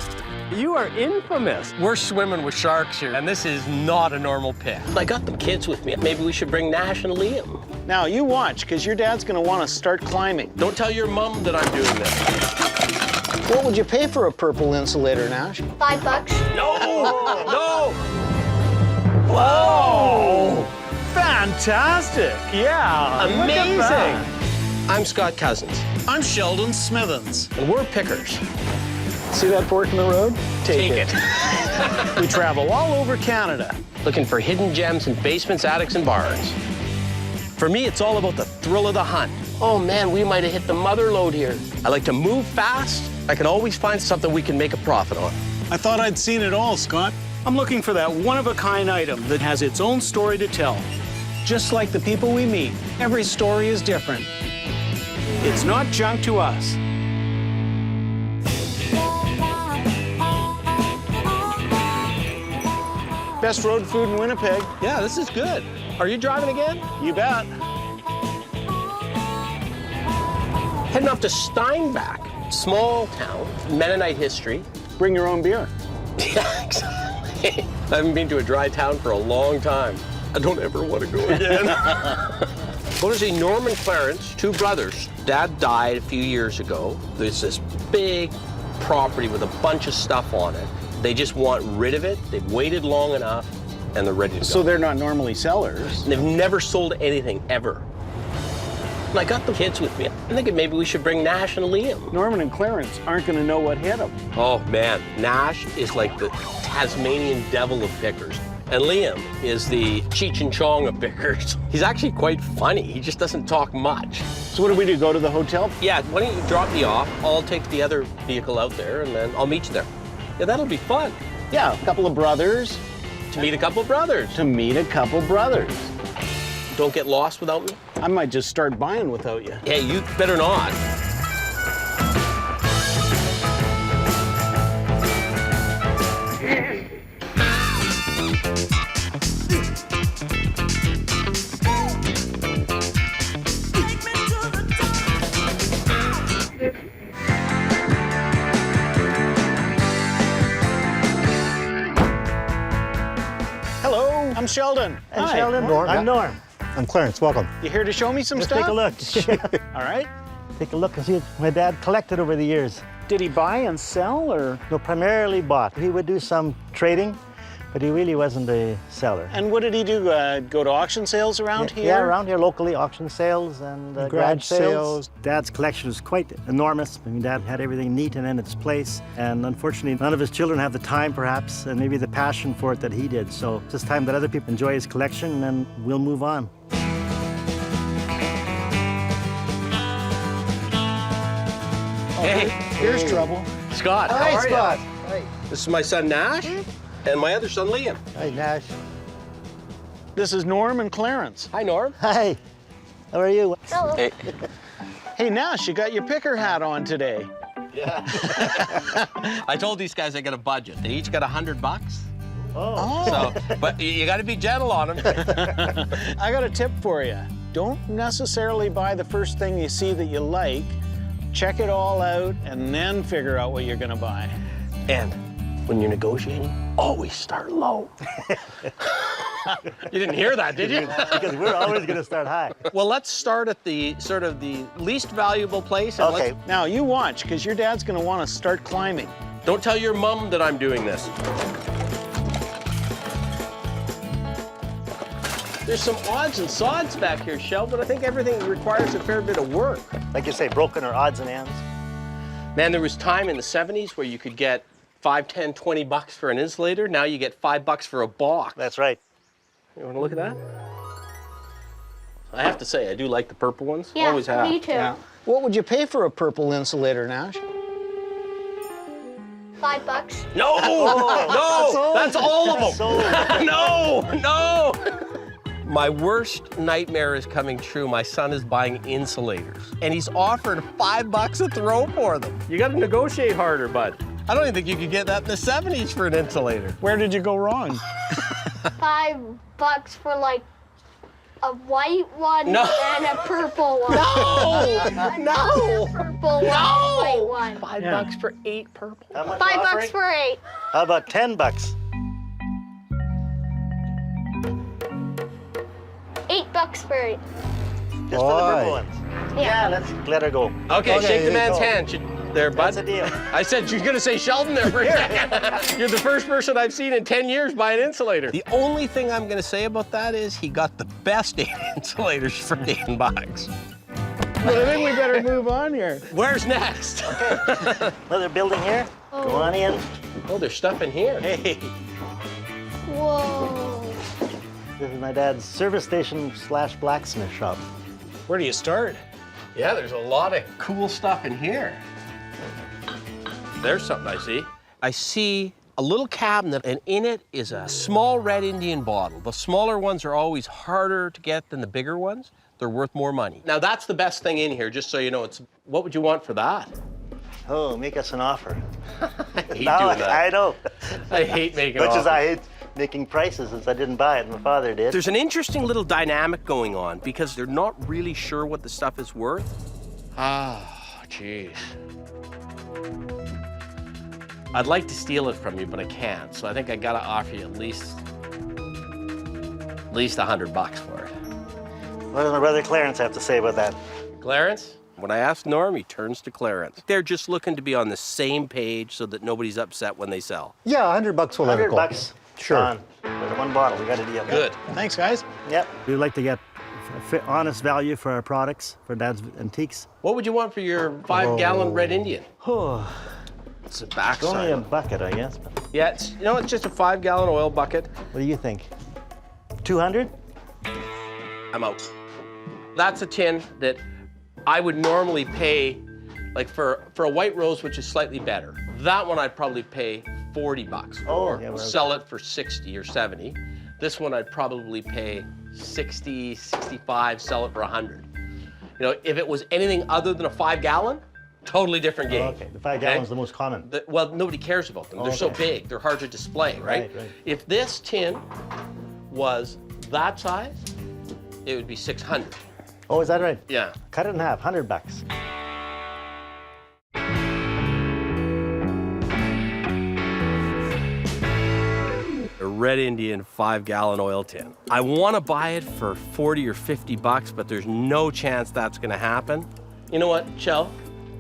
You are infamous. We're swimming with sharks here, and this is not a normal pit. I got them kids with me. Maybe we should bring Nash and Liam. Now, you watch, because your dad's going to want to start climbing. Don't tell your mom that I'm doing this. What would you pay for a purple insulator, Nash? $5. No! No! Whoa! Fantastic! Yeah! Amazing! I'm Scott Cozens. I'm Sheldon Smithens. And we're pickers. See that fork in the road? Take it. We travel all over Canada. Looking for hidden gems in basements, attics, and barns. For me, it's all about the thrill of the hunt. Oh man, we might have hit the mother lode here. I like to move fast. I can always find something we can make a profit on. I thought I'd seen it all, Scott. I'm looking for that one-of-a-kind item that has its own story to tell. Just like the people we meet, every story is different. It's not junk to us. Best road food in Winnipeg. Yeah, this is good. Are you driving again? You bet. Heading off to Steinbach, small town, Mennonite history. Bring your own beer. Yeah, exactly. I haven't been to a dry town for a long time. I don't ever want to go again. Going to see Norm and Clarence, two brothers. Dad died a few years ago. There's this big property with a bunch of stuff on it. They just want rid of it. They've waited long enough, and they're ready to go. So they're not normally sellers. They've never sold anything, ever. And I got the kids with me. I'm thinking maybe we should bring Nash and Liam. Norman and Clarence aren't going to know what hit them. Oh, man. Nash is like the Tasmanian devil of pickers. And Liam is the Cheech and Chong of pickers. He's actually quite funny. He just doesn't talk much. So what do we do, go to the hotel? Yeah, why don't you drop me off? I'll take the other vehicle out there, and then I'll meet you there. Yeah, that'll be fun. Yeah, a couple of brothers. To meet a couple of brothers. To meet a couple brothers. Don't get lost without me? I might just start buying without you. Hey, you better not. Hello, I'm Sheldon. Hey, Hi. Sheldon. Norm. I'm Norm. I'm Clarence. Welcome. You here to show me some Let's stuff? take a look. All right. Take a look and see what my dad collected over the years. Did he buy and sell, or? No, primarily bought. He would do some trading, but he really wasn't a seller. And what did he do? Go to auction sales around here? Yeah, around here locally, auction sales and garage sales. Dad's collection was quite enormous. I mean, Dad had everything neat and in its place. And unfortunately, none of his children have the time, perhaps, and maybe the passion for it that he did. So it's just time that other people enjoy his collection, and we'll move on. Hey, here's trouble. Scott, Hi, how are Scott. you? Hi. This is my son Nash and my other son Liam. Hi, Nash. This is Norm and Clarence. Hi, Norm. Hi. How are you? Hello. Hey. Hey, Nash, you got your picker hat on today. Yeah. I told these guys I got a budget. They each got $100. Oh. So, but you got to be gentle on them. I got a tip for you. Don't necessarily buy the first thing you see that you like. Check it all out and then figure out what you're going to buy. And when you're negotiating, always start low. You didn't hear that, did you? Because we're always going to start high. Well, let's start at the sort of the least valuable place. And Okay. Now, you watch, because your dad's going to want to start climbing. Don't tell your mom that I'm doing this. There's some odds and sods back here, Sheldon. I think everything requires a fair bit of work. Like you say, broken or odds and ends. Man, there was time in the 70s where you could get $5, $10, $20 for an insulator. Now you get $5 for a box. That's right. You want to look at that? I have to say, I do like the purple ones. Yeah, Always have. me too. Yeah. What would you pay for a purple insulator, Nash? $5. No! No! That's all of them! No! No! My worst nightmare is coming true. My son is buying insulators, and he's offered $5 a throw for them. You got to negotiate harder, bud. I don't even think you could get that in the 70s for an insulator. Where did you go wrong? $5 for like a white one No. and a purple one. No! No! Purple one, No! white one. $5 for 8 purple. How much are you $5 offering? for 8. How about $10? $8 for 8. Just for the purple ones. Yeah, let's let her go. Okay, shake the man's go. hand. There, bud. That's a deal. I said you're gonna say Sheldon there for a second. You're the first person I've seen in 10 years buy an insulator. The only thing I'm gonna say about that is he got the best insulators for $8. But I think we better move on here. Where's next? Okay. Another building here. Go on in. Oh, there's stuff in here. Hey. Whoa. This is my dad's service station / blacksmith shop. Where do you start? Yeah, there's a lot of cool stuff in here. There's something I see. I see a little cabinet, and in it is a small red Indian bottle. The smaller ones are always harder to get than the bigger ones. They're worth more money. Now, that's the best thing in here, just so you know. What would you want for that? Oh, make us an offer. I hate No, doing that. I know. I hate making Much offers. as I hate making prices, since I didn't buy it, my father did. There's an interesting little dynamic going on because they're not really sure what the stuff is worth. Ah, jeez. I'd like to steal it from you, but I can't. So I think I gotta offer you at least $100 for it. What does my brother Clarence have to say about that? Clarence? When I ask Norm, he turns to Clarence. They're just looking to be on the same page so that nobody's upset when they sell. Yeah, $100 will let it go. $100. Sure. Gone. There's one bottle. We got a deal. Good. Thanks, guys. Yep. We'd like to get honest value for our products, for Dad's antiques. What would you want for your 5-gallon red Indian? Oh, It's a it's backside. only a bucket, I guess. But Yeah, it's just a 5-gallon oil bucket. what do you think? 200? I'm out. That's a tin that I would normally pay, like for a white rose, which is slightly better. That one I'd probably pay $40 for, yeah, well, sell it for 60 or 70. This one I'd probably pay 60, 65, sell it for 100. You know, if it was anything other than a 5-gallon, totally different game. Okay, the 5 gallons is the most common. Well, nobody cares about them. They're so Okay. big, they're hard to display, right? Right. If this tin was that size, it would be 600. Oh, is that right? Yeah. Cut it in half, $100. A red Indian 5-gallon oil tin. I want to buy it for 40 or 50 bucks, but there's no chance that's going to happen. You know what, Shell?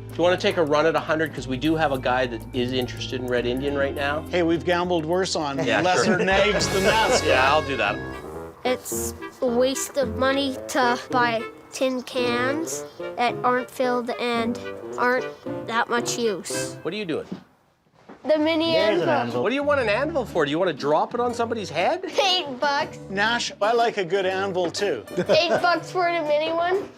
Do you want to take a run at 100? Because we do have a guy that is interested in red Indian right now. Hey, we've gambled worse on Yeah, lesser sure. nags than that. Yeah, I'll do that. It's a waste of money to buy tin cans that aren't filled and aren't that much use. What are you doing? The mini anvil. What do you want an anvil for? Do you want to drop it on somebody's head? $8. Nash, I like a good anvil too. $8 for the mini one.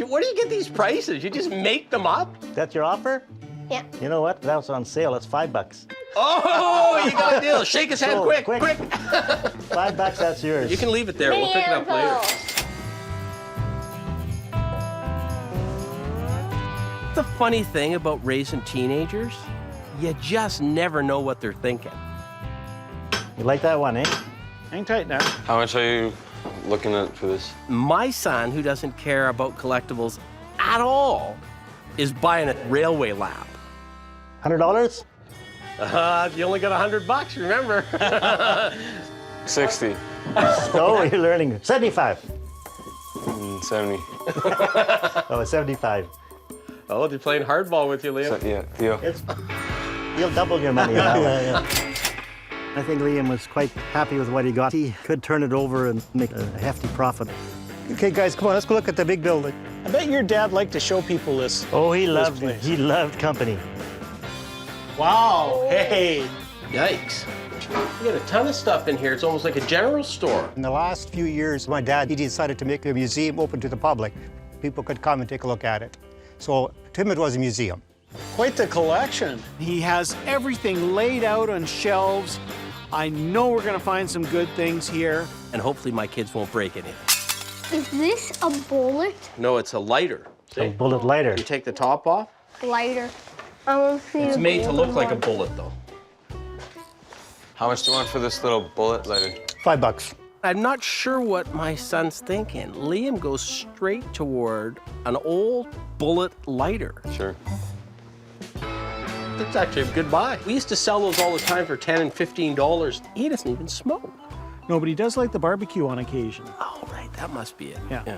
Where do you get these prices? You just make them up? That's your offer? Yeah. You know what? That was on sale. That's $5. Oh, you got a deal. Shake his hand Sold. quick. $5, that's yours. You can leave it there. We'll pick it up later. the funny thing about raising teenagers? You just never know what they're thinking. You like that one, eh? Hang tight now. How much are you looking at for this? My son, who doesn't care about collectibles at all, is buying a railway lap. $100? You only got $100, remember? 60. No, you're learning. 75. 70. Oh, 75. Oh, they're playing hardball with you, Liam. So, yeah, deal. You'll double your money now. Yeah. I think Liam was quite happy with what he got. He could turn it over and make a hefty profit. Okay, guys, come on, let's go look at the big building. I bet your dad liked to show people this. Oh, he loved it. place. He loved company. Wow, hey. Yikes. You got a ton of stuff in here. It's almost like a general store. In the last few years, my dad, he decided to make a museum open to the public. People could come and take a look at it. So to him, it was a museum. Quite the collection. He has everything laid out on shelves. I know we're gonna find some good things here. And hopefully my kids won't break anything. Is this a bullet? No, it's a lighter. A bullet lighter. You take the top off. Lighter. I want to see It's a made to bullet look like a one. bullet, though. How much do you want for this little bullet lighter? $5. I'm not sure what my son's thinking. Liam goes straight toward an old bullet lighter. Sure. That's actually a good buy. We used to sell those all the time for $10 and $15. He doesn't even smoke. No, but he does like the barbecue on occasion. Oh, right, that must be it. Yeah.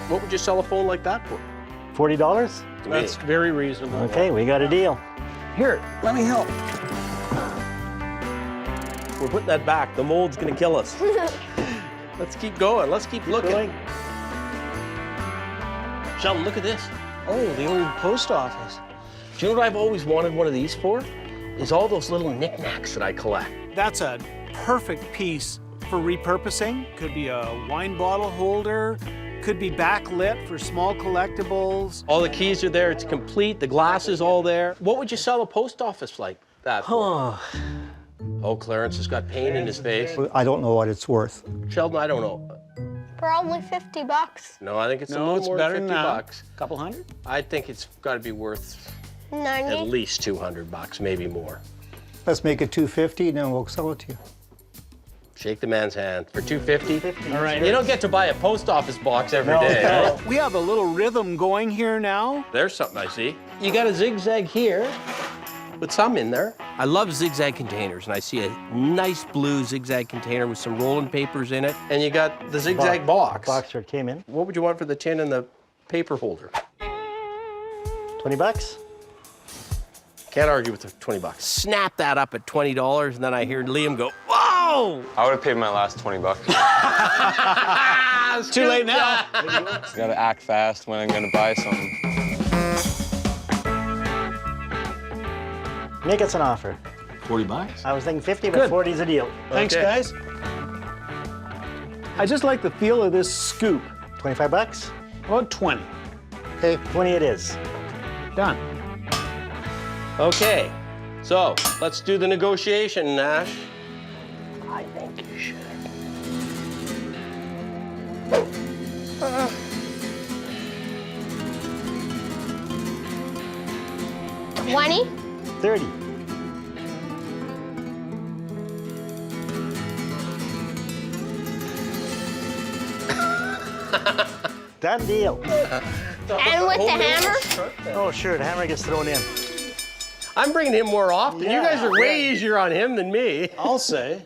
What would you sell a phone like that for? $40? That's very reasonable. Okay, we got a deal. Here, let me help. We're putting that back. The mold's gonna kill us. Let's keep going. Let's keep looking. Sheldon, look at this. Oh, the old post office. Do you know what I've always wanted one of these for? Is all those little knickknacks that I collect. That's a perfect piece for repurposing. Could be a wine bottle holder, could be backlit for small collectibles. All the keys are there, it's complete, the glass is all there. What would you sell a post office like that for? Oh, Clarence has got pain in his face. I don't know what it's worth. Sheldon, I don't know. Probably $50. No, I think it's a No, little it's more better than than $50. that. Couple hundred? I think it's got to be worth 90. at least $200, maybe more. Let's make it $250, and then we'll sell it to you. Shake the man's hand for $250. All right. You don't get to buy a post office box every day. eh? We have a little rhythm going here now. There's something I see. You got a zigzag here with some in there. I love zigzag containers, and I see a nice blue zigzag container with some rolling papers in it, and you got the zigzag box. Box where it came in. What would you want for the tin and the paper holder? $20? Can't argue with the $20. Snap that up at $20, and then I hear Liam go, whoa! I would have paid my last $20. It's too late now. Gotta act fast when I'm gonna buy something. Make us an offer. $40? I was thinking 50, but Good. 40 is a deal. Thanks, Okay. guys. I just like the feel of this scoop. $25? About 20. Okay, 20 it is. Done. Okay, so let's do the negotiation, Nash. I think you should. $20? 30. Done deal. And with the hammer? Oh, sure, the hammer gets thrown in. I'm bringing him more often. You guys are way easier on him than me. I'll say.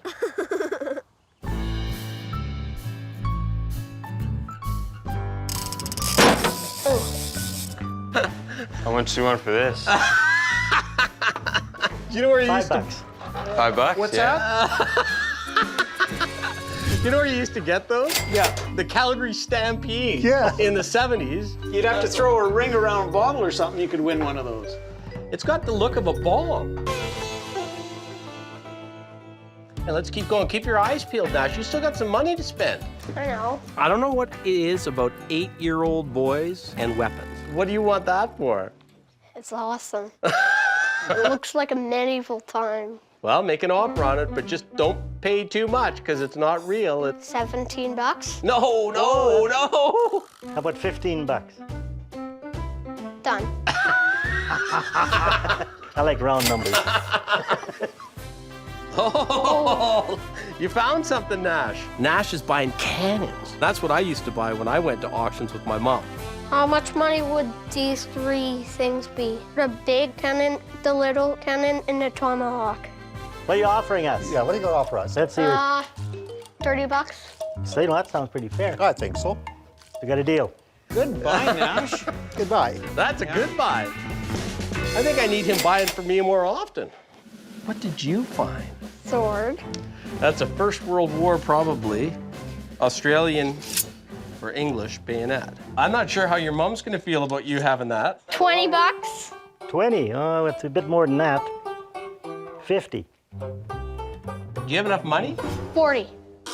How much do you want for this? You know where you used $5. $5? What's yeah. that? You know where you used to get those? Yeah. The Calgary Stampede. Yeah. In the 70s. You'd have to throw a ring around a bottle or something, you could win one of those. It's got the look of a bomb. And let's keep going. Keep your eyes peeled, Nash. You still got some money to spend. I know. I don't know what it is about 8-year-old boys and weapons. What do you want that for? It's awesome. It looks like a medieval time. Well, make an offer on it, but just don't pay too much because it's not real. It's $17? no. How about $15? done. I like round numbers. Oh, you found something, Nash. Nash is buying cannons. That's what I used to buy when I went to auctions with my mom. How much money would these three things be? The big cannon, the little cannon, and the tomahawk. What are you offering us? Yeah, what are you going to offer us? Let's see. $30. So, you know, that sounds pretty fair. I think so. We got a deal. Goodbye, Nash. Goodbye. That's a good buy. I think I need him buying for me more often. What did you find? Sword. That's a First World War, probably. Australian or English bayonet. I'm not sure how your mom's gonna feel about you having that. $20. 20? Oh, it's a bit more than that. 50. Do you have enough money? 40.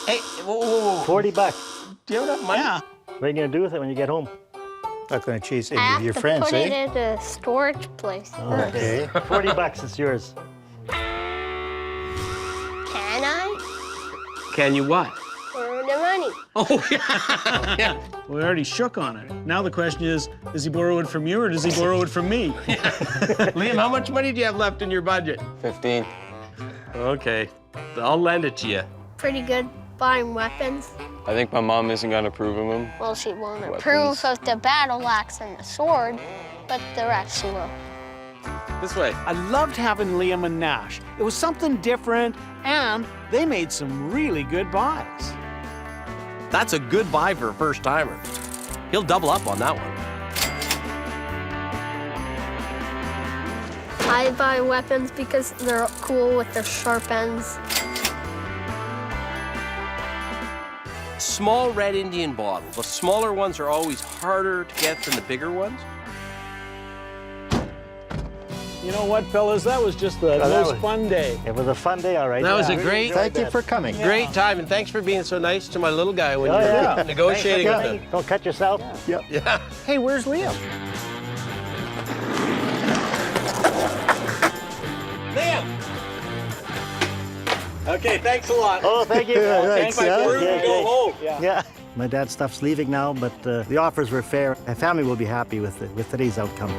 Hey, whoa, whoa, whoa. 40 bucks. Do you have enough money? Yeah. What are you gonna do with it when you get home? Not going to chase any I of your have to friends, put eh? it in a storage place. Okay. 40 bucks is yours. Can I? Can you what? Earn the money. Oh, yeah. Yeah. We already shook on it. Now the question is, does he borrow it from you or does he borrow it from me? Liam, how much money do you have left in your budget? 15. Okay, I'll lend it to you. Pretty good buying weapons. I think my mom isn't going to approve of them. Well, she won't Weapons. approve of the battle axe and the sword, but the rest she will. This way. I loved having Liam and Nash. It was something different, and they made some really good buys. That's a good buy for a first timer. He'll double up on that one. I buy weapons because they're cool with their sharp ends. Small red Indian bottle. The smaller ones are always harder to get than the bigger ones. You know what, fellas? That was just the most fun day. It was a fun day, all right. That was a great, Thank you for coming. great time, and thanks for being so nice to my little guy when Oh, you were yeah. negotiating with him. Don't cut yourself. Yep. Yeah. Hey, where's Liam? Liam! Okay, thanks a lot. Oh, thank you. Thanks, my yeah. word to go home. Yeah. My dad's stuff's leaving now, but the offers were fair. My family will be happy with today's outcome.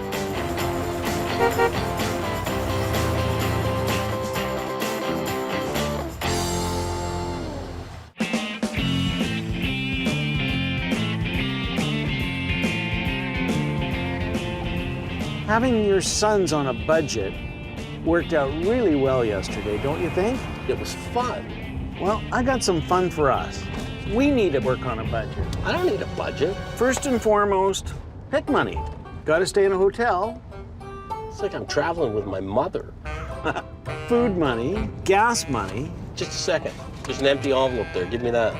Having your sons on a budget worked out really well yesterday, don't you think? It was fun. Well, I got some fun for us. We need to work on a budget. I don't need a budget. First and foremost, pick money. Got to stay in a hotel. It's like I'm traveling with my mother. Food money, gas money. Just a second. There's an empty envelope there. Give me that.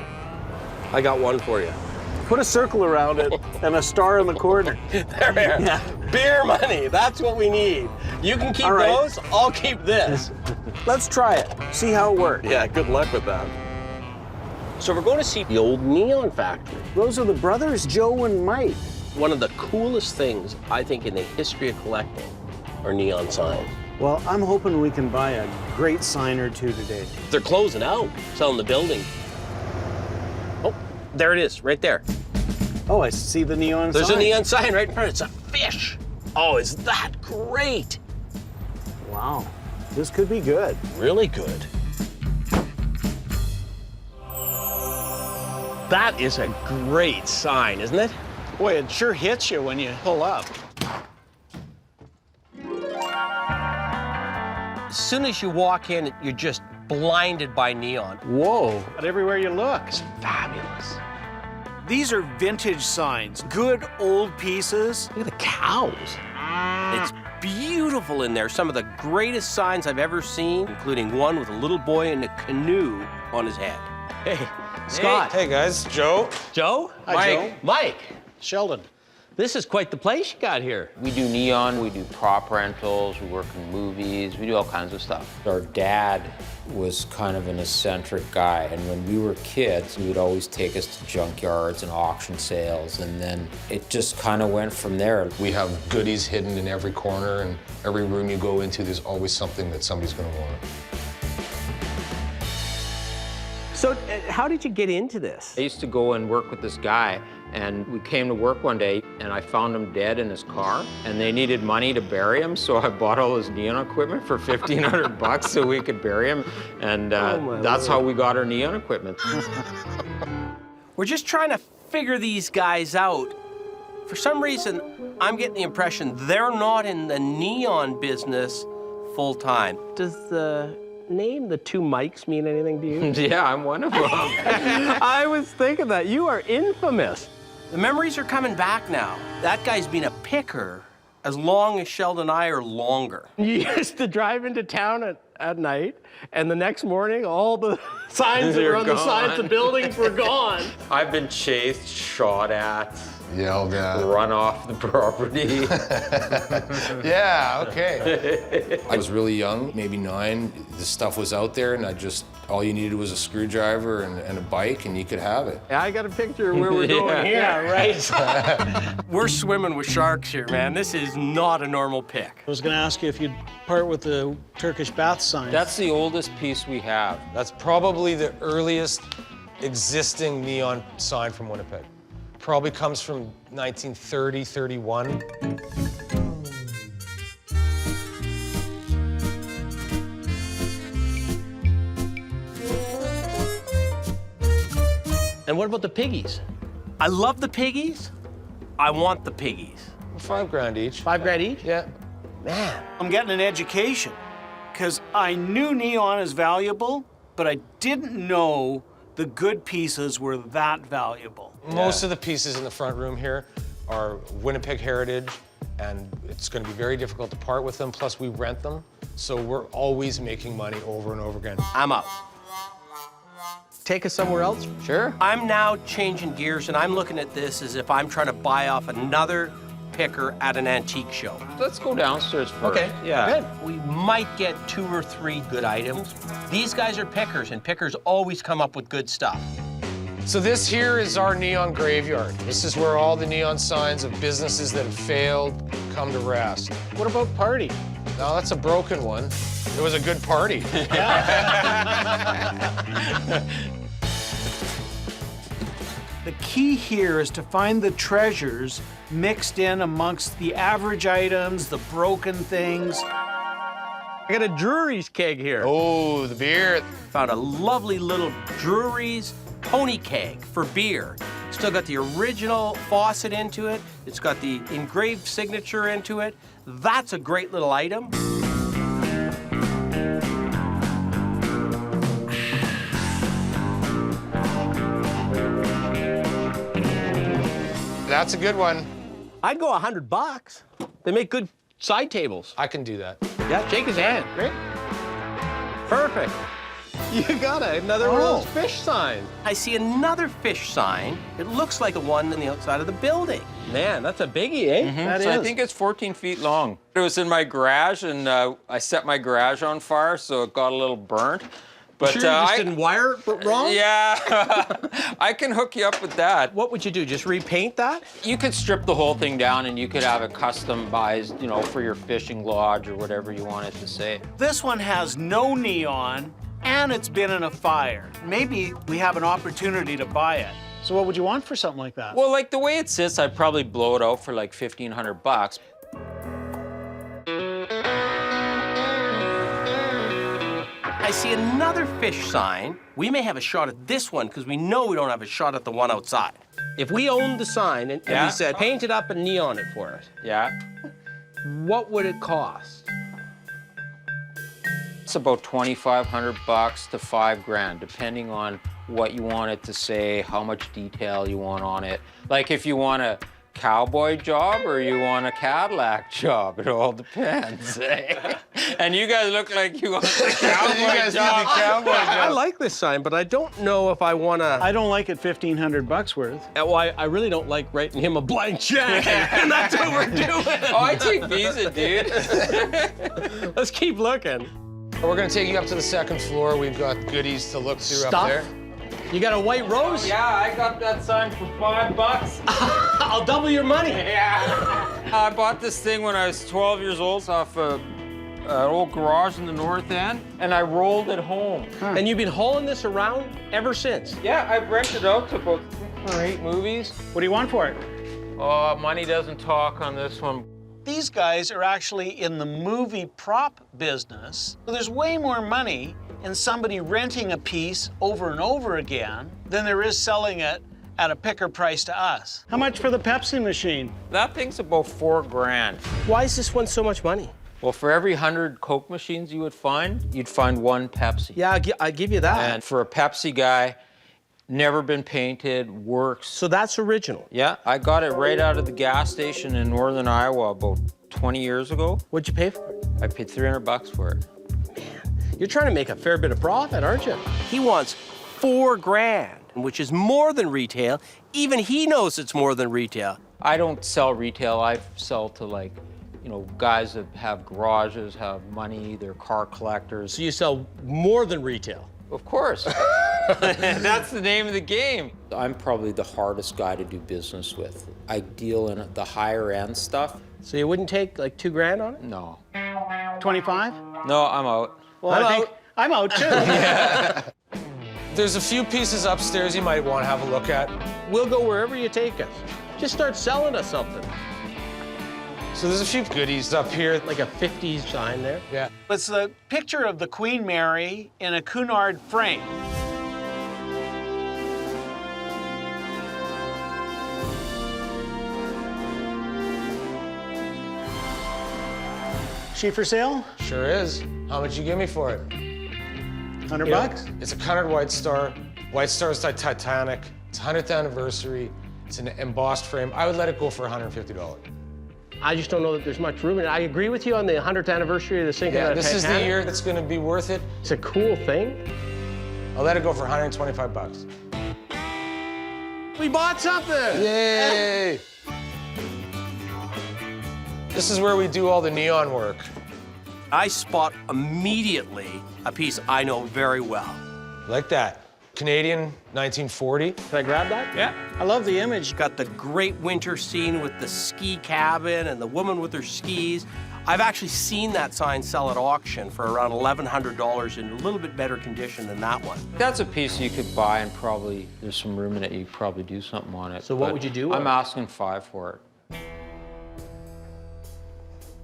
I got one for you. Put a circle around it and a star in the corner. There we are. Yeah. Beer money. That's what we need. You can keep All right. those. I'll keep this. Let's try it. See how it works. Yeah, good luck with that. So we're going to see the old neon factory. Those are the brothers, Joe and Mike. One of the coolest things, I think, in the history of collecting are neon signs. Well, I'm hoping we can buy a great sign or two today. They're closing out, selling the building. Oh, there it is, right there. Oh, I see the neon There's sign. a neon sign right in front. It's a fish. Oh, is that great? Wow, this could be good. Really good. That is a great sign, isn't it? Boy, it sure hits you when you pull up. As soon as you walk in, you're just blinded by neon. Whoa. But everywhere you look. It's fabulous. These are vintage signs, good old pieces. Look at the cows. It's beautiful in there. Some of the greatest signs I've ever seen, including one with a little boy in a canoe on his head. Hey, Scott. Hey guys, Joe. Joe? Hi, Mike. Joe. Mike. Sheldon. This is quite the place you got here. We do neon, we do prop rentals, we work in movies, we do all kinds of stuff. Our dad was kind of an eccentric guy, and when we were kids, he would always take us to junkyards and auction sales, and then it just kind of went from there. We have goodies hidden in every corner, and every room you go into, there's always something that somebody's going to want. So how did you get into this? I used to go and work with this guy And we came to work one day, and I found him dead in his car, and they needed money to bury him, so I bought all his neon equipment for $1,500 so we could bury him, and that's how we got our neon equipment. We're just trying to figure these guys out. For some reason, I'm getting the impression they're not in the neon business full time. Does the name, the two Mikes, mean anything to you? Yeah, I'm one of them. I was thinking that. You are infamous. The memories are coming back now. That guy's been a picker as long as Sheldon and I are longer. You used to drive into town at night, and the next morning, all the signs that were on the sides of buildings were gone. I've been chased, shot at, yelled at, run off the property. Yeah, okay. I was really young, maybe 9. The stuff was out there, and all you needed was a screwdriver and a bike, and you could have it. I got a picture of where we're going here. Yeah, right. We're swimming with sharks here, man. This is not a normal pick. I was going to ask you if you'd part with the Turkish bath sign. That's the oldest piece we have. That's probably the earliest existing neon sign from Winnipeg. Probably comes from 1930, 31. And what about the piggies? I love the piggies. I want the piggies. $5,000 each. $5,000 each? Yeah. Man. I'm getting an education, because I knew neon is valuable, but I didn't know the good pieces were that valuable. Most of the pieces in the front room here are Winnipeg heritage, and it's going to be very difficult to part with them, plus we rent them, so we're always making money over and over again. I'm up. Take us somewhere else? Sure. I'm now changing gears, and I'm looking at this as if I'm trying to buy off another picker at an antique show. Let's go downstairs first. Okay, yeah. good. We might get 2 or 3 good items. These guys are pickers, and pickers always come up with good stuff. So this here is our neon graveyard. This is where all the neon signs of businesses that have failed come to rest. What about party? No, that's a broken one. It was a good party. The key here is to find the treasures mixed in amongst the average items, the broken things. I got a Drury's keg here. Oh, the beer. Found a lovely little Drury's pony keg for beer. Still got the original faucet into it. It's got the engraved signature into it. That's a great little item. That's a good one. I'd go $100. They make good side tables. I can do that. Yeah, shake his hand. Great. Perfect. You got another one of those fish signs. I see another fish sign. It looks like the one on the outside of the building. Man, that's a biggie, eh? That is. I think it's 14 feet long. It was in my garage, and I set my garage on fire, so it got a little burnt. But sure you just didn't wire it wrong? Yeah, I can hook you up with that. What would you do, just repaint that? You could strip the whole thing down and you could have it customized, you know, for your fishing lodge or whatever you want it to say. This one has no neon, and it's been in a fire. Maybe we have an opportunity to buy it. So what would you want for something like that? Well, like the way it sits, I'd probably blow it out for like $1,500. I see another fish sign. We may have a shot at this one because we know we don't have a shot at the one outside. If we owned the sign and we said, paint it up and neon it for us, what would it cost? It's about $2,500 to $5,000, depending on what you want it to say, how much detail you want on it. Like if you want a cowboy job or you want a Cadillac job, it all depends. And you guys look like you want the cowboy job. I like this sign, but I don't know if I want to. I don't like it $1,500 worth. Well, I really don't like writing him a blank check, and that's what we're doing. Oh, I take Visa, dude. Let's keep looking. We're gonna take you up to the 2nd floor. We've got goodies to look through Stuff? up there. You got a white rose? Yeah, I got that sign for $5. I'll double your money. Yeah. I bought this thing when I was 12 years old off an old garage in the north end, and I rolled it home. And you've been hauling this around ever since? Yeah, I've rented out to about operate movies. What do you want for it? Oh, money doesn't talk on this one. These guys are actually in the movie prop business. There's way more money in somebody renting a piece over and over again than there is selling it at a picker price to us. How much for the Pepsi machine? That thing's about $4,000. Why is this one so much money? Well, for every 100 Coke machines you'd find one Pepsi. Yeah, I give you that. And for a Pepsi guy, never been painted, works. So that's original? Yeah, I got it right out of the gas station in northern Iowa about 20 years ago. What'd you pay for it? I paid $300 for it. You're trying to make a fair bit of profit, aren't you? He wants $4,000, which is more than retail. Even he knows it's more than retail. I don't sell retail. I sell to, like, you know, guys that have garages, have money, they're car collectors. So you sell more than retail? Of course. That's the name of the game. I'm probably the hardest guy to do business with. I deal in the higher end stuff. So you wouldn't take like $2,000 on it? No. 25? No, I'm out. Well, I'm out too. Yeah. There's a few pieces upstairs you might want to have a look at. We'll go wherever you take us. Just start selling us something. So there's a few goodies up here. Like a 50s sign there? Yeah. It's the picture of the Queen Mary in a Cunard frame. She for sale? Sure is. How much you give me for it? 100 bucks? It's a Cunard White Star. White Star is like Titanic. It's 100th anniversary. It's an embossed frame. I would let it go for $150. I just don't know that there's much room in it. I agree with you on the 100th anniversary of the sinking of the this is the Titanic. year that's going to be worth it. It's a cool thing. I'll let it go for $125. We bought something! Yay! This is where we do all the neon work. I spot immediately a piece I know very well. Like that. Canadian, 1940. Can I grab that? Yeah. I love the image. Got the great winter scene with the ski cabin and the woman with her skis. I've actually seen that sign sell at auction for around $1,100 in a little bit better condition than that one. That's a piece you could buy and probably, there's some room in it, you could probably do something on it. So what But would you do? I'm asking $5 for it.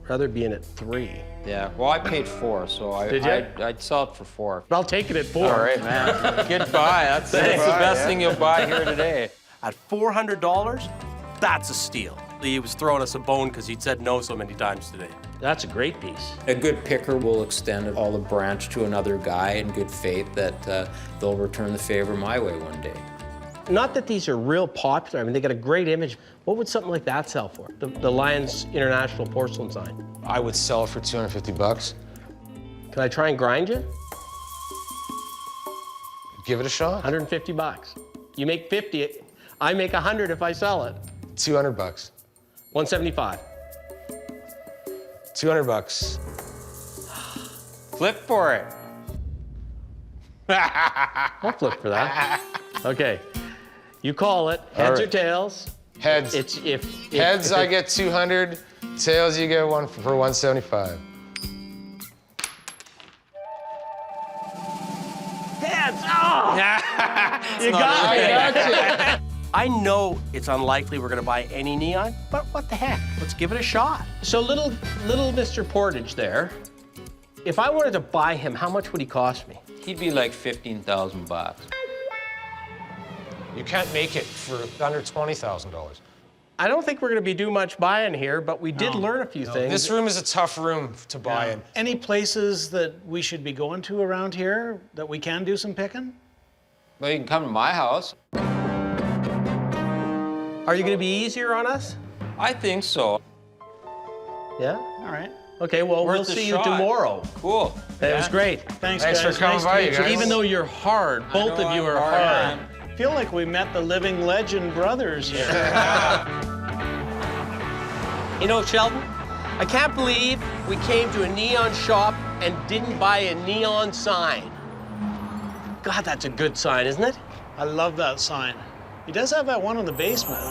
Rather be in at $3. Yeah, well, I paid $4, so I'd sell it for $4. But I'll take it at $4. All right, man. Good buy. That's the best thing you'll buy here today. At $400, that's a steal. He was throwing us a bone because he'd said no so many times today. That's a great piece. A good picker will extend all the branch to another guy in good faith that they'll return the favor my way one day. Not that these are real popular. I mean, they got a great image. What would something like that sell for? The Lions International porcelain sign. I would sell it for $250. Can I try and grind you? Give it a shot. 150 bucks. You make 50, I make 100 if I sell it. 200 bucks. 175. 200 bucks. Flip for it. I'll flip for that. Okay. You call it. Heads or tails? Heads. Heads, I get 200. Tails, you get one for 175. Heads! Oh! You got me. I know it's unlikely we're gonna buy any neon, but what the heck? Let's give it a shot. So little Mr. Portage there, if I wanted to buy him, how much would he cost me? He'd be like 15,000 bucks. You can't make it for under $20,000. I don't think we're gonna be doing much buying here, but we did learn a few things. This room is a tough room to buy in. Any places that we should be going to around here that we can do some picking? Well, you can come to my house. Are you gonna be easier on us? I think so. Yeah? All right. Okay, well, we'll see you tomorrow. Cool. That was great. Thanks, Thanks guys. for coming Nice by, to you meet guys. Even though you're hard, both of you are hard. I feel like we met the living legend brothers here. You know, Sheldon, I can't believe we came to a neon shop and didn't buy a neon sign. God, that's a good sign, isn't it? I love that sign. He does have that one in the basement.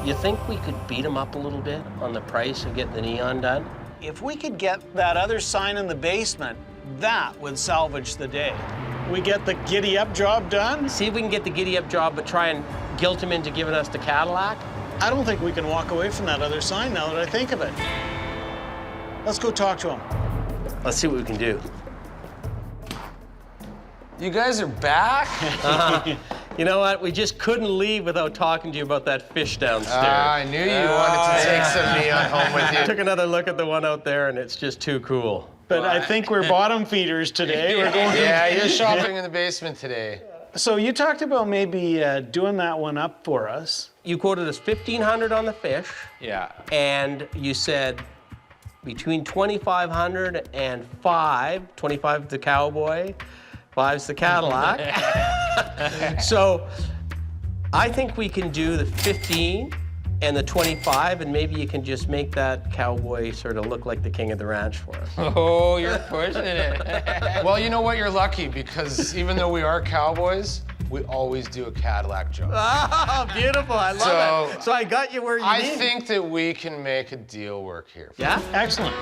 You think we could beat him up a little bit on the price of getting the neon done? If we could get that other sign in the basement, that would salvage the day. We get the giddy-up job done? See if we can get the giddy-up job, but try and guilt him into giving us the Cadillac. I don't think we can walk away from that other sign now that I think of it. Let's go talk to him. Let's see what we can do. You guys are back? You know what? We just couldn't leave without talking to you about that fish downstairs. I knew you wanted to take some neon home with you. Took another look at the one out there, and it's just too cool. But I think we're bottom feeders today. We're going. Yeah, you're shopping in the basement today. So you talked about maybe doing that one up for us. You quoted us $1,500 on the fish. Yeah. And you said between $2,500 and $5,000. $25 the Cowboy, $5's the Cadillac. So I think we can do the 15 and the 25, and maybe you can just make that Cowboy sort of look like the king of the ranch for us. Oh, you're pushing it. Well, you know what? You're lucky because even though we are cowboys, we always do a Cadillac job. Oh, beautiful. I love it. So I got you where you I need. think that we can make a deal work here. Yeah? Excellent.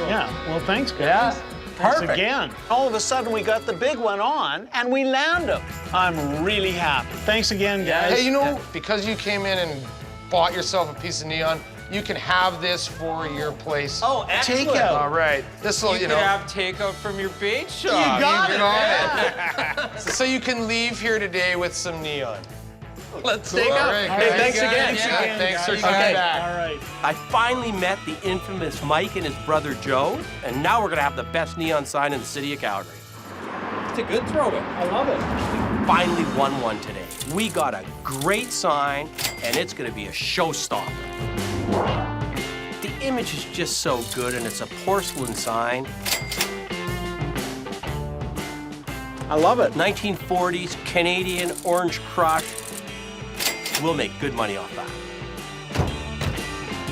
Yeah. Well, thanks, guys. Yeah. Thanks Perfect. again. All of a sudden, we got the big one on, and we land him. I'm really happy. Thanks again, guys. Hey, you know, because you came in and bought yourself a piece of neon, you can have this for your place. Oh, excellent. Takeout. All right. This will, You could have takeout from your bait shop. You got it. it. So you can leave here today with some neon. Let's Cool. take All out. right, Hey, guys. thanks again. Yeah, thanks for Okay. coming back. All right. I finally met the infamous Mike and his brother Joe, and now we're gonna have the best neon sign in the city of Calgary. It's a good throw-in. I love it. We finally won one today. We got a great sign, and it's gonna be a showstopper. The image is just so good, and it's a porcelain sign. I love it. 1940s Canadian orange crush. We'll make good money off that.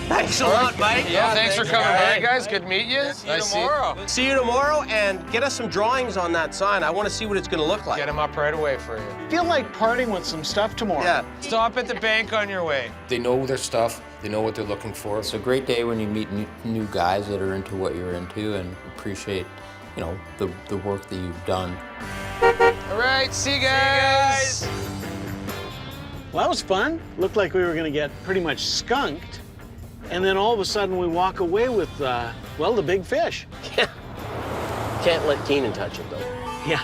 Thanks a lot, Mike. Yeah, thanks for coming by, guys. Good to meet you. See you tomorrow. See you tomorrow, and get us some drawings on that sign. I want to see what it's going to look like. Get them up right away for you. Feel like parting with some stuff tomorrow. Yeah. Stop at the bank on your way. They know their stuff. They know what they're looking for. It's a great day when you meet new guys that are into what you're into and appreciate, you know, the work that you've done. All right, see you guys. Well, that was fun. Looked like we were going to get pretty much skunked. And then all of a sudden we walk away with, well, the big fish. Yeah. Can't let Kenan touch it, though. Yeah.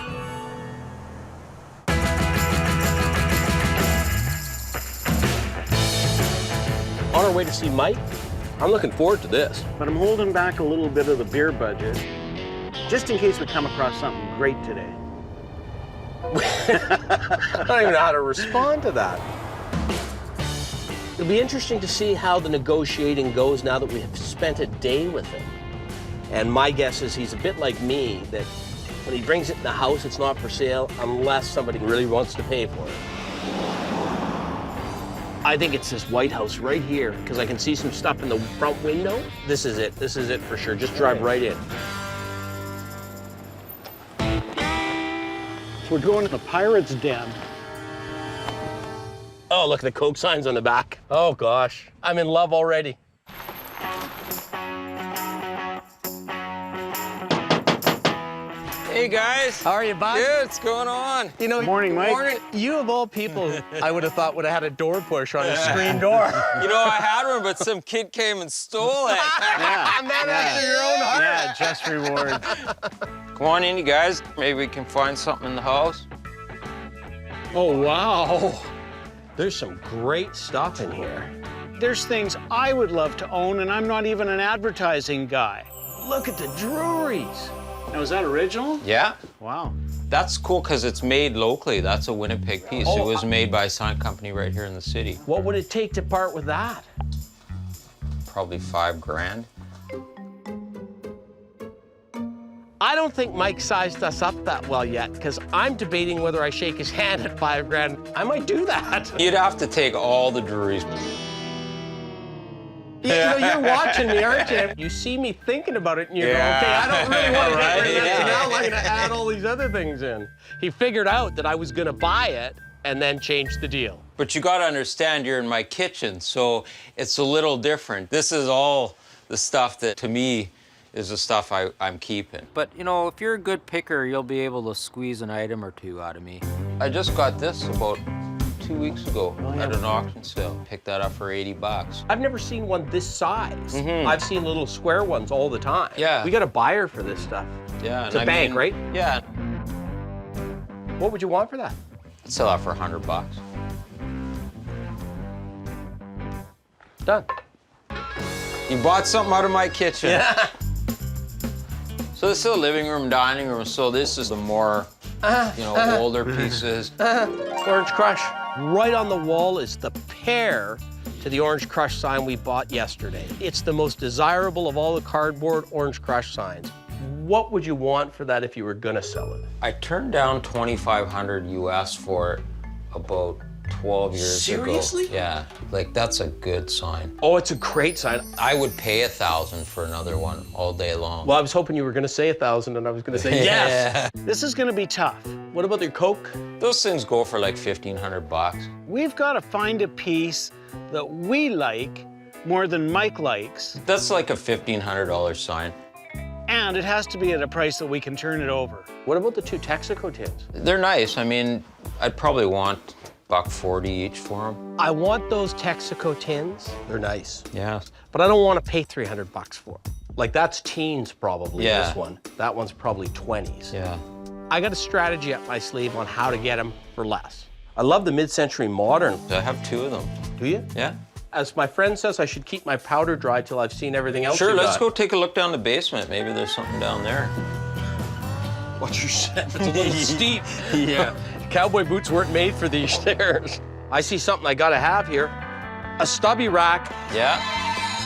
On our way to see Mike, I'm looking forward to this. But I'm holding back a little bit of the beer budget, just in case we come across something great today. I don't even know how to respond to that. It'll be interesting to see how the negotiating goes now that we have spent a day with him. And my guess is he's a bit like me, that when he brings it in the house, it's not for sale unless somebody really wants to pay for it. I think it's this White House right here, because I can see some stuff in the front window. This is it. This is it for sure. Just drive right in. So we're going to the Pirate's Den. Oh, look at the Coke signs on the back. Oh, gosh. I'm in love already. Hey, guys. How are you, bud? Good, what's going on? You know, Morning, Mike. Morning. You of all people, I would have thought would have had a door push on a screen door. You know, I had one, but some kid came and stole it. Yeah. Man after your own heart. Yeah, just reward. Come on in, you guys. Maybe we can find something in the house. Oh, wow. There's some great stuff in here. There's things I would love to own, and I'm not even an advertising guy. Look at the druries. Now, is that original? Yeah. Wow. That's cool because it's made locally. That's a Winnipeg piece. Oh, it was made by a sign company right here in the city. What would it take to part with that? Probably $5,000. I don't think Mike sized us up that well yet, because I'm debating whether I shake his hand at $5,000. I might do that. You'd have to take all the druries. You know, you're watching me, aren't you? You see me thinking about it, and you're going, okay, I don't really want to get rid of this, so now I'm going to add all these other things in. He figured out that I was going to buy it and then change the deal. But you got to understand, you're in my kitchen, so it's a little different. This is all the stuff that, to me, is the stuff I'm keeping. But, you know, if you're a good picker, you'll be able to squeeze an item or two out of me. I just got this about 2 weeks ago at an auction sale. Picked that up for 80 bucks. I've never seen one this size. I've seen little square ones all the time. Yeah. We got a buyer for this stuff. Yeah. It's a bank, right? Yeah. What would you want for that? I'd sell that for 100 bucks. Done. You bought something out of my kitchen. Yeah. So this is the living room, dining room. So this is the more, you know, older pieces. Orange Crush. Right on the wall is the pair to the Orange Crush sign we bought yesterday. It's the most desirable of all the cardboard Orange Crush signs. What would you want for that if you were gonna sell it? I turned down $2,500 US for it about 12 years ago. Seriously? Yeah, like that's a good sign. Oh, it's a great sign. I would pay $1,000 for another one all day long. Well, I was hoping you were gonna say 1,000 and I was gonna say yes. This is gonna be tough. What about your Coke? Those things go for like 1,500 bucks. We've got to find a piece that we like more than Mike likes. That's like a $1,500 sign. And it has to be at a price that we can turn it over. What about the 2 Texaco tins? They're nice. I mean, I'd probably want $1.40 each for them. I want those Texaco tins. They're nice. Yeah. But I don't want to pay 300 bucks for them. Like that's teens probably, Yeah. this one. That one's probably 20s. Yeah. I got a strategy up my sleeve on how to get them for less. I love the mid-century modern. I have 2 of them. Do you? Yeah. As my friend says, I should keep my powder dry till I've seen everything else. Sure, you let's got. go take a look down the basement. Maybe there's something down there. Watch your step, it's a little steep. Yeah. Cowboy boots weren't made for these stairs. I see something I gotta have here. A stubby rack. Yeah.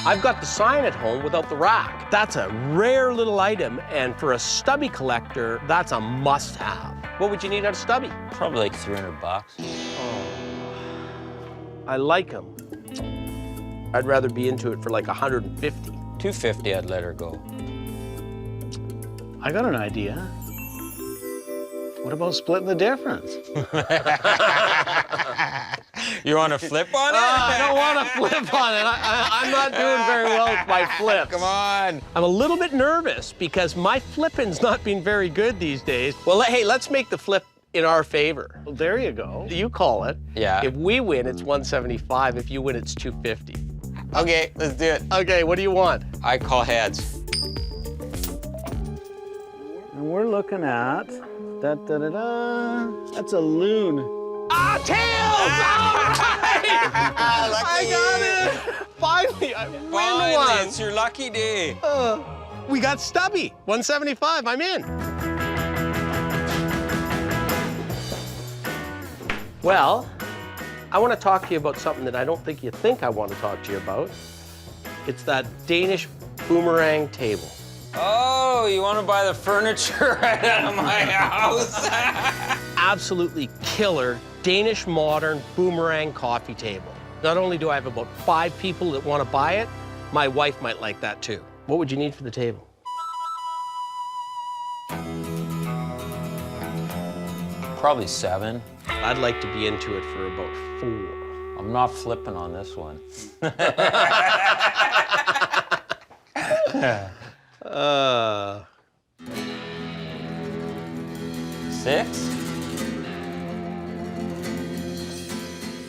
I've got the sign at home without the rack. That's a rare little item, and for a stubby collector, that's a must-have. What would you need out of stubby? Probably like 300 bucks. I like them. I'd rather be into it for like 150. 250, I'd let her go. I got an idea. What about splitting the difference? You want to flip on it? I don't want to flip on it. I'm not doing very well with my flips. Come on. I'm a little bit nervous because my flipping's not been very good these days. Well, hey, let's make the flip in our favor. Well, there you go. You call it. Yeah. If we win, it's 175. If you win, it's 250. Okay, let's do it. Okay, what do you want? I call heads. And we're looking at, that's a loon. Ah, tails! All right! I got it! Finally, I win one. It's your lucky day. We got stubby. 175, I'm in. Well, I want to talk to you about something that I don't think you think I want to talk to you about. It's that Danish boomerang table. Oh, you want to buy the furniture right out of my house? Absolutely killer Danish modern boomerang coffee table. Not only do I have about 5 people that want to buy it, my wife might like that too. What would you need for the table? Probably 7. I'd like to be into it for about 4. I'm not flipping on this one. 6?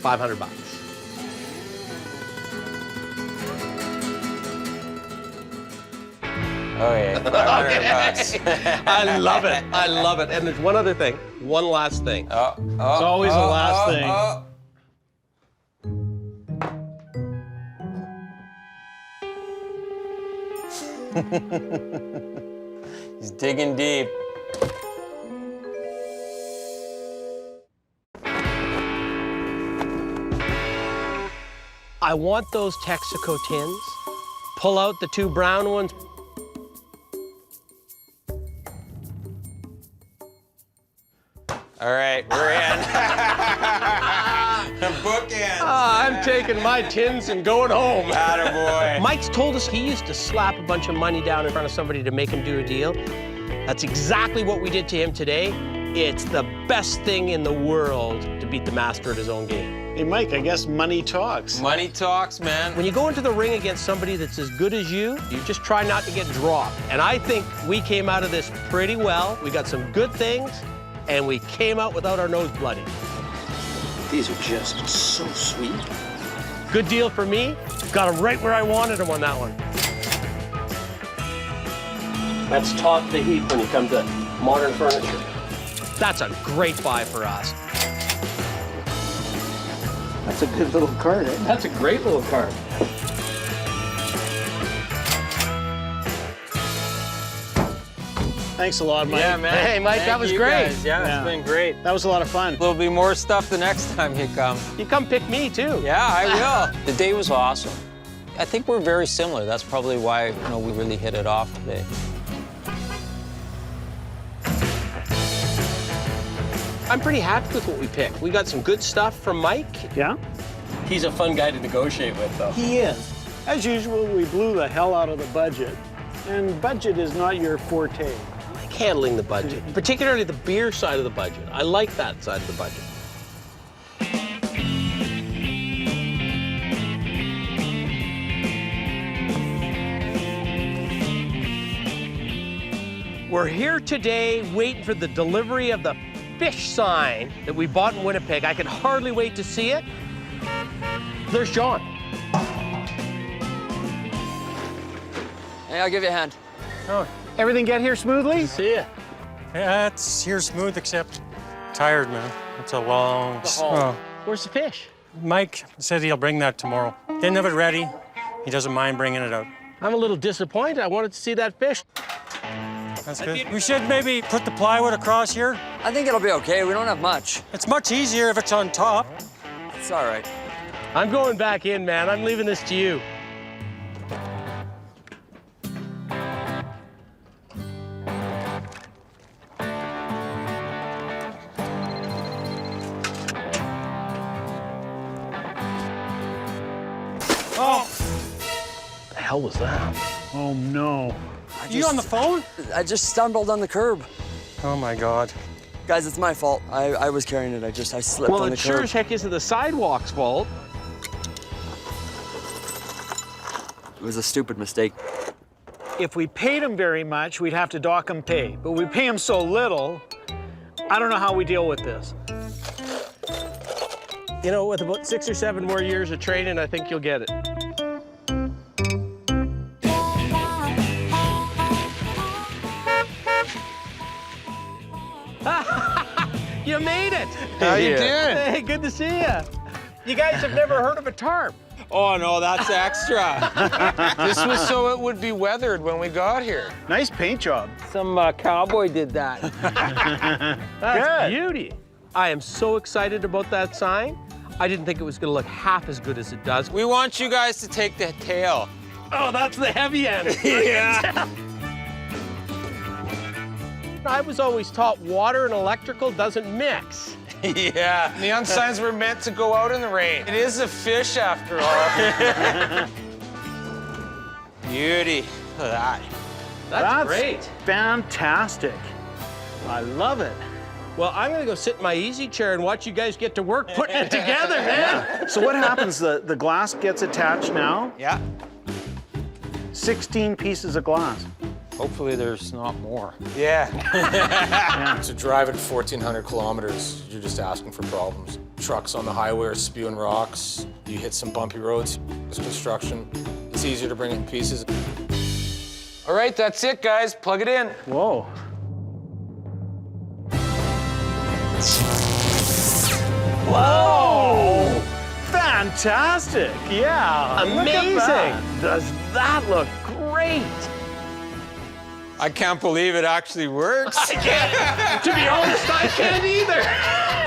500 bucks. Okay, 500 bucks. I love it. I love it. And there's one other thing. One last thing. It's always the last thing. He's digging deep. I want those Texaco tins. Pull out the 2 brown ones. All right, we're in. Bookends. I'm taking my tins and going home. Attaboy. Mike's told us he used to slap a bunch of money down in front of somebody to make him do a deal. That's exactly what we did to him today. It's the best thing in the world to beat the master at his own game. Hey, Mike, I guess money talks. Money talks, man. When you go into the ring against somebody that's as good as you just try not to get dropped. And I think we came out of this pretty well. We got some good things, and we came out without our nose bloody. These are just so sweet. Good deal for me. Got them right where I wanted them on that one. That's top the heap when you come to modern furniture. That's a great buy for us. That's a good little card, eh? That's a great little card. Thanks a lot, Mike. Yeah, man. Hey, Mike, Thank that was you great. guys. Yeah, it's been great. That was a lot of fun. There'll be more stuff the next time you come. You come pick me, too. Yeah, I will. The day was awesome. I think we're very similar. That's probably why we really hit it off today. I'm pretty happy with what we picked. We got some good stuff from Mike. Yeah? He's a fun guy to negotiate with, though. He is. As usual, we blew the hell out of the budget. And budget is not your forte. I like handling the budget, particularly the beer side of the budget. I like that side of the budget. We're here today waiting for the delivery of the fish sign that we bought in Winnipeg. I can hardly wait to see it. There's John. Hey, I'll give you a hand. Oh, everything get here smoothly? See ya. Yeah, it's here smooth, except tired, man. It's a long... Oh. Where's the fish? Mike said he'll bring that tomorrow. Didn't have it ready. He doesn't mind bringing it out. I'm a little disappointed. I wanted to see that fish. That's good. We should maybe put the plywood across here. I think it'll be okay. We don't have much. It's much easier if it's on top. It's all right. I'm going back in, man. I'm leaving this to you. Oh! The hell was that? Oh, no. You on the phone? I just stumbled on the curb. Oh, my God. Guys, it's my fault. I was carrying it. I slipped Well, on the it sure curb. as heck isn't the sidewalk's fault. It was a stupid mistake. If we paid him very much, we'd have to dock him pay. But we pay him so little, I don't know how we deal with this. You know, with about 6 or 7 more years of training, I think you'll get it. You made it! How you doing? Hey, good to see you. You guys have never heard of a tarp. Oh, no, that's extra. This was so it would be weathered when we got here. Nice paint job. Some cowboy did that. That's beauty. I am so excited about that sign. I didn't think it was going to look half as good as it does. We want you guys to take the tail. Oh, that's the heavy end. Yeah. I was always taught water and electrical doesn't mix. Yeah, neon signs were meant to go out in the rain. It is a fish after all. Beauty. Look at that. That's great. Fantastic. I love it. Well, I'm gonna go sit in my easy chair and watch you guys get to work putting it together, man. So what happens? The glass gets attached now? Yeah. 16 pieces of glass. Hopefully there's not more. Yeah. To drive at 1,400 kilometers, you're just asking for problems. Trucks on the highway are spewing rocks. You hit some bumpy roads. It's construction. It's easier to bring it in pieces. All right, that's it, guys. Plug it in. Whoa. Whoa! Fantastic! Yeah. Amazing. Look at that. Does that look great? I can't believe it actually works. I can't. To be honest, I can't either.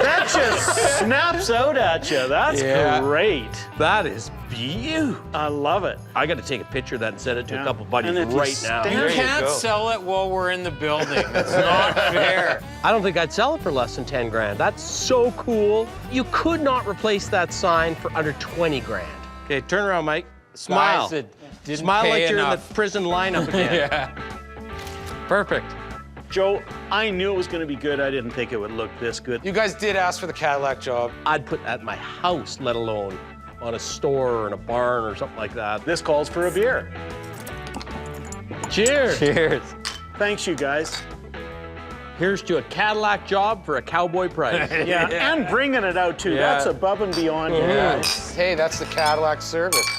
That just snaps out at you. That's great. That is beautiful. I love it. I got to take a picture of that and send it to a couple buddies And if you right now. You can't sell it while we're in the building. That's not fair. I don't think I'd sell it for less than 10 grand. That's so cool. You could not replace that sign for under 20 grand. Okay, turn around, Mike. Smile. Guys, it didn't Smile pay like you're in enough. the prison lineup again. Yeah. Perfect. Joe, I knew it was going to be good. I didn't think it would look this good. You guys did ask for the Cadillac job. I'd put that in my house, let alone on a store or in a barn or something like that. This calls for a beer. Cheers. Cheers. Thanks, you guys. Here's to a Cadillac job for a cowboy price. Yeah, and bringing it out too. Yeah. That's above and beyond. Hey, that's the Cadillac service.